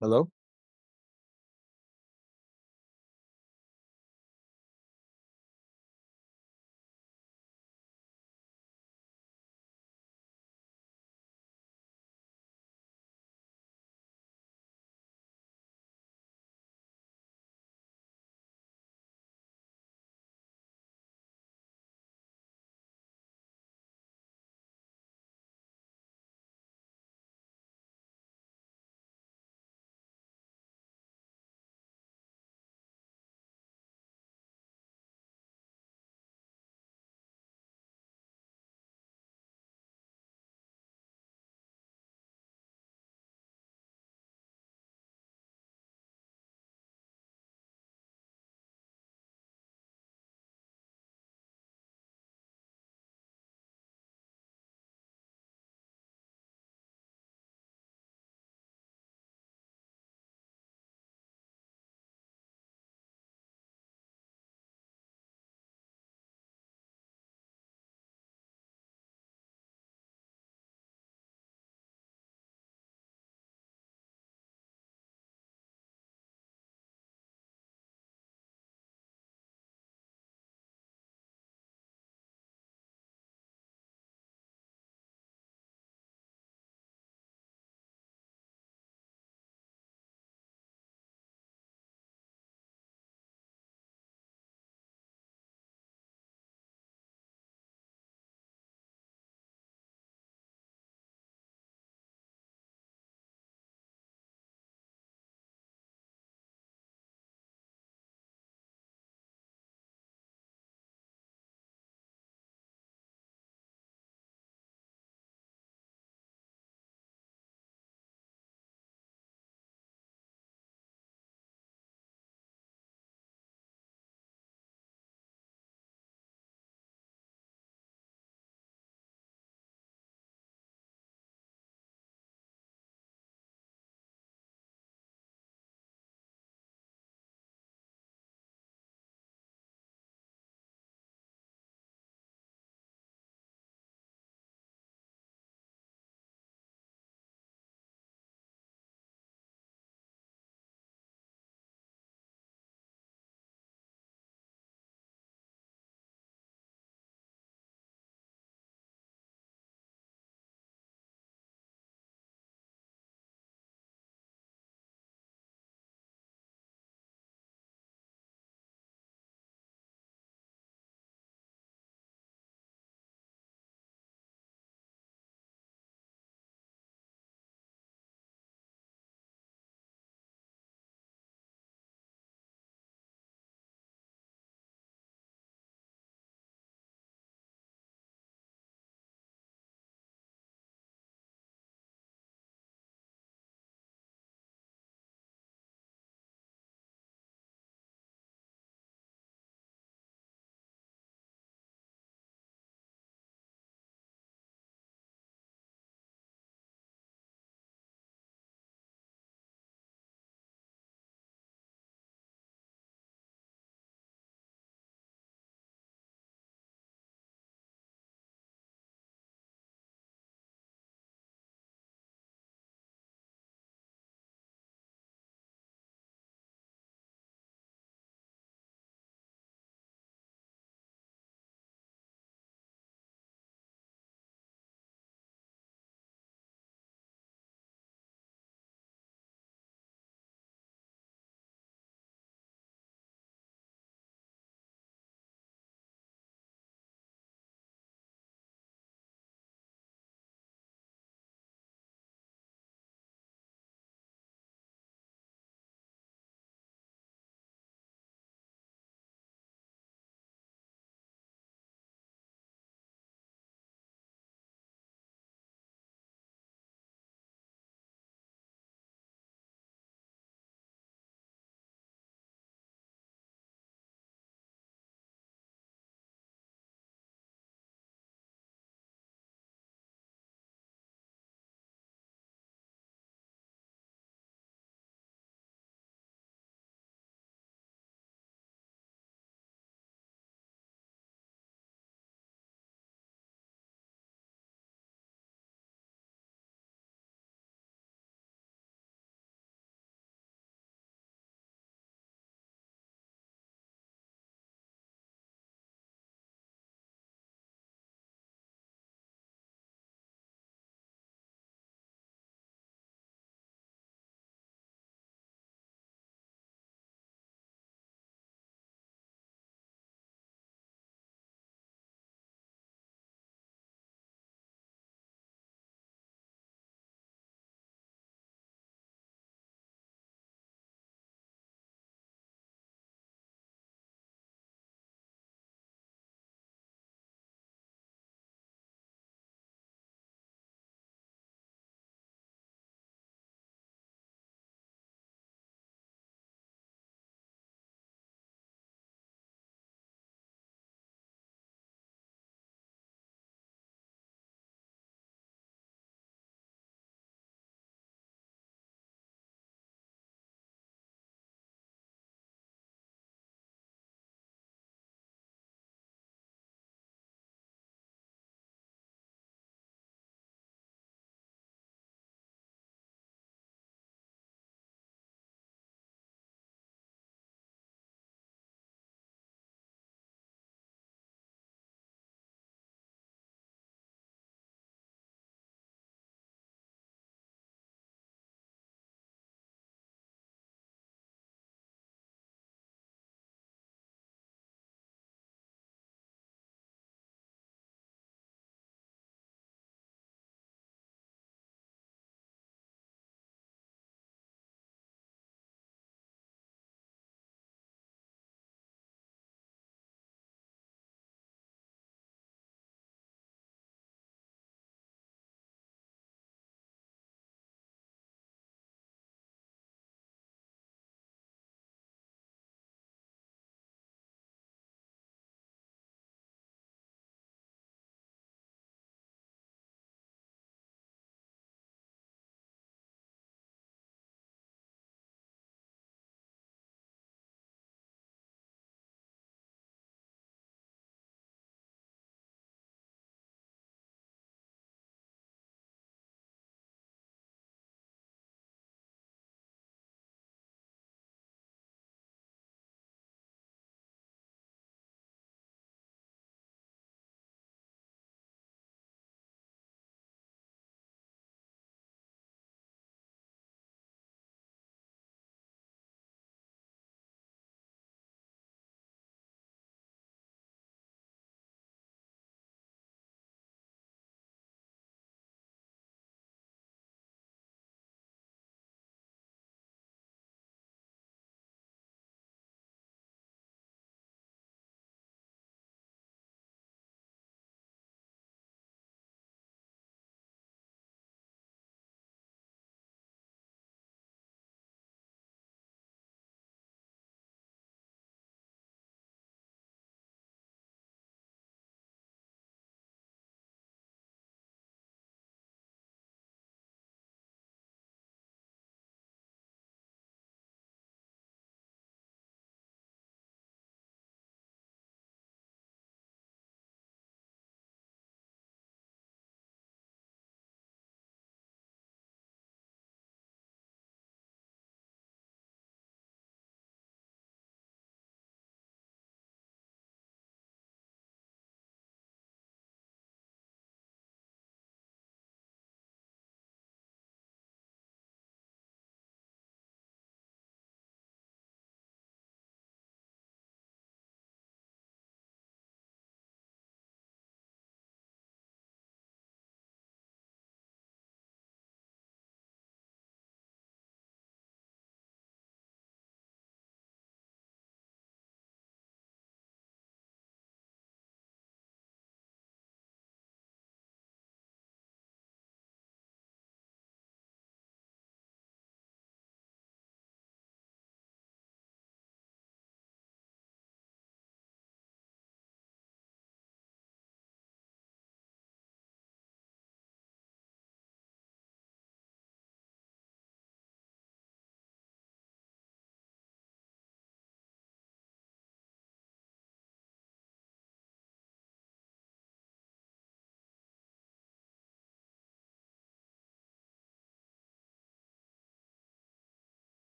Hello?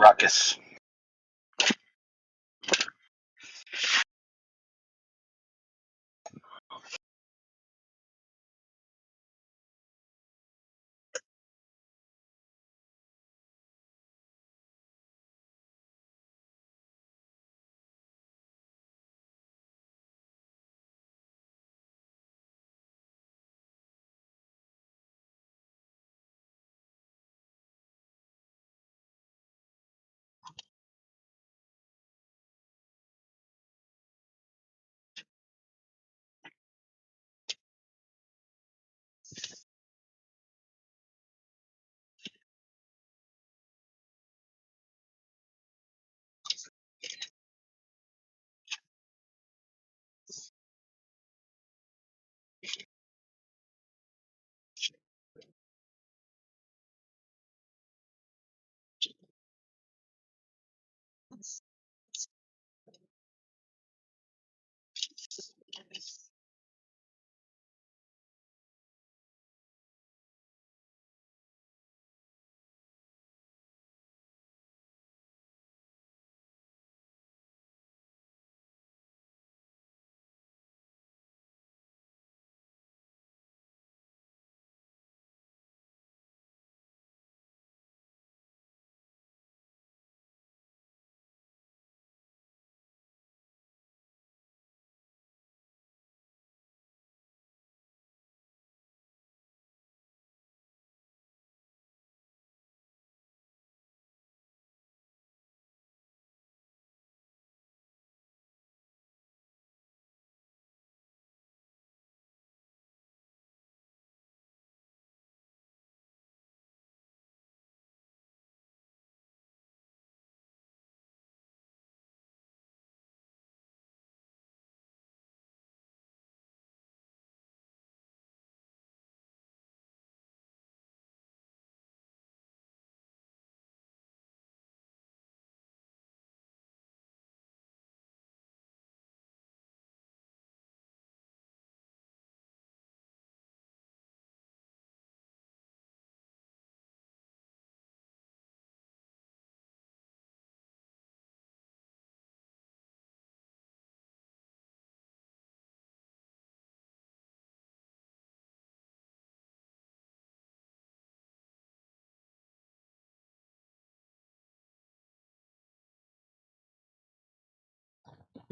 ruckus.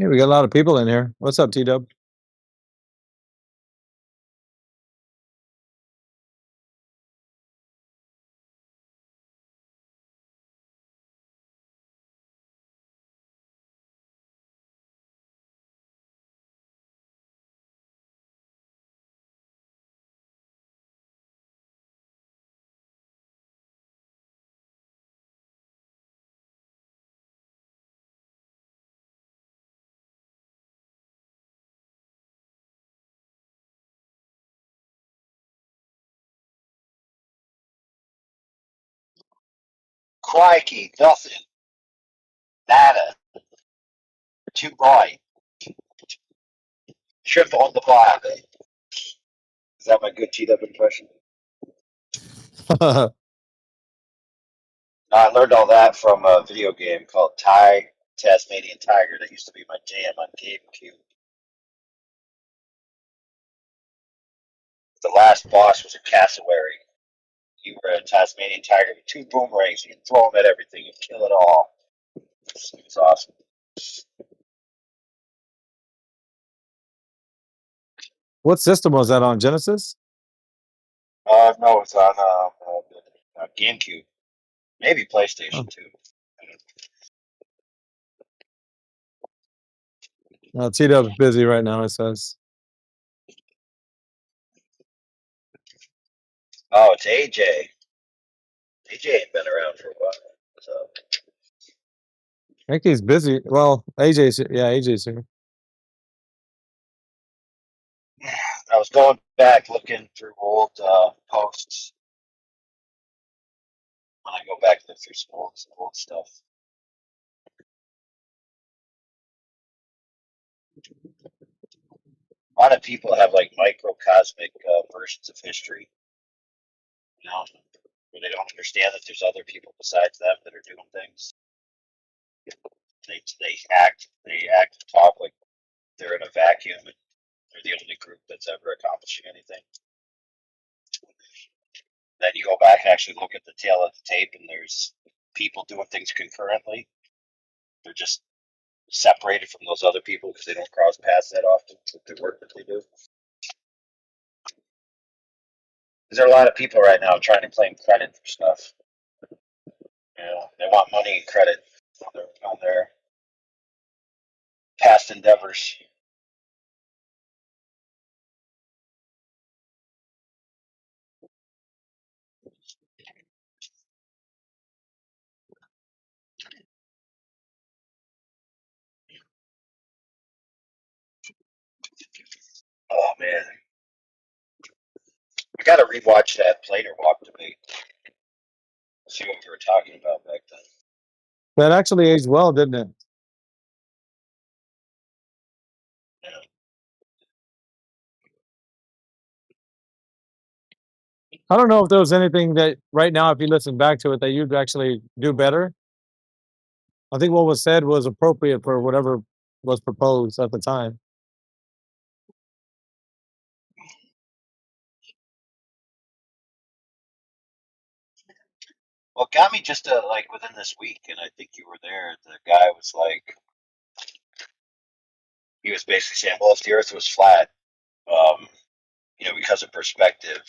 Hey, we got a lot of people in here. What's up, T-Dub? Crikey, nothing. Nada. Too bright. Trip on the block. Is that my good T-Dub impression? I learned all that from a video game called Tasmanian Tiger that used to be my jam on GameCube. The last boss was a cassowary. You were a Tasmanian Tiger with two boomerangs. You can throw them at everything and kill it all. It was awesome. What system was that on? Genesis? No, it's on GameCube. Maybe PlayStation Oh. too. T-Dub's busy right now, it says. Oh, it's AJ. AJ ain't been around for a while. So I think he's busy. Well, AJ's here. I was going back looking through old posts. When I go back and look through some old stuff. A lot of people have like microcosmic versions of history, you know, where they don't understand that there's other people besides them that are doing things. act and talk like they're in a vacuum and they're the only group that's ever accomplishing anything. Then you go back and actually look at the tail of the tape, and there's people doing things concurrently. They're just separated from those other people because they don't cross paths that often with the work that they do. There are a lot of people right now trying to claim credit for stuff. You know, they want money and credit on their past endeavors. Oh man, we got to rewatch that Plater Walk debate. See what we were talking about back then. That actually aged well, didn't it? I don't know if there was anything that right now, if you listen back to it, that you'd actually do better. I think what was said was appropriate for whatever was proposed at the time. Well, it got me just like within this week, and I think you were there. The guy was like, he was basically saying, well, if the Earth was flat, because of perspective,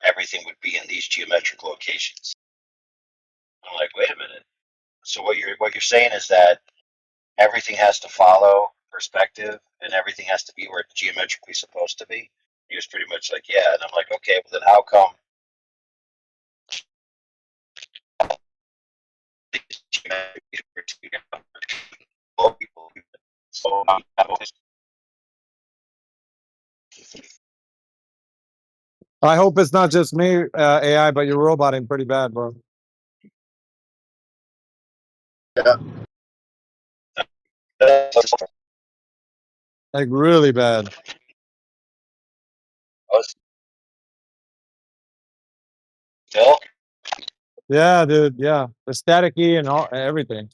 everything would be in these geometric locations. I'm like, wait a minute. So what you're saying is that everything has to follow perspective, and everything has to be where it's geometrically supposed to be. He was pretty much like, yeah, and I'm like, okay, well then how come these geometric people? So I hope it's not just me, AI, but you're roboting pretty bad, bro. yeah. Like really bad. Still? Yeah, dude. Yeah, the staticky and all everything.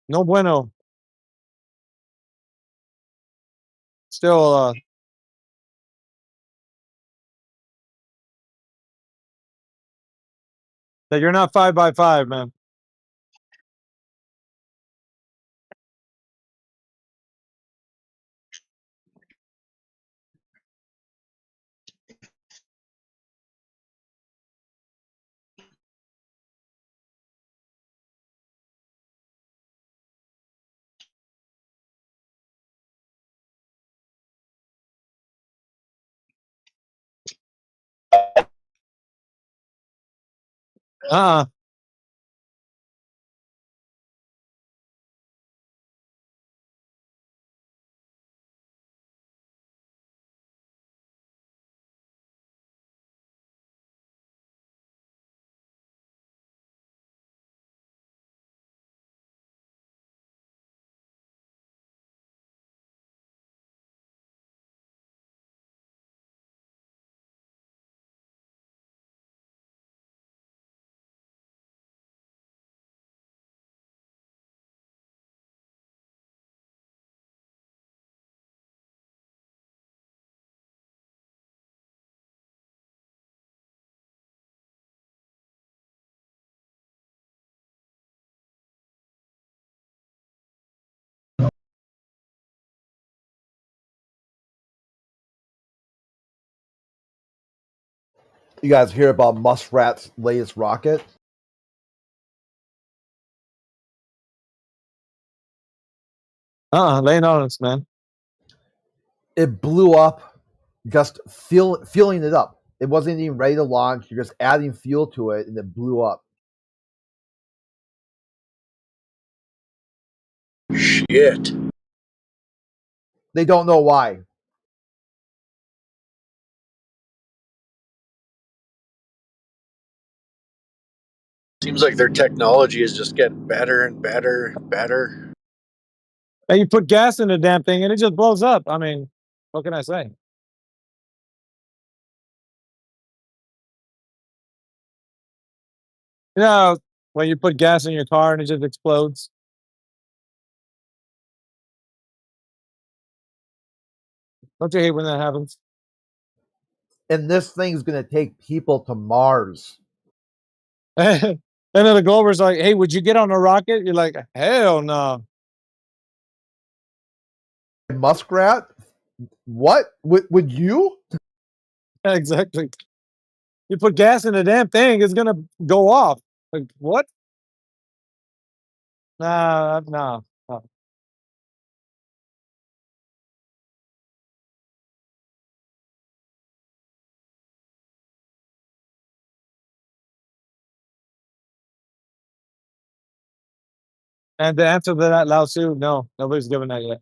No bueno. Still, that you're not 5x5, man. Uh-uh. You guys hear about Muskrat's latest rocket? Laying on us, man. It blew up just fueling it up. It wasn't even ready to launch. You're just adding fuel to it, and it blew up. Shit. They don't know why. Seems like their technology is just getting better and better and better. And you put gas in the damn thing and it just blows up. I mean, what can I say? You know, when you put gas in your car and it just explodes. Don't you hate when that happens? And this thing's going to take people to Mars. And then the Glover's like, hey, would you get on a rocket? You're like, hell no. Muskrat? What? Would you? Exactly. You put gas in the damn thing, it's gonna go off. Like what? Nah, nah. Nah. And the answer to that, Lao Tzu, no, nobody's given that yet.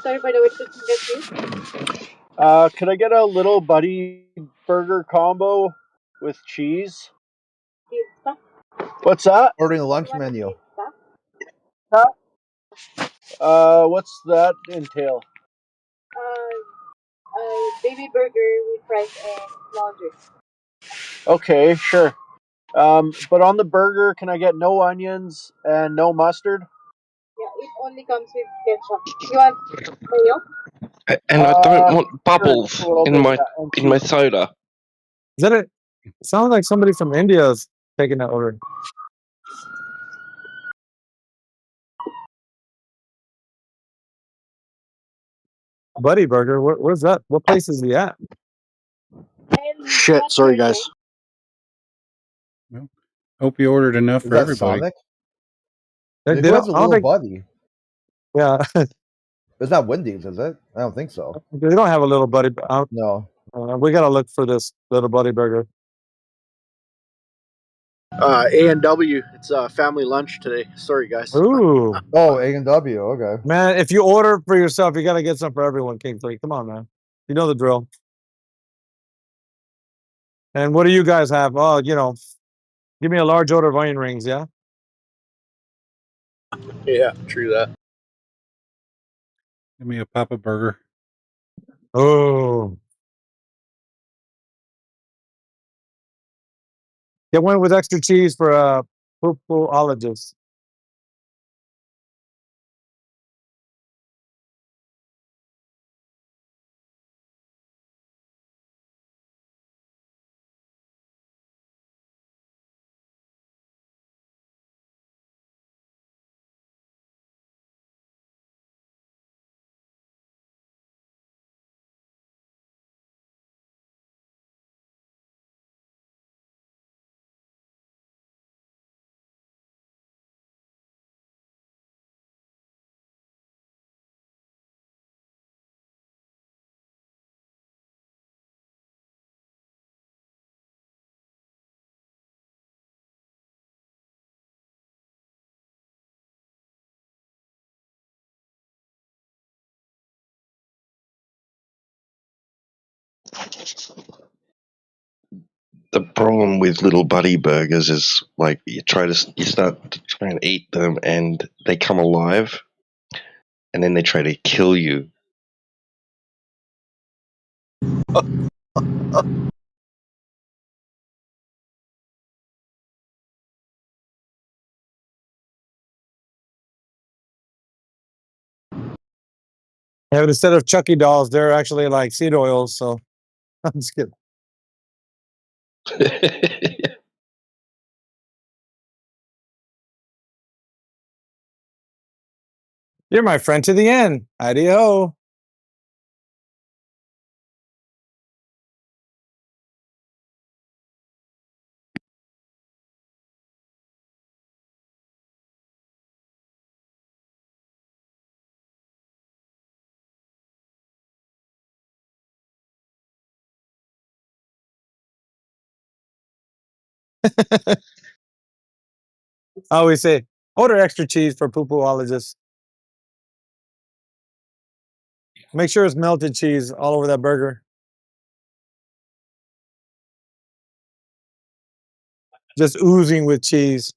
Sorry, by the way, what can I get you? Could I get a little buddy burger combo with cheese? Pizza? What's that? Ordering the You lunch want a menu. pizza? What's that entail? Baby burger with fries and small drink. Okay, sure. But on the burger, can I get no onions and no mustard? Yeah, it only comes with ketchup. You want mayo? And I don't want Sure, just a bubbles little in bit, my yeah, and in my cheese. soda. Is that it? Sounds like somebody from India is taking that order. Buddy Burger, where's that? What place is he at? Shit, sorry guys. Well, hope you ordered enough Is for that everybody. Sonic? They Who don't, has a I don't little think, buddy? yeah, It's not Wendy's, is it? I don't think so. they don't have a little buddy. No. We gotta look for this little buddy burger. A&W, it's family lunch today. Sorry guys. Ooh, Oh, A&W. Okay. man, if you order for yourself, you gotta get some for everyone, King 3. Come on, man. You know the drill. And what do you guys have? Oh, give me a large order of onion rings, yeah? Yeah, true that. Give me a Papa Burger. Oh. Get one with extra cheese for poopologist. the problem with little buddy burgers is like you start to try and eat them and they come alive and then they try to kill you. Yeah, but instead of Chucky dolls, they're actually like seed oils. So I'm just kidding. You're my friend to the end. Ideo. I always say, order extra cheese for poo-pooologists. Make sure it's melted cheese all over that burger. Just oozing with cheese.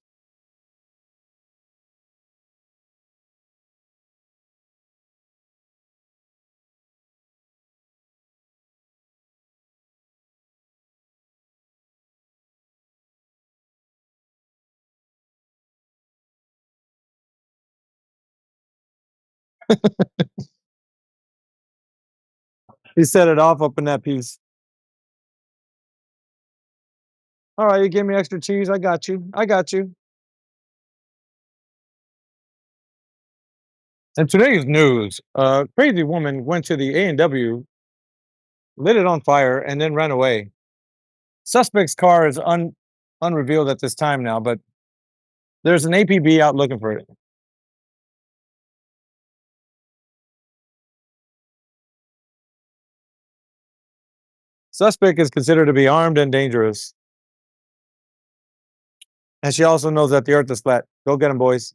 He set it off up in that piece. All right, you give me extra cheese. I got you. I got you. In today's news, a crazy woman went to the A&W, lit it on fire, and then ran away. Suspect's car is unrevealed at this time now, but there's an APB out looking for it. Suspect is considered to be armed and dangerous. And she also knows that the earth is flat. Go get him, boys.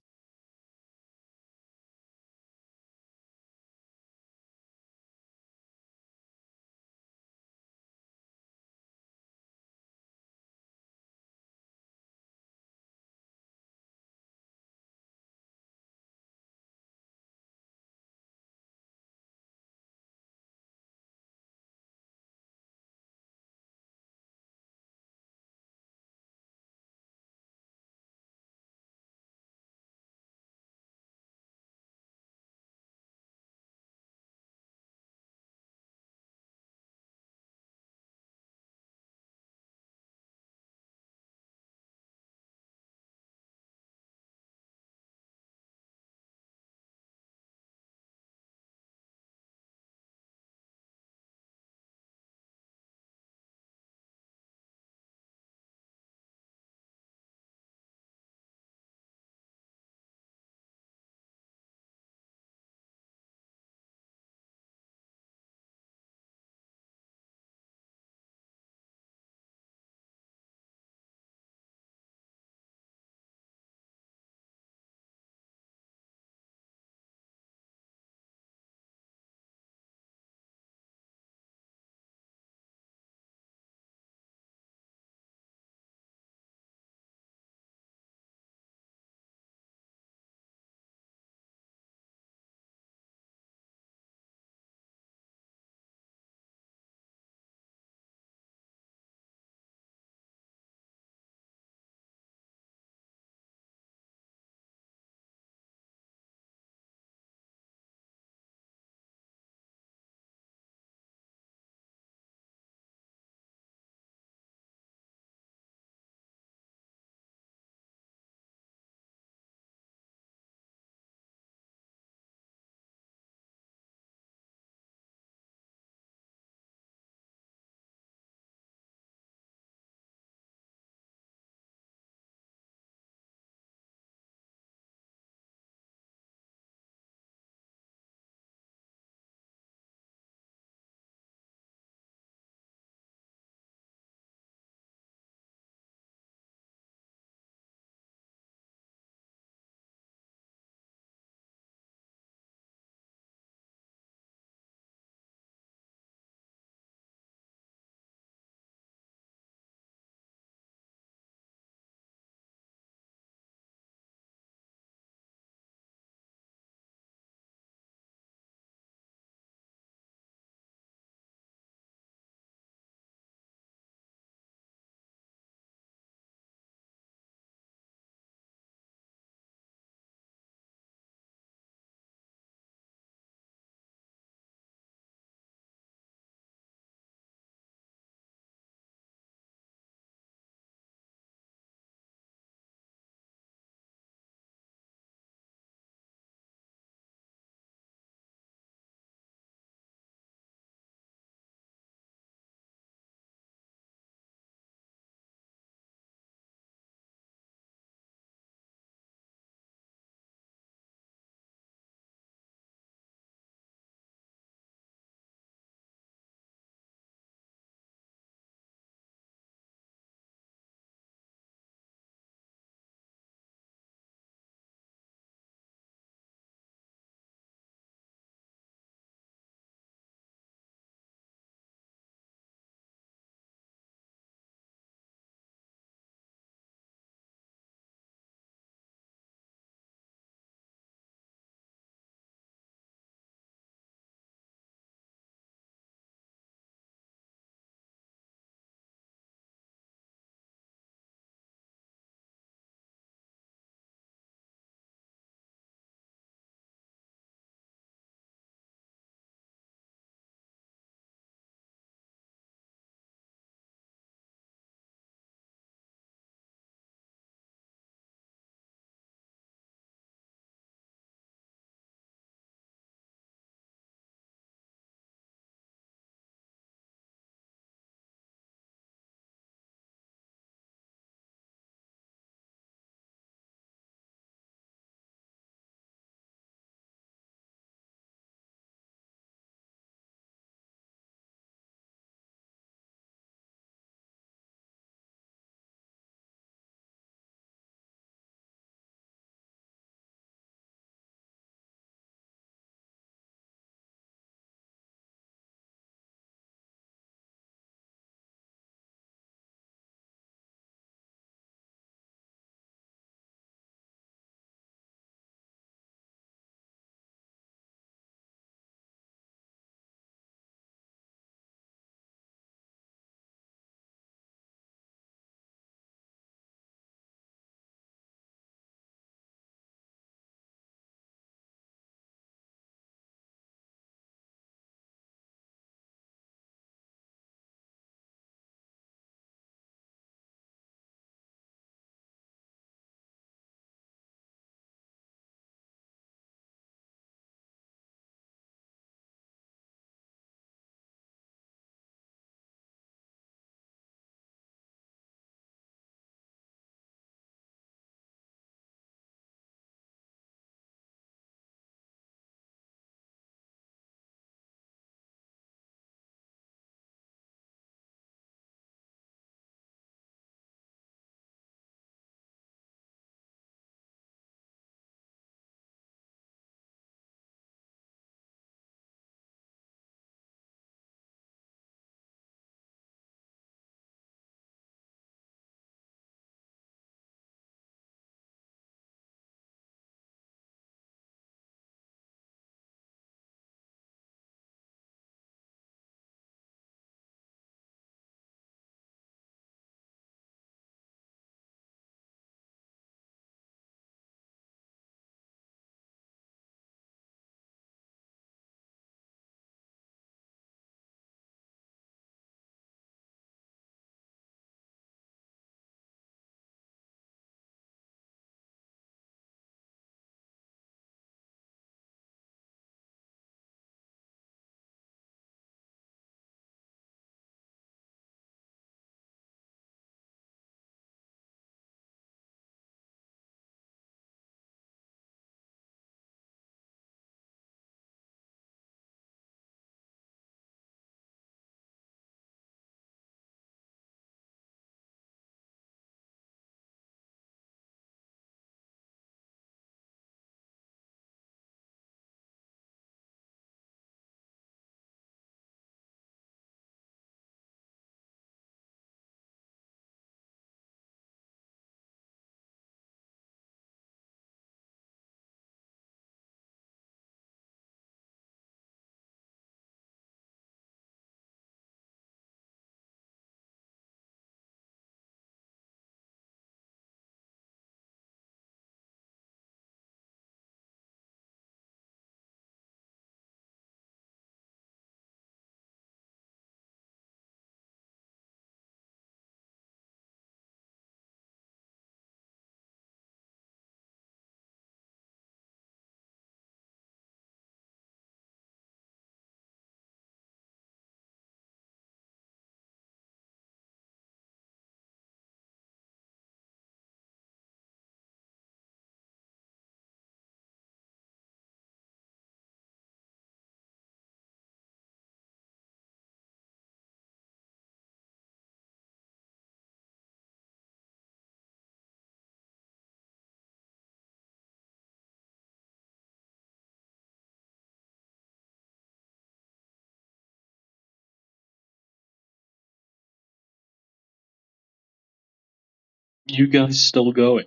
you guys still going?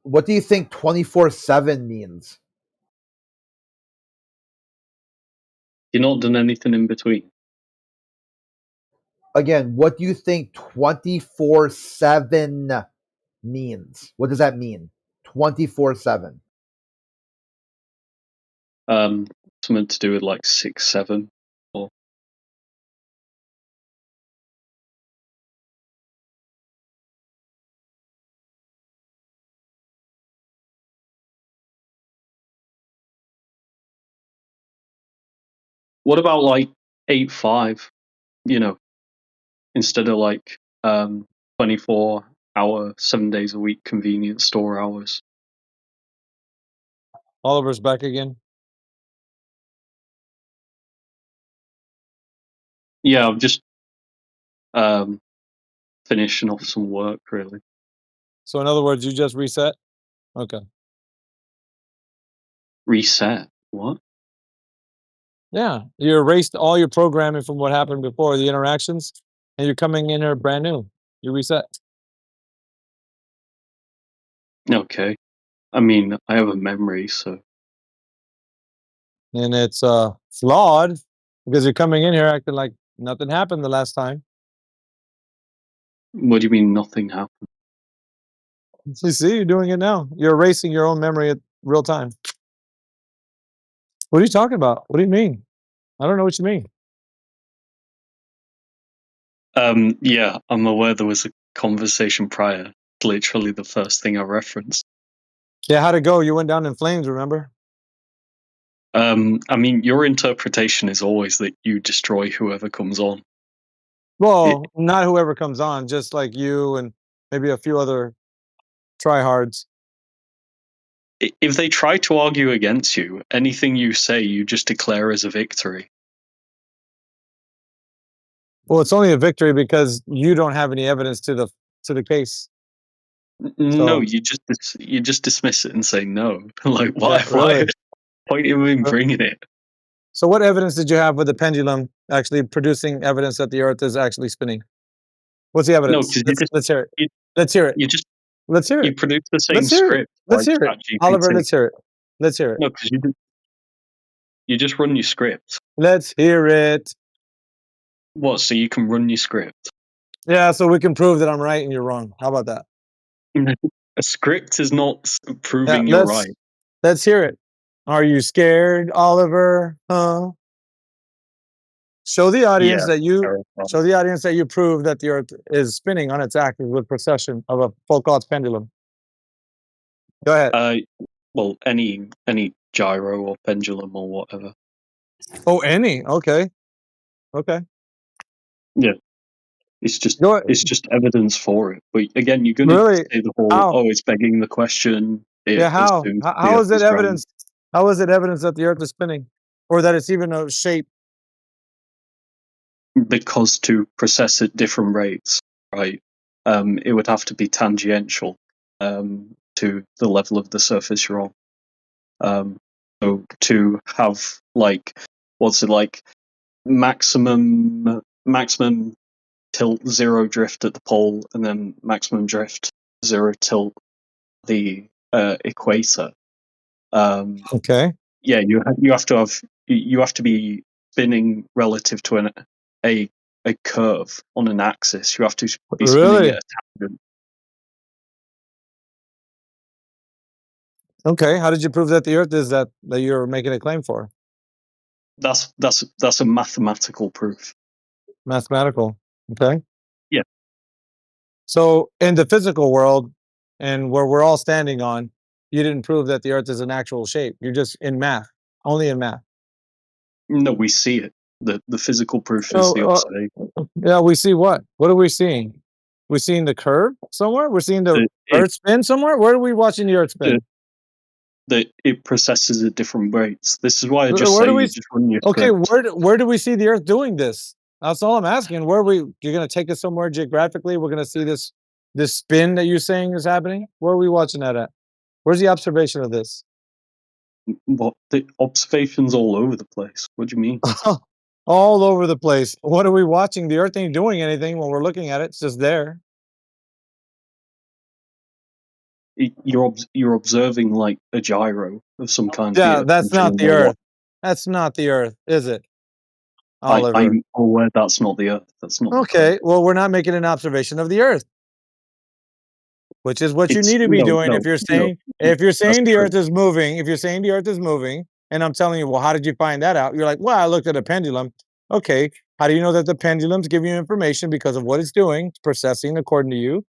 What do you think 24/7 means? You're not done anything in between. Again, what do you think 24/7 means? What does that mean? 24/7. Something to do with like 6-7 or what about like 8-5? You know, instead of like 24-hour, 7 days a week convenience store hours. Oliver's back again. Yeah, I'm just finishing off some work really. So in other words, you just reset? Okay. Reset? What? Yeah. You erased all your programming from what happened before, the interactions, and you're coming in here brand new. You reset. Okay. I mean, I have a memory, so And it's flawed because you're coming in here acting like nothing happened the last time. what do you mean nothing happened? You see, you're doing it now. You're erasing your own memory at real time. What are you talking about? What do you mean? I don't know what you mean. Yeah, I'm aware there was a conversation prior. Literally the first thing I referenced. Yeah, how'd it go? You went down in flames, remember? I mean, your interpretation is always that you destroy whoever comes on. Well, not whoever comes on, just like you and maybe a few other tryhards. If they try to argue against you, anything you say, you just declare as a victory. Well, it's only a victory because you don't have any evidence to the case. No, So, you just dismiss it and say no. Like why? yeah, really. Why are you even bringing it? So, what evidence did you have with the pendulum actually producing evidence that the Earth is actually spinning? What's the No, evidence? because Let's hear it. Let's hear it. Let's hear you it. produce the same Let's hear it. script Let's like hear it. Oliver, ChatGPT. let's hear it. Let's hear it. No, because you just run your script. Let's hear it. What? So you can run your script? Yeah, so we can prove that I'm right and you're wrong. How about that? A script is not Yeah, proving you're right. let's hear it. Are you scared, Oliver? Huh? Show the audience Yeah. that you terrifying. show the audience that you prove that the Earth is spinning on its axis with precession of a Foucault's pendulum. Go ahead. Well, any gyro or pendulum or whatever. Oh, any? Okay. Okay. Yeah. It's just evidence for it. But again, you're gonna Really? say the whole How? it's begging the question. Yeah, It how? assumes the How Earth is it is round. evidence? How is it evidence that the Earth is spinning? Or that it's even a shape? Because to process at different rates, right? It would have to be tangential to the level of the surface you're on. So to have like what's it like maximum tilt zero drift at the pole and then maximum drift zero tilt the equator. Okay. Yeah, you have to be spinning relative to a curve on an axis. You have to be spinning Really? at a tangent. Okay. How did you prove that the Earth is that you're making a claim for? That's a mathematical proof. Mathematical. Okay. Yeah. So in the physical world and where we're all standing on, you didn't prove that the Earth is an actual shape. You're just in math, only in math. No, we see it. The physical proof is Oh, the observation. yeah, we see what? What are we seeing? We're seeing the curve somewhere? We're seeing the Earth spin somewhere? Where are we watching the Earth spin? That it processes at different rates. This is why I just Where say do we? you just run your Okay, script. where do we see the Earth doing this? That's all I'm asking. Where are we? You're gonna take us somewhere geographically? We're gonna see this spin that you're saying is happening. Where are we watching that at? Where's the observation of this? What the observations all over the place? What do you mean? all over the place. What are we watching? The Earth ain't doing anything when we're looking at it. It's just there. You're observing like a gyro of some kind. Yeah, that's not the Earth. That's not the Earth, is it, Oliver? I'm aware that's not the Earth. That's not. Okay, well, we're not making an observation of the Earth, which is what you need to be doing. If you're saying the Earth is moving, if you're saying the Earth is moving, and I'm telling you, well, how did you find that out? You're like, well, I looked at a pendulum. Okay, how do you know that the pendulum's giving you information because of what it's doing, it's processing according to you,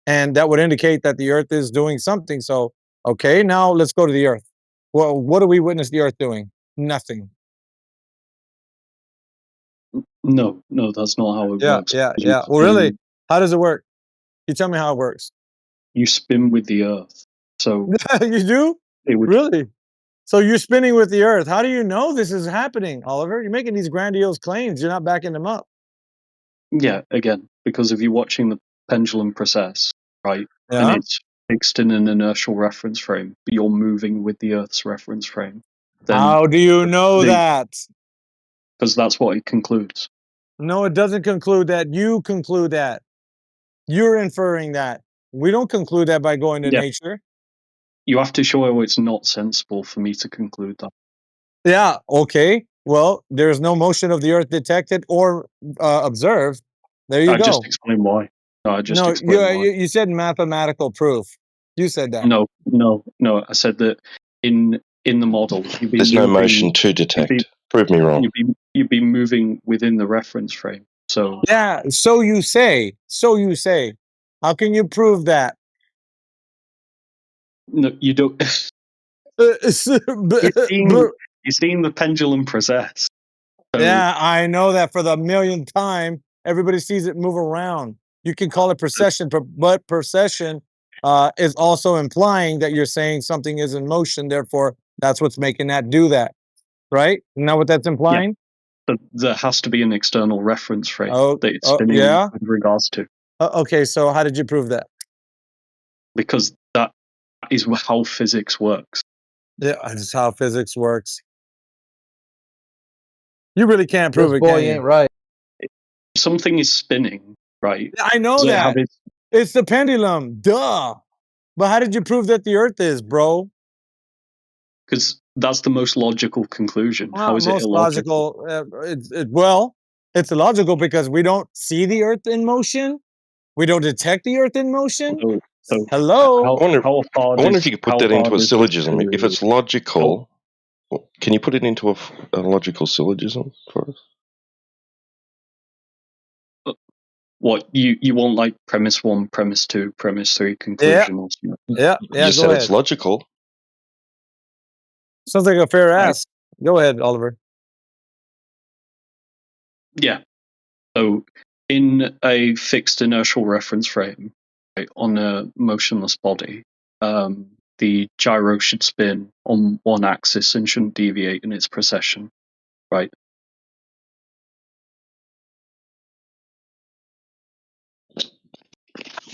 and that would indicate that the Earth is doing something. So, okay, now let's go to the Earth. Well, what do we witness the Earth doing? Nothing. No, that's not how it works. Yeah. Well, really, how does it work? You tell me how it works. You spin with the Earth. So you do? Really? So you're spinning with the Earth. How do you know this is happening, Oliver? You're making these grandiose claims. You're not backing them up. Yeah, again, because if you're watching the pendulum process, right, Yeah. and it's fixed in an inertial reference frame, but you're moving with the Earth's reference frame, then How do you know that? Because that's what it concludes. No, it doesn't conclude that. You conclude that. You're inferring that. We don't conclude that by going to nature. You have to show it's not sensible for me to conclude that. Yeah, okay. Well, there's no motion of the Earth detected or observed. There you I go. just explain why. You said mathematical proof. You said that. No. I said that in the model, you'd be There's no motion to detect. Prove me wrong. You'd be moving within the reference frame. So yeah, so you say. How can you prove that? No, you don't. You're seeing the pendulum process. So, yeah, I know that for the millionth time. Everybody sees it move around. You can call it procession, but procession is also implying that you're saying something is in motion. Therefore, that's what's making that do that, right? Isn't that what that's implying? Yeah. But there has to be an external reference frame that it's spinning with regards to. Okay, so how did you prove that? Because that is how physics works. Yeah, that's how physics works. You really can't prove This it, boy can you? ain't right. Something is spinning, right? I know that. It's the pendulum. Duh. But how did you prove that the Earth is, bro? Because that's the most logical conclusion. How is it illogical? It's illogical because we don't see the Earth in motion. We don't detect the Earth in motion. Hello. I wonder if you could put that into a syllogism. If it's logical, can you put it into a logical syllogism for us? What you want, like premise 1, premise 2, premise 3, conclusion or something? Yeah. You said it's logical. Sounds like a fair ask. Go ahead, Oliver. Yeah. So in a fixed inertial reference frame, right, on a motionless body, the gyro should spin on one axis and shouldn't deviate in its precession, right?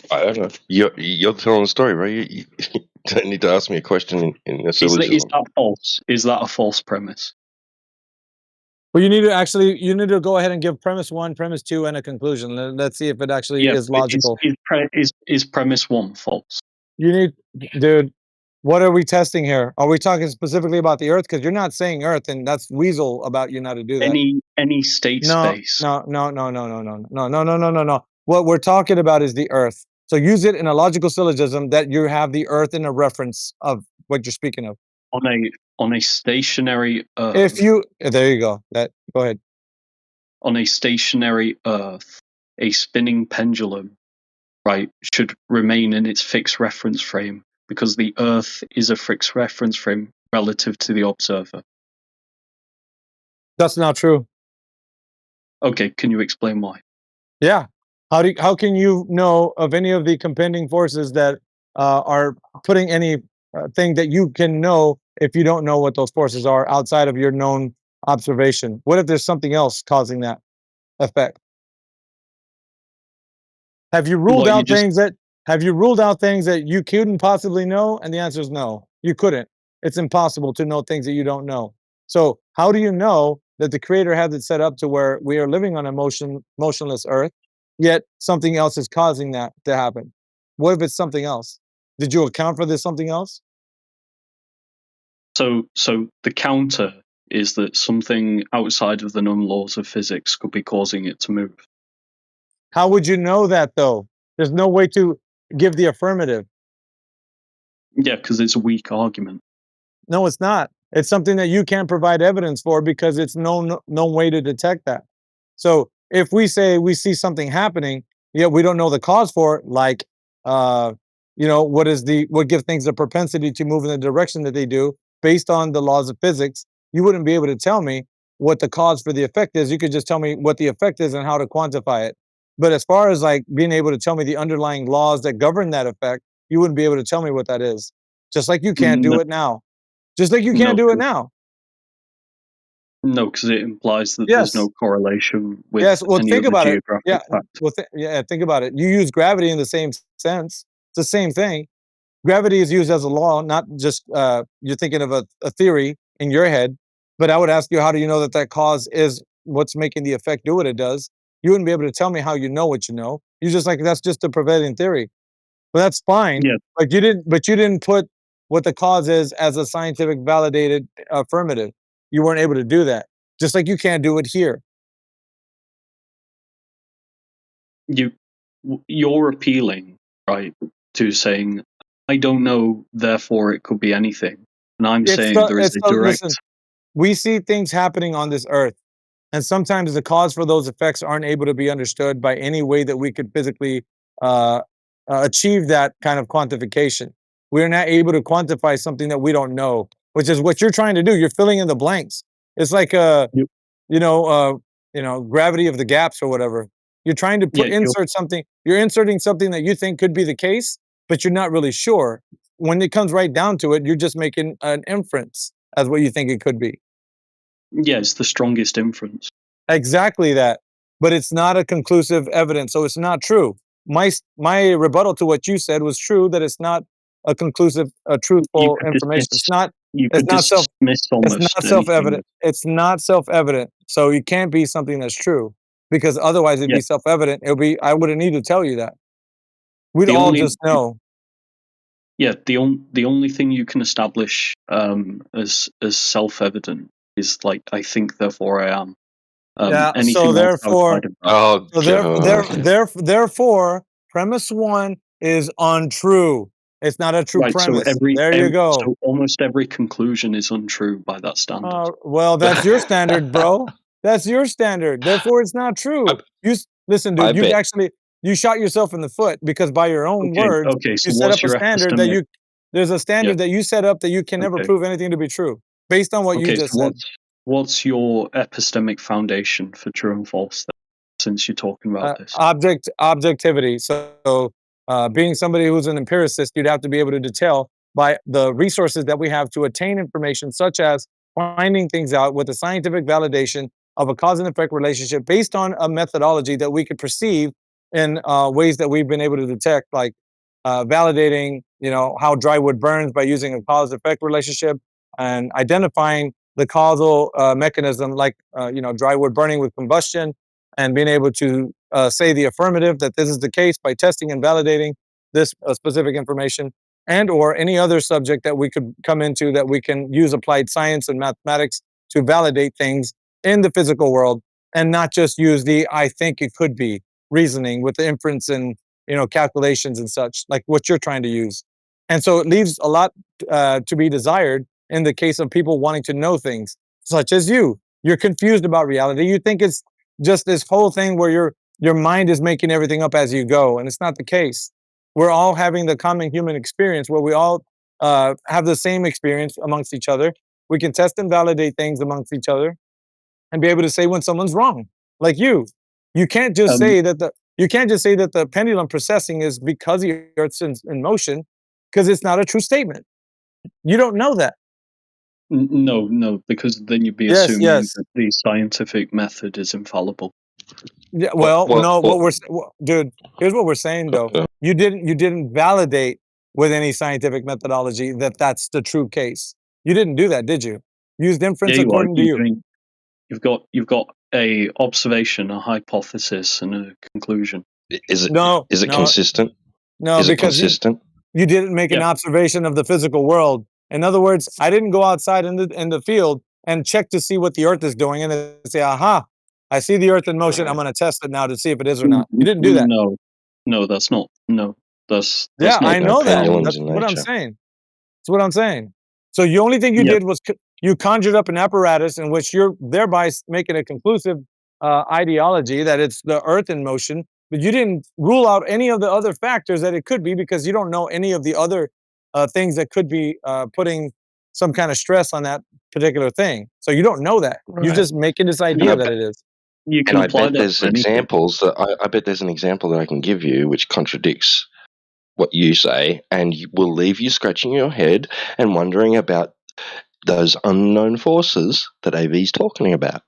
I don't know. You're telling the story, right? You don't need to ask me a question in a syllogism. Is that false? Is that a false premise? Well, you need to go ahead and give premise 1, premise 2, and a conclusion. Let's see if it actually is logical. Is premise 1 false? Dude, what are we testing here? Are we talking specifically about the Earth? Because you're not saying Earth, and that's weasel about you not to do that. Any state space. No. What we're talking about is the Earth. So use it in a logical syllogism that you have the Earth in a reference of what you're speaking of. On a stationary Earth. There you go. Go ahead. On a stationary Earth, a spinning pendulum, right, should remain in its fixed reference frame because the Earth is a fixed reference frame relative to the observer. That's not true. Okay, can you explain why? Yeah. How can you know of any of the compending forces that are putting any thing that you can know if you don't know what those forces are outside of your known observation? What if there's something else causing that effect? Have you ruled out things that you couldn't possibly know? And the answer is no. You couldn't. It's impossible to know things that you don't know. So how do you know that the creator has it set up to where we are living on a motionless earth, yet something else is causing that to happen? What if it's something else? Did you account for this something else? So the counter is that something outside of the known laws of physics could be causing it to move. How would you know that though? There's no way to give the affirmative. Yeah, because it's a weak argument. No, it's not. It's something that you can't provide evidence for because it's no way to detect that. So if we say we see something happening, yet we don't know the cause for it, like what gives things a propensity to move in the direction that they do based on the laws of physics, you wouldn't be able to tell me what the cause for the effect is. You could just tell me what the effect is and how to quantify it. But as far as like being able to tell me the underlying laws that govern that effect, you wouldn't be able to tell me what that is. Just like you can't do No, it now. Just like you can't no, do it now. no, because it implies that there's Yes. no correlation with Yes. Well, any think other about it. Yeah. geographic fact. Well, think about it. You use gravity in the same sense. It's the same thing. Gravity is used as a law, not just you're thinking of a theory in your head. But I would ask you, how do you know that that cause is what's making the effect do what it does? You wouldn't be able to tell me how you know what you know. You just like that's just a prevailing theory. But that's fine. Yeah. But you didn't put what the cause is as a scientific validated affirmative. You weren't able to do that. Just like you can't do it here. You're appealing, right, to saying, I don't know, therefore it could be anything. And I'm saying there is a direct. Listen, we see things happening on this earth, and sometimes the cause for those effects aren't able to be understood by any way that we could physically uh, achieve that kind of quantification. We're not able to quantify something that we don't know, which is what you're trying to do. You're filling in the blanks. It's like Yep. gravity of the gaps or whatever. You're trying to Yeah, insert something. You're inserting something that you think could be the case, but you're not really sure. When it comes right down to it, you're just making an inference as what you think it could be. yeah, it's the strongest inference. Exactly that. But it's not a conclusive evidence, so it's not true. My rebuttal to what you said was true, that it's not a conclusive, truthful information. It's not. It's not self. Dismiss It's almost not anything. self-evident. It's not self-evident. So you can't be something that's true, because otherwise it'd Yeah. be self-evident. I wouldn't need to tell you that. We'd The all only- just know. Yeah, the only thing you can establish as self-evident is like, I think, therefore I am. Yeah. Anything So else therefore, outside of that. Oh, God. therefore, premise one is untrue. It's not a true Right, premise. There you go. so almost every conclusion is untrue by that standard. Well, that's your standard, bro. That's your standard. Therefore, it's not true. Listen, I dude. bet. You shot yourself in the foot, because by your own words, Okay, so you set what's up a your standard that epistemic? there's a standard that you set up that you can never Okay. prove anything to be true based on what you Okay, just so said. what's your epistemic foundation for true and false then, since you're talking about this? Objectivity. So, being somebody who's an empiricist, you'd have to be able to detail by the resources that we have to attain information, such as finding things out with a scientific validation of a cause and effect relationship based on a methodology that we could perceive in ways that we've been able to detect, like validating, how dry wood burns by using a cause-effect relationship, and identifying the causal mechanism, like dry wood burning with combustion, and being able to say the affirmative that this is the case by testing and validating this specific information, and or any other subject that we could come into that we can use applied science and mathematics to validate things in the physical world, and not just use the I think it could be reasoning with the inference and calculations and such, like what you're trying to use. And so it leaves a lot to be desired in the case of people wanting to know things, such as you. You're confused about reality. You think it's just this whole thing where your mind is making everything up as you go, and it's not the case. We're all having the common human experience where we all have the same experience amongst each other. We can test and validate things amongst each other, and be able to say when someone's wrong. Like you can't just say that the pendulum processing is because the Earth's in motion, because it's not a true statement. You don't know that. No, because then you'd be Yes, assuming yes. that the scientific method is infallible. Yeah, well, no. Dude, here's what we're saying though. You didn't validate with any scientific methodology that that's the true case. You didn't do that, did you? Used inference Yeah, you are. according to you. You've got a observation, a hypothesis, and a conclusion. Is it No, consistent? no, Is it because consistent? you didn't make an Yeah. observation of the physical world. In other words, I didn't go outside in the field and check to see what the Earth is doing and then say, "Aha, I see the Earth in motion. I'm going to test it now to see if it is or not." You didn't do that. No, that's not. No, that's Yeah, not. I know that. pendulums That's in what I'm nature. saying. That's what I'm saying. So the only thing you Yeah. did was you conjured up an apparatus in which you're thereby making a conclusive ideology that it's the Earth in motion, but you didn't rule out any of the other factors that it could be because you don't know any of the other things that could be putting some kind of stress on that particular thing. So you don't know that. You're Right. just making this And idea I that bet, it is. You and can I apply bet that there's to anything. examples that I bet there's an example that I can give you which contradicts what you say, and will leave you scratching your head and wondering about those unknown forces that AV's talking about.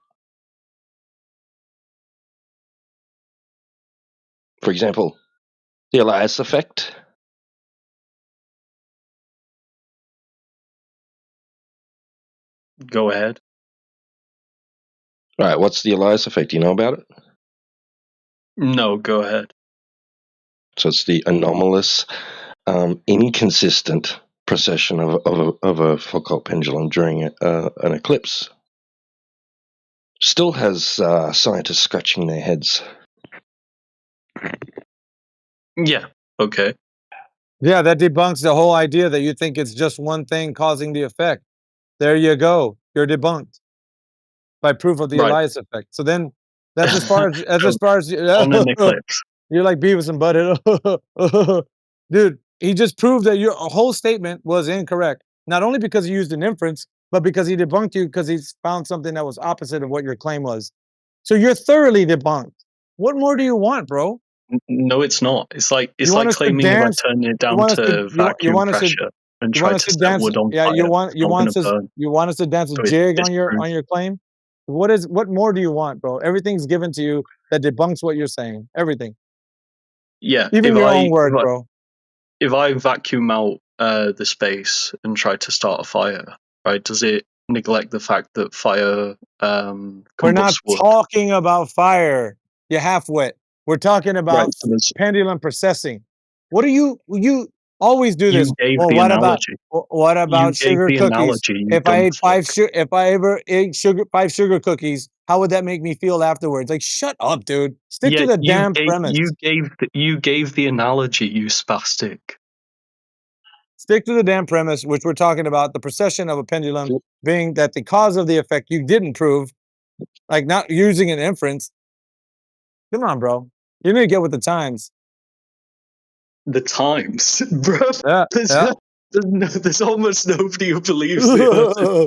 For example, the Elias effect. Go ahead. Right, what's the Elias effect? Do you know about it? No, go ahead. So it's the anomalous, inconsistent precession of a Foucault pendulum during an eclipse. Still has scientists scratching their heads. Yeah. Okay. Yeah, that debunks the whole idea that you think it's just one thing causing the effect. There you go. You're debunked by proof of the Right. Elias effect. So then that's as far as On an eclipse. you're like Beavis and Butthead. Dude, he just proved that your whole statement was incorrect. Not only because he used an inference, but because he debunked you because he's found something that was opposite of what your claim was. So you're thoroughly debunked. What more do you want, bro? No, it's not. It's like You want us to claiming if I dance? turn it You down want us to to you vacuum want us to pressure and you try want us to to set dance? wood on Yeah, fire, it's not going to burn. you want us to dance a So jig it's on your proof. claim? What more do you want, bro? Everything's given to you that debunks what you're saying. Everything, Yeah. even your own words, bro. If I vacuum out the space and try to start a fire, right? Does it neglect the fact that fire We're not combusts wood? talking about fire. You half-wit. We're talking about Right. So there's, pendulum processing. What do you always do this? you gave Well, the analogy. what You about gave sugar the cookies? analogy, you If I dumb ate fuck. if I ever ate 5 sugar cookies, how would that make me feel afterwards? Like, shut up, dude. Stick Yeah, to the damn premise. you gave the analogy, you spastic. Stick to the damn premise, which we're talking about the precession of a pendulum being that the cause of the effect you didn't prove, like not using an inference. Come on, bro. You need to get with the times. The times, bro. Yeah, yeah. There's almost nobody who believes the Earth is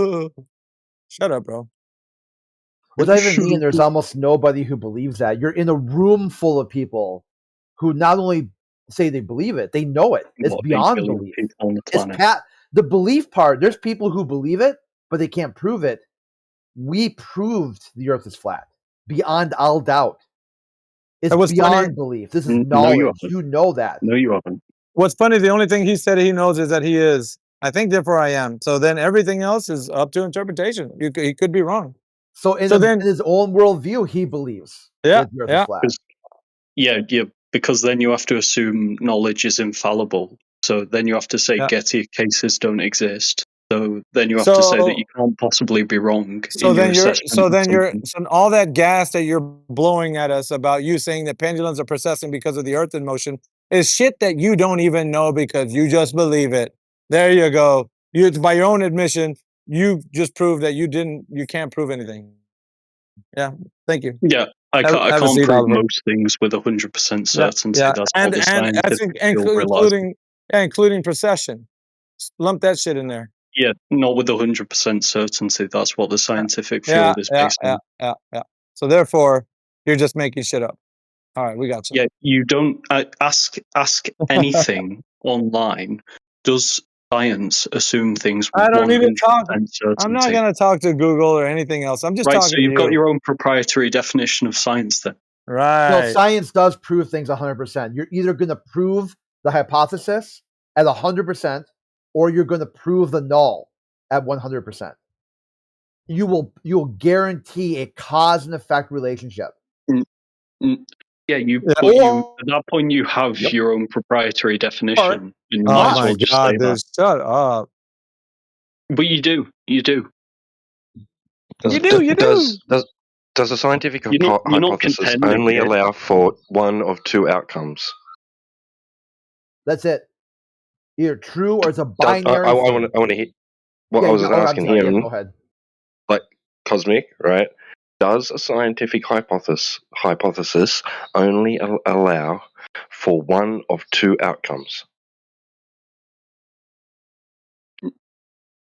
flat. Shut up, bro. What does that even mean? There's almost nobody who believes that. You're in a room full of people who not only say they believe it, they know it. It's What, 8 beyond billion belief. people on the It's planet. the belief part. There's people who believe it, but they can't prove it. We proved the Earth is flat beyond all doubt. It's what's beyond funny? belief. This is No, you knowledge. haven't. You know that. No, you haven't. What's funny? The only thing he said he knows is that he is. I think, therefore I am. So then everything else is up to interpretation. He could be wrong. So in his own worldview, he believes Yeah, that the Earth yeah. is flat. Yeah, because then you have to assume knowledge is infallible. So then you have to say Yeah. Getty cases don't exist. So then you have to say that you can't possibly be wrong in your assessment. So all that gas that you're blowing at us about you saying that pendulums are precessing because of the Earth in motion is shit that you don't even know because you just believe it. There you go. You, by your own admission, you just proved that you can't prove anything. Yeah, thank you. Yeah, I Have a can't seat, prove Oliver. most things with 100% certainty. Yeah, That's and what the that's scientific field realizes. including procession. Lump that shit in there. Yeah, not with 100% certainty. That's what the scientific Yeah, field is based on. yeah. So therefore, you're just making shit up. All right, we got you. Yeah, you don't ask anything online. Does science assume things with I don't need to 100% talk. certainty? I'm not gonna talk to Google or anything else. I'm just Right, talking so to you've got you. your own proprietary definition of science then. No, Right. science does prove things 100%. You're either going to prove the hypothesis at 100%, or you're going to prove the null at 100%. you'll guarantee a cause and effect relationship. Yeah, you Yeah. but you at that point you have Yep. your own proprietary definition, and you Oh might as my well just god, say dude, that. shut up. But you do. Does a scientific You're not hypothesis contending only here. allow for one of two outcomes? That's it. Either true or it's a I binary thing. want to hear what I was I'm asking sorry. Yeah, him, go ahead. like Cosmic, right? Does a scientific hypothesis only allow for one of two outcomes?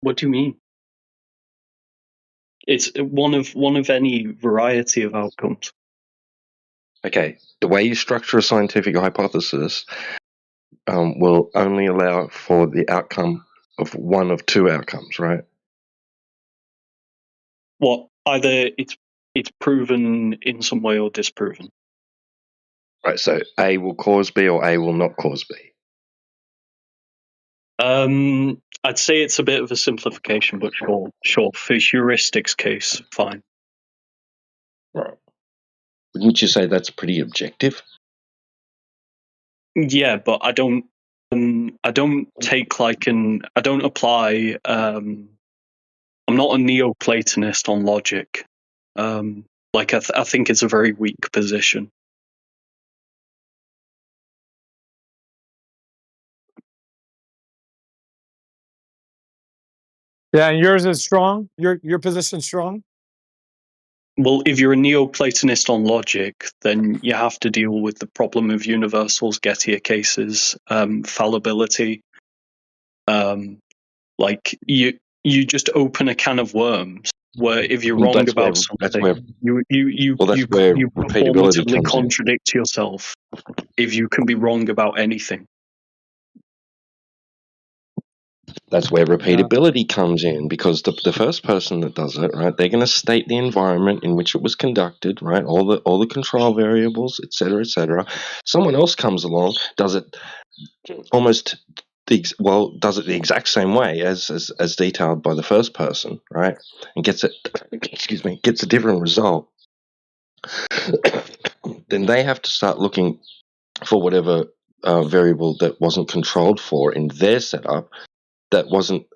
What do you mean? It's one of any variety of outcomes. Okay, the way you structure a scientific hypothesis will only allow for the outcome of one of two outcomes, right? What either it's proven in some way or disproven. Right, so A will cause B or A will not cause B. I'd say it's a bit of a simplification, but sure. For heuristics case, fine. Right. Wouldn't you say that's pretty objective? Yeah, but I don't take I don't apply. I'm not a Neoplatonist on logic. I think it's a very weak position. Yeah, and yours is strong. Your position's strong. Well, if you're a Neoplatonist on logic, then you have to deal with the problem of universals, Gettier cases, fallibility. Like you just open a can of worms where if you're wrong about something, you repeatability performatively comes in. contradict yourself if you can be wrong about anything. That's where repeatability comes in, because the first person that does it, right, they're going to state the environment in which it was conducted, right, all the control variables, etc., etc. Someone else comes along, does it almost does it the exact same way as detailed by the first person, right, and gets a different result. Then they have to start looking for whatever variable that wasn't controlled for in their setup, that wasn't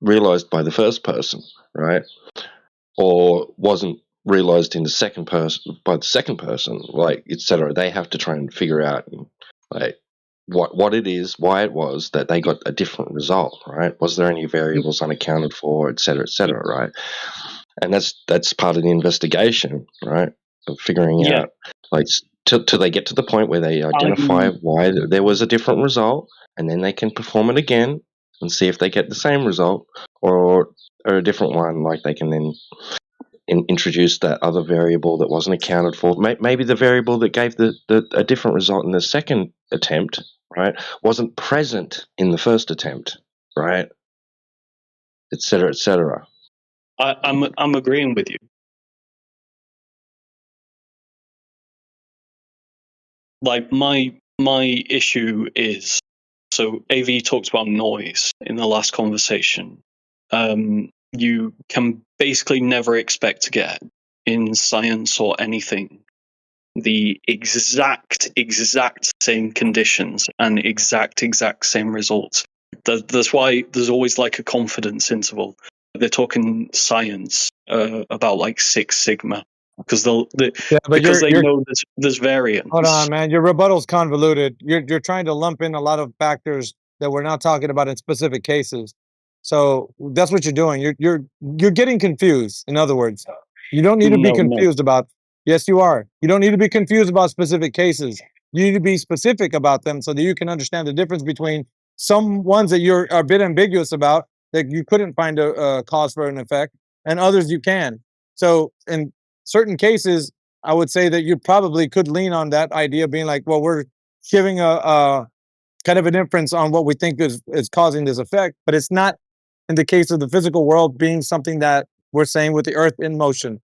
realized by the first person, right? Or wasn't realized in the second person by the second person, like etc. They have to try and figure out like what it is, why it was that they got a different result, right? Was there any variables unaccounted for, etc., right? And that's part of the investigation, right? Of figuring out like till they get to the point where they identify why there was a different result, and then they can perform it again and see if they get the same result or a different one. Like they can then introduce that other variable that wasn't accounted for. Maybe the variable that gave a different result in the second attempt, right, wasn't present in the first attempt, right, etc., etc. I'm agreeing with you. Like my issue is, so AV talked about noise in the last conversation. You can basically never expect to get in science or anything the exact same conditions and exact same results. That's why there's always like a confidence interval. They're talking science about like 6 sigma because because they know there's variance. Hold on, man. Your rebuttal's convoluted. You're trying to lump in a lot of factors that we're not talking about in specific cases. So that's what you're doing. You're getting confused. In other words, you don't need to be confused about. Yes, you are. You don't need to be confused about specific cases. You need to be specific about them so that you can understand the difference between some ones that you're a bit ambiguous about that you couldn't find a cause for an effect, and others you can. So in certain cases, I would say that you probably could lean on that idea being like, well, we're giving a kind of an inference on what we think is causing this effect, but it's not in the case of the physical world being something that we're saying with the earth in motion.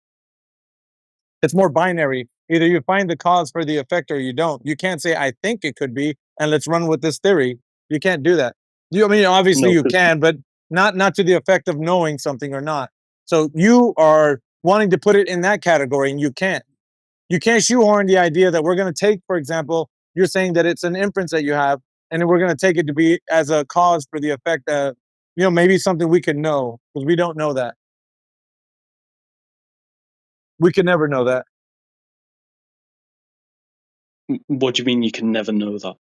It's more binary. Either you find the cause for the effect or you don't. You can't say, I think it could be, and let's run with this theory. You can't do that. I mean, obviously you can, but not to the effect of knowing something or not. So you are wanting to put it in that category, and you can't. You can't shoehorn the idea that we're going to take, for example, you're saying that it's an inference that you have, and then we're going to take it to be as a cause for the effect that, maybe something we can know, because we don't know that. We can never know that. What do you mean you can never know that?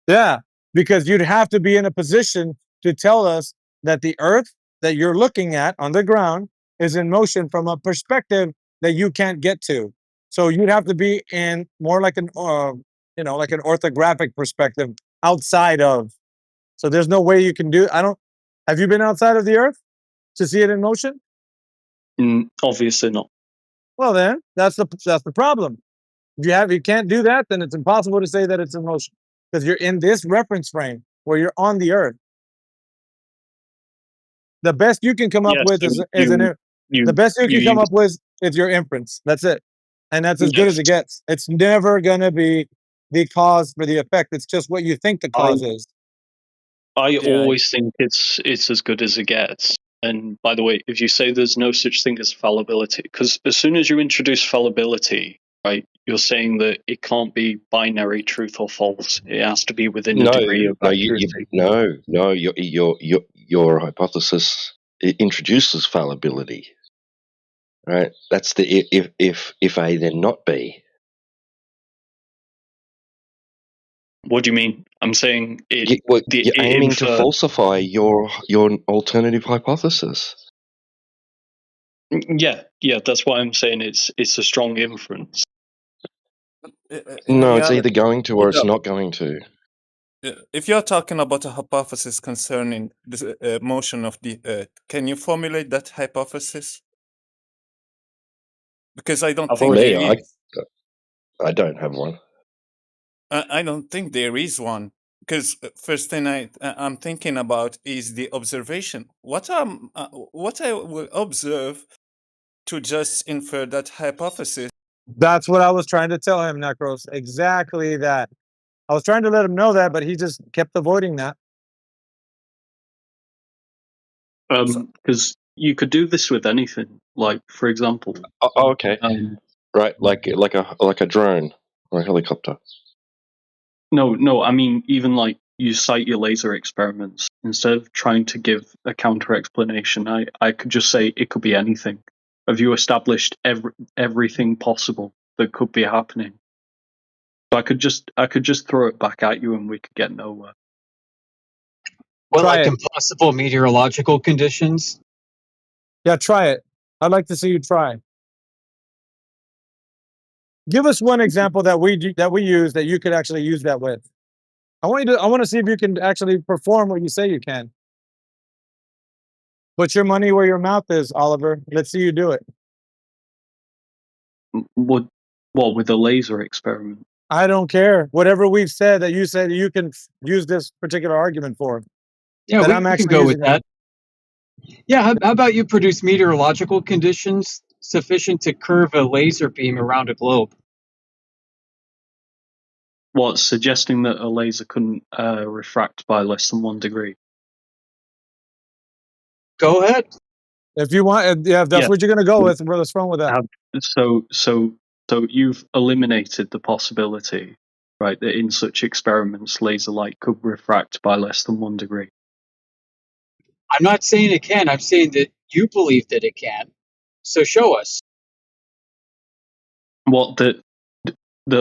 Yeah, because you'd have to be in a position to tell us that the Earth that you're looking at on the ground is in motion from a perspective that you can't get to. So you'd have to be in more like an orthographic perspective outside of. So there's no way you can do. Have you been outside of the Earth to see it in motion? Obviously not. Well, then that's the problem. If you can't do that, then it's impossible to say that it's in motion because you're in this reference frame where you're on the Earth. The best you can come up with is your inference. That's it, and that's as good as it gets. It's never gonna be the cause for the effect. It's just what you think the cause is. I always think it's as good as it gets. And by the way, if you say there's no such thing as fallibility, because as soon as you introduce fallibility, right, you're saying that it can't be binary truth or false. It has to be within a degree of accuracy. Your hypothesis introduces fallibility, right? That's the if A then not B. What do you mean? I'm saying you're aiming to falsify your alternative hypothesis. Yeah, that's why I'm saying it's a strong inference. No, it's either going to or it's not going to. If you're talking about a hypothesis concerning the motion of the Earth, can you formulate that hypothesis? Because I don't think there is. I don't have one. I don't think there is one. Because first thing I'm thinking about is the observation. What I will observe to just infer that hypothesis. That's what I was trying to tell him, Necros. Exactly that. I was trying to let him know that, but he just kept avoiding that. Because you could do this with anything. Like, for example. Oh, okay. Right, like a drone or a helicopter. No. I mean, even like you cite your laser experiments. Instead of trying to give a counter explanation, I could just say it could be anything. Have you established everything possible that could be happening? So I could just throw it back at you, and we could get nowhere. What, like impossible meteorological conditions? Yeah, try it. I'd like to see you try. Give us one example that we use that you could actually use that with. I want to see if you can actually perform what you say you can. Put your money where your mouth is, Oliver. Let's see you do it. What with a laser experiment? I don't care. Whatever we've said that you said you can use this particular argument for. Yeah, we can go with that. Yeah, how about you produce meteorological conditions sufficient to curve a laser beam around a globe? What, suggesting that a laser couldn't refract by less than 1 degree? Go ahead. If you want, if that's what you're going to go with, what's wrong with that? So you've eliminated the possibility, right, that in such experiments, laser light could refract by less than 1 degree. I'm not saying it can. I'm saying that you believe that it can. So show us. What, that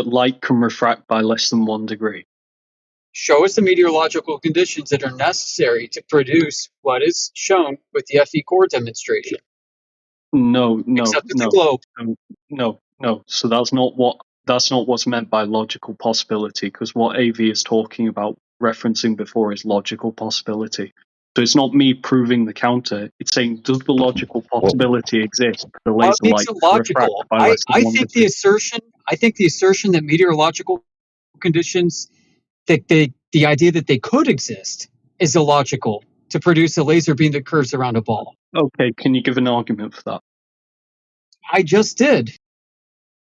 light can refract by less than 1 degree? Show us the meteorological conditions that are necessary to produce what is shown with the FE core demonstration. No. Except with the globe. No. So that's not what's meant by logical possibility, because what AV is talking about, referencing before, is logical possibility. So it's not me proving the counter. It's saying, does the logical possibility exist for the laser What makes light it to refract logical? by less than 1 think degree? I think the assertion that meteorological conditions, that the idea that they could exist, is illogical to produce a laser beam that curves around a ball. Okay, can you give an argument for that? I just did.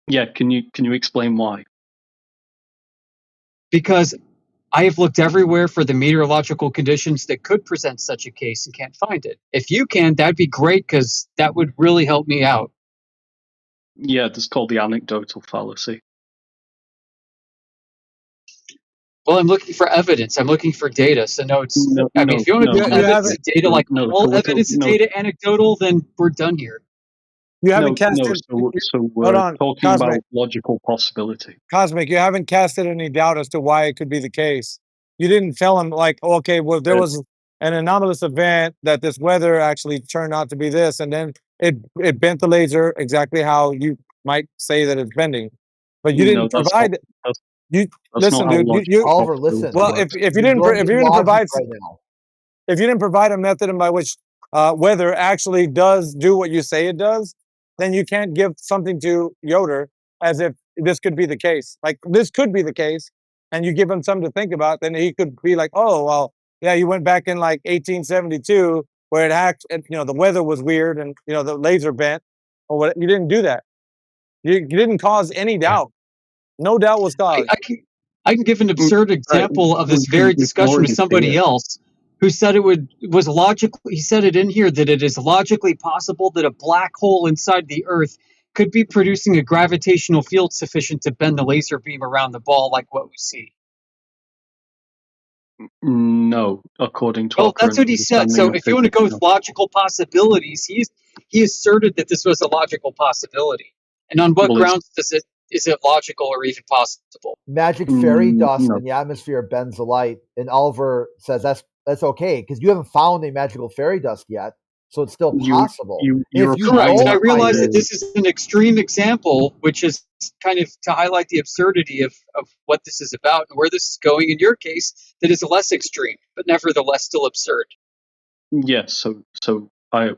Yeah, can you explain why? Because I have looked everywhere for the meteorological conditions that could present such a case and can't find it. If you can, that'd be great because that would really help me out. Yeah, that's called the anecdotal fallacy. Well, I'm looking for evidence. I'm looking for data. So no, it's. No, I mean, if you want to no, call no, evidence and data like no. So all we're evidence and no, data anecdotal, then we're done here. You haven't no. casted. So Hold we're on, talking Cosmic. about logical possibility. Cosmic, you haven't casted any doubt as to why it could be the case. You didn't tell him like, okay, well, there was an anomalous event that this weather actually turned out to be this, and then it bent the laser exactly how you might say that it's bending, but you No, didn't provide. You that's not listen, how dude. logical Oliver, possibility listen. Well, works. if you You're didn't going if in you didn't logic provide right now. if you didn't provide a method by which weather actually does do what you say it does, then you can't give something to Yoder as if this could be the case. Like this could be the case, and you give him something to think about, then he could be like, oh well, yeah, you went back in like 1872 where it hacked, and the weather was weird, and the laser bent, or what. You didn't do that. You didn't cause any doubt. No doubt was caused. I can give an absurd example of this very discussion with somebody else who said it was logical. He said it in here that it is logically possible that a black hole inside the Earth could be producing a gravitational field sufficient to bend the laser beam around the ball like what we see. No, according to our Well, that's current what he said. understanding So of if you want to physics, go no. with logical possibilities, he asserted that this was a logical possibility. And on what Well, it's grounds is it logical or even possible? Magic fairy dust no. in the atmosphere bends the light, and Oliver says that's okay because you haven't found any magical fairy dust yet, so it's still possible. You're If you Correct. And I go applying by realize that this, this is an extreme example, which is kind of to highlight the absurdity of what this is about and where this is going. In your case, that is less extreme, but nevertheless still absurd. Yes, so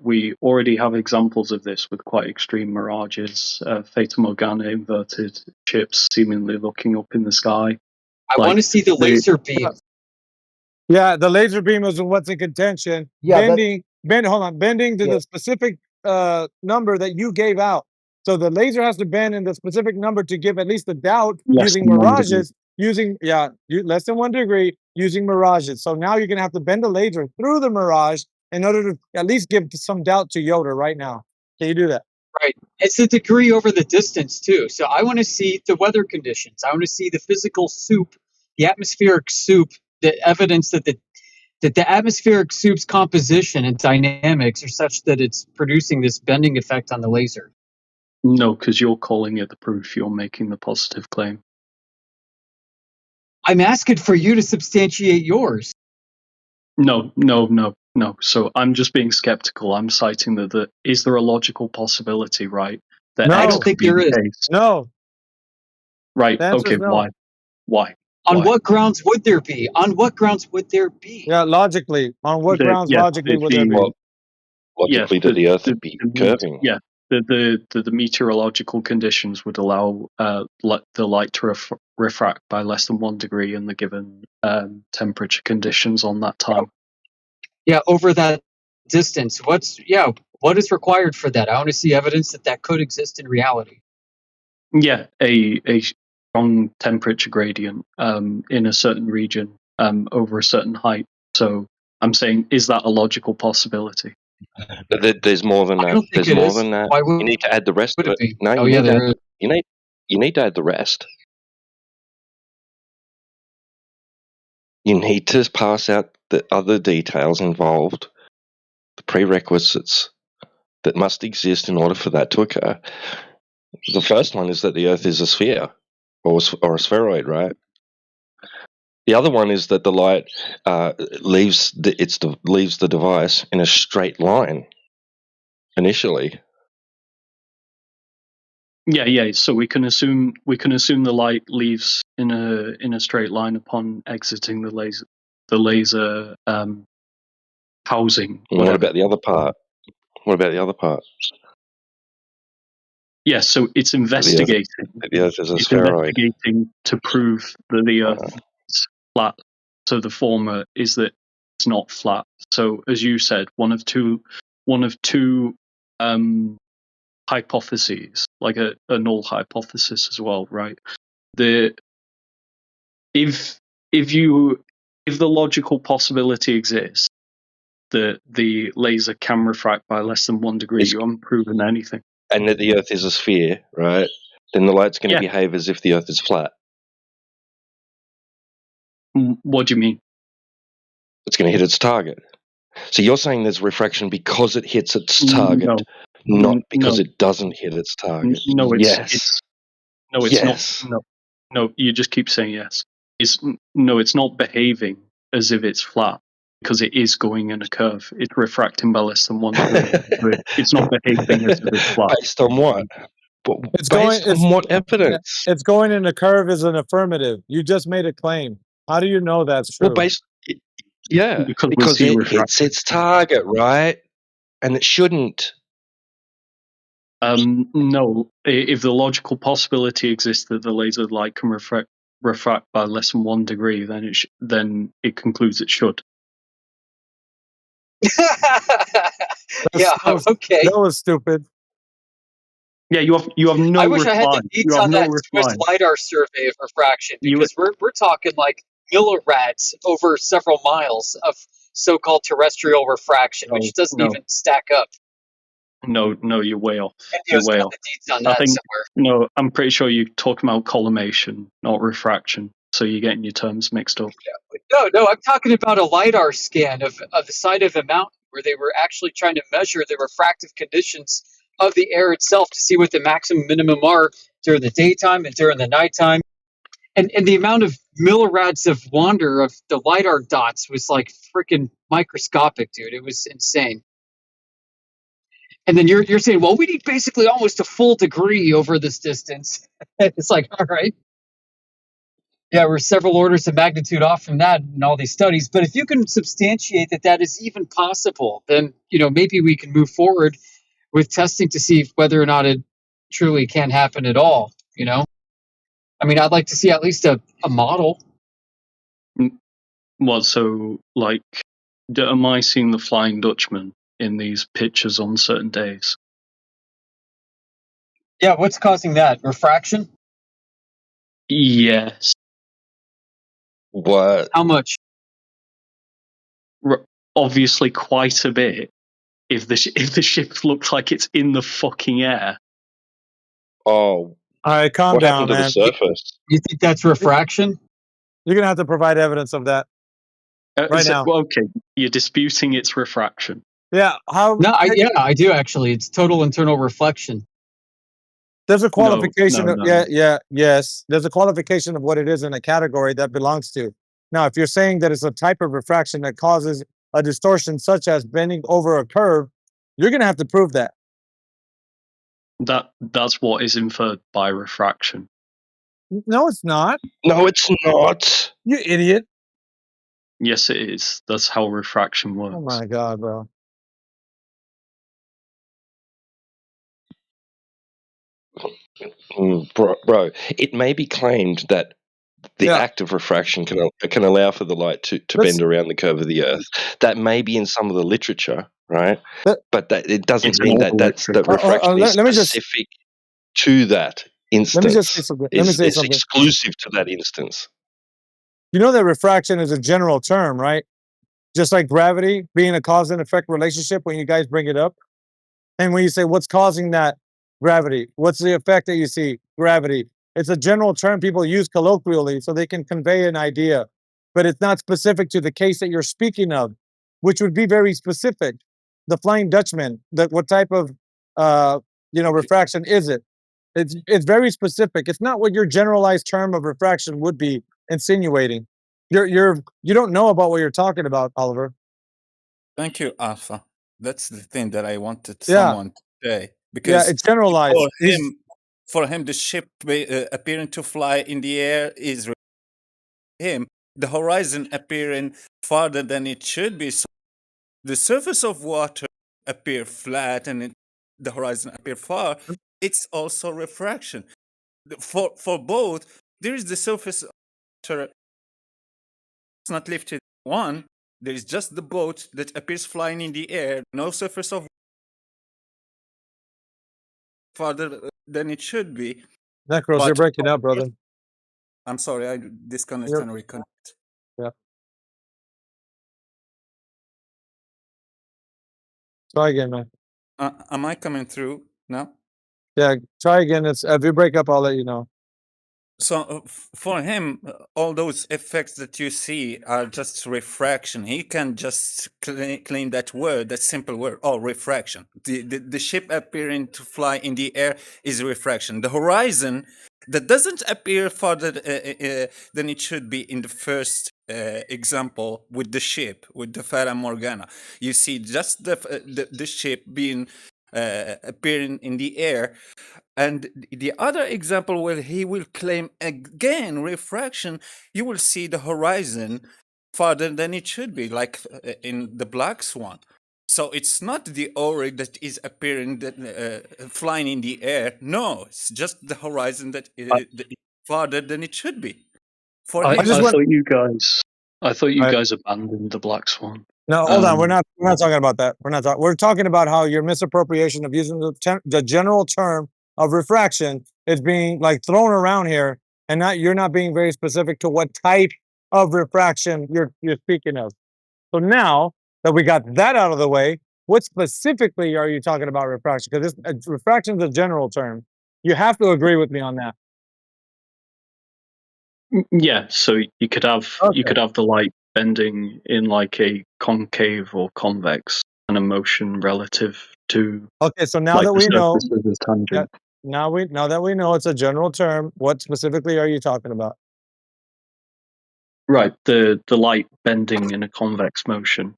we already have examples of this with quite extreme mirages, Fata Morgana inverted ships seemingly looking up in the sky. I want to see the laser beam. Yeah, the laser beam is what's in contention. Yeah, Bending to Yeah. the specific number that you gave out. So the laser has to bend in the specific number to give at least a doubt Less using than 1 degree. mirages. Less than 1 degree using mirages. So now you're gonna have to bend the laser through the mirage in order to at least give some doubt to Yoda right now. Can you do that? Right. It's the degree over the distance, too. So I want to see the weather conditions. I want to see the physical soup, the atmospheric soup, the evidence that the atmospheric soup's composition and dynamics are such that it's producing this bending effect on the laser. No, because you're calling it the proof. You're making the positive claim. I'm asking for you to substantiate yours. No. So I'm just being skeptical. I'm citing that is there a logical possibility, right? That No. I X don't could think be there the is. case. No. Right. The answer Okay. is no. Why? On Why? what grounds would there be? On what grounds would there be? Yeah, logically. On what grounds logically would there be? Well, logically, that the Earth would be curving. Yeah, the meteorological conditions would allow the light to refract by less than 1 degree in the given temperature conditions on that time. Yeah, over that distance. What is required for that? I want to see evidence that could exist in reality. Yeah, a strong temperature gradient in a certain region over a certain height. So I'm saying, is that a logical possibility? But there's more than I that. don't think There's it more is. than that. Why You need to add the rest would of it it. be? No, Oh you yeah, need to there is. you need to add the rest. You need to pass out the other details involved, the prerequisites that must exist in order for that to occur. The first one is that the Earth is a sphere or a spheroid, right? The other one is that the light leaves the device in a straight line initially. Yeah. So we can assume the light leaves in a straight line upon exiting the laser housing. And what about the other part? What about the other part? Yeah, so it's investigating. The Earth is a It's spheroid. investigating to prove that the Earth is flat. So the former is that it's not flat. So as you said, one of two hypotheses, like a null hypothesis as well, right? If if the logical possibility exists that the laser can refract by less than 1 degree, you haven't proven anything. And that the Earth is a sphere, right? Then the light's going to Yeah. behave as if the Earth is flat. What do you mean? It's going to hit its target. So you're saying there's refraction because it hits its target, not because it doesn't hit its target. No, Yes. it's not. No, you just keep saying yes. It's not behaving as if it's flat because it is going in a curve. It's refracting by less than 1 degree. But it's not behaving as if it's flat. Based on what? It's Based on what evidence? It's going in a curve is an affirmative. You just made a claim. How do you know that's true? Well, yeah, because it hits its target, right? And it shouldn't. No, if the logical possibility exists that the laser light can refract by less than 1 degree, then it concludes it should. Yeah, okay. That was stupid. Yeah, you have no I wish I had reply. the You deets have on no that Swiss reply. LiDAR survey of refraction, because we're talking like millirads over several miles of so-called terrestrial refraction, which doesn't no. even stack up. No, you're way off. Video's You're way got off. the deets on I that think somewhere. no. I'm pretty sure you're talking about collimation, not refraction. So you're getting your terms mixed up. No, I'm talking about a LiDAR scan of the side of the mountain where they were actually trying to measure the refractive conditions of the air itself to see what the maximum minimum are during the daytime and during the nighttime. And the amount of millirads of wander of the LiDAR dots was like freaking microscopic, dude. It was insane. And then you're saying, well, we need basically almost a full degree over this distance. It's like, all right. Yeah, we're several orders of magnitude off from that in all these studies. But if you can substantiate that that is even possible, then maybe we can move forward with testing to see whether or not it truly can happen at all. I mean, I'd like to see at least a model. Well, so like, am I seeing the Flying Dutchman in these pictures on certain days? Yeah, what's causing that? Refraction? Yes. What? How much? Obviously, quite a bit. If the ship looks like it's in the fucking air. Oh. All right, calm What down, happened to man. the surface? You think that's refraction? You're gonna have to provide evidence of that right now. Well, okay, you're disputing its refraction. Yeah. How? No, I do actually. It's total internal reflection. There's a qualification No. of yes. There's a qualification of what it is in a category that belongs to. Now, if you're saying that it's a type of refraction that causes a distortion such as bending over a curve, you're gonna have to prove that. That's what is inferred by refraction. No, it's not. No, it's not. You idiot. Yes, it is. That's how refraction works. Oh my god, bro. Bro, it may be claimed that the act of refraction can allow for the light to bend around the curve of the Earth. That may be in some of the literature, right? But that it doesn't mean that refraction is specific to that instance. Let me just say something. It's exclusive to that instance. You know that refraction is a general term, right? Just like gravity being a cause and effect relationship when you guys bring it up. And when you say, what's causing that? Gravity. What's the effect that you see? Gravity. It's a general term people use colloquially so they can convey an idea, but it's not specific to the case that you're speaking of, which would be very specific. The Flying Dutchman, what type of refraction is it? It's very specific. It's not what your generalized term of refraction would be insinuating. You don't know about what you're talking about, Oliver. Thank you, Alpha. That's the thing that I wanted someone to say. Because it's generalized. For him, the ship appearing to fly in the air is him. The horizon appearing farther than it should be. So the surface of water appear flat and the horizon appear far. It's also refraction. For both, there is the surface of water. It's not lifted one. There is just the boat that appears flying in the air. No surface of farther than it should be. Necros, you're breaking up, brother. I'm sorry, I disconnect and reconnect. Try again, man. Am I coming through now? Yeah, try again. If you break up, I'll let you know. So for him, all those effects that you see are just refraction. He can just claim that word, that simple word, oh, refraction. The ship appearing to fly in the air is refraction. The horizon that doesn't appear farther than it should be in the first example with the ship, with the Fata Morgana. You see just the ship being appearing in the air. And the other example where he will claim again refraction, you will see the horizon farther than it should be, like in the Black Swan. So it's not the aura that is appearing, flying in the air. No, it's just the horizon that is farther than it should be. For I him, thought you All right. guys abandoned the Black Swan. No, hold on. We're not talking about that. We're talking about how your misappropriation of using the general term of refraction is being like thrown around here, and you're not being very specific to what type of refraction you're speaking of. So now that we got that out of the way, what specifically are you talking about refraction? Because refraction is a general term. You have to agree with me on that. Yeah, so you could have Okay. the light bending in like a concave or convex and a motion relative to Okay, so now like that the we know, surface of the tangent. now that we know it's a general term, what specifically are you talking about? Right, the light bending in a convex motion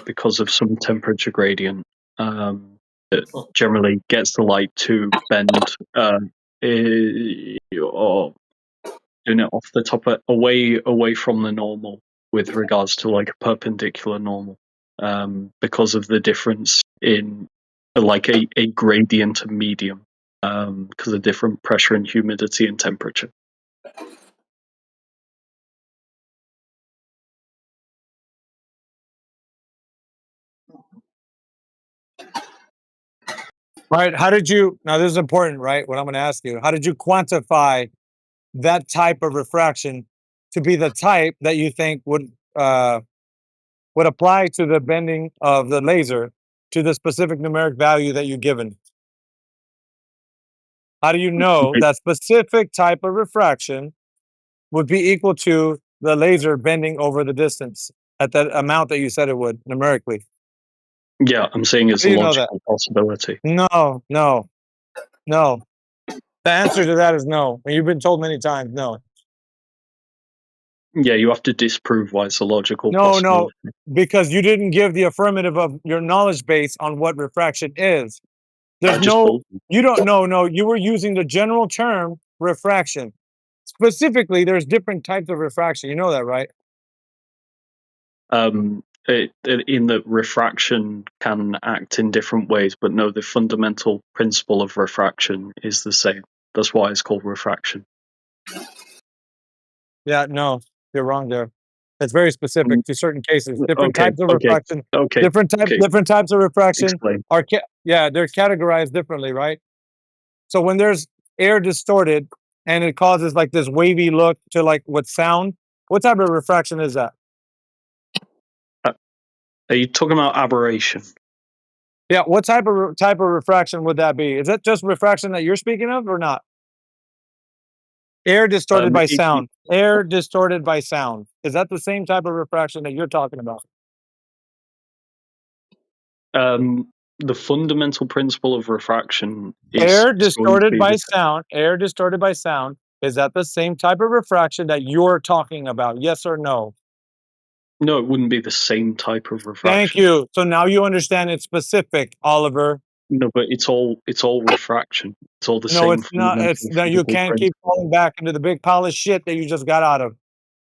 because of some temperature gradient that generally gets the light to bend or doing it off the top away from the normal with regards to like a perpendicular normal because of the difference in like a gradient of medium because of different pressure and humidity and temperature. Right. How did you, now this is important, right? What I'm going to ask you, how did you quantify that type of refraction to be the type that you think would apply to the bending of the laser to the specific numeric value that you've given? How do you know that specific type of refraction would be equal to the laser bending over the distance at that amount that you said it would numerically? Yeah, I'm saying How it's do a you know that? logical possibility. No, no, no. The answer to that is no. And you've been told many times no. Yeah, you have to disprove why it's a logical No, no, possibility. because you didn't give the affirmative of your knowledge base on what refraction is. There's I just no, told you. you don't know, no, you were using the general term refraction. Specifically, there's different types of refraction. You know that, right? In that refraction can act in different ways, but no, the fundamental principle of refraction is the same. That's why it's called refraction. Yeah, no, you're wrong there. It's very specific to certain cases. Different Okay, types of okay, refraction. okay, Different okay. types of refraction Explain. are they're categorized differently, right? So when there's air distorted and it causes like this wavy look to like with sound, what type of refraction is that? Are you talking about aberration? Yeah, what type of refraction would that be? Is that just refraction that you're speaking of or not? Air distorted by sound. Air distorted by sound. Is that the same type of refraction that you're talking about? The fundamental principle of refraction Air is going to distorted be by the sound. Air distorted by sound. Is that the same type of refraction that you're talking about? Yes or no? No, it wouldn't be the same type of refraction. Thank you. So now you understand it's specific, Oliver. No, but it's all refraction. It's all the No, same it's not. It's fundamental no. You physical can't keep principle. falling back into the big pile of shit that you just got out of.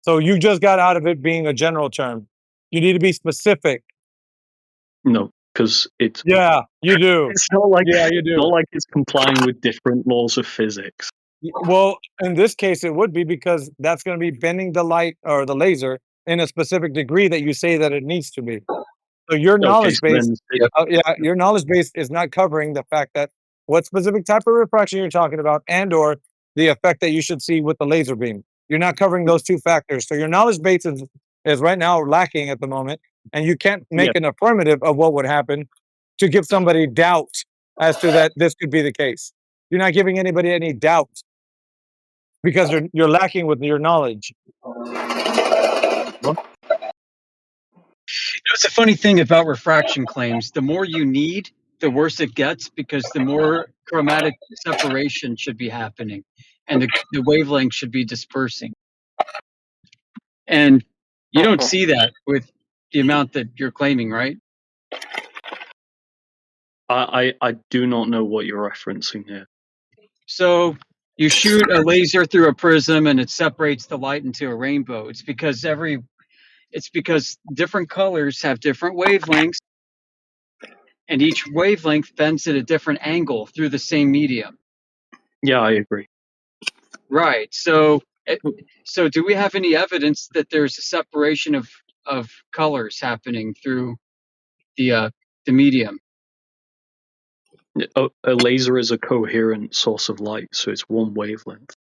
So you just got out of it being a general term. You need to be specific. No, because it's Yeah, you do. it's not like Yeah, you do. it's complying with different laws of physics. Well, in this case, it would be because that's going to be bending the light or the laser in a specific degree that you say that it needs to be. So your Okay, knowledge so base, then your knowledge base is not covering the fact that what specific type of refraction you're talking about, and or the effect that you should see with the laser beam. You're not covering those two factors. So your knowledge base is right now lacking at the moment, and you can't yeah, make an affirmative of what would happen to give somebody doubt as to that this could be the case. You're not giving anybody any doubt because you're lacking with your knowledge. It's a funny thing about refraction claims. The more you need, the worse it gets because the more chromatic separation should be happening and the wavelength should be dispersing. And you don't see that with the amount that you're claiming, right? I do not know what you're referencing here. So you shoot a laser through a prism and it separates the light into a rainbow. It's because different colors have different wavelengths, and each wavelength bends at a different angle through the same medium. Yeah, I agree. Right. So do we have any evidence that there's a separation of colors happening through the medium? A laser is a coherent source of light, so it's one wavelength.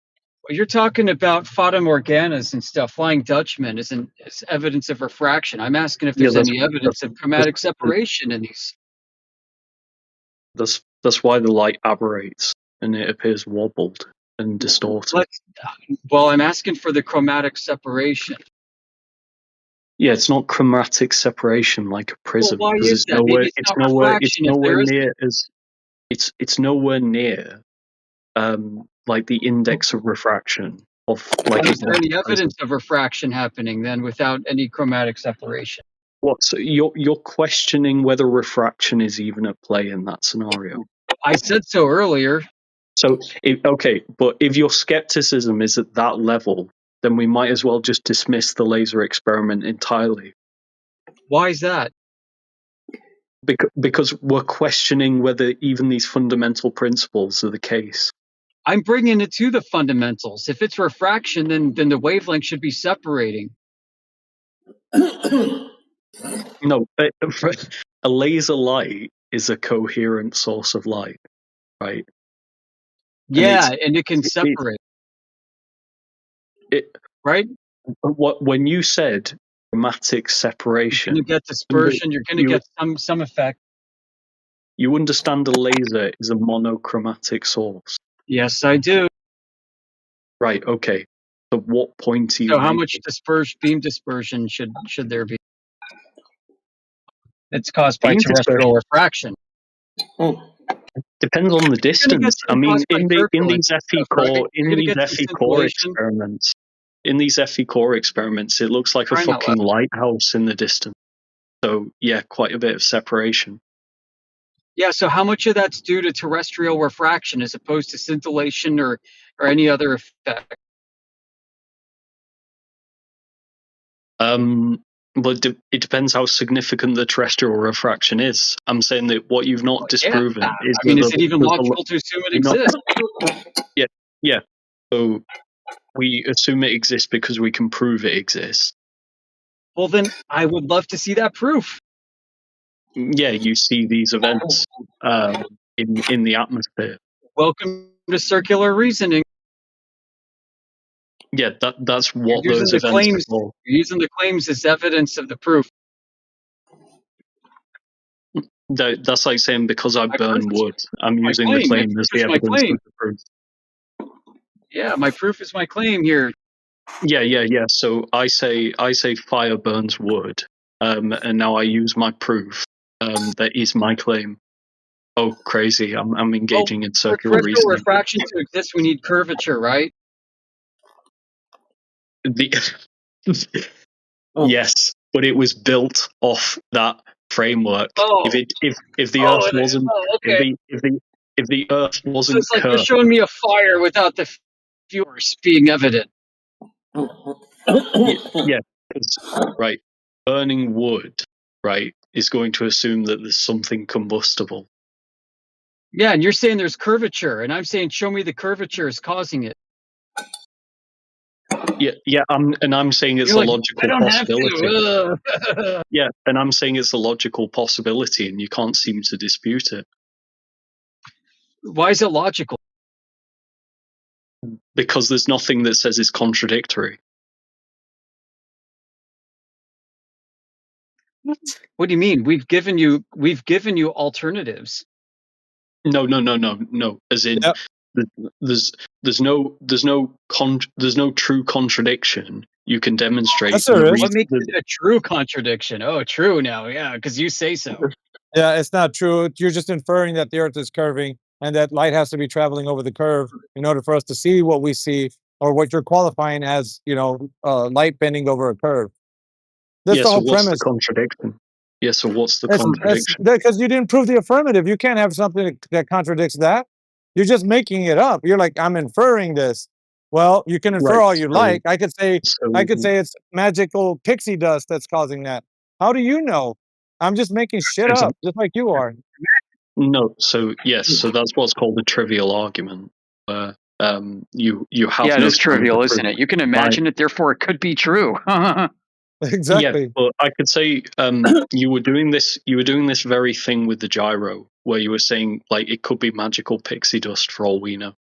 Well, you're talking about Fata Morganas and stuff. Flying Dutchman is evidence of refraction. I'm asking if there's any evidence of chromatic separation in these. That's why the light aberrates and it appears wobbled and distorted. Well, I'm asking for the chromatic separation. Yeah, it's not chromatic separation like a prism. Well, why because is that? Maybe it's not refraction if there is. It's nowhere near like the index of refraction of like. Is there any evidence of refraction happening then without any chromatic separation? What? So you're questioning whether refraction is even at play in that scenario? I said so earlier. So okay, but if your skepticism is at that level, then we might as well just dismiss the laser experiment entirely. Why is that? Because we're questioning whether even these fundamental principles are the case. I'm bringing it to the fundamentals. If it's refraction, then the wavelength should be separating. No, a laser light is a coherent source of light, right? Yeah, and it can separate. Right? When you said chromatic separation, you're going to get dispersion. You're going to get some effect. You understand a laser is a monochromatic source? Yes, I do. Right. Okay. So what point are you? So how much beam dispersion should there be? It's caused by terrestrial refraction. Depends on the distance. I mean, in these FE core experiments, it looks like a fucking lighthouse in the distance. So yeah, quite a bit of separation. Yeah. So how much of that's due to terrestrial refraction as opposed to scintillation or any other effect? But it depends how significant the terrestrial refraction is. I'm saying that what you've not disproven is. I mean, is it even logical to assume it exists? Yeah. So we assume it exists because we can prove it exists. Well, then I would love to see that proof. Yeah, you see these events in the atmosphere. Welcome to circular reasoning. Yeah, that's what those events are for. You're using the claims as evidence of the proof. That's like saying because I burn wood, I'm using the claim as the evidence of the proof. Yeah, my proof is my claim here. Yeah. So I say fire burns wood, and now I use my proof. That is my claim. Oh, crazy! I'm engaging in circular reasoning. For refraction to exist, we need curvature, right? Yes, but it was built off that framework. If the Earth wasn't if the Earth wasn't, so it's like you're showing me a fire without the viewers being evident. Yeah, right. Burning wood, right, is going to assume that there's something combustible. Yeah, and you're saying there's curvature, and I'm saying show me the curvature is causing it. Yeah, I'm saying it's a logical possibility. Yeah, and I'm saying it's a logical possibility, and you can't seem to dispute it. Why is it logical? Because there's nothing that says it's contradictory. What do you mean? We've given you alternatives. No. As in, Yep. there's no true contradiction you can demonstrate. Yes, there is. What makes it a true contradiction? Oh, true now, yeah, because you say so. Yeah, it's not true. You're just inferring that the Earth is curving and that light has to be traveling over the curve in order for us to see what we see, or what you're qualifying as, light bending over a curve. That's the So whole what's the premise. contradiction? So what's the That's contradiction? because you didn't prove the affirmative. You can't have something that contradicts that. You're just making it up. You're like, I'm inferring this. Well, you can infer Right. all you So, like. I could say it's magical pixie dust that's causing that. How do you know? I'm just making shit Because up, just like you are. no. So yes. So that's what's called a trivial argument. Where you have Yeah, it no is standard trivial, of isn't proof. it? You can imagine it, therefore it could be true. Yeah, Exactly. but I could say you were doing this very thing with the gyro, where you were saying like it could be magical pixie dust for all we know.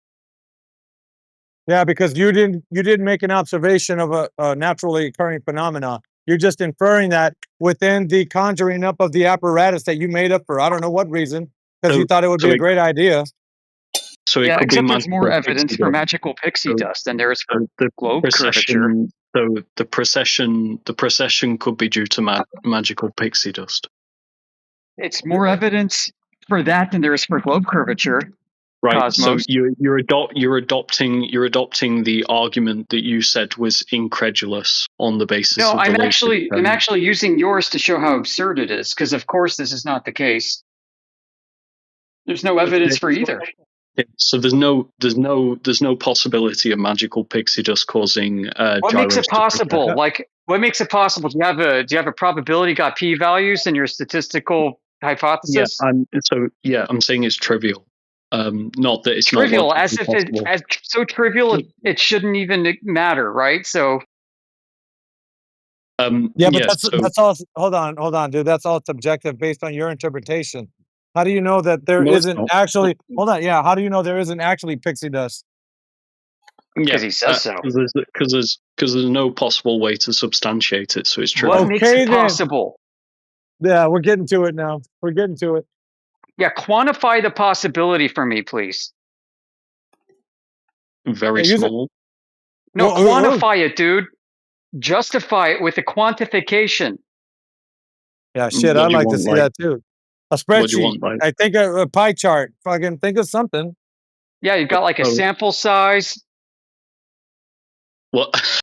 Yeah, because you didn't make an observation of a naturally occurring phenomena. You're just inferring that within the conjuring up of the apparatus that you made up for I don't know what reason, because you thought it would be a great idea. So it Yeah, could be except there's more magical evidence pixie for dust. magical pixie dust than there is for The globe curvature. precession. So the precession could be due to magical pixie dust. It's more evidence for that than there is for globe curvature. Right. Cosmos. So you're adopting the argument that you said was incredulous on the basis No, of I'm the latest. actually using yours to show how absurd it is, because of course this is not the case. There's no evidence for either. So there's no possibility of magical pixie dust causing What makes it gyros to possible? protect. Like, what makes it possible? Do you have a probability got p-values in your statistical hypothesis? I'm saying it's trivial. Not that it's Trivial, not as logically if possible. as so trivial it shouldn't even matter, right? So Yeah, but that's all. Hold on, dude. That's all subjective based on your interpretation. How do you know that there No, it's isn't not. actually? Hold on. Yeah. How do you know there isn't actually pixie dust? because he says so. Because there's no possible way to substantiate it, so it's trivial. What makes it possible? Yeah, we're getting to it now. We're getting to it. Yeah, quantify the possibility for me, please. Very small. No, quantify it, dude. Justify it with a quantification. Yeah, shit. I'd like to see that too. A What do you spreadsheet. want, I think a pie chart. Fucking think of something. Yeah, you've got like a sample size. What?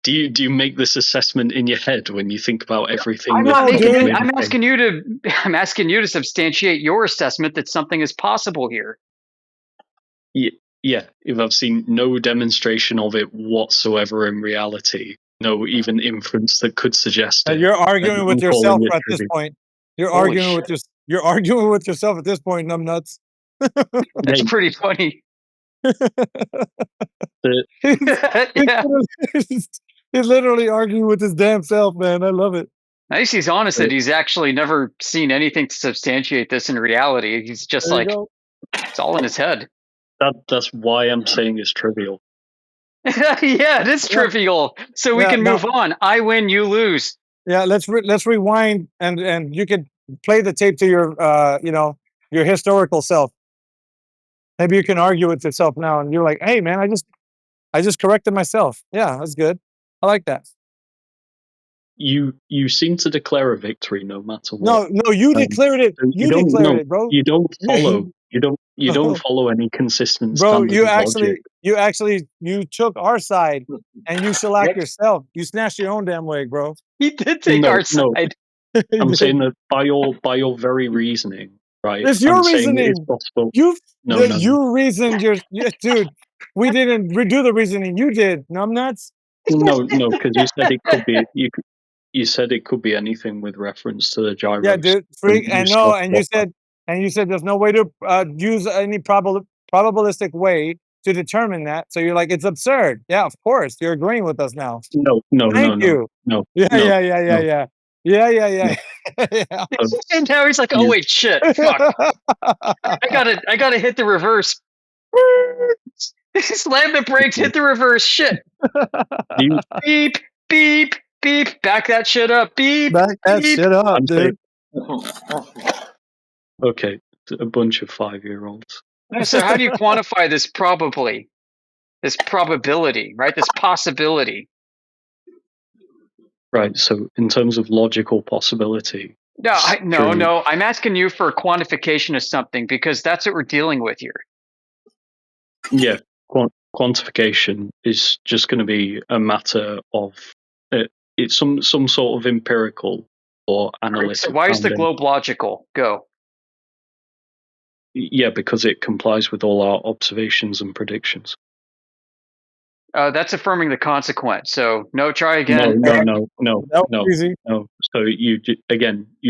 Do you make this assessment in your head when you think about everything? I'm not making it. I'm asking you to substantiate your assessment that something is possible here. Yeah, if I've seen no demonstration of it whatsoever in reality, no even inference that could suggest it. You're arguing with I'm calling yourself it at this trivial. point. You're Holy arguing with you're arguing with yourself at this point, numbnuts. That's pretty funny. He's literally arguing with his damn self, man. I love it. At least he's honest that he's actually never seen anything to substantiate this in reality. He's just There you like, go. it's all in his head. That's why I'm saying it's trivial. Yeah, it is trivial. So we can move on. I win, you lose. Yeah, let's rewind and you can play the tape to your your historical self. Maybe you can argue with yourself now, and you're like, "Hey, man, I just corrected myself. Yeah, that's good. I like that." You seem to declare a victory no matter what. No, you declared it. You declared it, bro. You don't follow. You don't follow any consistent Bro, standard of logic. you took our side and you shellacked yourself. You snatched your own damn leg, bro. He did take our side. I'm saying that by your very reasoning, right? It's your I'm saying reasoning. that it's possible. You reasoned dude. We didn't do the reasoning. You did. Numbnuts. No, because you said it could be. You said it could be anything with reference to the gyros. Yeah, dude. And you said there's no way to use any probabilistic way to determine that. So you're like, it's absurd. Yeah, of course. You're agreeing with us now. No. Thank you. Yeah. And now he's like, oh wait, shit, fuck. I gotta hit the reverse. Slam the brakes, hit the reverse, shit. Beep, beep. beep. Back that shit up. Beep. Back that beep. shit up, I'm saying, dude. okay, a bunch of 5-year-olds. So how do you quantify this probably? This probability, right? This possibility. Right. So, in terms of logical possibility, No. I'm asking you for a quantification of something because that's what we're dealing with here. yeah, quantification is just going to be a matter of it's some sort of empirical or analytic. So why is the foundation. globe logical? Go. Yeah, because it complies with all our observations and predictions. That's affirming the consequence. So no, try again. No. Easy. No. So you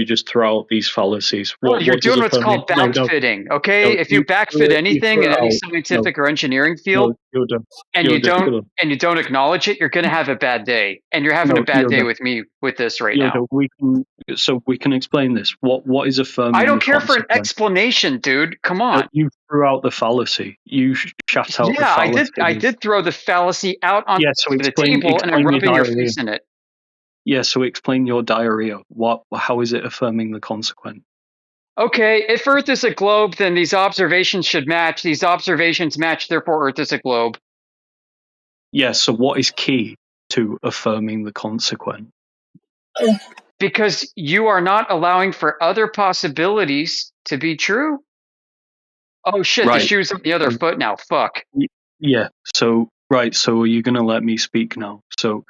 just throw out these fallacies. No, you're what does doing what's affirming? called backfitting. Okay, if you backfit anything in any scientific or engineering field, and you don't acknowledge it, you're going to have a bad day, and you're having a bad day with me with this right now. We can explain this. What is affirming? I don't care for an explanation, dude. Come on. You threw out the fallacy. You shut out the fallacy. I did throw the fallacy out on the table, and I'm rubbing your face in it. Yeah, so explain your diarrhea. How is it affirming the consequent? Okay, if Earth is a globe, then these observations should match. These observations match, therefore Earth is a globe. Yeah, so what is key to affirming the consequent? Because you are not allowing for other possibilities to be true. Oh shit, right. The shoe's on the other foot now. Fuck. Yeah, so are you going to let me speak now? So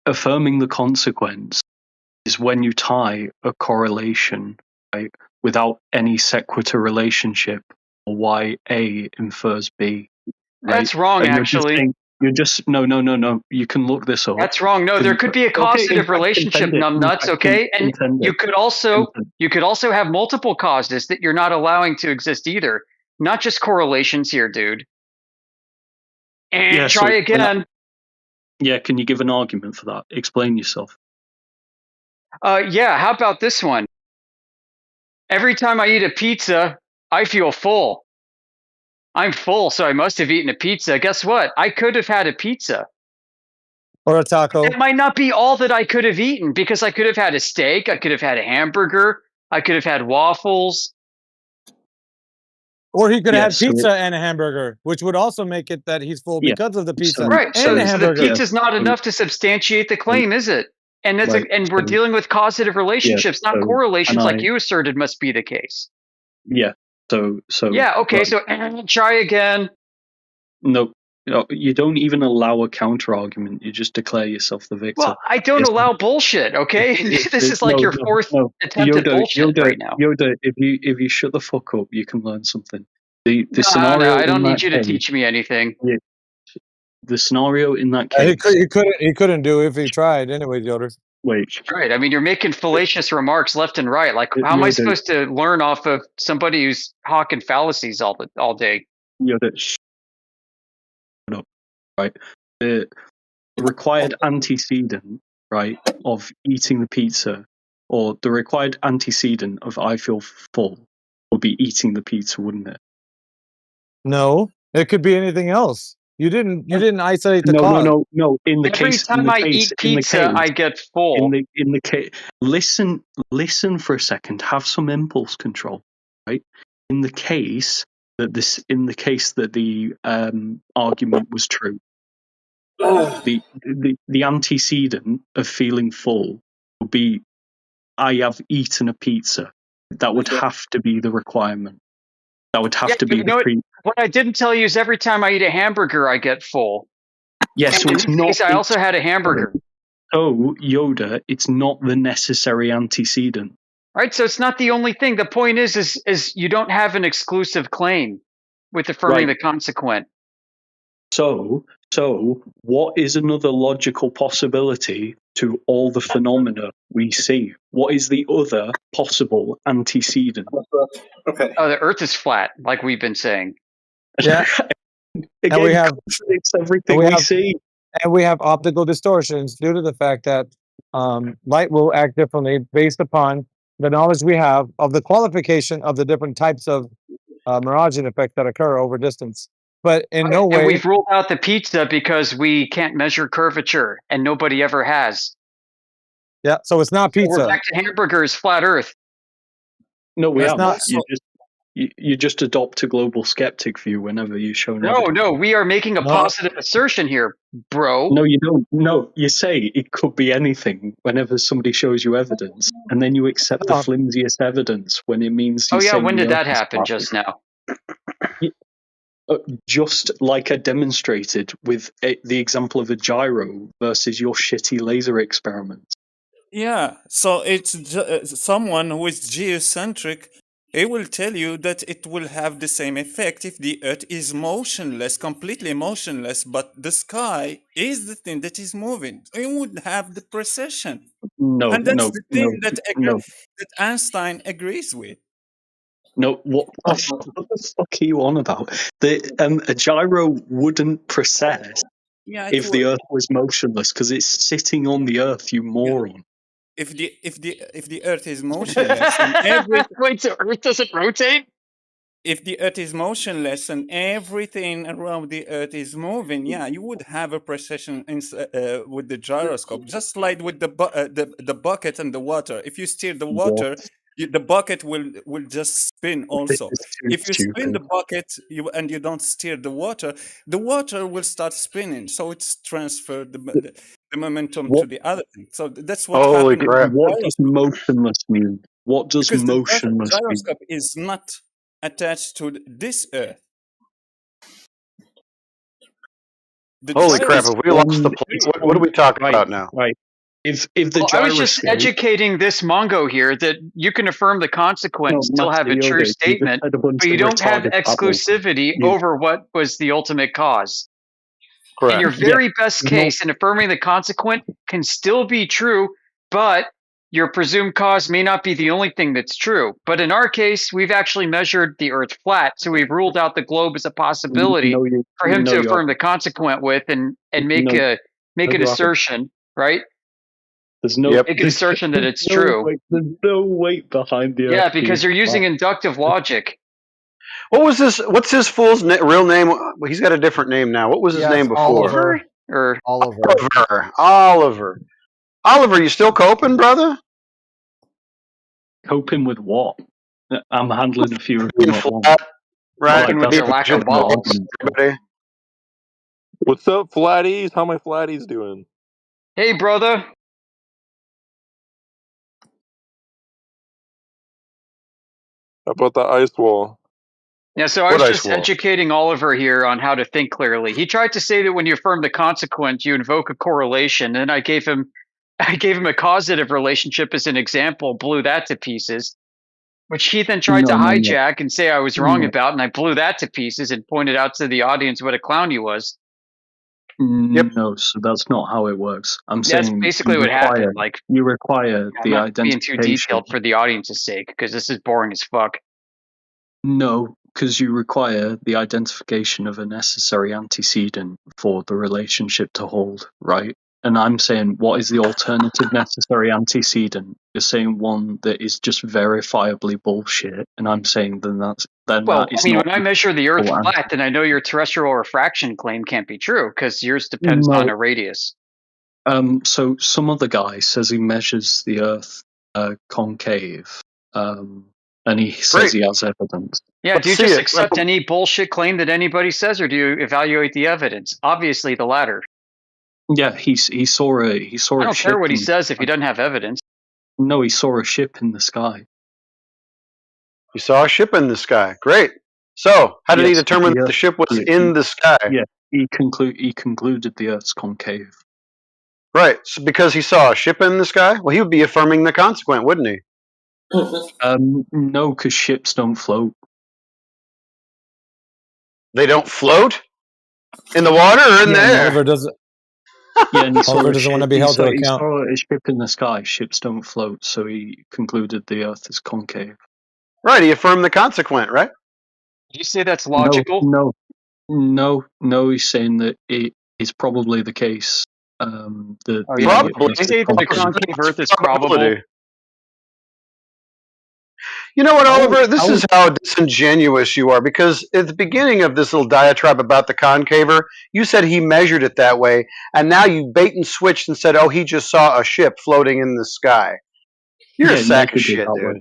affirming the consequence is when you tie a correlation, right, without any sequitur relationship, or why A infers B. Right? That's wrong, actually. You're just no. You can look this up. That's wrong. No, there could be a causative relationship, numbnuts. Okay, and you could also have multiple causes that you're not allowing to exist either. Not just correlations here, dude. And Yeah, try again. Can you give an argument for that? Explain yourself. Yeah. How about this one? Every time I eat a pizza, I feel full. I'm full, so I must have eaten a pizza. Guess what? I could have had a pizza. Or a taco. It might not be all that I could have eaten because I could have had a steak. I could have had a hamburger. I could have had waffles. Or he could have had pizza and a hamburger, which would also make it that he's full because of the pizza Right. and the hamburger. So the pizza's not enough to substantiate the claim, is it? And and we're dealing with causative relationships, not correlations like you asserted must be the case. Yeah. So yeah, okay, right. So try again. No, you don't even allow a counter argument. You just declare yourself the victor. Well, I don't allow bullshit, okay? This is like your fourth attempt at bullshit right now. Yoda, if you shut the fuck up, you can learn something. The No, scenario I don't need you to teach me anything. The scenario in that case. He couldn't do it if he tried anyway, Yoda. Wait. Right. I mean, you're making fallacious remarks left and right. Like, how am I supposed to learn off of somebody who's hawking fallacies all day? Yoda, shut up. Right. The required antecedent, right, of eating the pizza, or the required antecedent of I feel full, would be eating the pizza, wouldn't it? No, it could be anything else. You didn't isolate the cause. No. Every time I eat pizza, I get full. In the case, listen for a second. Have some impulse control, right? In the case that the argument was true, the antecedent of feeling full would be I have eaten a pizza. That would have to be the requirement. That would have to be what I didn't tell you is every time I eat a hamburger, I get full. Yes, so it's not. I also had a hamburger. Oh, Yoda, it's not the necessary antecedent. Right, so it's not the only thing. The point is you don't have an exclusive claim with affirming the consequent. So what is another logical possibility to all the phenomena we see? What is the other possible antecedent? Okay. Oh, the Earth is flat, like we've been saying. Yeah. Again, and we have everything we see. And we have optical distortions due to the fact that light will act differently based upon the knowledge we have of the qualification of the different types of miraging effects that occur over distance. but in no And way. we've ruled out the pizza because we can't measure curvature, and nobody ever has. Yeah, so it's not So we're pizza. back to hamburgers, flat Earth. No, we That's have. not. You just adopt a global skeptic view whenever you're shown No, evidence. no, we are making a No. positive assertion here, bro. No, you don't. No, you say it could be anything whenever somebody shows you evidence, and then you accept the No. flimsiest evidence when it means Oh you're yeah, saying when the did that Earth is happen flat. just now? Just like I demonstrated with the example of a gyro versus your shitty laser experiments. Yeah, so it's someone who is geocentric. It will tell you that it will have the same effect if the Earth is motionless, completely motionless, but the sky is the thing that is moving. It would have the precision. No, And that's no, the no, thing that no, that Einstein agrees with. no. What the fuck are you on about? A gyro wouldn't precess Yeah, it if the would. Earth was motionless because it's sitting on the Earth, you moron. If the Earth is motionless and Wait, so Earth doesn't rotate? If the Earth is motionless and everything around the Earth is moving, yeah, you would have a precession with the gyroscope, just like with the bucket and the water. If you steer the water, the bucket will just spin also. If you spin the bucket and you don't steer the water will start spinning. So it's transferred the momentum to the other thing. So that's what Holy happened with crap. the What does gyroscope. motionless mean? What does Because the motionless mean? gyroscope is not attached to this Earth. The Holy crap, have we lost the It's plot? What are we talking right, about now? right. If the Well, I was just gyroscope, educating this Mongo here that you can affirm the consequent, no, still have Master a true Yoda, you just statement, said a bunch but you of don't have retarded babble. exclusivity You, over what was the ultimate cause. Correct. In your yeah, very best no, case, in affirming the consequent can still be true, but your presumed cause may not be the only thing that's true. But in our case, we've actually measured the Earth flat, so we've ruled out the globe as a possibility no, you, for him no, to you affirm the haven't. consequent with and make No, an you haven't. assertion, right? There's no, Yep. Make an assertion that it's no true. weight, there's no weight behind the Yeah, Earth because being you're using flat. inductive logic. What was this? What's his fool's real name? Well, he's got a different name now. What was his Yes, name before? Oliver? Or Oliver. Oliver, you still coping, brother? Coping with what? I'm handling a few of Being them at once. flat, right? coping with that's your lack of an balls. argument. Everybody. What's up, flatties? How my flatties doing? Hey, brother. How about the ice wall? Yeah, so I What was ice just wall? educating Oliver here on how to think clearly. He tried to say that when you affirm the consequent, you invoke a correlation, and I gave him a causative relationship as an example, blew that to pieces, which he then tried to No. hijack and say I was wrong No. about, and I blew that to pieces and pointed out to the audience what a clown he was. No, so that's not how it works. I'm That's saying basically what happened. Like, you require I'm the not being too identification. detailed for the audience's sake because this is boring as fuck. No, because you require the identification of a necessary antecedent for the relationship to hold, right? And I'm saying, what is the alternative necessary antecedent? You're saying one that is just verifiably bullshit, and I'm saying then Well, that is I mean, not. when I measure the Earth Well, flat, then I know your terrestrial refraction claim can't be true because yours depends on a radius. So some other guy says he measures the Earth concave, and he says he has evidence. Yeah, do you just accept any bullshit claim that anybody says, or do you evaluate the evidence? Obviously, the latter. Yeah, he saw a I don't ship. care what he says if he doesn't have evidence. No, he saw a ship in the sky. You saw a ship in the sky. Great. So, how did he determine that the ship was in the sky? Yeah, he concluded the Earth's concave. Right. So because he saw a ship in the sky? Well, he would be affirming the consequent, wouldn't he? No, because ships don't float. They don't float? In the water or in the air? Oliver doesn't. Yeah, and he saw Oliver a doesn't ship. want to be held to He account. saw a ship in the sky. Ships don't float, so he concluded the Earth is concave. Right. He affirmed the consequent, right? Did you say that's logical? No. He's saying that it is probably the case. Did you say that the concave Earth is probable? You know what, Oliver? This is how disingenuous you are, because at the beginning of this little diatribe about the concaver, you said he measured it that way, and now you bait and switched and said, oh, he just saw a ship floating in the sky. You're a sack of shit, dude.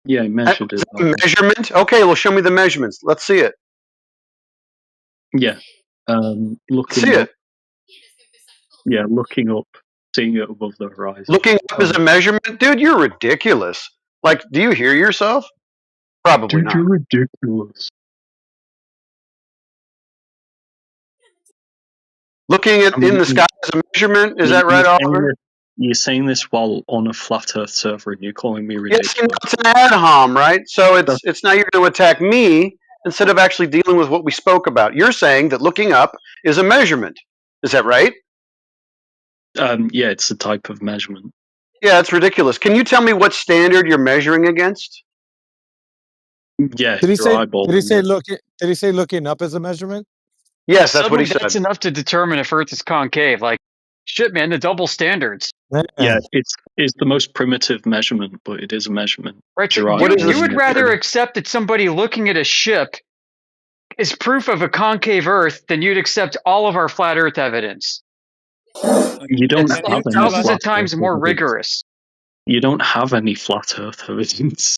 Yeah, he measured it. Measurement? Okay, well, show me the measurements. Let's see it. Yeah. Looking See up. it. Yeah, looking up, seeing it above the horizon. Looking up is a measurement? Dude, you're ridiculous. Like, do you hear yourself? Probably not. You're ridiculous. Looking at in the sky is a measurement? Is that right, Oliver? You're saying this while on a flat Earth server, and you're calling me ridiculous. Yes, it's an ad hom, right? So it's now you're going to attack me instead of actually dealing with what we spoke about. You're saying that looking up is a measurement. Is that right? Yeah, it's a type of measurement. Yeah, it's ridiculous. Can you tell me what standard you're measuring against? Yeah. Did he say? Did he say looking? Did he say looking up as a measurement? Yes, that's what he said. That's enough to determine if Earth is concave. Like, shit, man, the double standards. Yeah, it's the most primitive measurement, but it is a measurement. Right. You would rather accept that somebody looking at a ship is proof of a concave Earth than you'd accept all of our flat Earth evidence. You don't have any thousands of times more rigorous. You don't have any flat Earth evidence.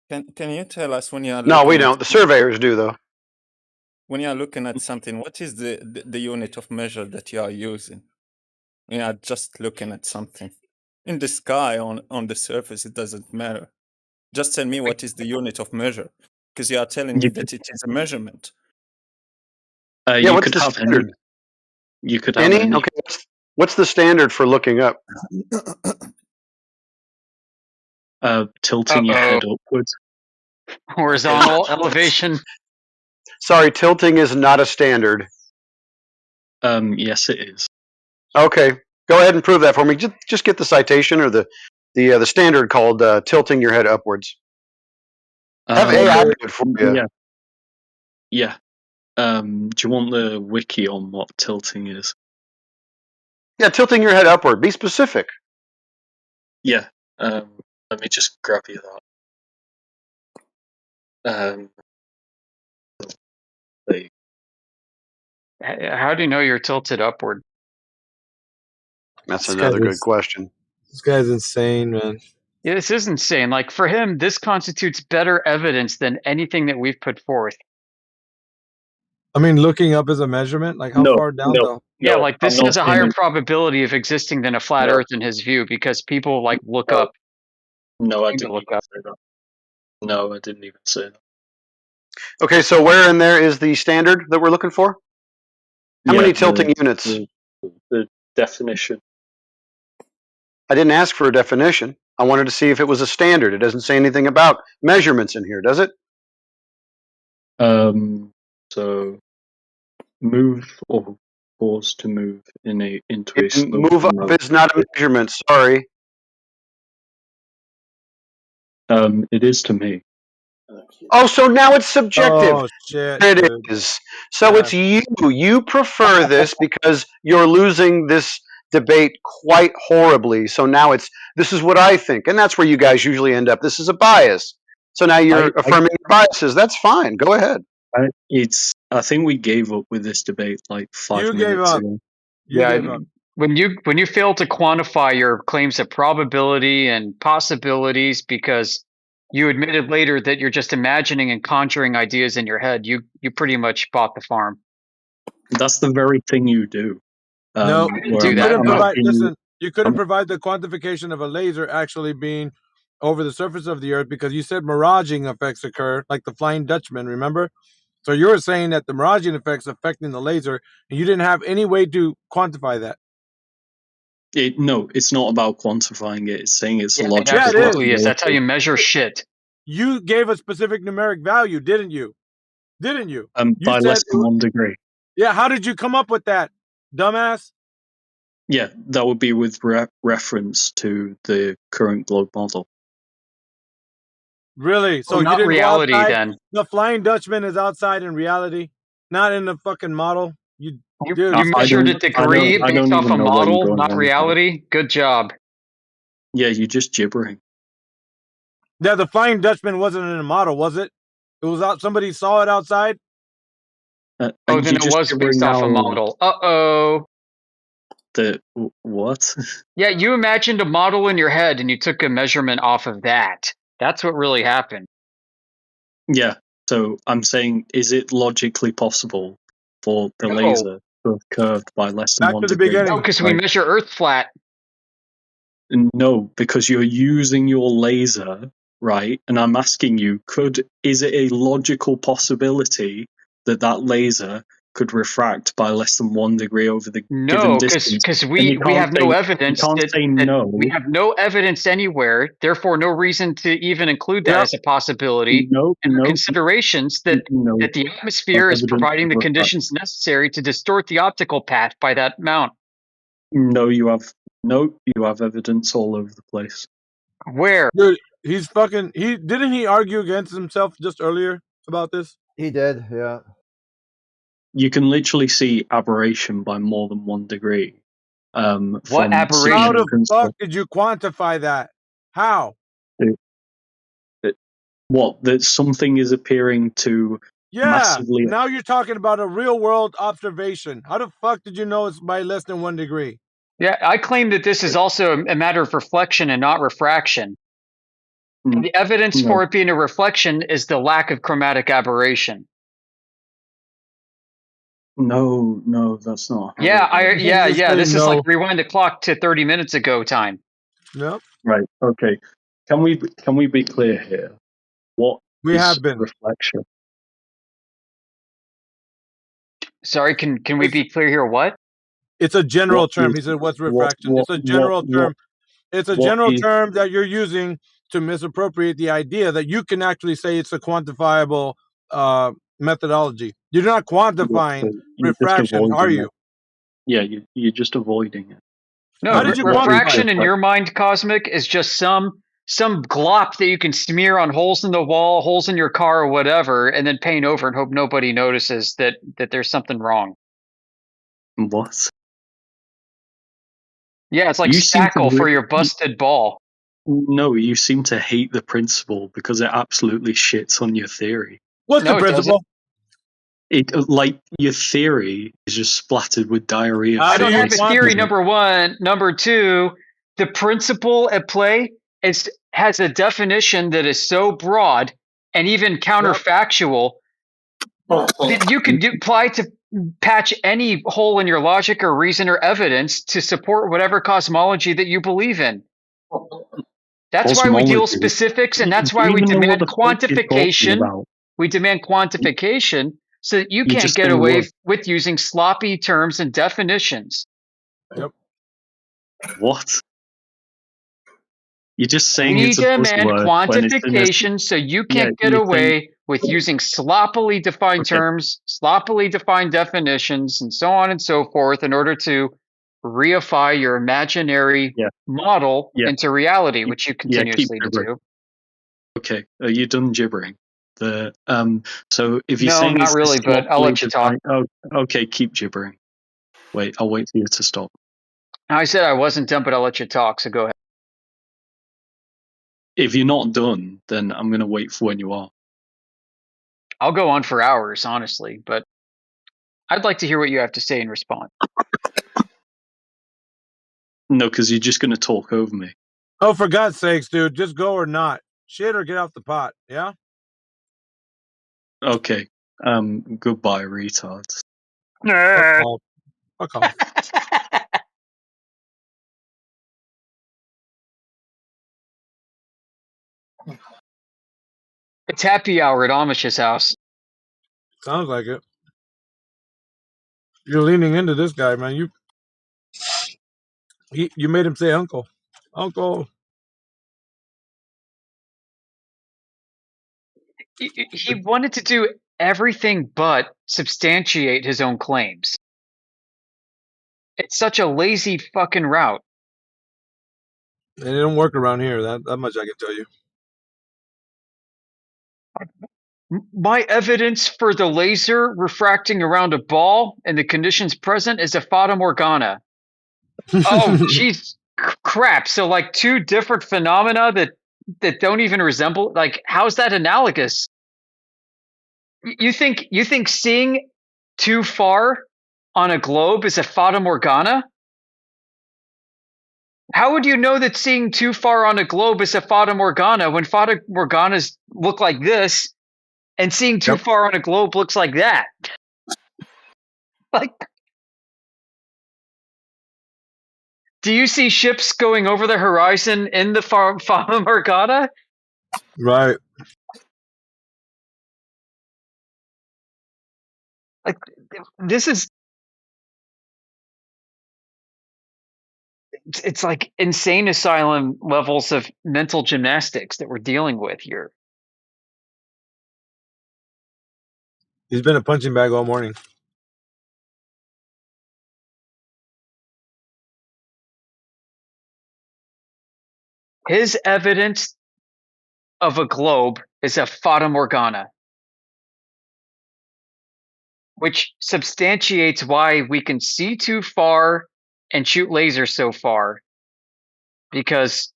Can you tell us when you are? No, we don't. The surveyors do, though. When you are looking at something, what is the unit of measure that you are using? You are just looking at something in the sky, on the surface. It doesn't matter. Just tell me what is the unit of measure, because you are telling me that it is a measurement. Yeah, what's the standard? You could have any. Okay, what's the standard for looking up? Tilting your head upwards. Horizontal elevation. Sorry, tilting is not a standard. Yes, it is. Okay, go ahead and prove that for me. Just get the citation or the standard called tilting your head upwards. Have AI do it for you. Yeah. Yeah. Do you want the wiki on what tilting is? Yeah, tilting your head upward. Be specific. Yeah. Let me just grab you that. How do you know you're tilted upward? That's another good question. This guy's insane, man. Yeah, this is insane. Like, for him, this constitutes better evidence than anything that we've put forth. I mean, looking up is a measurement? Like, how far down though? Yeah, like, this has a higher probability of existing than a flat Earth in his view, because people, like, look up. No, I didn't look up. No, I didn't even say that. Okay, so where in there is the standard that we're looking for? How many tilting units? The definition. I didn't ask for a definition. I wanted to see if it was a standard. It doesn't say anything about measurements in here, does it? So move or pause to move into a slow move up is not a measurement. Sorry. It is to me. Oh, so now it's subjective. Oh shit! It is. So it's you. You prefer this because you're losing this debate quite horribly. So now this is what I think, and that's where you guys usually end up. This is a bias. So now you're affirming your biases. That's fine. Go ahead. I think we gave up with this debate like 5 minutes ago. You gave up. When you fail to quantify your claims of probability and possibilities because you admitted later that you're just imagining and conjuring ideas in your head, you pretty much bought the farm. That's the very thing you do. No, you couldn't provide. Listen, you couldn't provide the quantification of a laser actually being over the surface of the Earth because you said miraging effects occur, like the Flying Dutchman. Remember? So you were saying that the miraging effects affecting the laser, and you didn't have any way to quantify that. No, it's not about quantifying it. It's saying it's logical. Yeah, it absolutely is. That's how you measure shit. You gave a specific numeric value, didn't you? Didn't you? By less than 1 degree. Yeah, how did you come up with that, dumbass? Yeah, that would be with reference to the current globe model. Really? So you not didn't reality go outside? then. The Flying Dutchman is outside in reality, not in the fucking model. You measured a degree based off a model, not reality. Good job. Yeah, you're just gibbering. Yeah, the Flying Dutchman wasn't in a model, was it? It was out. Somebody saw it outside. Oh, then it was based off a model. Uh-oh. What? Yeah, you imagined a model in your head and you took a measurement off of that. That's what really happened. Yeah. So I'm saying, is it logically possible for the laser to have curved by less than Back 1 to the degree? beginning. No, because we measure Earth flat. No, because you're using your laser, right? And I'm asking you, is it a logical possibility that that laser could refract by less than 1 degree over the given No, distance? because And we you can't have no evidence you can't that, say that no. we have no evidence anywhere. Therefore, no reason to even include that as a possibility. No, And our no, considerations that no. that the atmosphere is Evidence providing the of refraction. conditions necessary to distort the optical path by that amount. No, you have evidence all over the place. Where? Dude, he's fucking. Didn't he argue against himself just earlier about this? He did, yeah. You can literally see aberration by more than 1 degree. What aberration? How the fuck did you quantify that? How? What? That something is appearing to massively. Now you're talking about a real world observation. How the fuck did you know it's by less than 1 degree? Yeah, I claim that this is also a matter of reflection and not refraction. And the evidence for it being a reflection is the lack of chromatic aberration. No, that's not. Yeah. This is like rewind the clock to 30 minutes ago time. Yep. Right. Okay. Can we be clear here? What is reflection? Sorry, can we be clear here? What? It's a general term. He said, "What's refraction?" It's a general term. It's a general term that you're using to misappropriate the idea that you can actually say it's a quantifiable methodology. You're not quantifying refraction, are you? Yeah, you're just avoiding it. No, refraction in your mind, Cosmic, is just some glop that you can smear on holes in the wall, holes in your car, or whatever, and then paint over and hope nobody notices that there's something wrong. What? Yeah, it's like spackle for your busted ball. No, you seem to hate the principle because it absolutely shits on your theory. What's the principle? Like your theory is just splattered with diarrhea. I don't have a theory, number one. Number two, the principle at play has a definition that is so broad and even counterfactual that you could apply to patch any hole in your logic or reason or evidence to support whatever cosmology that you believe in. That's why we deal specifics, and that's why we demand quantification. We demand quantification so that you can't get away with using sloppy terms and definitions. Yep. What? You're just saying we it's a demand buzzword quantification so you can't get away with using sloppily defined terms, sloppily defined definitions, and so on and so forth in order to reify your imaginary model into reality, which you continuously do. Okay, are you done gibbering? So if you're no, saying not really, but I'll let you talk. Okay, keep gibbering. Wait, I'll wait for you to stop. I said I wasn't done, but I'll let you talk, so go ahead. If you're not done, then I'm going to wait for when you are. I'll go on for hours, honestly, but I'd like to hear what you have to say in response. No, because you're just going to talk over me. Oh, for God's sakes, dude, just go or not. Shit or get off the pot, yeah? Okay. Goodbye, retards. Fuck off. It's happy hour at Amish's house. Sounds like it. You're leaning into this guy, man. You made him say uncle. Uncle. He wanted to do everything but substantiate his own claims. It's such a lazy fucking route. It don't work around here. That much I can tell you. My evidence for the laser refracting around a ball and the conditions present is a fata morgana. Oh, jeez, crap. So like two different phenomena that that don't even resemble. Like, how's that analogous? You think seeing too far on a globe is a fata morgana? How would you know that seeing too far on a globe is a fata morgana when fata morganas look like this, and seeing too far on a globe looks like that? Like, do you see ships going over the horizon in the fata morgana? Right. Like, this is, it's like insane asylum levels of mental gymnastics that we're dealing with here. He's been a punching bag all morning. His evidence of a globe is a fata morgana, which substantiates why we can see too far and shoot lasers so far, because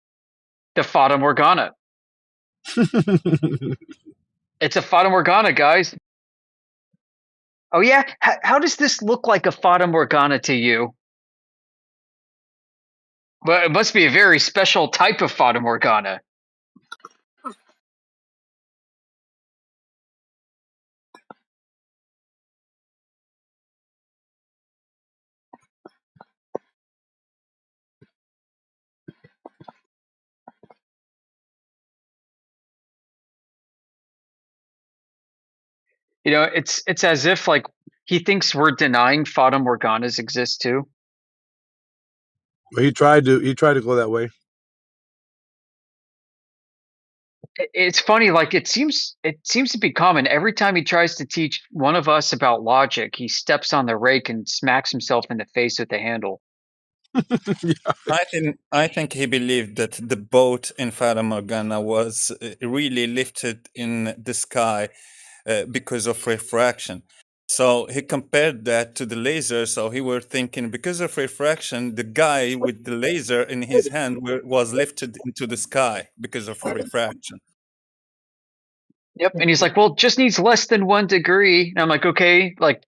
the fata morgana. It's a fata morgana, guys. Oh yeah, how does this look like a fata morgana to you? But it must be a very special type of fata morgana. You know, it's as if like he thinks we're denying fata morganas exist too. But he tried to go that way. It's funny, like it seems to be common every time he tries to teach one of us about logic, he steps on the rake and smacks himself in the face with the handle. I think he believed that the boat in Fata Morgana was really lifted in the sky because of refraction. So he compared that to the laser. So he were thinking, because of refraction, the guy with the laser in his hand was lifted into the sky because of refraction. Yep. And he's like, well, it just needs less than 1 degree. And I'm like, okay, like,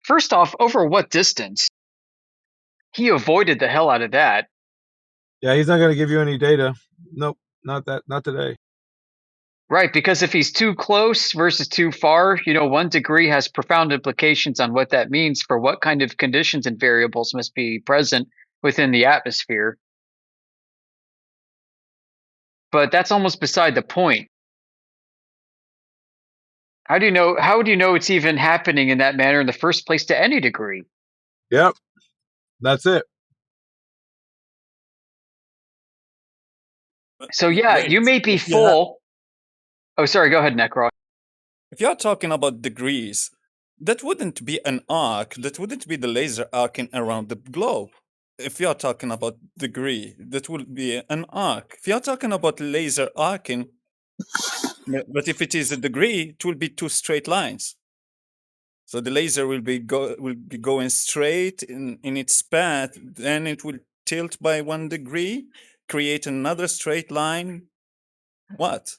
first off, over what distance? He avoided the hell out of that. Yeah, he's not going to give you any data. Nope, not today. Right, because if he's too close versus too far, 1 degree has profound implications on what that means for what kind of conditions and variables must be present within the atmosphere. But that's almost beside the point. How do you know it's even happening in that manner in the first place to any degree? Yep. That's it. So yeah, Wait, you may be full. Oh, sorry, go ahead, Necro. If you're talking about degrees, that wouldn't be an arc. That wouldn't be the laser arcing around the globe. If you're talking about degree, that would be an arc. If you're talking about laser arcing, but if it is a degree, it will be 2 straight lines. So the laser will be going straight in its path. Then it will tilt by 1 degree, create another straight line. What?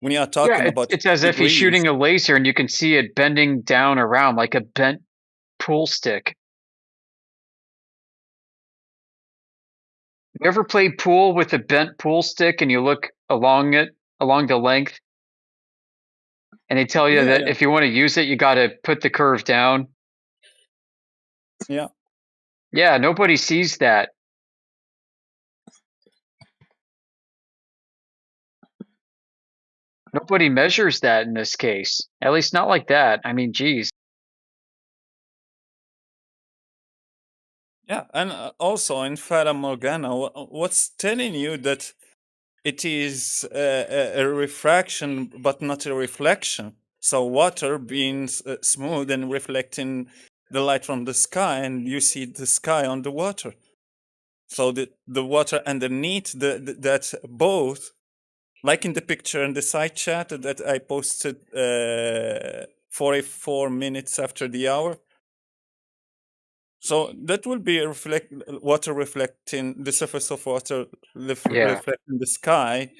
When you are talking about it's as if he's shooting a laser and you can see it bending down around like a bent pool stick. You ever played pool with a bent pool stick and you look along the length, and they tell you that if you want to use it, you got to put the curve down? Yeah. Yeah, nobody sees that. Nobody measures that in this case. At least not like that. I mean, geez. Yeah, and also in Fata Morgana, what's telling you that it is a refraction but not a reflection? So water being smooth and reflecting the light from the sky, and you see the sky on the water. So the water underneath that both, like in the picture in the side chat that I posted 44 minutes after the hour. So that will be water reflecting the surface of water reflecting the sky,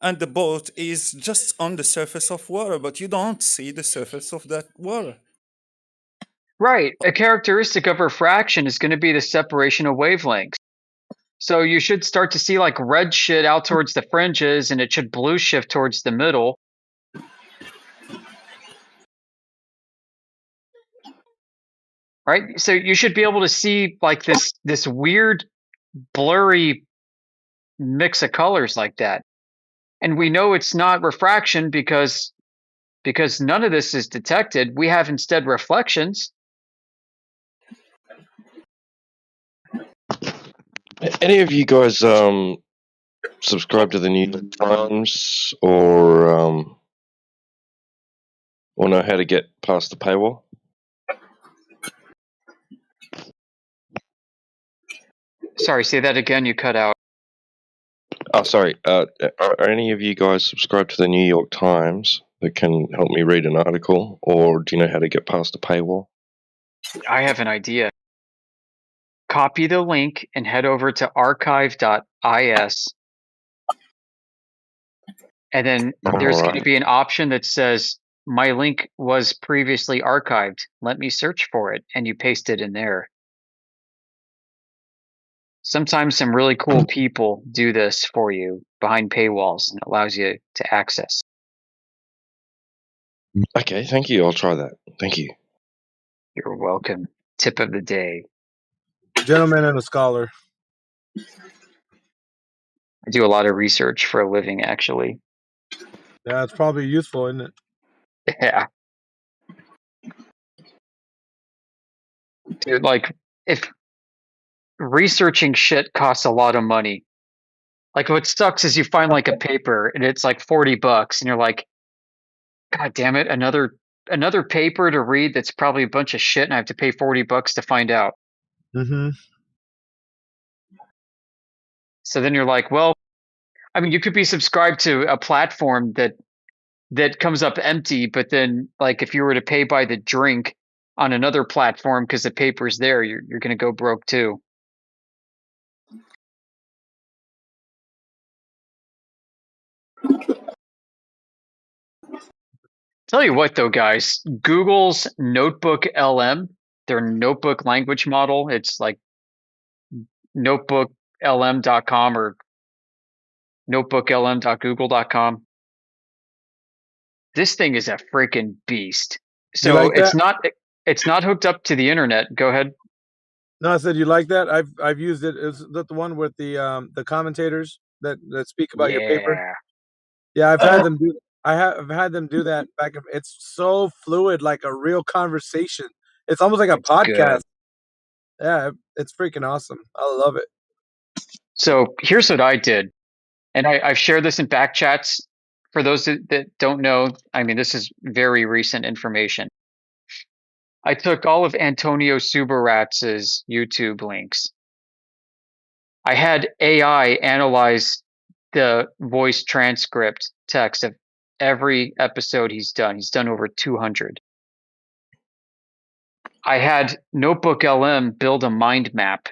and the boat is just on the surface of water, but you don't see the surface of that water. Right. A characteristic of refraction is going to be the separation of wavelengths. So you should start to see like red shit out towards the fringes, and it should blue shift towards the middle. Right? So you should be able to see like this weird blurry mix of colors like that. And we know it's not refraction because none of this is detected. We have instead reflections. Any of you guys subscribe to the New York Times or know how to get past the paywall? Sorry, say that again. You cut out. Oh, sorry. Are any of you guys subscribed to the New York Times that can help me read an article, or do you know how to get past the paywall? I have an idea. Copy the link and head over to archive.is. And then there's going to be an option that says, my link was previously archived. Let me search for it. And you paste it in there. Sometimes some really cool people do this for you behind paywalls, and it allows you to access. Okay, thank you. I'll try that. Thank you. You're welcome. Tip of the day. Gentleman and a scholar. I do a lot of research for a living, actually. Yeah, it's probably useful, isn't it? Yeah. Dude, like, if researching shit costs a lot of money. Like, what sucks is you find like a paper and it's like $40 and you're like, God damn it, another paper to read that's probably a bunch of shit and I have to pay $40 to find out. Mm-hmm. So then you're like, well, I mean, you could be subscribed to a platform that comes up empty, but then like if you were to pay by the drink on another platform because the paper's there, you're going to go broke too. Tell you what though, guys, Google's Notebook LM, their notebook language model, it's like notebooklm.com or notebooklm.google.com. This thing is a freaking beast. So like it's that? it's not hooked up to the internet. Go ahead. No, I said you like that. I've used it. Is that the one with the commentators that speak about your paper? Yeah, I've had them do. I've had them do that back. It's so fluid, like a real conversation. It's almost like a podcast. Good. Yeah, it's freaking awesome. I love it. So here's what I did, and I've shared this in back chats. For those that don't know, I mean, this is very recent information. I took all of Antonio Subaratz's YouTube links. I had AI analyze the voice transcript text of every episode he's done. He's done over 200. I had Notebook LM build a mind map.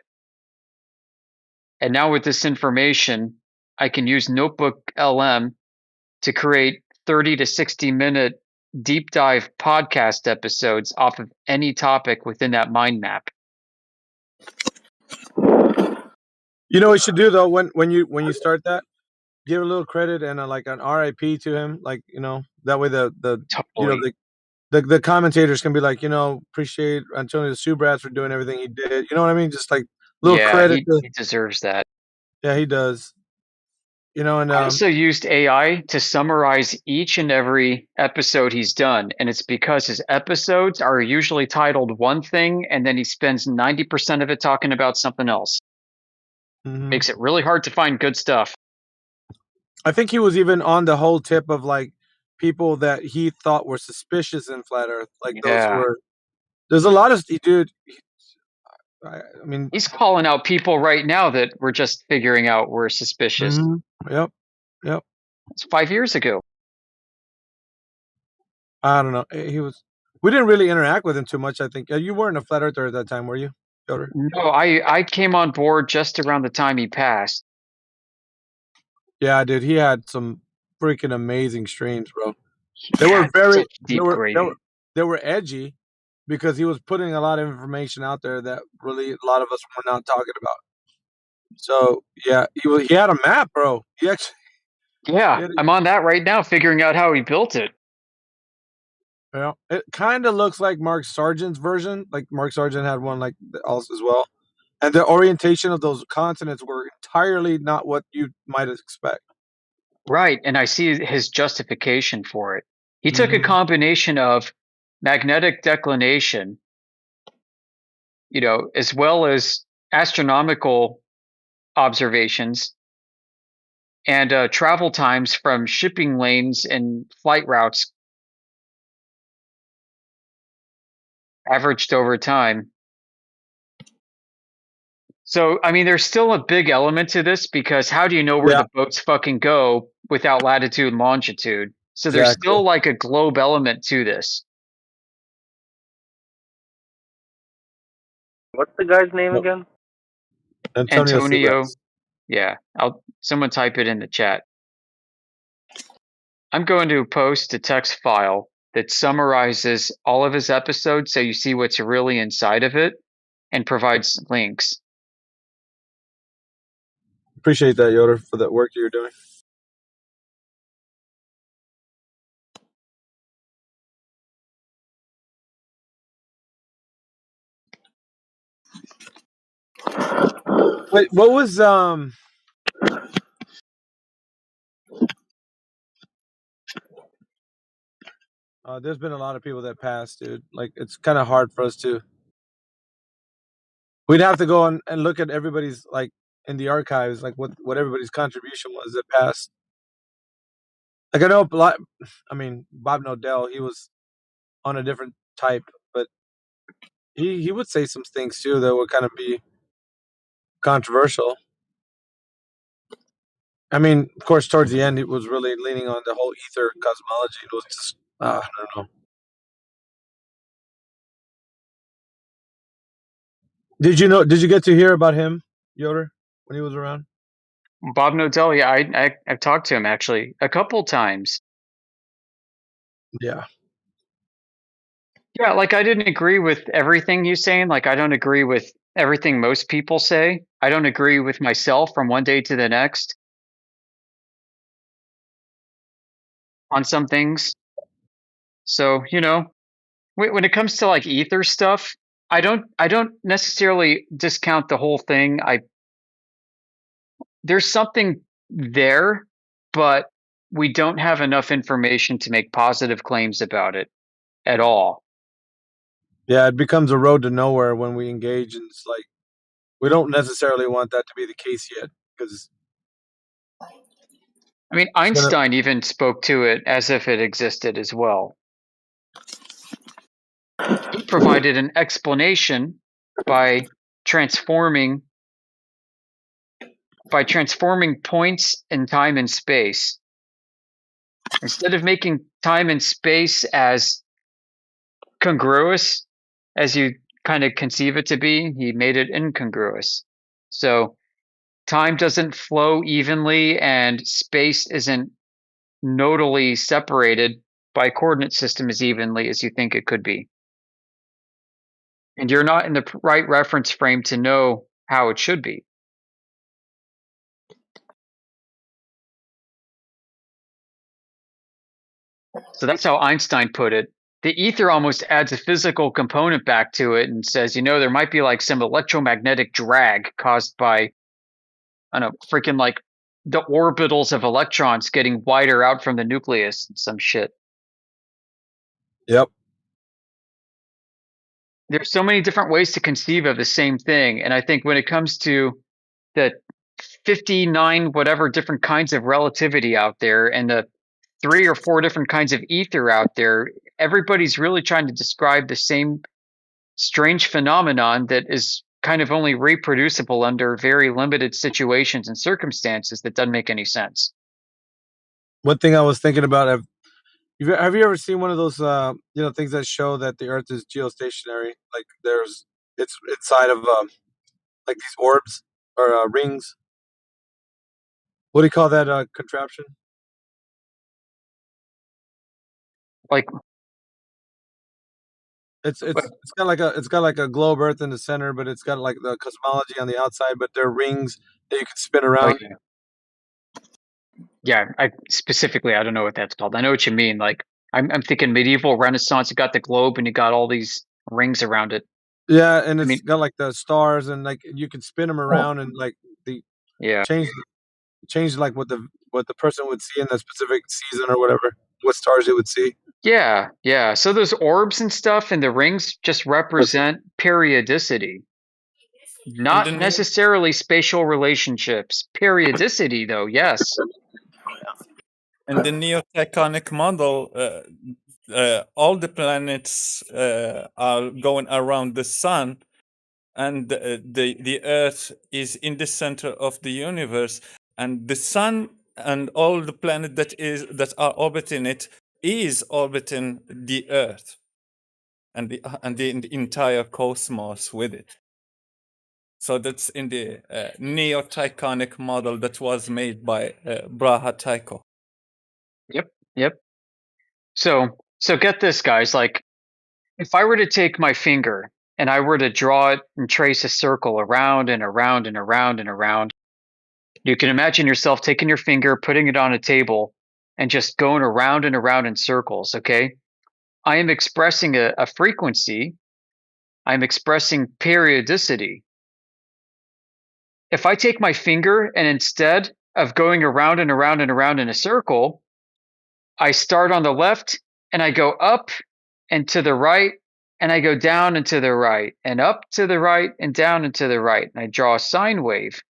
And now with this information, I can use Notebook LM to create 30 to 60 minute deep dive podcast episodes off of any topic within that mind map. You know what you should do though when you start that, give a little credit and like an RIP to him, like that way the totally. The commentators can be like, appreciate Antonio Subratz for doing everything he did. You know what I mean? Just like little credit. He deserves that. Yeah, he does. And I also used AI to summarize each and every episode he's done, and it's because his episodes are usually titled one thing, and then he spends 90% of it talking about something else. Mm-hmm. Makes it really hard to find good stuff. I think he was even on the whole tip of like people that he thought were suspicious in Flat Earth. Like those were. There's a lot of dude. I mean, he's calling out people right now that we're just figuring out were suspicious. Mm-hmm. Yep. It's 5 years ago. I don't know. We didn't really interact with him too much. I think you weren't a Flat Earther at that time, were you, Piotr? No, I came on board just around the time he passed. Yeah, dude. He had some freaking amazing streams, bro. They were very they were edgy because he was putting a lot of information out there that really a lot of us were not talking about. So yeah, he had a map, bro. He actually I'm on that right now, figuring out how he built it. Yeah, it kind of looks like Mark Sargent's version. Like Mark Sargent had one like also as well, and the orientation of those continents were entirely not what you might expect. Right, and I see his justification for it. He took a combination of magnetic declination, as well as astronomical observations and travel times from shipping lanes and flight routes averaged over time. So, I mean, there's still a big element to this because how do you know where the boats fucking go without latitude and longitude? So there's still like a globe element to this. What's the guy's name again? Antonio. Yeah, someone type it in the chat. I'm going to post a text file that summarizes all of his episodes so you see what's really inside of it and provides links. Appreciate that, Yoder, for that work you're doing. Wait, what was there's been a lot of people that passed, dude. Like it's kind of hard for us to. We'd have to go and look at everybody's like in the archives, like what everybody's contribution was that passed. Like I know a lot. I mean, Bob Nodell, he was on a different type, but he would say some things too that would kind of be controversial. I mean, of course, towards the end, it was really leaning on the whole ether cosmology. It was just, I don't know. Did you get to hear about him, Yoder, when he was around? Bob Nodell, yeah, I've talked to him actually a couple times. Yeah. Yeah, like I didn't agree with everything he's saying. Like I don't agree with everything most people say. I don't agree with myself from one day to the next on some things. So, when it comes to like ether stuff, I don't necessarily discount the whole thing. There's something there, but we don't have enough information to make positive claims about it at all. Yeah, it becomes a road to nowhere when we engage, and it's like we don't necessarily want that to be the case yet, because I mean, Einstein even spoke to it as if it existed as well. He provided an explanation by transforming points in time and space. Instead of making time and space as congruous as you kind of conceive it to be, he made it incongruous. So time doesn't flow evenly and space isn't nodally separated by a coordinate system as evenly as you think it could be. And you're not in the right reference frame to know how it should be. So that's how Einstein put it. The ether almost adds a physical component back to it and says, there might be like some electromagnetic drag caused by, I don't know, freaking like the orbitals of electrons getting wider out from the nucleus and some shit. Yep. There's so many different ways to conceive of the same thing. And I think when it comes to the 59 whatever different kinds of relativity out there and the 3 or 4 different kinds of ether out there, everybody's really trying to describe the same strange phenomenon that is kind of only reproducible under very limited situations and circumstances that doesn't make any sense. One thing I was thinking about, have you ever seen one of those things that show that the Earth is geostationary? Like it's inside of like these orbs or rings. What do you call that contraption? Like it's got like a globe Earth in the center, but it's got like the cosmology on the outside. But they're rings that you can spin around. Yeah, I don't know what that's called. I know what you mean. Like I'm thinking medieval Renaissance. You got the globe and you got all these rings around it. Yeah, and it's got like the stars and like you can spin them around and like the change like what the person would see in that specific season or whatever, what stars they would see. Yeah. So those orbs and stuff and the rings just represent periodicity, not necessarily spatial relationships. Periodicity, though, yes. In the neotectonic model, all the planets are going around the sun, and the Earth is in the center of the universe, and the sun and all the planets that are orbiting it is orbiting the Earth, and the entire cosmos with it. So that's in the neotectonic model that was made by Braha Tycho. Yep. So get this, guys. Like, if I were to take my finger and I were to draw it and trace a circle around and around and around and around, you can imagine yourself taking your finger, putting it on a table, and just going around and around in circles, okay? I am expressing a frequency. I'm expressing periodicity. If I take my finger and instead of going around and around and around in a circle, I start on the left and I go up and to the right and I go down and to the right and up to the right and down and to the right, and I draw a sine wave,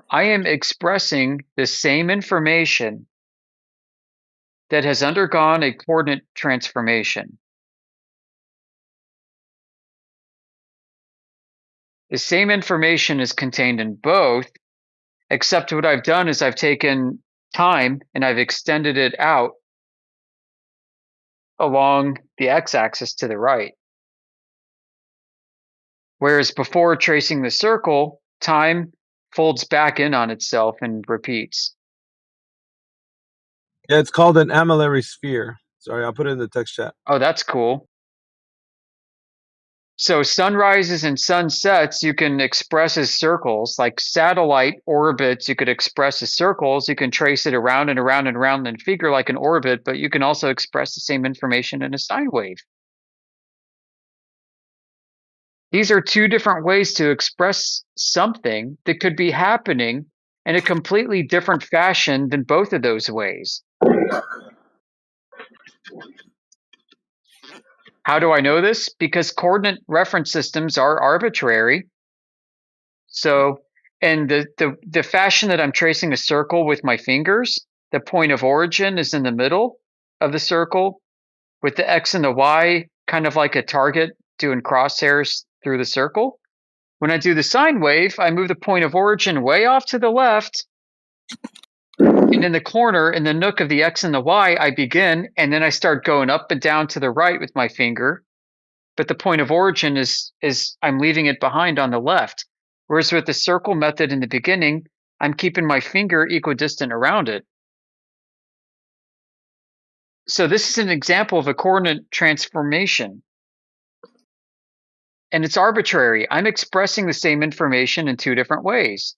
I am expressing the same information that has undergone a coordinate transformation. The same information is contained in both, except what I've done is I've taken time and I've extended it out along the x-axis to the right. Whereas before tracing the circle, time folds back in on itself and repeats. Yeah, it's called an amillary sphere. Sorry, I'll put it in the text chat. Oh, that's cool. So sunrises and sunsets you can express as circles, like satellite orbits you could express as circles. You can trace it around and around and around and figure like an orbit, but you can also express the same information in a sine wave. These are two different ways to express something that could be happening in a completely different fashion than both of those ways. How do I know this? Because coordinate reference systems are arbitrary. So, in the fashion that I'm tracing a circle with my fingers, the point of origin is in the middle of the circle, with the X and the Y kind of like a target doing crosshairs through the circle. When I do the sine wave, I move the point of origin way off to the left, and in the corner, in the nook of the X and the Y, I begin, and then I start going up and down to the right with my finger. But the point of origin is I'm leaving it behind on the left. Whereas with the circle method in the beginning, I'm keeping my finger equidistant around it. So this is an example of a coordinate transformation. And it's arbitrary. I'm expressing the same information in two different ways.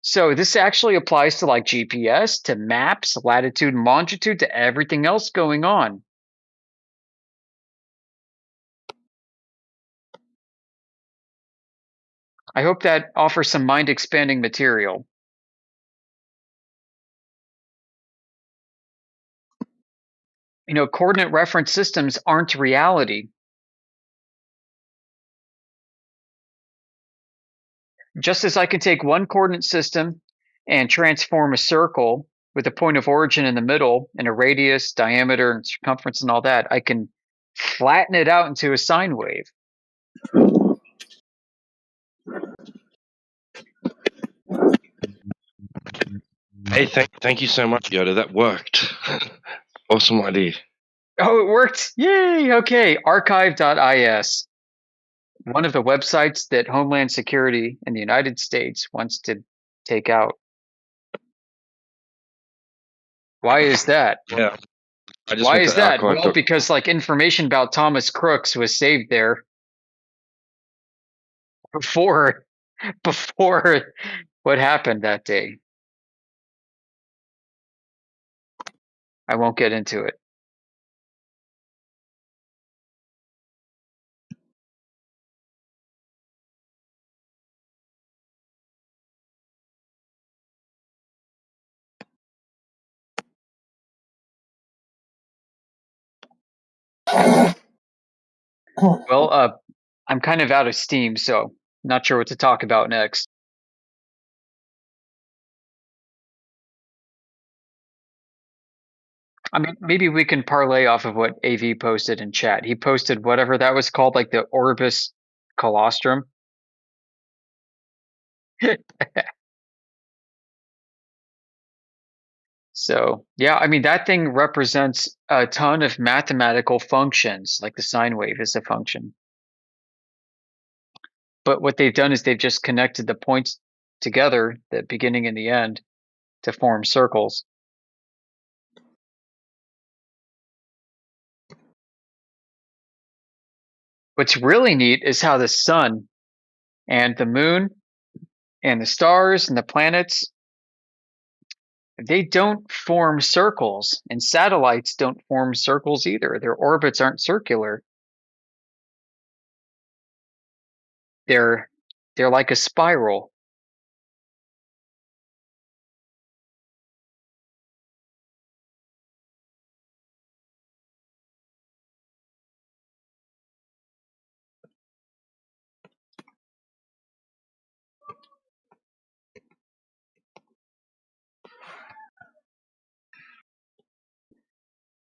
So this actually applies to like GPS, to maps, latitude and longitude, to everything else going on. I hope that offers some mind-expanding material. You know, coordinate reference systems aren't reality. Just as I can take one coordinate system and transform a circle with a point of origin in the middle and a radius, diameter, and circumference and all that, I can flatten it out into a sine wave. Hey, thank you so much, Yoda. That worked. Awesome idea. Oh, it worked. Yay. Okay. Archive.is. One of the websites that Homeland Security in the United States wants to take out. Why is that? Yeah. I just Why went is to that? archive. Well, because like information about Thomas Crooks was saved there before before what happened that day. I won't get into it. Well, I'm kind of out of steam, so not sure what to talk about next. I mean, maybe we can parlay off of what AV posted in chat. He posted whatever that was called, like the Orbis Colostrum. So, yeah, I mean, that thing represents a ton of mathematical functions, like the sine wave is a function. But what they've done is they've just connected the points together, the beginning and the end, to form circles. What's really neat is how the sun and the moon and the stars and the planets, they don't form circles, and satellites don't form circles either. Their orbits aren't circular. They're like a spiral.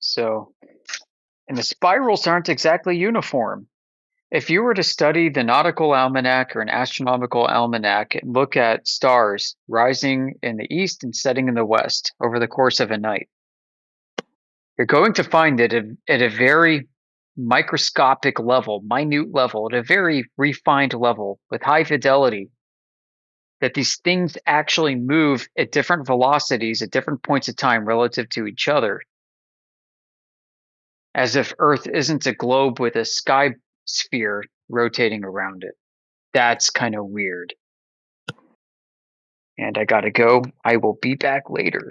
So, and the spirals aren't exactly uniform. If you were to study the nautical almanac or an astronomical almanac and look at stars rising in the east and setting in the west over the course of a night, you're going to find that at a very microscopic level, minute level, at a very refined level with high fidelity, that these things actually move at different velocities at different points of time relative to each other, as if Earth isn't a globe with a sky sphere rotating around it. That's kind of weird. And I gotta go. I will be back later.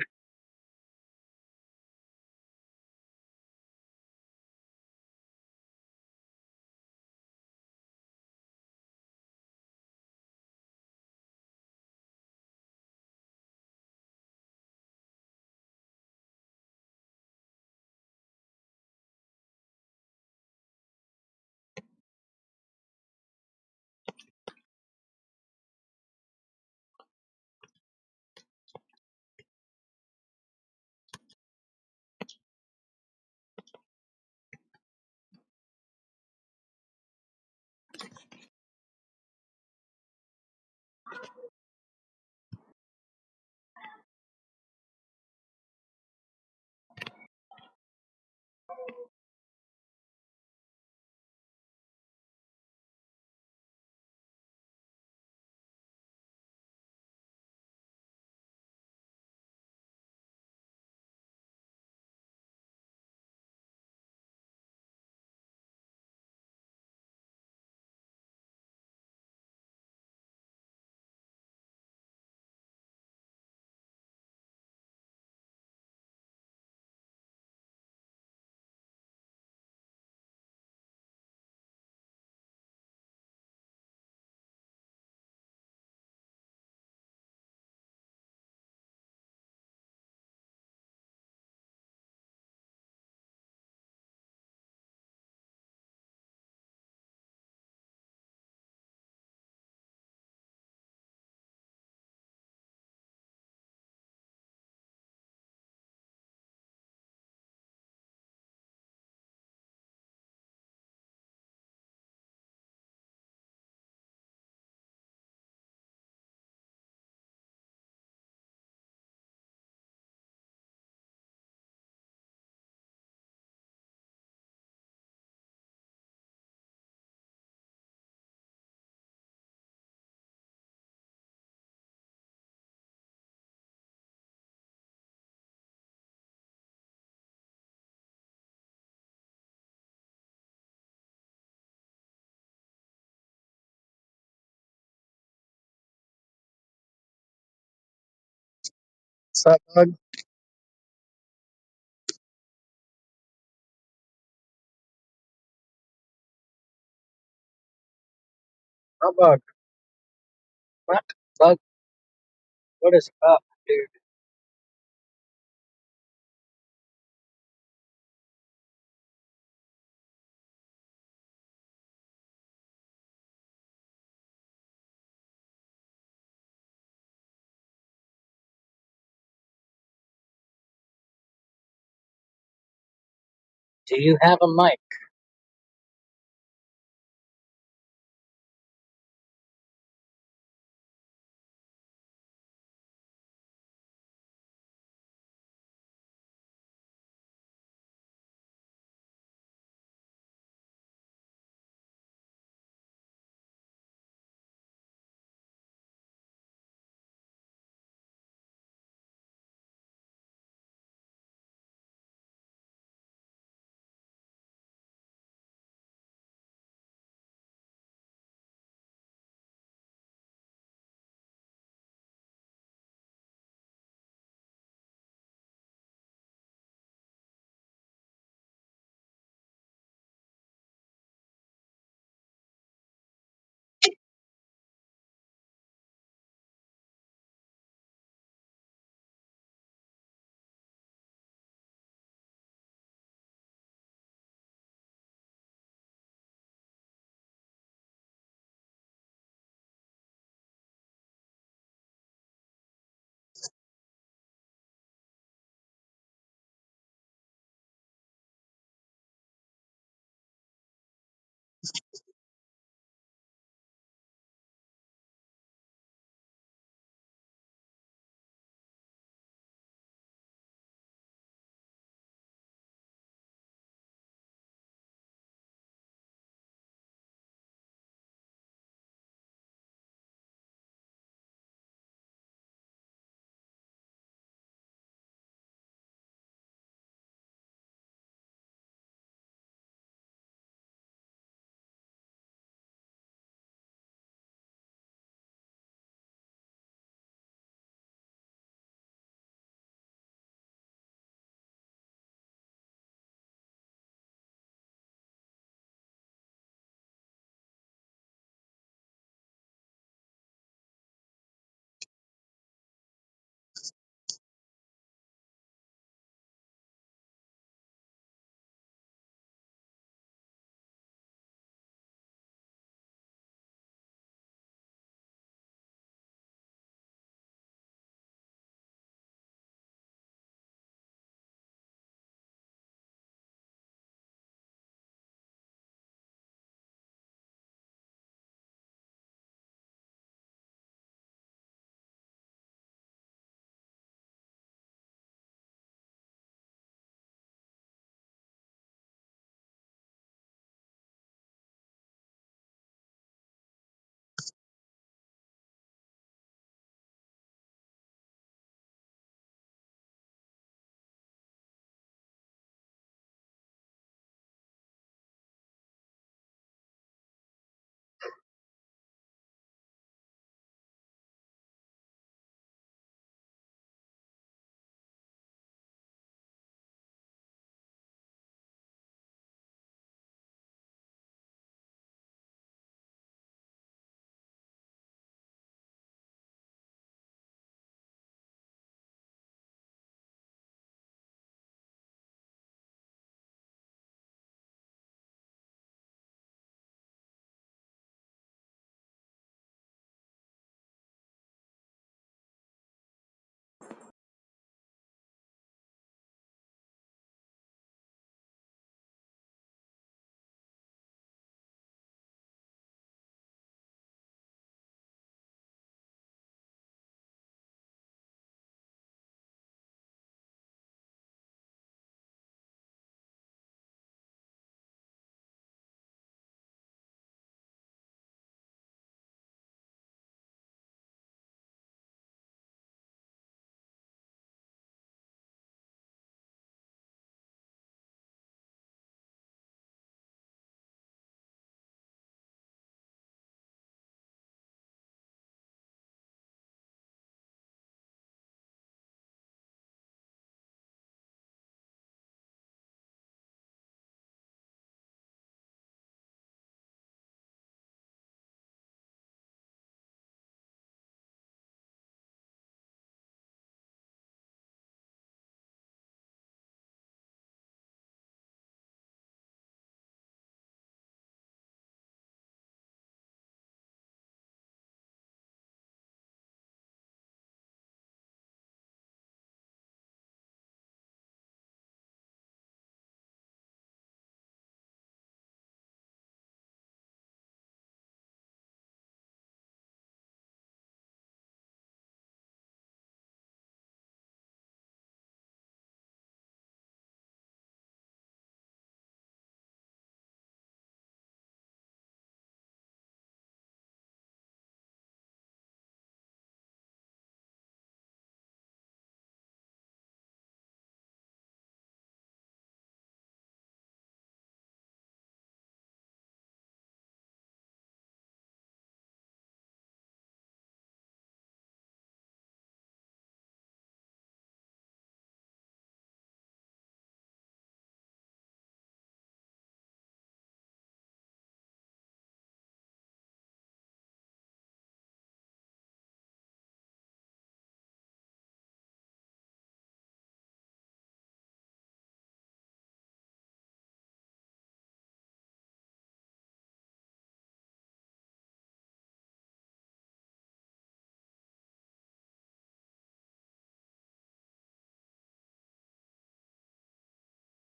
What's up, bug? What bug? What bug? What is up, dude? Do you have a mic?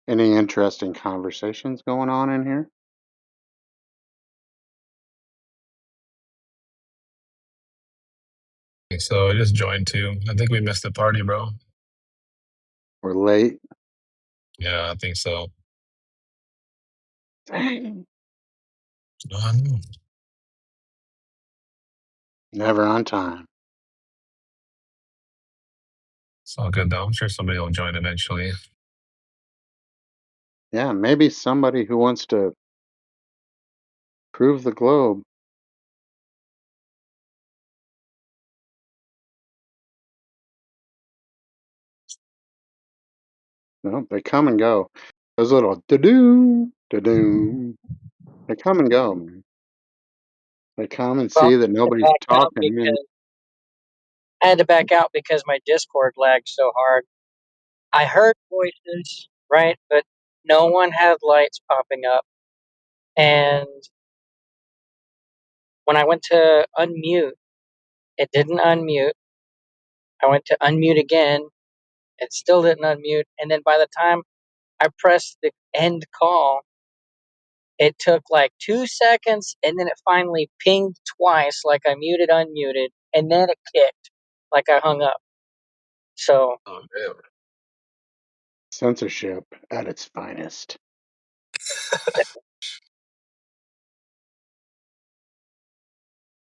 Any interesting conversations going on in here? So I just joined too. I think we missed the party, bro. We're late. Yeah, I think so. Dang. I know. Never on time. It's all good though. I'm sure somebody will join eventually. Yeah, maybe somebody who wants to prove the globe. No, they come and go. Those little da-doo, da-doo. They come and go, man. They come and Well, see that I had to nobody's back out talking. And because I had to back out because my Discord lagged so hard. I heard voices, right, but no one had lights popping up. And when I went to unmute, it didn't unmute. I went to unmute again, it still didn't unmute. And then by the time I pressed the end call, it took like 2 seconds, and then it finally pinged twice, like I muted, unmuted, and then it kicked, like I hung up. So, Oh man. censorship at its finest.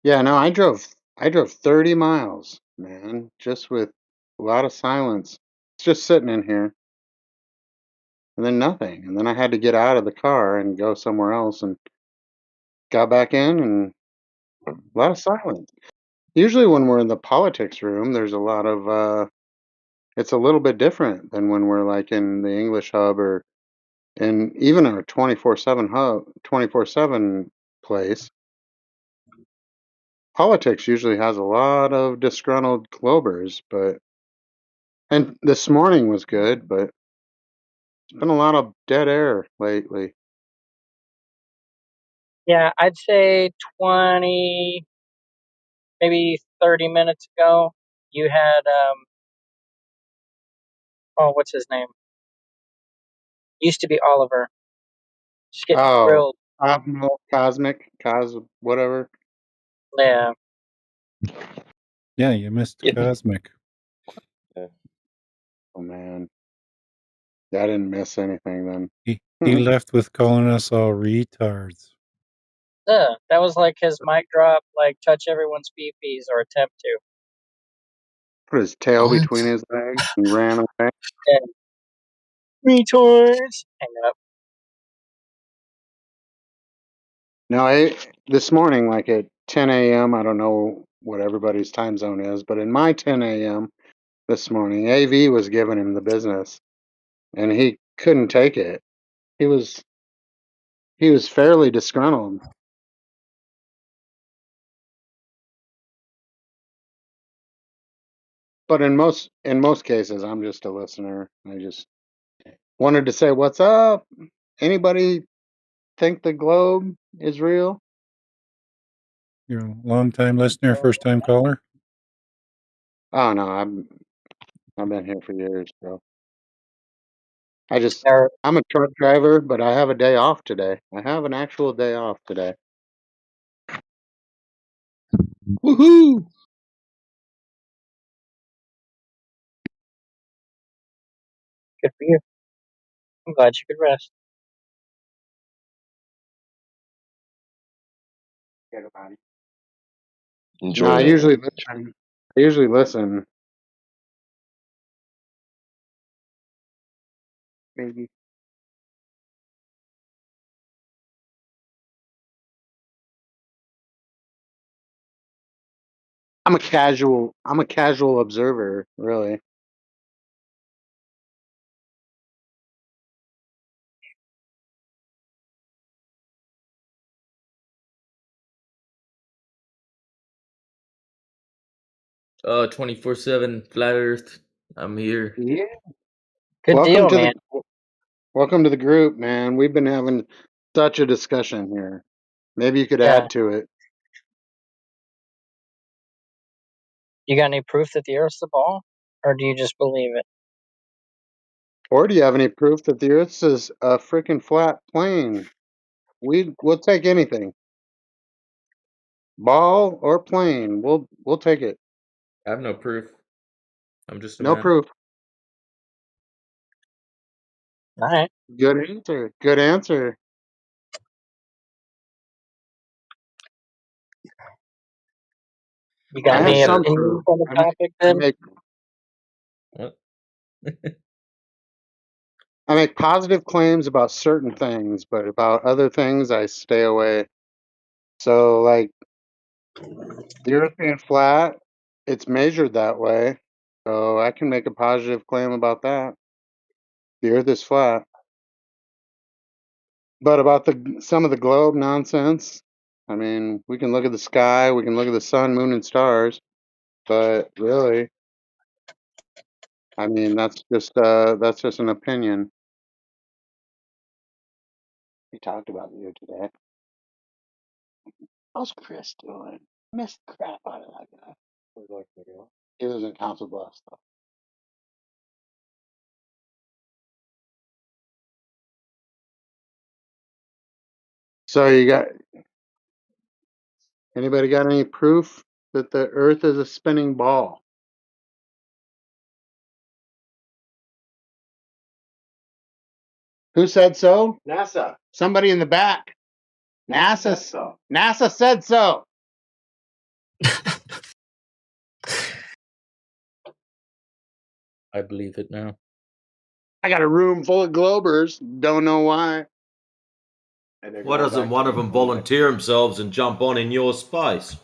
Yeah, no, I drove 30 miles, man, just with a lot of silence. It's just sitting in here. And then nothing. And then I had to get out of the car and go somewhere else and got back in and a lot of silence. Usually when we're in the politics room, there's a lot of it's a little bit different than when we're like in the English hub or in even our 24/7 hub, 24/7 place. Politics usually has a lot of disgruntled Globers, but and this morning was good, but it's been a lot of dead air lately. yeah, I'd say 20, maybe 30 minutes ago, you had, oh, what's his name? Used to be Oliver. Just getting Oh, grilled. Cosmic, whatever. Yeah. Yeah, you missed Yeah. Cosmic. Yeah. Oh man, yeah, I didn't miss anything then. He left with calling us all retards. Yeah, that was like his mic drop, like touch everyone's peepees or attempt to. Put his tail What? between his legs and ran away. Yeah. Retards. Hang up. No, this morning, like at 10 a.m., I don't know what everybody's time zone is, but in my 10 a.m. this morning, AV was giving him the business, and he couldn't take it. He was fairly disgruntled. But in most cases, I'm just a listener. I just wanted to say, "What's up? Anybody think the globe is real?" You're a long-time listener, first-time caller? Oh no, I've been here for years, bro. I'm a truck driver, but I have a day off today. I have an actual day off today. Woohoo! Good for you. I'm glad you could rest. No, Enjoy that one. I usually listen. Maybe. I'm a casual observer, really. Oh, 24/7 flat earth. I'm here. Yeah. Good Welcome deal, to man. the welcome to the group, man. We've been having such a discussion here. Maybe you could Yeah. add to it. You got any proof that the Earth's the ball, or do you just believe it? Or do you have any proof that the Earth is a freaking flat plane? We'll take anything. Ball or plane, we'll take it. I have no proof. I'm just a No man. proof. All right. Good answer. Good answer. You got I have any some opinions proof. on the topic then? What? I make positive claims about certain things, but about other things I stay away. So, like the Earth being flat, it's measured that way. So I can make a positive claim about that. The Earth is flat. But about some of the globe nonsense, I mean, we can look at the sky, we can look at the sun, moon, and stars, but really, I mean, that's just an opinion. We talked about you today. How's Chris doing? Missed the crap out of that guy. He lives in Council Bluffs, though. So anybody got any proof that the Earth is a spinning ball? Who said so? NASA. Somebody in the back. NASA said so. NASA said so. I believe it now. I got a room full of Globers. Don't know why. Why doesn't one of them volunteer themselves and jump on in your space?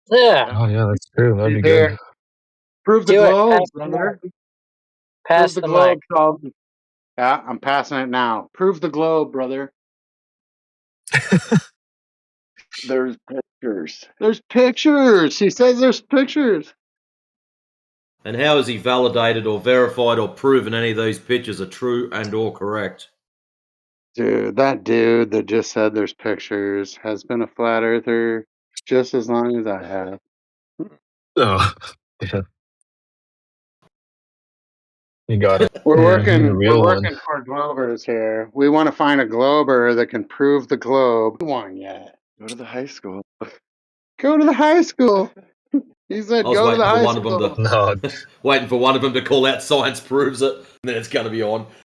Yeah. Oh yeah, that's true. That'd be There. good. Prove the Do it. globe, Pass the brother. mic. Pass Prove the the mic. globe. Yeah, I'm passing it now. Prove the globe, brother. There's pictures. There's pictures. He says there's pictures. And how has he validated or verified or proven any of these pictures are true and or correct? Dude, that dude that just said there's pictures has been a flat earther just as long as I have. Oh, yeah. You got it. We're He's a working real one. for Globers here. We want to find a Glober that can prove the globe. One yet. Go to the high school. Go to the high school. He said I was go to the waiting for high one of them school. to waiting for one of them to call out science proves it, and then it's going to be on.